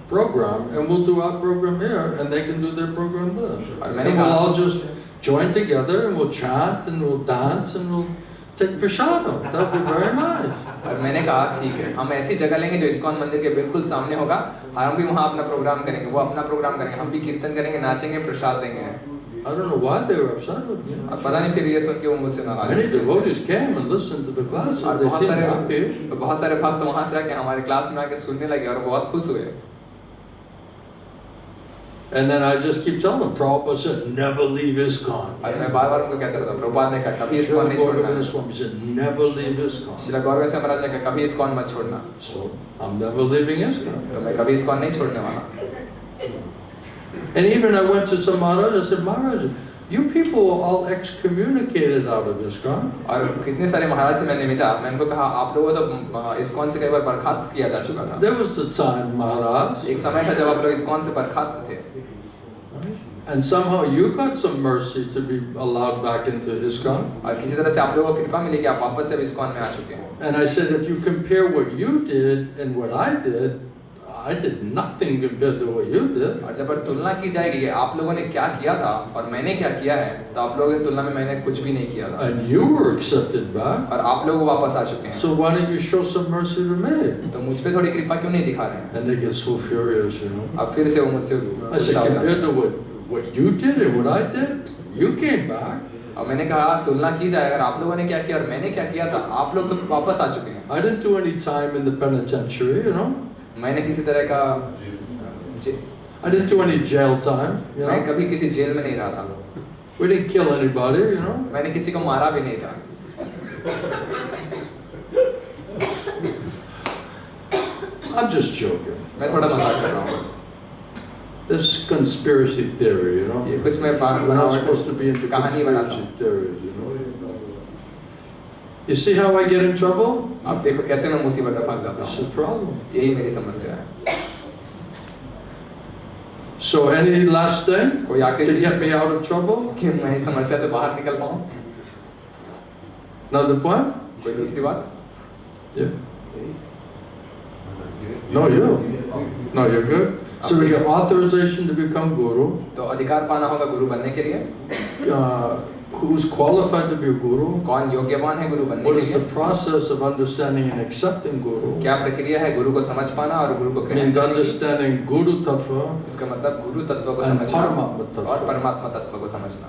program, and we'll do our program here, and they can do their program there. And we'll all just join together, and we'll chant, and we'll dance, and we'll take prasadam. That'll be very nice. और मैंने कहा ठीक है हम ऐसी जगह लेंगे जो इस्कॉन मंदिर के बिल्कुल सामने होगा और हम भी वहाँ अपना प्रोग्राम करेंगे वो अपना प्रोग्राम करेंगे हम भी कीर्तन करेंगे नाचेंगे प्रसाद देंगे। I don't know why they were upset with me. और पता नहीं फिर ये सुन के वो मुझसे नाराज Many devotees came and listened to the class, और and they seemed happy. बहुत सारे भक्त वहाँ से आके हमारे क्लास में आके सुनने लगे और बहुत खुश हुए। And then I just keep telling them, Prabhupada said, never leave ISKCON. और मैं बार-बार उनको कहता रहता प्रभुपाद ने कहा कभी इस्कॉन नहीं छोड़ना। Swami said, never leave ISKCON. Srila गौर गोसाई महाराज ने कहा कभी इस्कॉन मत छोड़ना। So I'm never leaving ISKCON. तो मैं कभी इस्कॉन नहीं छोड़ने वाला। And even I went to some Maharaja, I said, Maharaja, you people were all excommunicated out of ISKCON. और कितने सारे महाराज से मैंने मिला मैं उनको कहा आप लोगों तो इस्कॉन से कई बार बर्खास्त किया जा चुका था। There was a time, Maharaj. एक समय था जब आप लोग इस्कॉन से बर्खास्त थे। And somehow you got some mercy to be allowed back into ISKCON. और किसी तरह से आप लोगों को कृपा मिली कि आप वापस से इस्कॉन में आ चुके हैं। And I said, if you compare what you did and what I did nothing compared to what you did. और जब तुलना की जाएगी कि आप लोगों ने क्या किया था और मैंने क्या किया है तो आप लोगों की तुलना में मैंने कुछ भी नहीं किया था। And you were accepted back. और आप लोग वापस आ चुके हैं। So why don't you show some mercy to me? तो मुझ पे थोड़ी कृपा क्यों नहीं दिखा रहे हैं? And they get so furious, you know. अब फिर से वो मुझसे I said, compared to what you did and what I did, you came back. और मैंने कहा तुलना की जाए अगर आप लोगों ने क्या किया और मैंने क्या किया था आप लोग तो वापस आ चुके हैं। I didn't do any time in the penitentiary, you know. मैंने किसी तरह का I didn't do any jail time, you मैं know. कभी किसी जेल में नहीं रहा था। We didn't kill anybody, you know. मैंने किसी को मारा भी नहीं था। I'm just joking. मैं थोड़ा मजाक कर रहा हूँ बस। This conspiracy theory, you know. ये कुछ मैं We're not supposed to be into कहानी बनाता conspiracy हूँ। theories, you know. You see how I get in trouble? अब देखो कैसे मैं मुसीबत में फंस जाता That's हूँ। the problem. यही मेरी समस्या है। So any last thing कोई आखिरी to चीज get me out of trouble? कि मैं इस समस्या से बाहर निकल पाऊँ? Another point? कोई दूसरी बात? Yeah. No, you. No, you're good. So we get authorization to become guru. तो अधिकार पाना होगा गुरु बनने के लिए। Who's qualified to be a guru? कौन योग्यवान है गुरु बनने What के is the लिए? process of understanding and accepting guru? क्या प्रक्रिया है गुरु को समझ पाना और गुरु को ग्रहण Means करने की? understanding guru tattva इसका मतलब गुरु तत्व को and समझना paramatma tattva. और परमात्मा तत्व को समझना।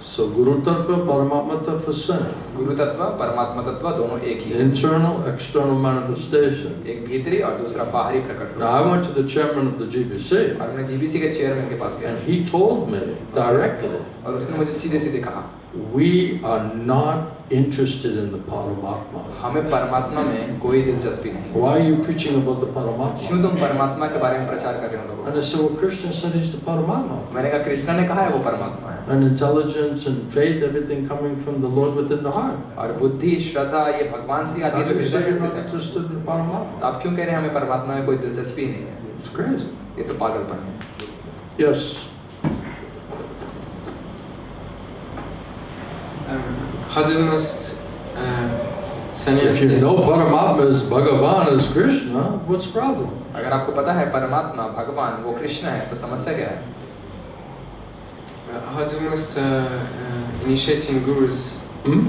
So guru tattva, paramatma tattva, same. गुरु तत्व परमात्मा तत्व दोनों एक ही है। Internal, external manifestation. एक भीतरी और दूसरा बाहरी प्रकट Now I went to the chairman of the GBC और मैं जीबीसी के चेयरमैन के पास गया and he told me directly, और उसने मुझे सीधे सीधे कहा we are not interested in the Paramatma. हमें परमात्मा में कोई दिलचस्पी नहीं। Why are you preaching about the Paramatma? क्यों तुम परमात्मा के बारे में प्रचार कर रहे हो लोगों And I said, well, Krishna said he's the Paramatma. को? मैंने कहा कृष्णा ने कहा है वो परमात्मा है। And intelligence and faith, everything coming from the Lord within the heart. और बुद्धि श्रद्धा ये भगवान से आती How है do जो you say हृदय में you're not स्थित है। interested in the तो Paramatma? आप क्यों कह रहे हैं हमें परमात्मा में कोई दिलचस्पी नहीं है? It's crazy. ये तो पागलपन है। Yes. How do most If you sannyasis? know Paramatma is Bhagavan is Krishna, what's the problem? अगर आपको पता है परमात्मा भगवान वो कृष्ण है तो समस्या क्या है? How do most initiating gurus? Hmm?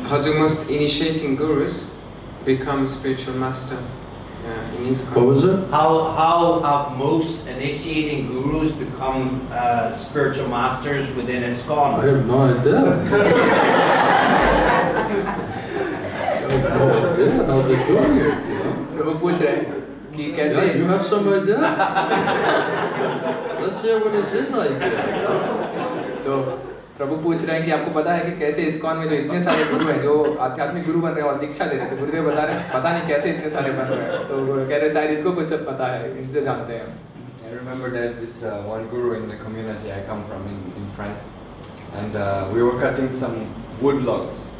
How do most initiating gurus become spiritual master in ISKCON? What was it? How have most initiating gurus become spiritual masters within I ISKCON? have no idea. I have no idea how they're doing it. You know? प्रभु पूछ रहे हैं कि कैसे Yeah, you have some idea? Let's hear what is his idea. तो प्रभु पूछ रहे हैं कि आपको पता है कि कैसे इस्कॉन में जो इतने सारे गुरु हैं जो आध्यात्मिक गुरु बन रहे हैं और दीक्षा दे रहे थे, गुरुदेव बता रहे हैं पता नहीं कैसे इतने सारे बन रहे हैं, तो वो कह रहे शायद इनको कुछ सब पता है, इनसे जानते हैं. I remember there's this one guru in the community I come from in France, and we were cutting some wood logs.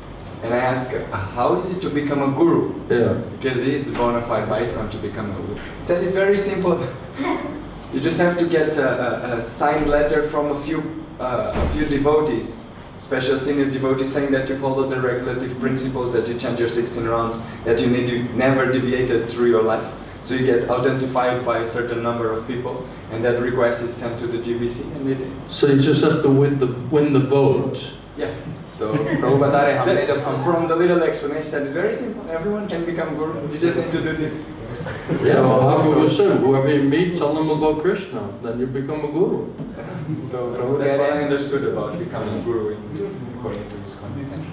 And I asked, how is it to become a guru? Yeah. Because he is bona fide by ISKCON to become a guru. He said it's very simple. You just have to get a signed letter from a few devotees, special senior devotees, saying that you follow the regulative principles, that you chant your 16 rounds, that you need to never deviate it through your life. So you get identified by a certain number of people, and that request is sent to the GBC, and they So you just have to win the vote. yeah. तो प्रभु बता रहे हैं हमने जब हम From the little explanation, said it's very simple. Everyone can become guru. You just need to do this. Yeah, well, how Guru said, whoever you meet, tell them about Krishna, then you become a guru. तो प्रभु कह That's रहे what I हैं understood about becoming guru according to his content.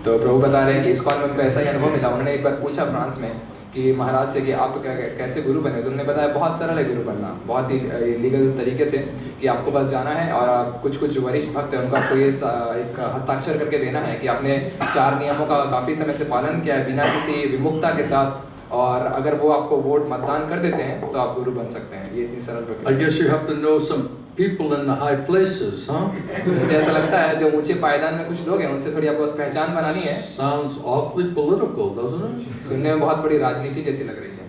तो प्रभु बता रहे हैं कि ISKCON में उनको ऐसा ही अनुभव मिला. उन्होंने एक बार पूछा फ्रांस में कि महाराज से कि आप कैसे गुरु बने, तो उन्होंने बताया बहुत सरल है गुरु बनना, बहुत ही लीगल तरीके से कि आपको बस जाना है और आप कुछ वरिष्ठ भक्त हैं उनको आपको ये एक हस्ताक्षर करके देना है कि आपने 4 नियमों का काफ़ी समय से पालन किया है बिना किसी विमुखता के साथ, और अगर वो आपको वोट मतदान कर देते हैं तो आप गुरु बन सकते हैं. ये इतनी सरल I प्रक्रिया. guess you have to know some people in the high places, huh? मुझे ऐसा लगता है जो ऊंचे पायदान में कुछ लोग हैं उनसे थोड़ी आपको पहचान बनानी है. Sounds awfully political, doesn't it? सुनने में बहुत बड़ी राजनीति जैसी लग रही है.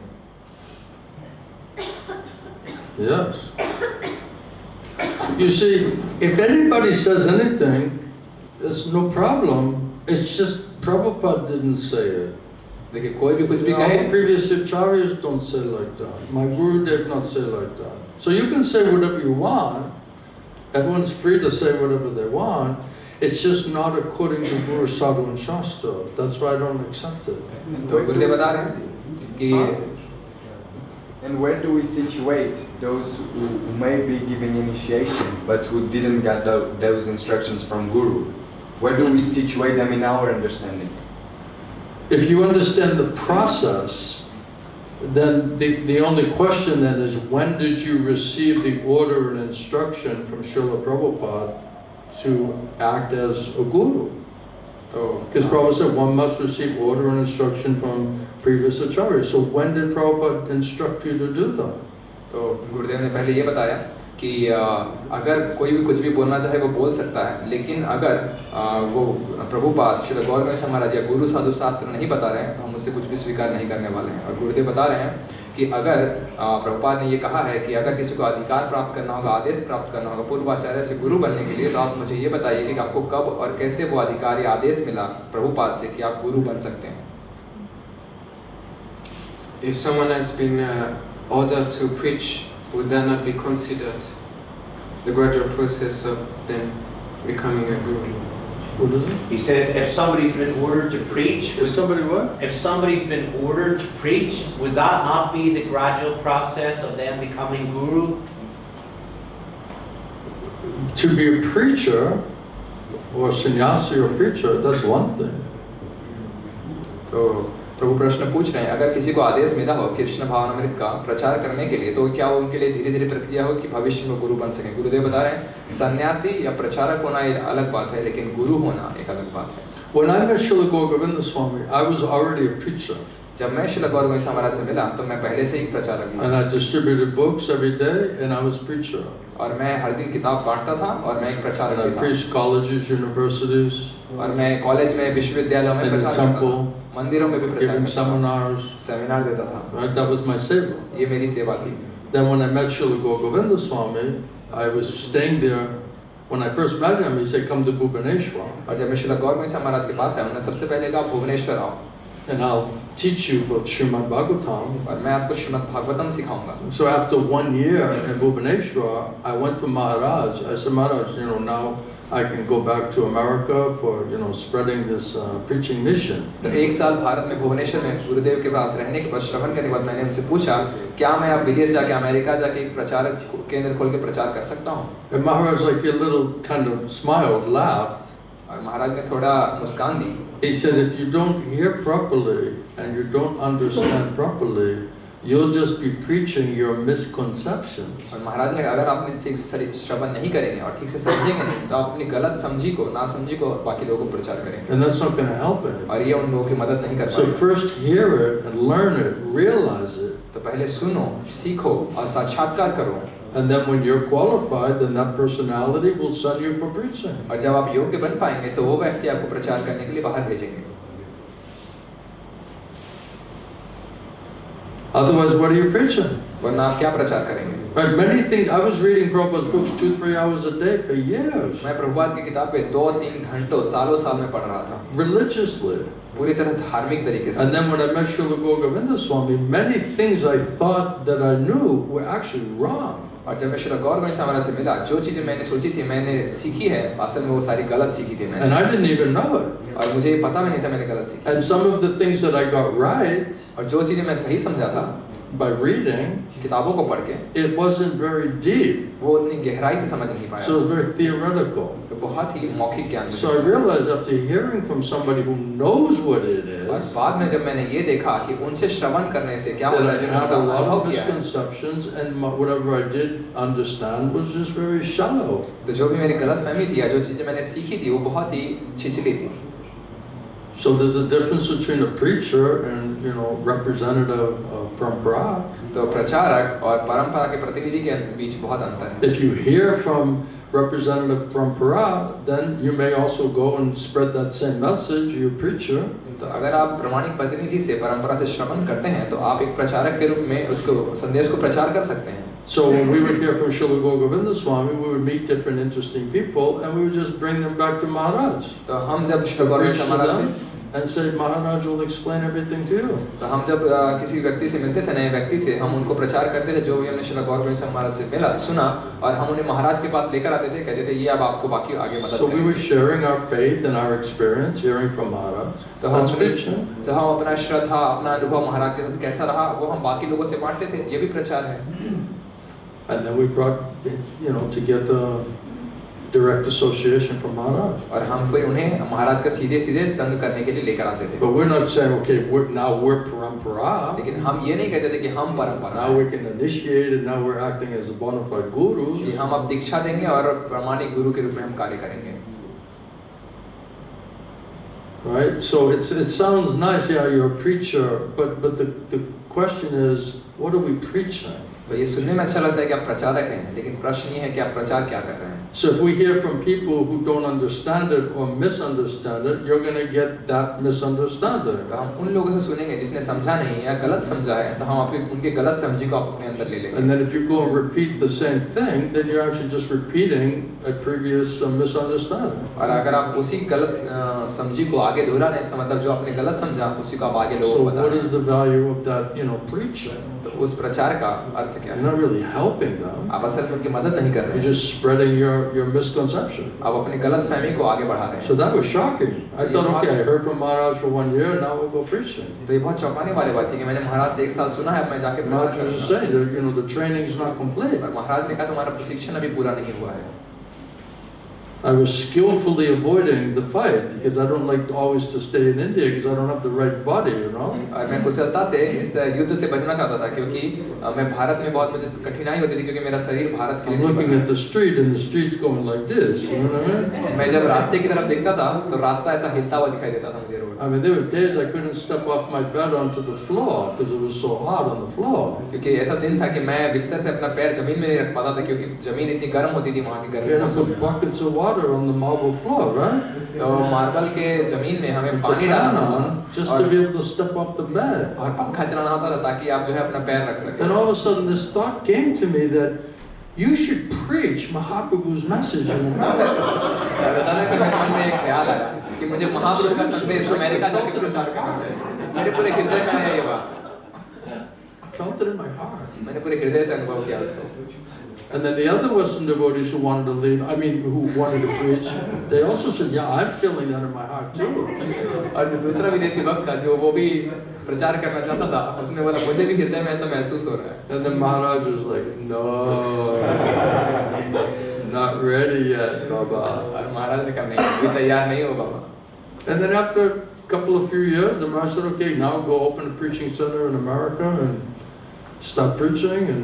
Yes. You see, if anybody says anything, there's no problem. It's just Prabhupada didn't say it. देखिए कोई भी कुछ भी You know, all कहे the previous acharyas don't say like that. My guru did not say like that. So you can say whatever you want. Everyone's free to say whatever they want. It's just not according to Guru, Sadhu and Shastra. That's why I don't accept it. तो गुरुदेव बता रहे हैं कि And where do we situate those who may be giving initiation but who didn't get those instructions from Guru? Where do we situate them in our understanding? If you understand the process, then the only question then is, when did you receive the order and instruction from Srila Prabhupada to act as a guru? Because Prabhupada said one must receive order and instruction from previous acharyas. So when did Prabhupada instruct you to do that? तो गुरुदेव ने पहले ये बताया कि अगर कोई भी कुछ भी बोलना चाहे वो बोल सकता है, लेकिन अगर वो प्रभुपाद श्री गौर गणेश महाराज या गुरु साधु शास्त्र नहीं बता रहे हैं तो हम उससे कुछ भी स्वीकार नहीं करने वाले हैं. और गुरुदेव बता रहे हैं कि अगर प्रभुपाद ने ये कहा है कि अगर किसी को अधिकार प्राप्त करना होगा, आदेश प्राप्त करना होगा पूर्वाचार्य से गुरु बनने के लिए, तो आप मुझे ये बताइए कि आपको कब और कैसे वो अधिकार या आदेश मिला प्रभुपाद से कि आप गुरु बन सकते हैं. If someone has been ordered to preach, would that not be considered the gradual process of then becoming a guru? What is it? He says if somebody's been ordered to preach, Is somebody what? if somebody's been ordered to preach, would that not be the gradual process of them becoming guru? To be a preacher, or sannyasi or preacher, that's one thing. तो प्रभु प्रश्न पूछ रहे हैं अगर किसी को आदेश मिला हो कृष्ण भावनामृत का प्रचार करने के लिए, तो क्या वो उनके लिए धीरे धीरे प्रक्रिया हो कि भविष्य में गुरु बन सके. गुरुदेव बता रहे हैं सन्यासी या प्रचारक होना एक अलग बात है, लेकिन गुरु होना एक अलग बात है. When I met Srila Govinda Swami, I was already a preacher. जब मैं श्री गौर गणेश महाराज से मिला तो मैं पहले से ही प्रचारक था. And I distributed books every day, and I was a preacher. और मैं हर दिन किताब बांटता था और मैं एक And प्रचारक I भी था. preached colleges, universities, और मैं कॉलेज में विश्वविद्यालयों में in the प्रचार करता था, temple, मंदिरों में भी प्रचार giving करता था, seminars. सेमिनार देता था. Right, that was my seva. ये मेरी सेवा थी. Then when I met Srila Govinda Swami, I was staying there when I first met him, he said, "Come to Bhubaneswar, और जब मैं श्रील गौर गोविंद सिंह महाराज के पास आया, उन्होंने सबसे पहले कहा भुवनेश्वर आओ and I'll teach you about Srimad Bhagavatam." और मैं आपको श्रीमद् भागवतम सिखाऊंगा। So after 1 year in Bhubaneswar, I went to Maharaj. I said, "Maharaj, now I can go back to America for spreading this preaching mission." तो एक साल भारत में भुवनेश्वर में गुरुदेव के पास रहने के बाद, श्रवण करने के बाद मैंने उनसे पूछा, क्या मैं अब विदेश जाके अमेरिका जाके एक प्रचार केंद्र खोल के प्रचार कर सकता हूँ? And Maharaj, like a little kind of smiled, laughed. और महाराज ने थोड़ा मुस्कान दी। He said, "If you don't hear properly and you don't understand properly, you'll just be preaching your misconceptions." और महाराज ने अगर आपने ठीक से श्रवण नहीं करेंगे और ठीक से समझेंगे नहीं, तो आप अपनी गलत समझी को, ना समझी को बाकी लोगों को प्रचार करेंगे। And that's not going to help it. और ये उन लोगों की मदद नहीं कर So पाएगा। first hear it and learn it, realize it. तो पहले सुनो, सीखो और साक्षात्कार करो। And then when you're qualified, then that personality will send you for preaching. और जब आप योग्य बन पाएंगे, तो वो व्यक्ति आपको प्रचार करने के लिए बाहर भेजेंगे। Otherwise, what are you preaching? वरना आप क्या प्रचार करेंगे? Right, many things. I was reading Prabhupada's books 2-3 hours a day for years. मैं प्रभुपाद की किताबें 2-3 घंटों सालों साल में पढ़ रहा था, Religiously. पूरी तरह धार्मिक तरीके से। And then when I met Srila Govinda Swami, many things I thought that I knew were actually wrong. और जब मैं श्री गौर गोविंद सिंह महाराज से मिला, जो चीजें मैंने सोची थी, मैंने सीखी है, असल में वो सारी गलत सीखी थी मैंने। And I didn't even know it. और मुझे पता भी नहीं था मैंने गलत सीखी। And some of the things that I got right और जो चीजें मैं सही समझा था by reading, किताबों को पढ़ के, it wasn't very deep. वो उतनी गहराई से समझ नहीं पाया। So it was very theoretical. तो बहुत ही मौखिक ज्ञान। So I realized after hearing from somebody who knows what it और is, बाद में जब मैंने ये देखा कि उनसे श्रवण करने से क्या that होता I है, जिन्होंने had a lot of अनुभव किया है, misconceptions, and whatever I did understand was just very shallow. तो जो भी मेरी गलतफहमी थी या जो चीजें मैंने सीखी थी, वो बहुत ही छिछली थी। So there's a difference between a preacher and representative of parampara. तो प्रचारक और परंपरा के प्रतिनिधि के बीच बहुत अंतर है। If you hear from representative parampara, then you may also go and spread that same message, you preacher. तो अगर आप प्रमाणिक प्रतिनिधि से, परंपरा से श्रवण करते हैं, तो आप एक प्रचारक के रूप में उसको संदेश को प्रचार कर सकते हैं। So when we would hear from Srila Govinda Swami, we would meet different interesting people and we would just bring them back to Maharaj. तो हम जब श्री गौर सिंह महाराज से And say, Maharaj will explain everything to you. तो हम जब किसी व्यक्ति से मिलते थे, नए व्यक्ति से, हम उनको प्रचार करते थे जो भी हमने श्री गौर सिंह महाराज से मिला, सुना, और हम उन्हें महाराज के पास लेकर आते थे, कहते थे ये अब आपको बाकी आगे मदद So we करेंगे। were sharing our faith and our experience, hearing from Maharaj. तो हम अपना श्रद्धा, अपना अनुभव महाराज के साथ कैसा रहा, वो हम बाकी लोगों से बांटते थे, ये भी प्रचार है। And then we brought, to get the direct association from Maharaj. और हम फिर उन्हें महाराज का सीधे सीधे संग करने के लिए लेकर आते थे। But we're not saying, okay, now we're parampara. लेकिन हम ये नहीं कहते थे कि हम परंपरा Now we can initiate and now we're acting as a bona fide gurus. कि हम अब दीक्षा देंगे और प्रमाणिक गुरु के रूप में हम कार्य करेंगे। Right? So it sounds nice, yeah, you're a preacher, but the question is, what are we preaching? तो ये सुनने में अच्छा लगता है कि आप प्रचारक हैं, लेकिन प्रश्न ये है कि आप प्रचार क्या कर रहे हैं। So if we hear from people who don't understand it or misunderstand it, you're going to get that misunderstanding. तो हम उन लोगों से सुनेंगे जिसने समझा नहीं या गलत समझा है, तो हम उनके गलत समझी को आप अपने अंदर ले लेंगे। And then if you go and repeat the same thing, then you're actually just repeating a previous misunderstanding. और अगर आप उसी गलत समझी को आगे दोहरा रहे हैं, इसका मतलब जो आपने गलत समझा उसी को आप आगे लोगों So को बता what रहे is हैं। the value of that, preaching? तो उस प्रचार का अर्थ क्या You're है? not really helping them. आप असल में उनकी मदद नहीं कर रहे You're हैं, just spreading your misconception. आप अपनी गलत फहमी को आगे बढ़ा रहे So हैं। that was shocking. I thought, okay, I heard from Maharaj for 1 year, now we'll go preaching. तो ये बहुत चौंकाने वाली बात थी कि मैंने महाराज से 1 साल सुना है, अब मैं जाके प्रचार Maharaj was करूंगा। saying that, the training's not complete. पर महाराज ने कहा तुम्हारा प्रशिक्षण अभी पूरा नहीं हुआ है। I was skillfully avoiding the fight because I don't like always to stay in India because I don't have the right body, और मैं कुशलता से इस युद्ध से बचना चाहता था क्योंकि मैं भारत में बहुत मुझे कठिनाई होती थी क्योंकि मेरा शरीर भारत के I'm लिए नहीं looking बना at the street and the street's going like this, you know what I mean? है। मैं जब रास्ते की तरफ देखता था तो रास्ता ऐसा हिलता हुआ दिखाई देता था मुझे road. I mean, there were days I couldn't step off my bed onto the floor because it was so hot on the floor. क्योंकि ऐसा दिन था कि मैं बिस्तर से अपना पैर जमीन में नहीं रख पाता था क्योंकि जमीन इतनी गर्म होती थी, वहाँ की गर्मी We had मौसम some buckets of water on the marble floor, right? तो मार्बल के जमीन में हमें With the पानी fan डालना on just to be able to step off the bed. और पंखा चलाना होता था ताकि आप जो है अपना पैर रख सकें। And all of a sudden this thought came to me that you should preach Mahaprabhu's message in America. अचानक से मेरे मन में एक ख्याल आया कि मुझे महाप्रभु का संदेश अमेरिका जाके प्रचार करना चाहिए। मेरे पूरे हृदय में आया ये बात। I felt it in my heart. मैंने पूरे हृदय से अनुभव किया उसको। And then the other Western devotees who wanted to leave, who wanted to preach, they also said, yeah, I'm feeling that in my heart too. और जो दूसरा विदेशी भक्त था जो वो भी प्रचार करना चाहता था, उसने बोला मुझे भी हृदय में ऐसा महसूस हो रहा है। And then Maharaja was like, no, not ready yet, Baba. और महाराज ने कहा नहीं, अभी तैयार नहीं हो बाबा। And then after a couple of few years, the Maharaj said, okay, now go open a preaching center in America and start preaching, and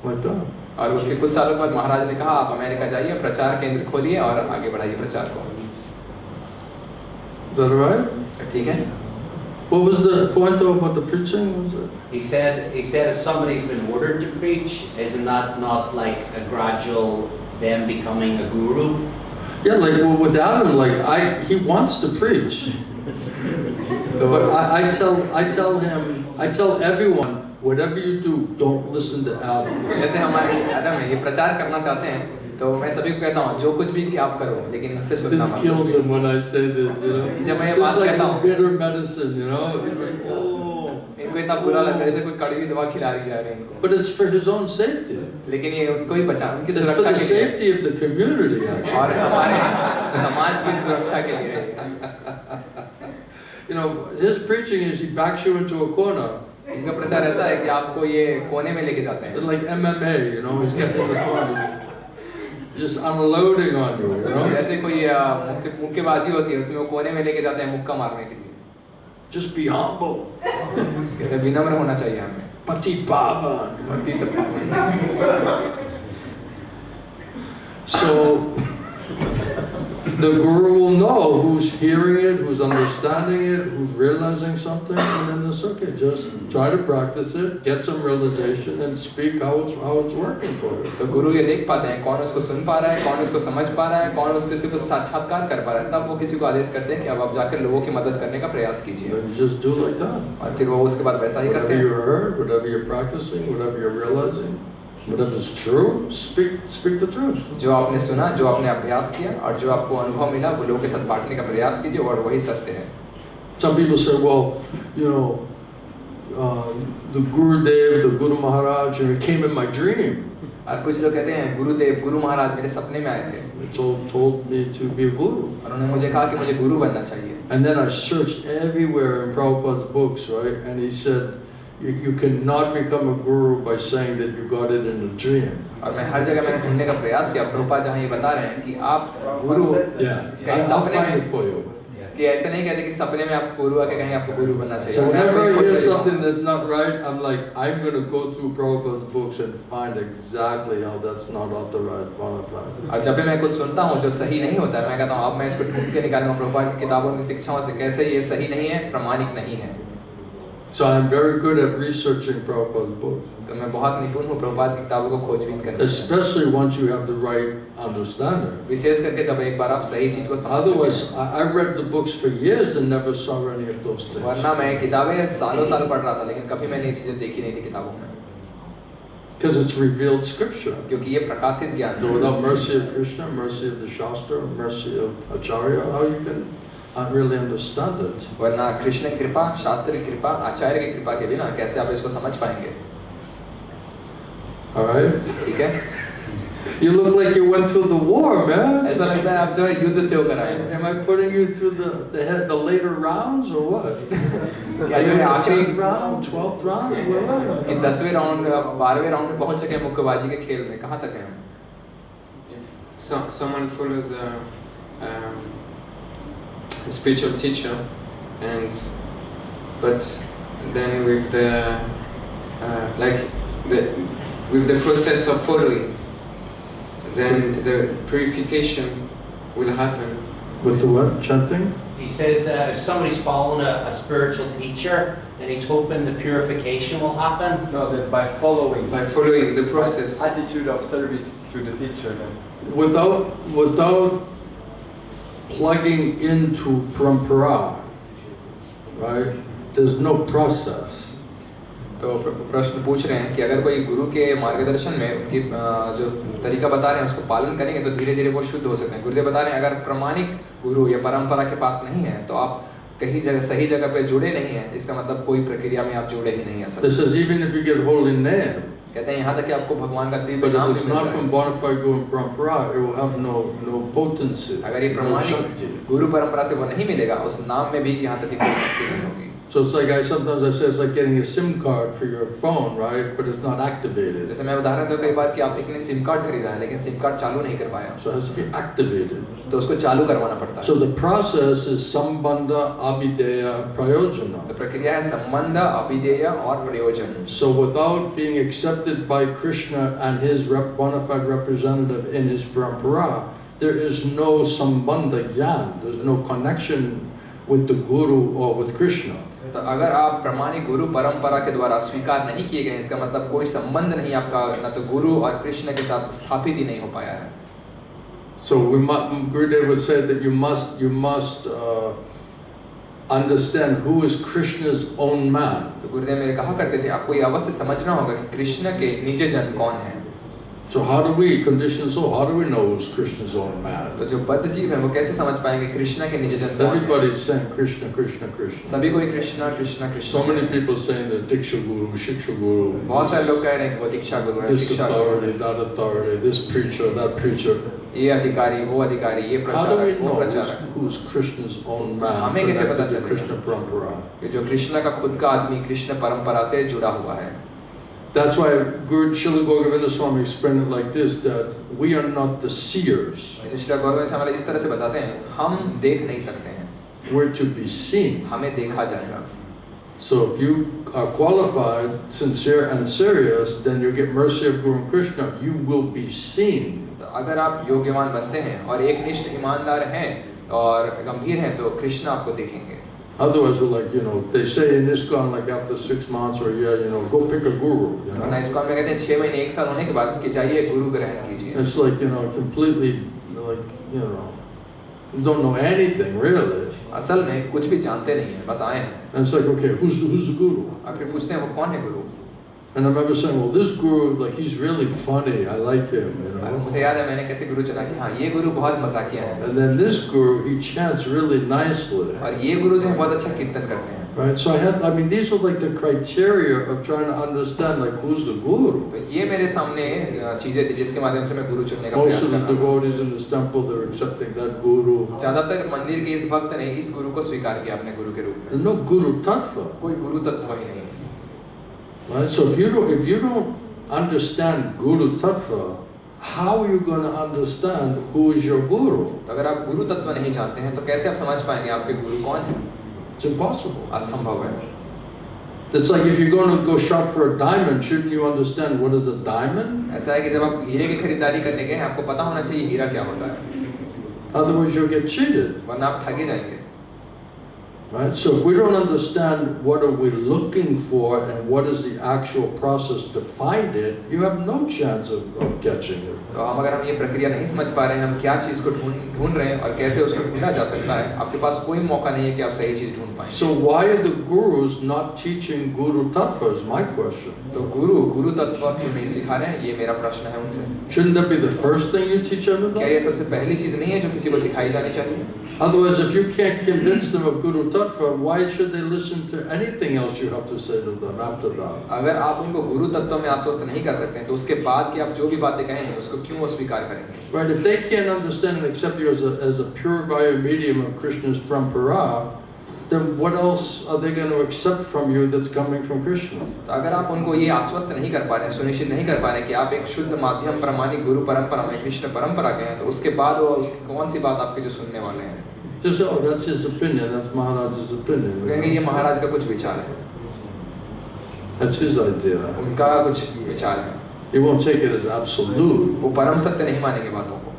went on. और उसके कुछ सालों बाद महाराज ने कहा आप अमेरिका जाइए, प्रचार केंद्र खोलिए और आगे बढ़ाइए प्रचार को। Is that right? ठीक है? What was the point though about the preaching? Was it? He said if somebody's been ordered to preach, isn't that not like a gradual them becoming a guru? Yeah, like well, with Adam, like he wants to preach, but I tell everyone, whatever you do, don't listen to Adam. जैसे हमारे आदम है, ये प्रचार करना चाहते हैं, तो मैं सभी को कहता हूँ जो कुछ भी आप करो, लेकिन इनसे सुनना This मत। kills him when I say this, you know. जब मैं ये It's बात like कहता a हूँ, bitter medicine, you know. It's like, oh. इनको इतना बुरा लगता है जैसे कोई कड़वी दवा खिला रही जा रही है इनको। But it's for his own safety. लेकिन ये उनको ही बचा, उनकी It's for सुरक्षा the के लिए safety of the community, actually. और हमारे समाज की सुरक्षा के लिए है। You know, his preaching is he backs you into a corner. इनका प्रचार ऐसा है कि आपको ये कोने में लेके जाते हैं। It's like MMA, you know. He's getting in the corner, just unloading on you, you know. जैसे कोई मुक्केबाजी होती है, उसमें वो कोने में लेके जाते हैं मुक्का मारने के लिए। Just be humble. कहते विनम्र होना चाहिए हमें। Pati Baba. So the guru will know who's hearing it, who's understanding it, who's realizing something, and then it's okay. Just try to practice it, get some realization, and speak how it's working for you. तो गुरु ये देख पाते हैं कौन उसको सुन पा रहा है, कौन उसको समझ पा रहा है, कौन उस किसी को साक्षात्कार कर पा रहा है, तब वो किसी को आदेश करते हैं कि अब आप जाकर लोगों की मदद करने का प्रयास कीजिए। So you just do like that. और फिर वो उसके बाद वैसा ही करते Whatever you हैं। heard, whatever you're practicing, whatever you're realizing, whatever is true, speak the truth. जो आपने सुना, जो आपने अभ्यास किया और जो आपको अनुभव मिला, वो लोगों के साथ बांटने का प्रयास कीजिए और वही सत्य है। Some people say, well, you know, the Gurudev, the Guru Maharaj, he came in my dream. और कुछ लोग कहते हैं गुरुदेव, गुरु महाराज मेरे सपने में आए थे। He told me to be a guru. और उन्होंने मुझे कहा कि मुझे गुरु बनना चाहिए। And then I searched everywhere in Prabhupada's books, right? And he said, you cannot become a guru by saying that you got it in a dream. और मैं हर जगह मैंने ढूंढने का प्रयास किया, प्रभुपाद जहाँ ये बता रहे हैं कि आप गुरु कहीं I'll सपने find it में, for you. कि ऐसे नहीं कहते कि सपने में आप गुरु आके कहीं आपको गुरु बनना चाहिए। So मैं whenever I आपको hear खोज something that's not right, I'm like, I'm going to go through Prabhupada's books and find exactly how that's not authorized, bonafide. और जब भी मैं कुछ सुनता हूँ जो सही नहीं होता है, मैं कहता हूँ अब मैं इसको ढूंढ के निकालूंगा प्रभुपाद की किताबों की शिक्षाओं से कैसे ये सही नहीं है, प्रमाणिक नहीं है। So I'm very good at researching Prabhupada's books. तो मैं बहुत निपुण हूँ प्रभुपाद की किताबों को खोजबीन करने में। Especially once you have the right understanding. विशेष करके जब एक बार आप सही चीज को समझ चुके Otherwise, हैं। I read the books for years and never saw any of those things. वरना मैं किताबें सालों साल पढ़ रहा था, लेकिन कभी मैंने ये चीजें देखी नहीं थी किताबों में। Because it's revealed scripture. क्योंकि ये प्रकाशित ज्ञान So है। without mercy of Krishna, mercy of the Shastra, mercy of Acharya, how you can really understand it? वरना कृष्ण की कृपा, शास्त्र की कृपा, आचार्य की कृपा के बिना कैसे आप इसको समझ पाएंगे? All right? ठीक है? You look like you went through the war, man. ऐसा लगता है आप जो है युद्ध से होकर आए हैं। Am I putting you through the later rounds or what? क्या जो है आखिरी 10th round, 12th round? Where are you? कि 10वें राउंड, 12वें राउंड में पहुंच चुके हैं मुक्केबाजी के खेल में, कहाँ तक हैं हम? Someone follows a spiritual teacher, but then with the process of following, then the purification will happen. With the what? Chanting? He says if somebody's following a spiritual teacher and he's hoping the purification will happen. No, that by following. By following the process. Attitude of service to the teacher then. Without plugging into parampara, right? There's no process. तो प्रश्न पूछ रहे हैं कि अगर कोई गुरु के मार्गदर्शन में उनकी जो तरीका बता रहे हैं उसको पालन करेंगे तो धीरे धीरे वो शुद्ध हो सकते हैं। गुरुदेव बता रहे हैं अगर प्रामाणिक गुरु या परंपरा के पास नहीं है तो आप कहीं जगह सही जगह पे जुड़े नहीं हैं, इसका मतलब कोई प्रक्रिया में आप जुड़े ही नहीं हैं। This is even if you get holy name, कहते हैं यहाँ तक कि आपको भगवान का दिव्य but नाम if it's भी मिल not जाए, from bona fide Guru and Parampara, it will have no potency, अगर ये no प्रामाणिक Shakti. गुरु परंपरा से वो नहीं मिलेगा, उस नाम में भी यहाँ तक कि कोई शक्ति नहीं होगी। So it's like sometimes I say it's like getting a SIM card for your phone, right? But it's not activated. जैसे मैं उदाहरण दूं कई बार कि आप एक ने सिम कार्ड खरीदा है लेकिन सिम कार्ड चालू नहीं कर पाया, So it has to be activated. तो उसको चालू करवाना पड़ता है। So the process is Sambandha, Abhideya, Prayojana. तो प्रक्रिया है संबंध, अभिधेय और प्रयोजन। So without being accepted by Krishna and his bona fide representative in his parampara, there is no Sambandha Gyan. There's no connection with the Guru or with Krishna. तो अगर आप प्रामाणिक गुरु परंपरा के द्वारा स्वीकार नहीं किए गए, इसका मतलब कोई संबंध नहीं आपका ना तो गुरु और कृष्ण के साथ स्थापित ही नहीं हो पाया है। So Gurudev would say that you must understand who is Krishna's own man. तो गुरुदेव मेरे कहा करते थे आपको ये अवश्य समझना होगा कि कृष्ण के निज जन कौन है। So how do we condition soul? How do we know who's Krishna's own man? तो जो बद्ध जीव है वो कैसे समझ पाएंगे कृष्ण के निज जन कौन है? Everybody's saying Krishna, Krishna, Krishna. सभी कोई Krishna Krishna Krishna. So many people saying that Diksha Guru, Shiksha Guru. बहुत सारे लोग कह रहे हैं कि वो दीक्षा गुरु है, This शिक्षा गुरु authority, that authority, this preacher, that preacher. ये अधिकारी वो अधिकारी, ये How do we प्रचारक वो know प्रचारक। who's Krishna's own man हमें कैसे पता connected to चलेगा? Krishna Parampara? कि जो कृष्ण का खुद का आदमी कृष्ण परंपरा से जुड़ा हुआ है। That's why Srila Govinda Swami explained it like this, that we are not the seers. ऐसे श्री गोविंद स्वामी इस तरह से बताते हैं, हम देख नहीं सकते हैं, We're to be seen. हमें देखा जाएगा। So if you are qualified, sincere and serious, then you get mercy of Guru and Krishna, you will be seen. तो अगर आप योग्यवान बनते हैं और एक निष्ठ ईमानदार हैं और गंभीर हैं तो कृष्ण आपको देखेंगे। Otherwise, we're like, they say in ISKCON, like after 6 months or a year, go pick a guru. वरना ISKCON में कहते हैं 6 महीने 1 साल होने के बाद कि जाइए गुरु ग्रहण कीजिए। It's like, completely, like, you don't know anything really. असल में कुछ भी जानते नहीं हैं, बस आए हैं। And it's like, okay, who's the guru? आप फिर पूछते हैं वो कौन है गुरु? And I remember saying, well, this guru, like, he's really funny. I like him, मुझे याद है मैंने कैसे गुरु चुना कि हाँ ये गुरु बहुत मजाकिया है। And then this guru, he chants really nicely. और ये गुरु जो है बहुत अच्छा कीर्तन करते हैं। Right, so these are like the criteria of trying to understand, like, who's the guru. तो ये मेरे सामने चीजें थी जिसके माध्यम से मैं गुरु चुनने का Most प्रयास of the कर रहा था। devotees in this temple, they're accepting that guru. ज्यादातर मंदिर के इस भक्त ने इस गुरु को स्वीकार किया अपने गुरु के रूप में। There's no guru tattva. कोई गुरु तत्व ही नहीं है। Right, so if you don't understand guru tattva, how are you going to understand who is your guru? तो अगर आप गुरु तत्व नहीं जानते हैं तो कैसे आप समझ पाएंगे आपके गुरु कौन है? It's impossible. असंभव है। It's like if you're going to go shop for a diamond, shouldn't you understand what is a diamond? ऐसा है कि जब आप हीरे की खरीदारी करने गए हैं आपको पता होना चाहिए हीरा क्या होता है, Otherwise you'll get cheated. वरना आप ठगे जाएंगे। Right? So if we don't understand what are we looking for and what is the actual process to find it, you have no chance of catching it. तो अगर हम ये प्रक्रिया नहीं समझ पा रहे हैं, हम क्या चीज को ढूंढ रहे हैं और कैसे उसको ढूंढा जा सकता है, आपके पास कोई मौका नहीं है कि आप सही चीज ढूंढ पाएं। So why are the gurus not teaching guru tattva is my question. तो गुरु तत्व क्यों नहीं सिखा रहे हैं, ये मेरा प्रश्न है उनसे। Shouldn't that be the first thing you teach क्या everybody? ये सबसे पहली चीज नहीं है जो किसी को सिखाई जानी चाहिए? Otherwise, if you can't convince them of guru tattva, why should they listen to anything else you have to say to them after that? अगर आप उनको गुरु तत्व में आश्वस्त नहीं कर सकते हैं तो उसके बाद कि आप जो भी बातें कहेंगे उसको क्यों वो स्वीकार करेंगे? Right? If they can't understand and accept you as a pure vaya medium of Krishna's parampara, then what else are they going to accept from you that's coming from Krishna? तो अगर आप उनको ये आश्वस्त नहीं कर पा रहे हैं, सुनिश्चित नहीं कर पा रहे हैं कि आप एक शुद्ध माध्यम प्रामाणिक गुरु परंपरा में कृष्ण परंपरा के हैं, तो उसके बाद वो उसकी कौन सी बात आपके जो सुनने वाले हैं? Just say, oh, that's his opinion, that's Maharaja's opinion. कहेंगे ये महाराज का कुछ विचार है, That's his idea. उनका कुछ विचार है, He won't take it as absolute. वो परम सत्य नहीं मानेंगे बातों को।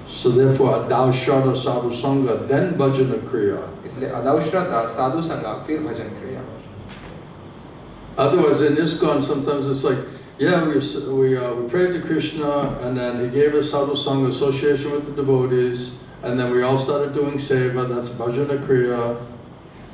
So therefore, adaushada sadhu sangha, then bhajana kriya. इसलिए अदाउश्रता साधु संगा फिर भजन क्रिया। Otherwise, in ISKCON, sometimes it's like, yeah, we prayed to Krishna, and then he gave us sadhu sangha, association with the devotees, and then we all started doing seva. That's bhajana kriya.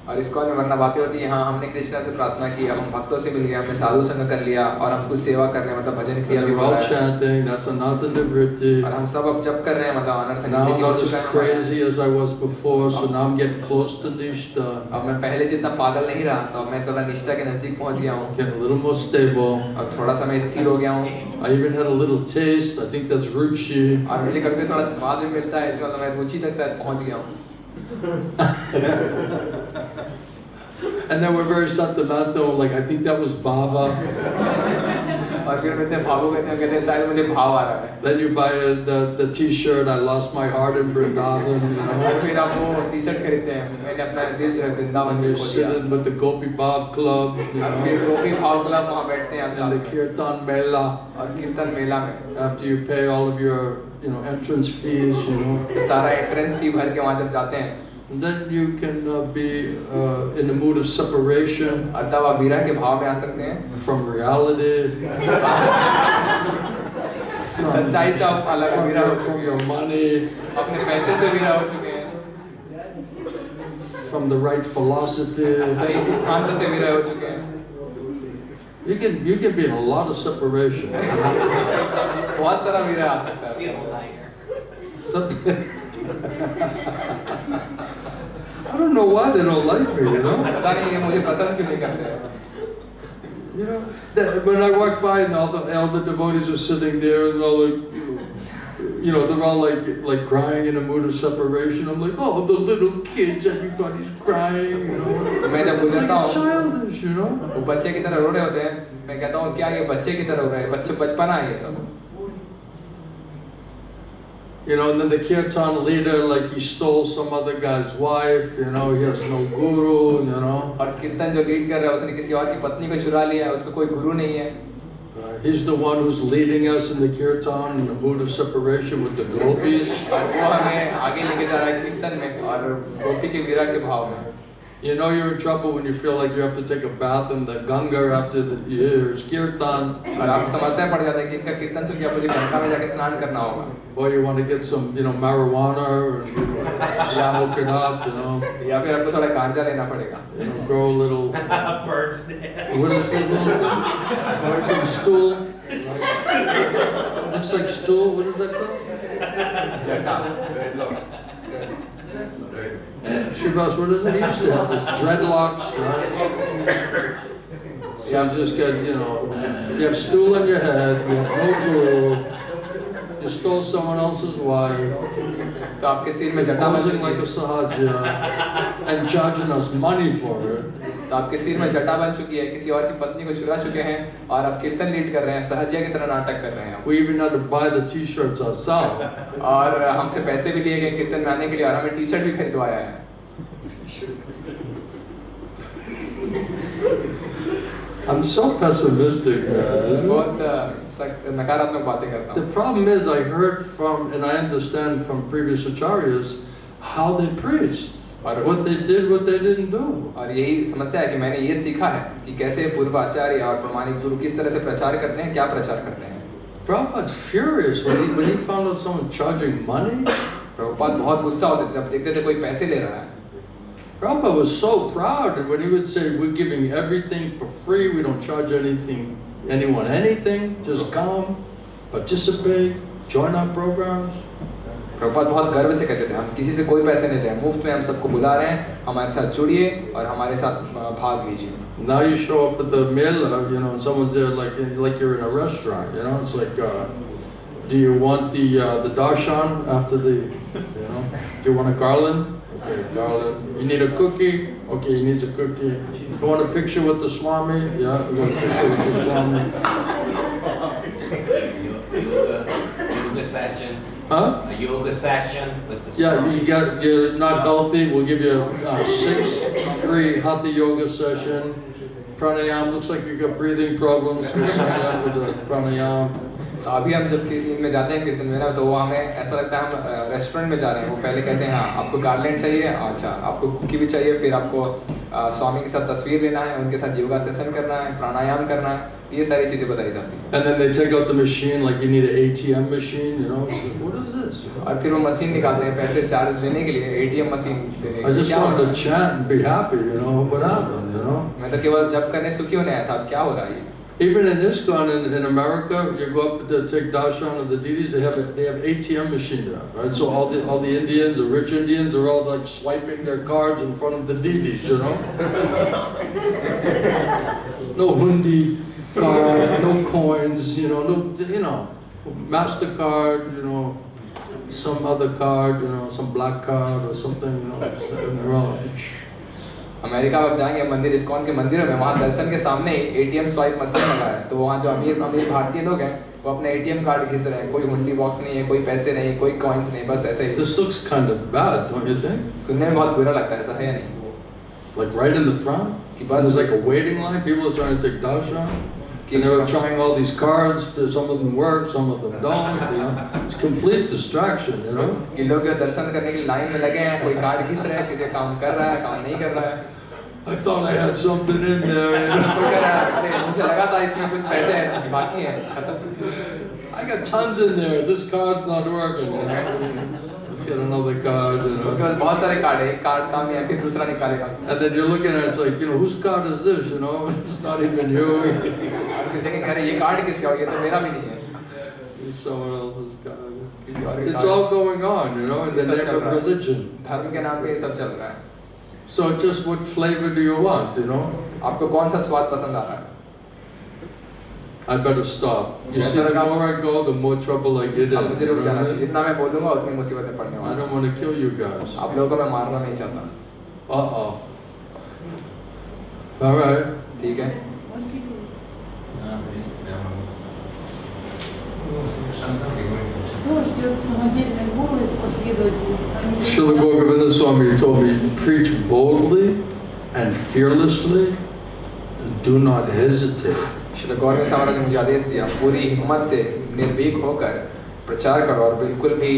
और ISKCON में वरना बातें होती है, हाँ हमने कृष्णा से प्रार्थना की, अब हम भक्तों से मिल गए, हमने साधु संग कर लिया और हम कुछ सेवा करने मतलब भजन And क्रिया भी they're हो all रहा है chanting, that's anotha nivritti. और हम सब अब जप कर रहे हैं मतलब अनर्थ Now I'm निवृत्ति हो not as चुका है हमारा। crazy as I was before, so now I'm getting close to Nishta. अब मैं पहले जितना पागल नहीं रहा, तो अब मैं थोड़ा निष्ठा के नजदीक पहुंच गया हूँ Getting a little more stable. और थोड़ा सा मैं स्थिर हो गया हूँ I even had a little taste, I think that's ruchi. और मुझे कभी थोड़ा स्वाद भी मिलता है, इसका मतलब मैं रुचि तक शायद पहुंच गया हूँ। And then we're very sentimental, like I think that was bhava. और फिर मैं इतने भावुक हैं, कहते हैं शायद मुझे भाव आ रहा है। Then you buy the t-shirt, I lost my heart in Vrindavan, you know. और फिर आप वो टी-शर्ट खरीदते हैं, मैंने अपना दिल जो है वृंदावन And में you're खो दिया। sitting with the Gopi Bhav Club, you और फिर know, गोपी भाव क्लब वहाँ बैठते हैं आप and साथ the में Kirtan Mela, और कीर्तन मेला में after you pay all of your, entrance fees, you know. सारा एंट्रेंस फी भर के वहाँ जब जाते हैं And then you can be in the mood of separation और तब आप विरह के भाव में आ सकते हैं, from reality, सच्चाई से आप अलग विरह हो from चुके your हो, money, अपने पैसे से विरह हो चुके हैं, from the right philosophy. सही सिद्धांत से विरह हो चुके हैं। You can be in a lot of separation. बहुत सारा विरह आ सकता है। Something- I don't know why they don't like me, you know. पता नहीं ये मुझे पसंद क्यों नहीं करते हैं। You know, that when I walk by and all the devotees are sitting there and they're all like, they're all like crying in a mood of separation. I'm like, oh, the little kids, everybody's crying, you know. मैं जब It's गुजरता like हूँ, childish, you know. वो बच्चे की तरह रो रहे होते हैं, मैं कहता हूँ क्या ये बच्चे की तरह रो रहे हैं, बच्चे बचपना है ये सब। And then the kirtan leader, like he stole some other guy's wife, he has no guru, और कीर्तन जो लीड कर रहा है उसने किसी और की पत्नी को चुरा लिया है, उसका कोई गुरु नहीं है। He's the one who's leading us in the kirtan in the mood of separation with the gopis. और वो हमें आगे लेके जा रहा है कीर्तन में और गोपी के विरह के भाव में। You're in trouble when you feel like you have to take a bath in the Ganga after your kirtan. और आप समस्या पड़ जाता है कि इनका कीर्तन सुन के आप मुझे गंगा में जाके स्नान करना होगा। Or you want to get some, marijuana or smoke it up, या फिर आपको थोड़ा गांजा लेना पड़ेगा। grow a little. Bird's nest. What is it? Or some stool. Looks like stool. What is that called? जटा। Shivas, what is it? He used to have this dreadlocks, right? So you just got, you have stool in your head, you have no guru, you stole someone else's wife, तो आपके सिर में जटा बन posing चुकी like है, a sahaja, and charging us money for it. तो आपके सिर में जटा बन चुकी है, किसी और की पत्नी को चुरा चुके हैं और आप कीर्तन लीड कर रहे हैं, सहजिया की तरह नाटक कर रहे हैं। We even had to buy the t-shirts ourselves. और हमसे पैसे भी लिए गए कीर्तन में आने के लिए और हमें टी शर्ट भी खरीदवाया है। I'm so pessimistic, man. बहुत नकारात्मक बातें करता The हूँ। problem is I heard from, and I understand from previous acharyas, how they preached. What they did, what they didn't do. और यही समस्या है कि मैंने ये सीखा है कि कैसे पूर्व आचार्य और प्रमाणिक गुरु किस तरह से प्रचार करते हैं, क्या प्रचार करते हैं। Prabhupada's furious when he found out someone charging money. Prabhupada बहुत गुस्सा होते जब देखते थे कोई पैसे ले रहा है। Prabhupada was so proud when he would say, we're giving everything for free, we don't charge anyone anything, just come, participate, join our programs. Prabhupada बहुत गर्व से कहते थे हम किसी से कोई पैसे नहीं ले रहे, मुफ्त में हम सबको बुला रहे हैं, हमारे साथ जुड़िए और हमारे साथ भाग लीजिए। Now you show up at the mela, and someone's there like you're in a restaurant, it's like, do you want the darshan after the, do you want a garland? Okay, garland. You need a cookie? Okay, he needs a cookie. You want a picture with the Swami? Yeah, we got a picture with the Swami. Yoga session. Huh? A yoga session with the Yeah, you're not healthy, we'll give you 6 free hatha yoga session. Pranayam, looks like you got breathing problems, we'll send you out with the pranayam. अभी हम जब कीर्तन में जाते हैं कीर्तन में ना, तो वो हमें ऐसा लगता है हम रेस्टोरेंट में जा रहे हैं। वो पहले कहते हैं हाँ आपको गार्लैंड चाहिए, अच्छा आपको कुकी भी चाहिए, फिर आपको स्वामी के साथ तस्वीर लेना है, उनके साथ योगा सेशन करना है, प्राणायाम करना है, ये सारी चीजें बताई जाती हैं। And then they take out the machine, like you need an ATM machine, you know. It's like, what is this? और फिर वो मशीन निकालते हैं पैसे चार्ज लेने के लिए, ATM मशीन देने के I लिए। just क्या हो wanted रहा to है? chant and be happy, you know. What happened, you know? मैं तो केवल जप करने सुखी होने आया था, अब क्या हो रहा है ये? Even in ISKCON in America, you go up to take darshan of the deities. They have ATM machine there, right? So all the Indians, the rich Indians, are all like swiping their cards in front of the deities, you know. No hundi card, no coins, you know, MasterCard, you know, some other card, you know, some black card or something, you know. They're all, America में आप जाएंगे मंदिर, ISKCON के मंदिरों में, वहाँ दर्शन के सामने ही ATM स्वाइप मशीन लगा है, तो वहाँ जो अमीर भारतीय लोग हैं वो अपने ATM कार्ड घिस रहे हैं, कोई हुंडी बॉक्स नहीं है, कोई पैसे नहीं, कोई कॉइन्स नहीं, बस ऐसे ही। This looks kind of bad, don't you think? सुनने में बहुत बुरा लगता है, ऐसा है या नहीं? Like right in the front, कि बस there's like a waiting line. People are trying to take darshan. And they were trying all these cards. Some of them work, some of them don't. You know? It's complete distraction, you know. कि लोग दर्शन करने के लिए line में लगे हैं, कोई card घिस रहा है, किसी काम कर रहा है, काम नहीं कर रहा है। I thought I had something in there. You know? कोई कह रहा है, अरे मुझे लगा था इसमें कुछ पैसे हैं, बाकी हैं, खत्म। I got tons in there. This card's not working. You know? Let's get another card. You उसके know. बाद बहुत सारे कार्ड है, एक कार्ड काम नहीं है, फिर दूसरा निकालेगा। And then you're looking at it, it's like, you know, whose card is this? You know, it's not even you. और फिर देखेंगे अरे ये कार्ड किसका है, ये तो मेरा भी नहीं है। It's someone else's card. किसी और के It's card- all going on, you know, in the name of religion. धर्म के नाम पे ये सब चल रहा है। So just what flavor do you want, you know? आपको कौन सा स्वाद पसंद आ रहा है? I better stop. You see, the more I go, the more trouble I get in. अब मुझे रुक जाना चाहिए, जितना मैं बोलूँगा उतनी मुसीबतें पड़ने I वाली don't want to kill you guys. हैं। आप लोगों को मैं मारना नहीं चाहता। Uh-oh. All right. ठीक है? Кто ждет самодельных гуру и последователей? Srila Govinda Swami told me, preach boldly and fearlessly and do not hesitate. Shri गौरव महाराज ने मुझे आदेश दिया, पूरी हिम्मत से निर्भीक होकर प्रचार करो और बिल्कुल भी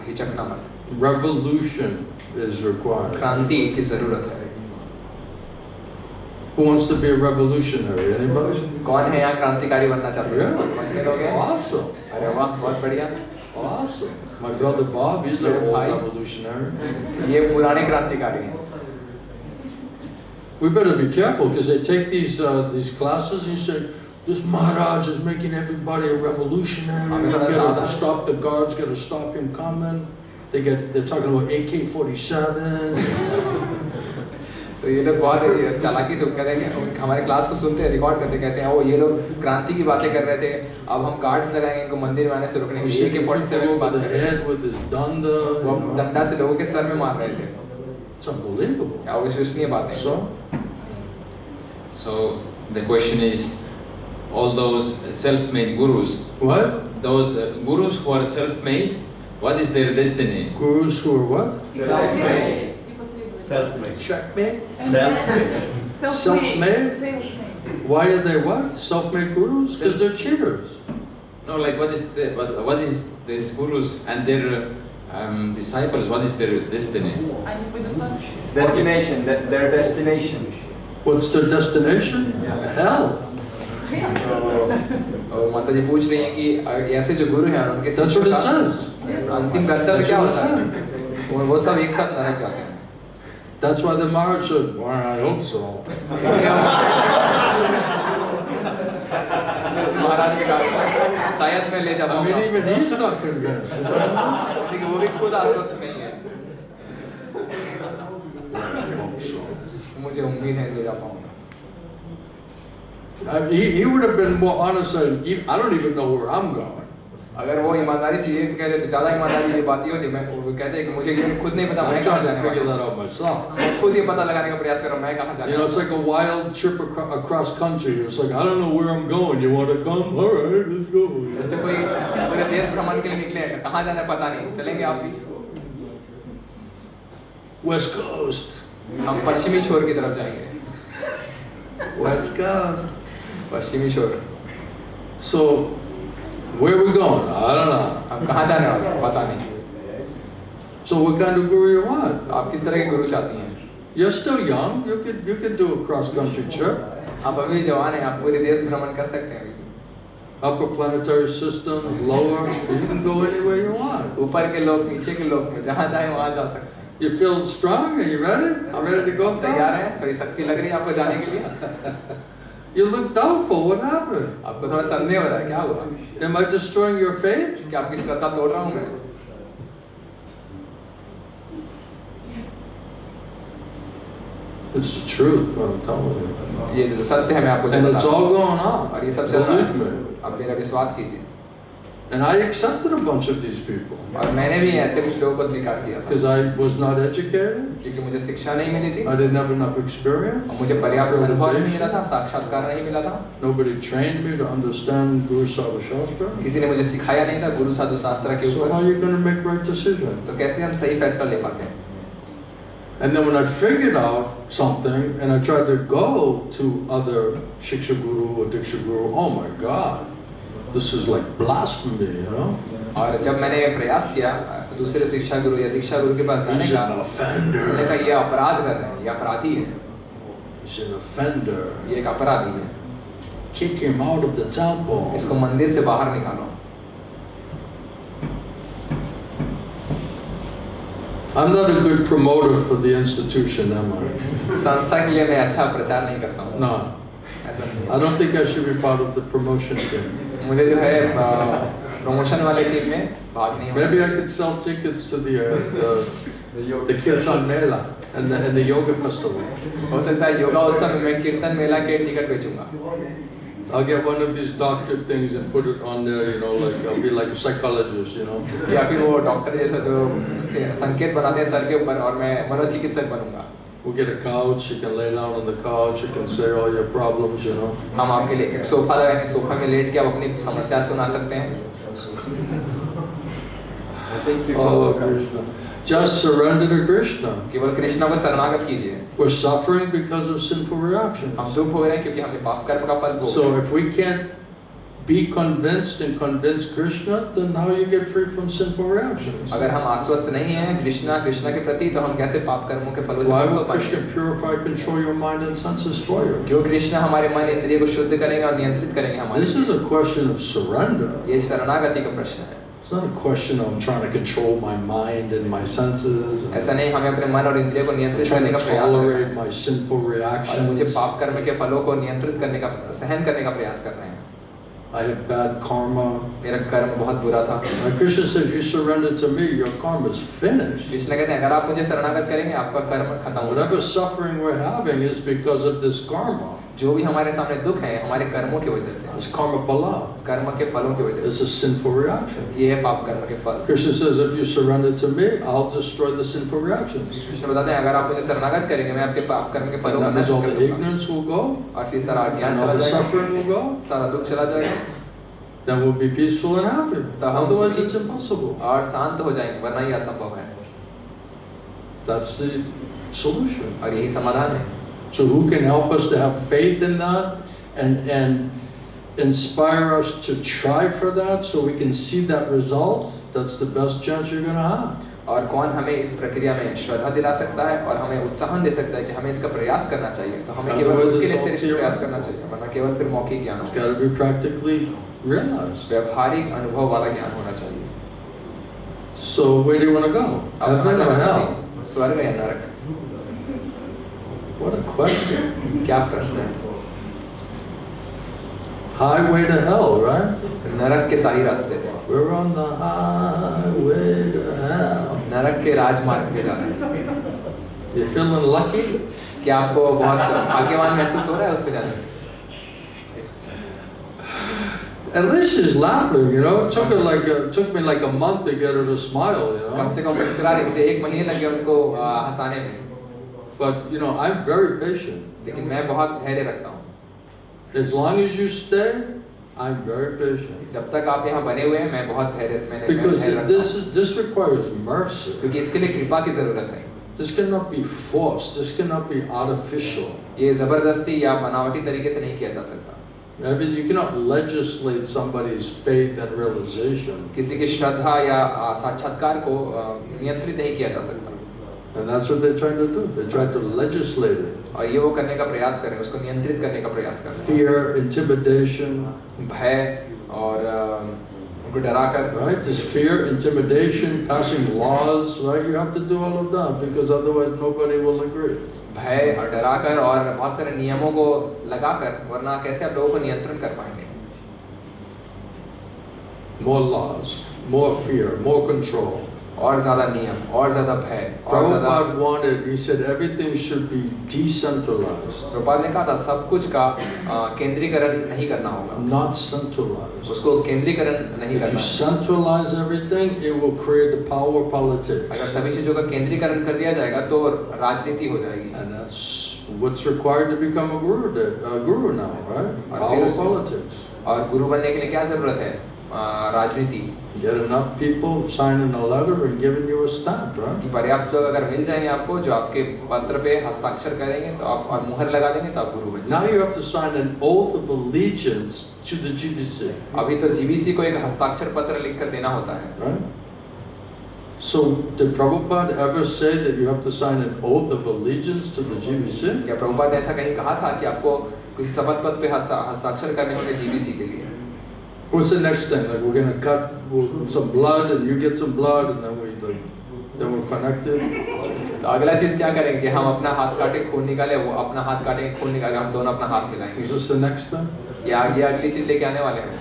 हिचकना मत। Revolution is required. क्रांति की जरूरत है। Who wants to be a revolutionary? Anybody? कौन है यहाँ क्रांतिकारी बनना चाहते हैं? Really? बनने लोग हैं? Awesome. अरे वाह, बहुत बढ़िया। Awesome. My brother Bob, he's an old Hi. revolutionary. ये पुराने क्रांतिकारी हैं। We better be careful because they take these classes and you say, this Maharaja is making everybody a revolutionary. You gotta stop the guards, gotta stop him coming. They're talking about AK-47. तो ये लोग बहुत चालाकी से कहते हैं कि हमारे क्लास को सुनते हैं, रिकॉर्ड करते कहते हैं, ओ ये लोग क्रांति की बातें कर रहे थे, अब हम गार्ड्स लगाएंगे इनको मंदिर में आने से रोकने के लिए। AK-47 की बात कर रहे थे, with his danda. वो डंडा से लोगों के सर में मार रहे थे। It's unbelievable. क्या अविश्वसनीय बात है। So the question is, all those self-made gurus, What? those gurus who are self-made, what is their destiny? Gurus who are what? Self-made. Checkmate? Self-made. Self-made? Why are they what? Self-made gurus? Because they're cheaters. No, like what is these gurus and their disciples? What is their destiny? Они пойдут в ад. Destination, their destination. What's their destination? Yeah. Hell. और माता जी पूछ रही हैं कि ऐसे जो गुरु हैं उनके That's what it शिष्यों का says. अंतिम गंतव्य That's क्या what it होता है? वो सब एक साथ नरक जाते हैं। That's why the Maharaja said, well, I hope so. महाराज ने कहा शायद मैं ले जा I mean, पाऊंगा। even he's not convinced. लेकिन वो भी खुद आश्वस्त नहीं है। I hope so. मुझे उम्मीद है ले जा पाऊंगा। He would have been more honest and I don't even know where I'm going. अगर वो ईमानदारी से ये कहते तो ज़्यादा ईमानदारी ये बात ही होती, मैं वो कहते हैं कि मुझे ये खुद नहीं पता मैं I'm कहाँ trying to जाने figure वाला that out myself. हूँ। मैं खुद ये पता लगाने का प्रयास कर रहा हूँ मैं कहाँ जाने You know, वाला it's like a wild trip across country. It's like, I don't know where I'm going. You want to come? All right, let's go. हूँ। जैसे कोई पूरे देश भ्रमण के लिए निकले हैं, कहाँ जाना है पता नहीं, चलेंगे आप भी? West Coast. हम पश्चिमी छोर की तरफ जाएंगे। West Coast. पश्चिमी छोर। So, where are we going? I don't know. हम कहाँ जाने वाले हैं पता नहीं। So what kind of guru you want? आप किस तरह के गुरु चाहती हैं? You're still young. You could do a cross-country trip. आप अभी जवान हैं, आप पूरे देश भ्रमण कर सकते हैं अभी। Upper planetary systems, lower, you can go anywhere you want. ऊपर के लोग, नीचे के लोग में जहाँ चाहे वहाँ जा सकते हैं। You feel strong? Are you ready? Ready to go? तैयार हैं? थोड़ी शक्ति लग रही है आपको जाने के लिए? You look doubtful. What happened? आपको थोड़ा संदेह हो रहा है, क्या हुआ? Am I destroying your faith? क्या आपकी श्रद्धा तोड़ रहा हूँ मैं? It's the truth, what I'm telling you. ये जो सत्य है मैं आपको And जो it's बता all रहा हूँ। going on. और ये सब चल रहा Believe है। me. आप मेरा विश्वास कीजिए। And I accepted a bunch of these people और मैंने भी ऐसे कुछ लोगों को स्वीकार किया था। because I was not educated. क्योंकि मुझे शिक्षा नहीं मिली थी। I didn't have enough experience. और मुझे पर्याप्त अनुभव नहीं मिला था, साक्षात्कार नहीं मिला था। Nobody trained me to understand Guru Sadhu Shastra. किसी ने मुझे सिखाया नहीं था गुरु साधु शास्त्र के So how ऊपर। are you going to make right decisions? तो कैसे हम सही फैसला ले पाते हैं? And then when I figured out something and I tried to go to other Shiksha Guru or Diksha Guru, oh my God, this is like blasphemy, you know? और जब मैंने प्रयास किया दूसरे शिक्षा गुरु या दीक्षा गुरु के पास जाने He's का, an offender. मैंने कहा ये अपराध कर रहे हैं, ये अपराधी है, He's an offender. ये एक अपराधी है, Kick him out of the temple. इसको मंदिर से बाहर निकालो। I'm not a good promoter for the institution, am I? संस्था के लिए मैं अच्छा प्रचार नहीं करता हूँ। No. ऐसा नहीं है। I don't think I should be part of the promotion team. मुझे जो है प्रमोशन वाले टीम में भाग नहीं होना Maybe I चाहिए। could sell tickets to the Kirtan Mela and the yoga festival. हो सकता है योगा उत्सव में मैं कीर्तन मेला के ticket बेचूंगा। I'll get one of these doctor things and put it on there, you know, like I'll be like a psychologist, you know. या फिर वो डॉक्टर जैसा जो संकेत बनाते हैं सर के ऊपर और मैं मनोचिकित्सक बनूंगा। We'll get a couch, you can lay down on the couch, you can say all your problems, you know. हम आपके लिए एक सोफा लगाएंगे, सोफा में लेट के आप अपनी समस्या सुना सकते हैं। Oh, Krishna. Just surrender to Krishna. केवल कृष्णा को शरणागत कीजिए। We're suffering because of sinful हम reactions. दुख हो रहे हैं क्योंकि हमने पाप कर्म का फल भोग। So if we can't be convinced and convince Krishna, then how you get free from sinful reactions? अगर हम आश्वस्त नहीं हैं कृष्णा के प्रति तो हम कैसे पाप कर्मों के फलों से Why मुक्त हो will पाएंगे? Krishna purify, control your mind and senses for you? क्यों कृष्ण हमारे मन इंद्रिय को शुद्ध करेंगे और नियंत्रित करेंगे हमारे? This is a question of surrender. ये शरणागति का प्रश्न है। It's not a question of I'm trying to control my mind and my senses. ऐसा नहीं हमें अपने मन और इंद्रियों को नियंत्रित Trying करने to का प्रयास करना tolerate है my sinful और मुझे reactions. पाप कर्म के फलों को नियंत्रित करने का सहन करने का प्रयास कर रहे हैं। I had bad karma. मेरा कर्म बहुत बुरा था। When Krishna says you surrender to me, your karma is finished. Krishna कहते हैं अगर आप मुझे शरणागत करेंगे आपका कर्म खत्म हो Whatever जाएगा। suffering we're having is because of this karma. जो भी हमारे सामने दुख है हमारे कर्मों की वजह से, It's karma pala. कर्म के फलों की वजह It's a sinful reaction. से। ये है पाप कर्म के फल। Krishna says if you surrender to me, I'll destroy the sinful reactions. Krishna बताते हैं अगर आप मुझे शरणागत करेंगे मैं आपके पाप कर्म के फलों And को that means नष्ट all कर the दूंगा ignorance will go, और फिर सारा अज्ञान and all चला the जाएगा, suffering will go. सारा दुख चला जाएगा, Then we'll be peaceful and happy. तो हम Otherwise, सुखी it's impossible. और शांत हो जाएंगे, वरना ये असंभव है। That's the solution. और यही समाधान है। So who can help us to have faith in that and inspire us to try for that so we can see that result? That's the best chance you're going to have. और कौन हमें इस प्रक्रिया में श्रद्धा दिला सकता है और हमें उत्साहन दे सकता है कि हमें इसका प्रयास करना चाहिए, तो हमें केवल Otherwise, उसके it's लिए all सिर्फ प्रयास करना चाहिए, वरना केवल फिर मौखिक ज्ञान It's होगा। got to be practically realized. व्यवहारिक अनुभव वाला ज्ञान होना चाहिए। So where do you want to go? अब कहाँ Heaven जाना or चाहते hell? हैं? स्वर्ग या नरक? What a question. क्या प्रश्न है? Highway to hell, right? नरक के सही रास्ते पे, We're on the highway to hell. नरक के राजमार्ग पे जा रहे हैं। You feeling lucky? क्या आपको बहुत भाग्यवान महसूस हो रहा है उस पे जाने में? At least she's laughing, you know. It took me like a month to get her to smile, you come know. से कम मुस्कुरा रही, मुझे 1 महीने लगे उनको हंसाने में, But you know, I'm very patient. लेकिन मैं बहुत धैर्य रखता हूँ। As long as you stay, I'm very patient. जब तक आप यहाँ बने हुए हैं मैं बहुत धैर्य Because रखता हूँ, this requires mercy. क्योंकि इसके लिए कृपा की जरूरत है। This cannot be forced. This cannot be artificial. ये जबरदस्ती या बनावटी तरीके से नहीं किया जा सकता। I mean, you cannot legislate somebody's faith and realization. किसी की श्रद्धा या साक्षात्कार को नियंत्रित नहीं किया जा सकता। And that's what they're trying to do. They're trying to legislate it. और ये वो करने का प्रयास कर रहे हैं, उसको नियंत्रित करने का प्रयास कर रहे Fear, intimidation. हैं। भय और उनको डरा कर, Right? This fear, intimidation, passing laws, right? You have to do all of that because otherwise nobody will agree. भय और डरा कर और बहुत सारे नियमों को लगा कर, वरना कैसे आप लोगों को नियंत्रण कर पाएंगे? More laws, more fear, more control. और ज्यादा नियम, और ज्यादा भय, और ज्यादा। Prabhupada wanted, he said everything should be decentralized. Prabhupada ने कहा था सब कुछ का केंद्रीकरण नहीं करना होगा, Not centralized. उसको केंद्रीकरण नहीं If you करना है। centralize everything, it will create the power politics. अगर सभी चीजों का केंद्रीकरण कर दिया जाएगा तो राजनीति हो जाएगी। And that's what's required to become a guru now, right? Power politics. और गुरु बनने के लिए क्या जरूरत है? राजनीति। Get enough people signing a letter and giving you a stamp, right? कि पर्याप्त लोग अगर मिल जाएंगे आपको जो आपके पत्र पे हस्ताक्षर करेंगे तो आप और मुहर लगा देंगे तो आप गुरु बन Now जाएंगे। you have to sign an oath of allegiance to the GBC, अभी तो जीबीसी को एक हस्ताक्षर पत्र लिखकर देना होता है। right? So did Prabhupada ever say that you have to sign an oath of allegiance to the GBC? क्या प्रभुपाद ने ऐसा कहीं कहा था कि आपको किसी शपथ पत्र पे हस्ताक्षर करने होंगे जीबीसी के लिए? What's the next thing? Like we're gonna cut some blood and you get some blood and then we're connected. तो अगला चीज क्या करेंगे कि हम अपना हाथ काटे खून निकाले, वो अपना हाथ काटेंगे खून निकाले, हम दोनों अपना हाथ मिलाएंगे। Is this the next thing? या ये अगली चीज लेके आने वाले हैं।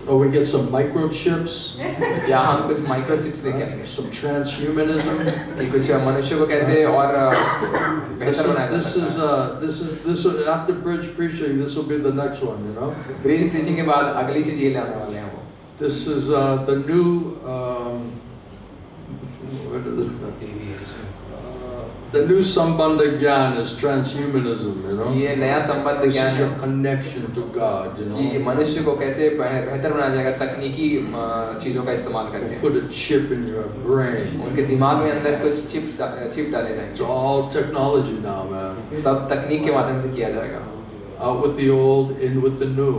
Or we get some microchips, या हम कुछ माइक्रोचिप्स लेके आएंगे। some transhumanism. कि कुछ मनुष्य को कैसे और बेहतर बनाया जा This will, after bridge preaching, this will be the next one, you know. Bridge preaching के बाद अगली चीज ये लाने वाले हैं वो। This is the new, what is it? The new Sambandha Gyan is transhumanism, you know. ये नया संबंध This ज्ञान is है your connection to God, you कि know. मनुष्य को कैसे बेहतर बनाया जाएगा तकनीकी चीजों का इस्तेमाल करके। Put a chip in your brain. उनके दिमाग में अंदर कुछ चिप डाले It's जाएंगे। all technology now, man. सब तकनीक के माध्यम से किया जाएगा। Out with the old, in with the new.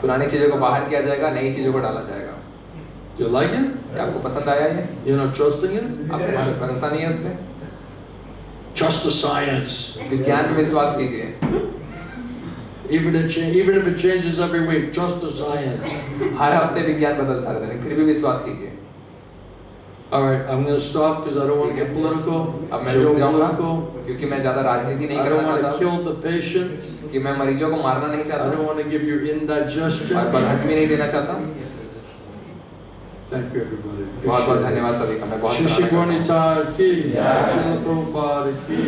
पुरानी चीजों को बाहर किया जाएगा, नई चीजों को डाला जाएगा। You like it? क्या आपको पसंद आया ये? You're not trusting it? आपको भरोसा नहीं है उसमें? Trust the science. विज्ञान में विश्वास कीजिए। Even if it changes every week, trust the science. हर हफ्ते विज्ञान बदलता रहता है, फिर भी विश्वास कीजिए। All right, I'm going to stop because I don't want to get political. अब मैं रुक जाऊंगा Geopolitical. क्योंकि मैं ज्यादा राजनीति नहीं I करना don't want to चाहता kill the patient. कि मैं मरीजों को मारना नहीं I चाहता don't want to give you और indigestion. बदहजमी नहीं देना चाहता। Thank you, everybody. बहुत बहुत धन्यवाद सभी का, मैं बहुत Shri सराहना करता हूं। Gwanita ki, Srila Prabhupada ki,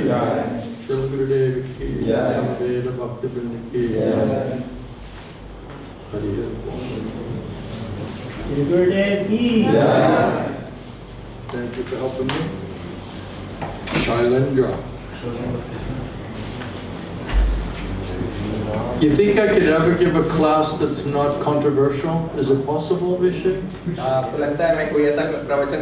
Srila Gurudev ki, Samaveda Bhaktivinoda ki. Thank you for helping me. Shailendra. You think I could ever give a class that's not controversial? Is it possible, Vishay? आपको लगता है मैं कोई ऐसा प्रवचन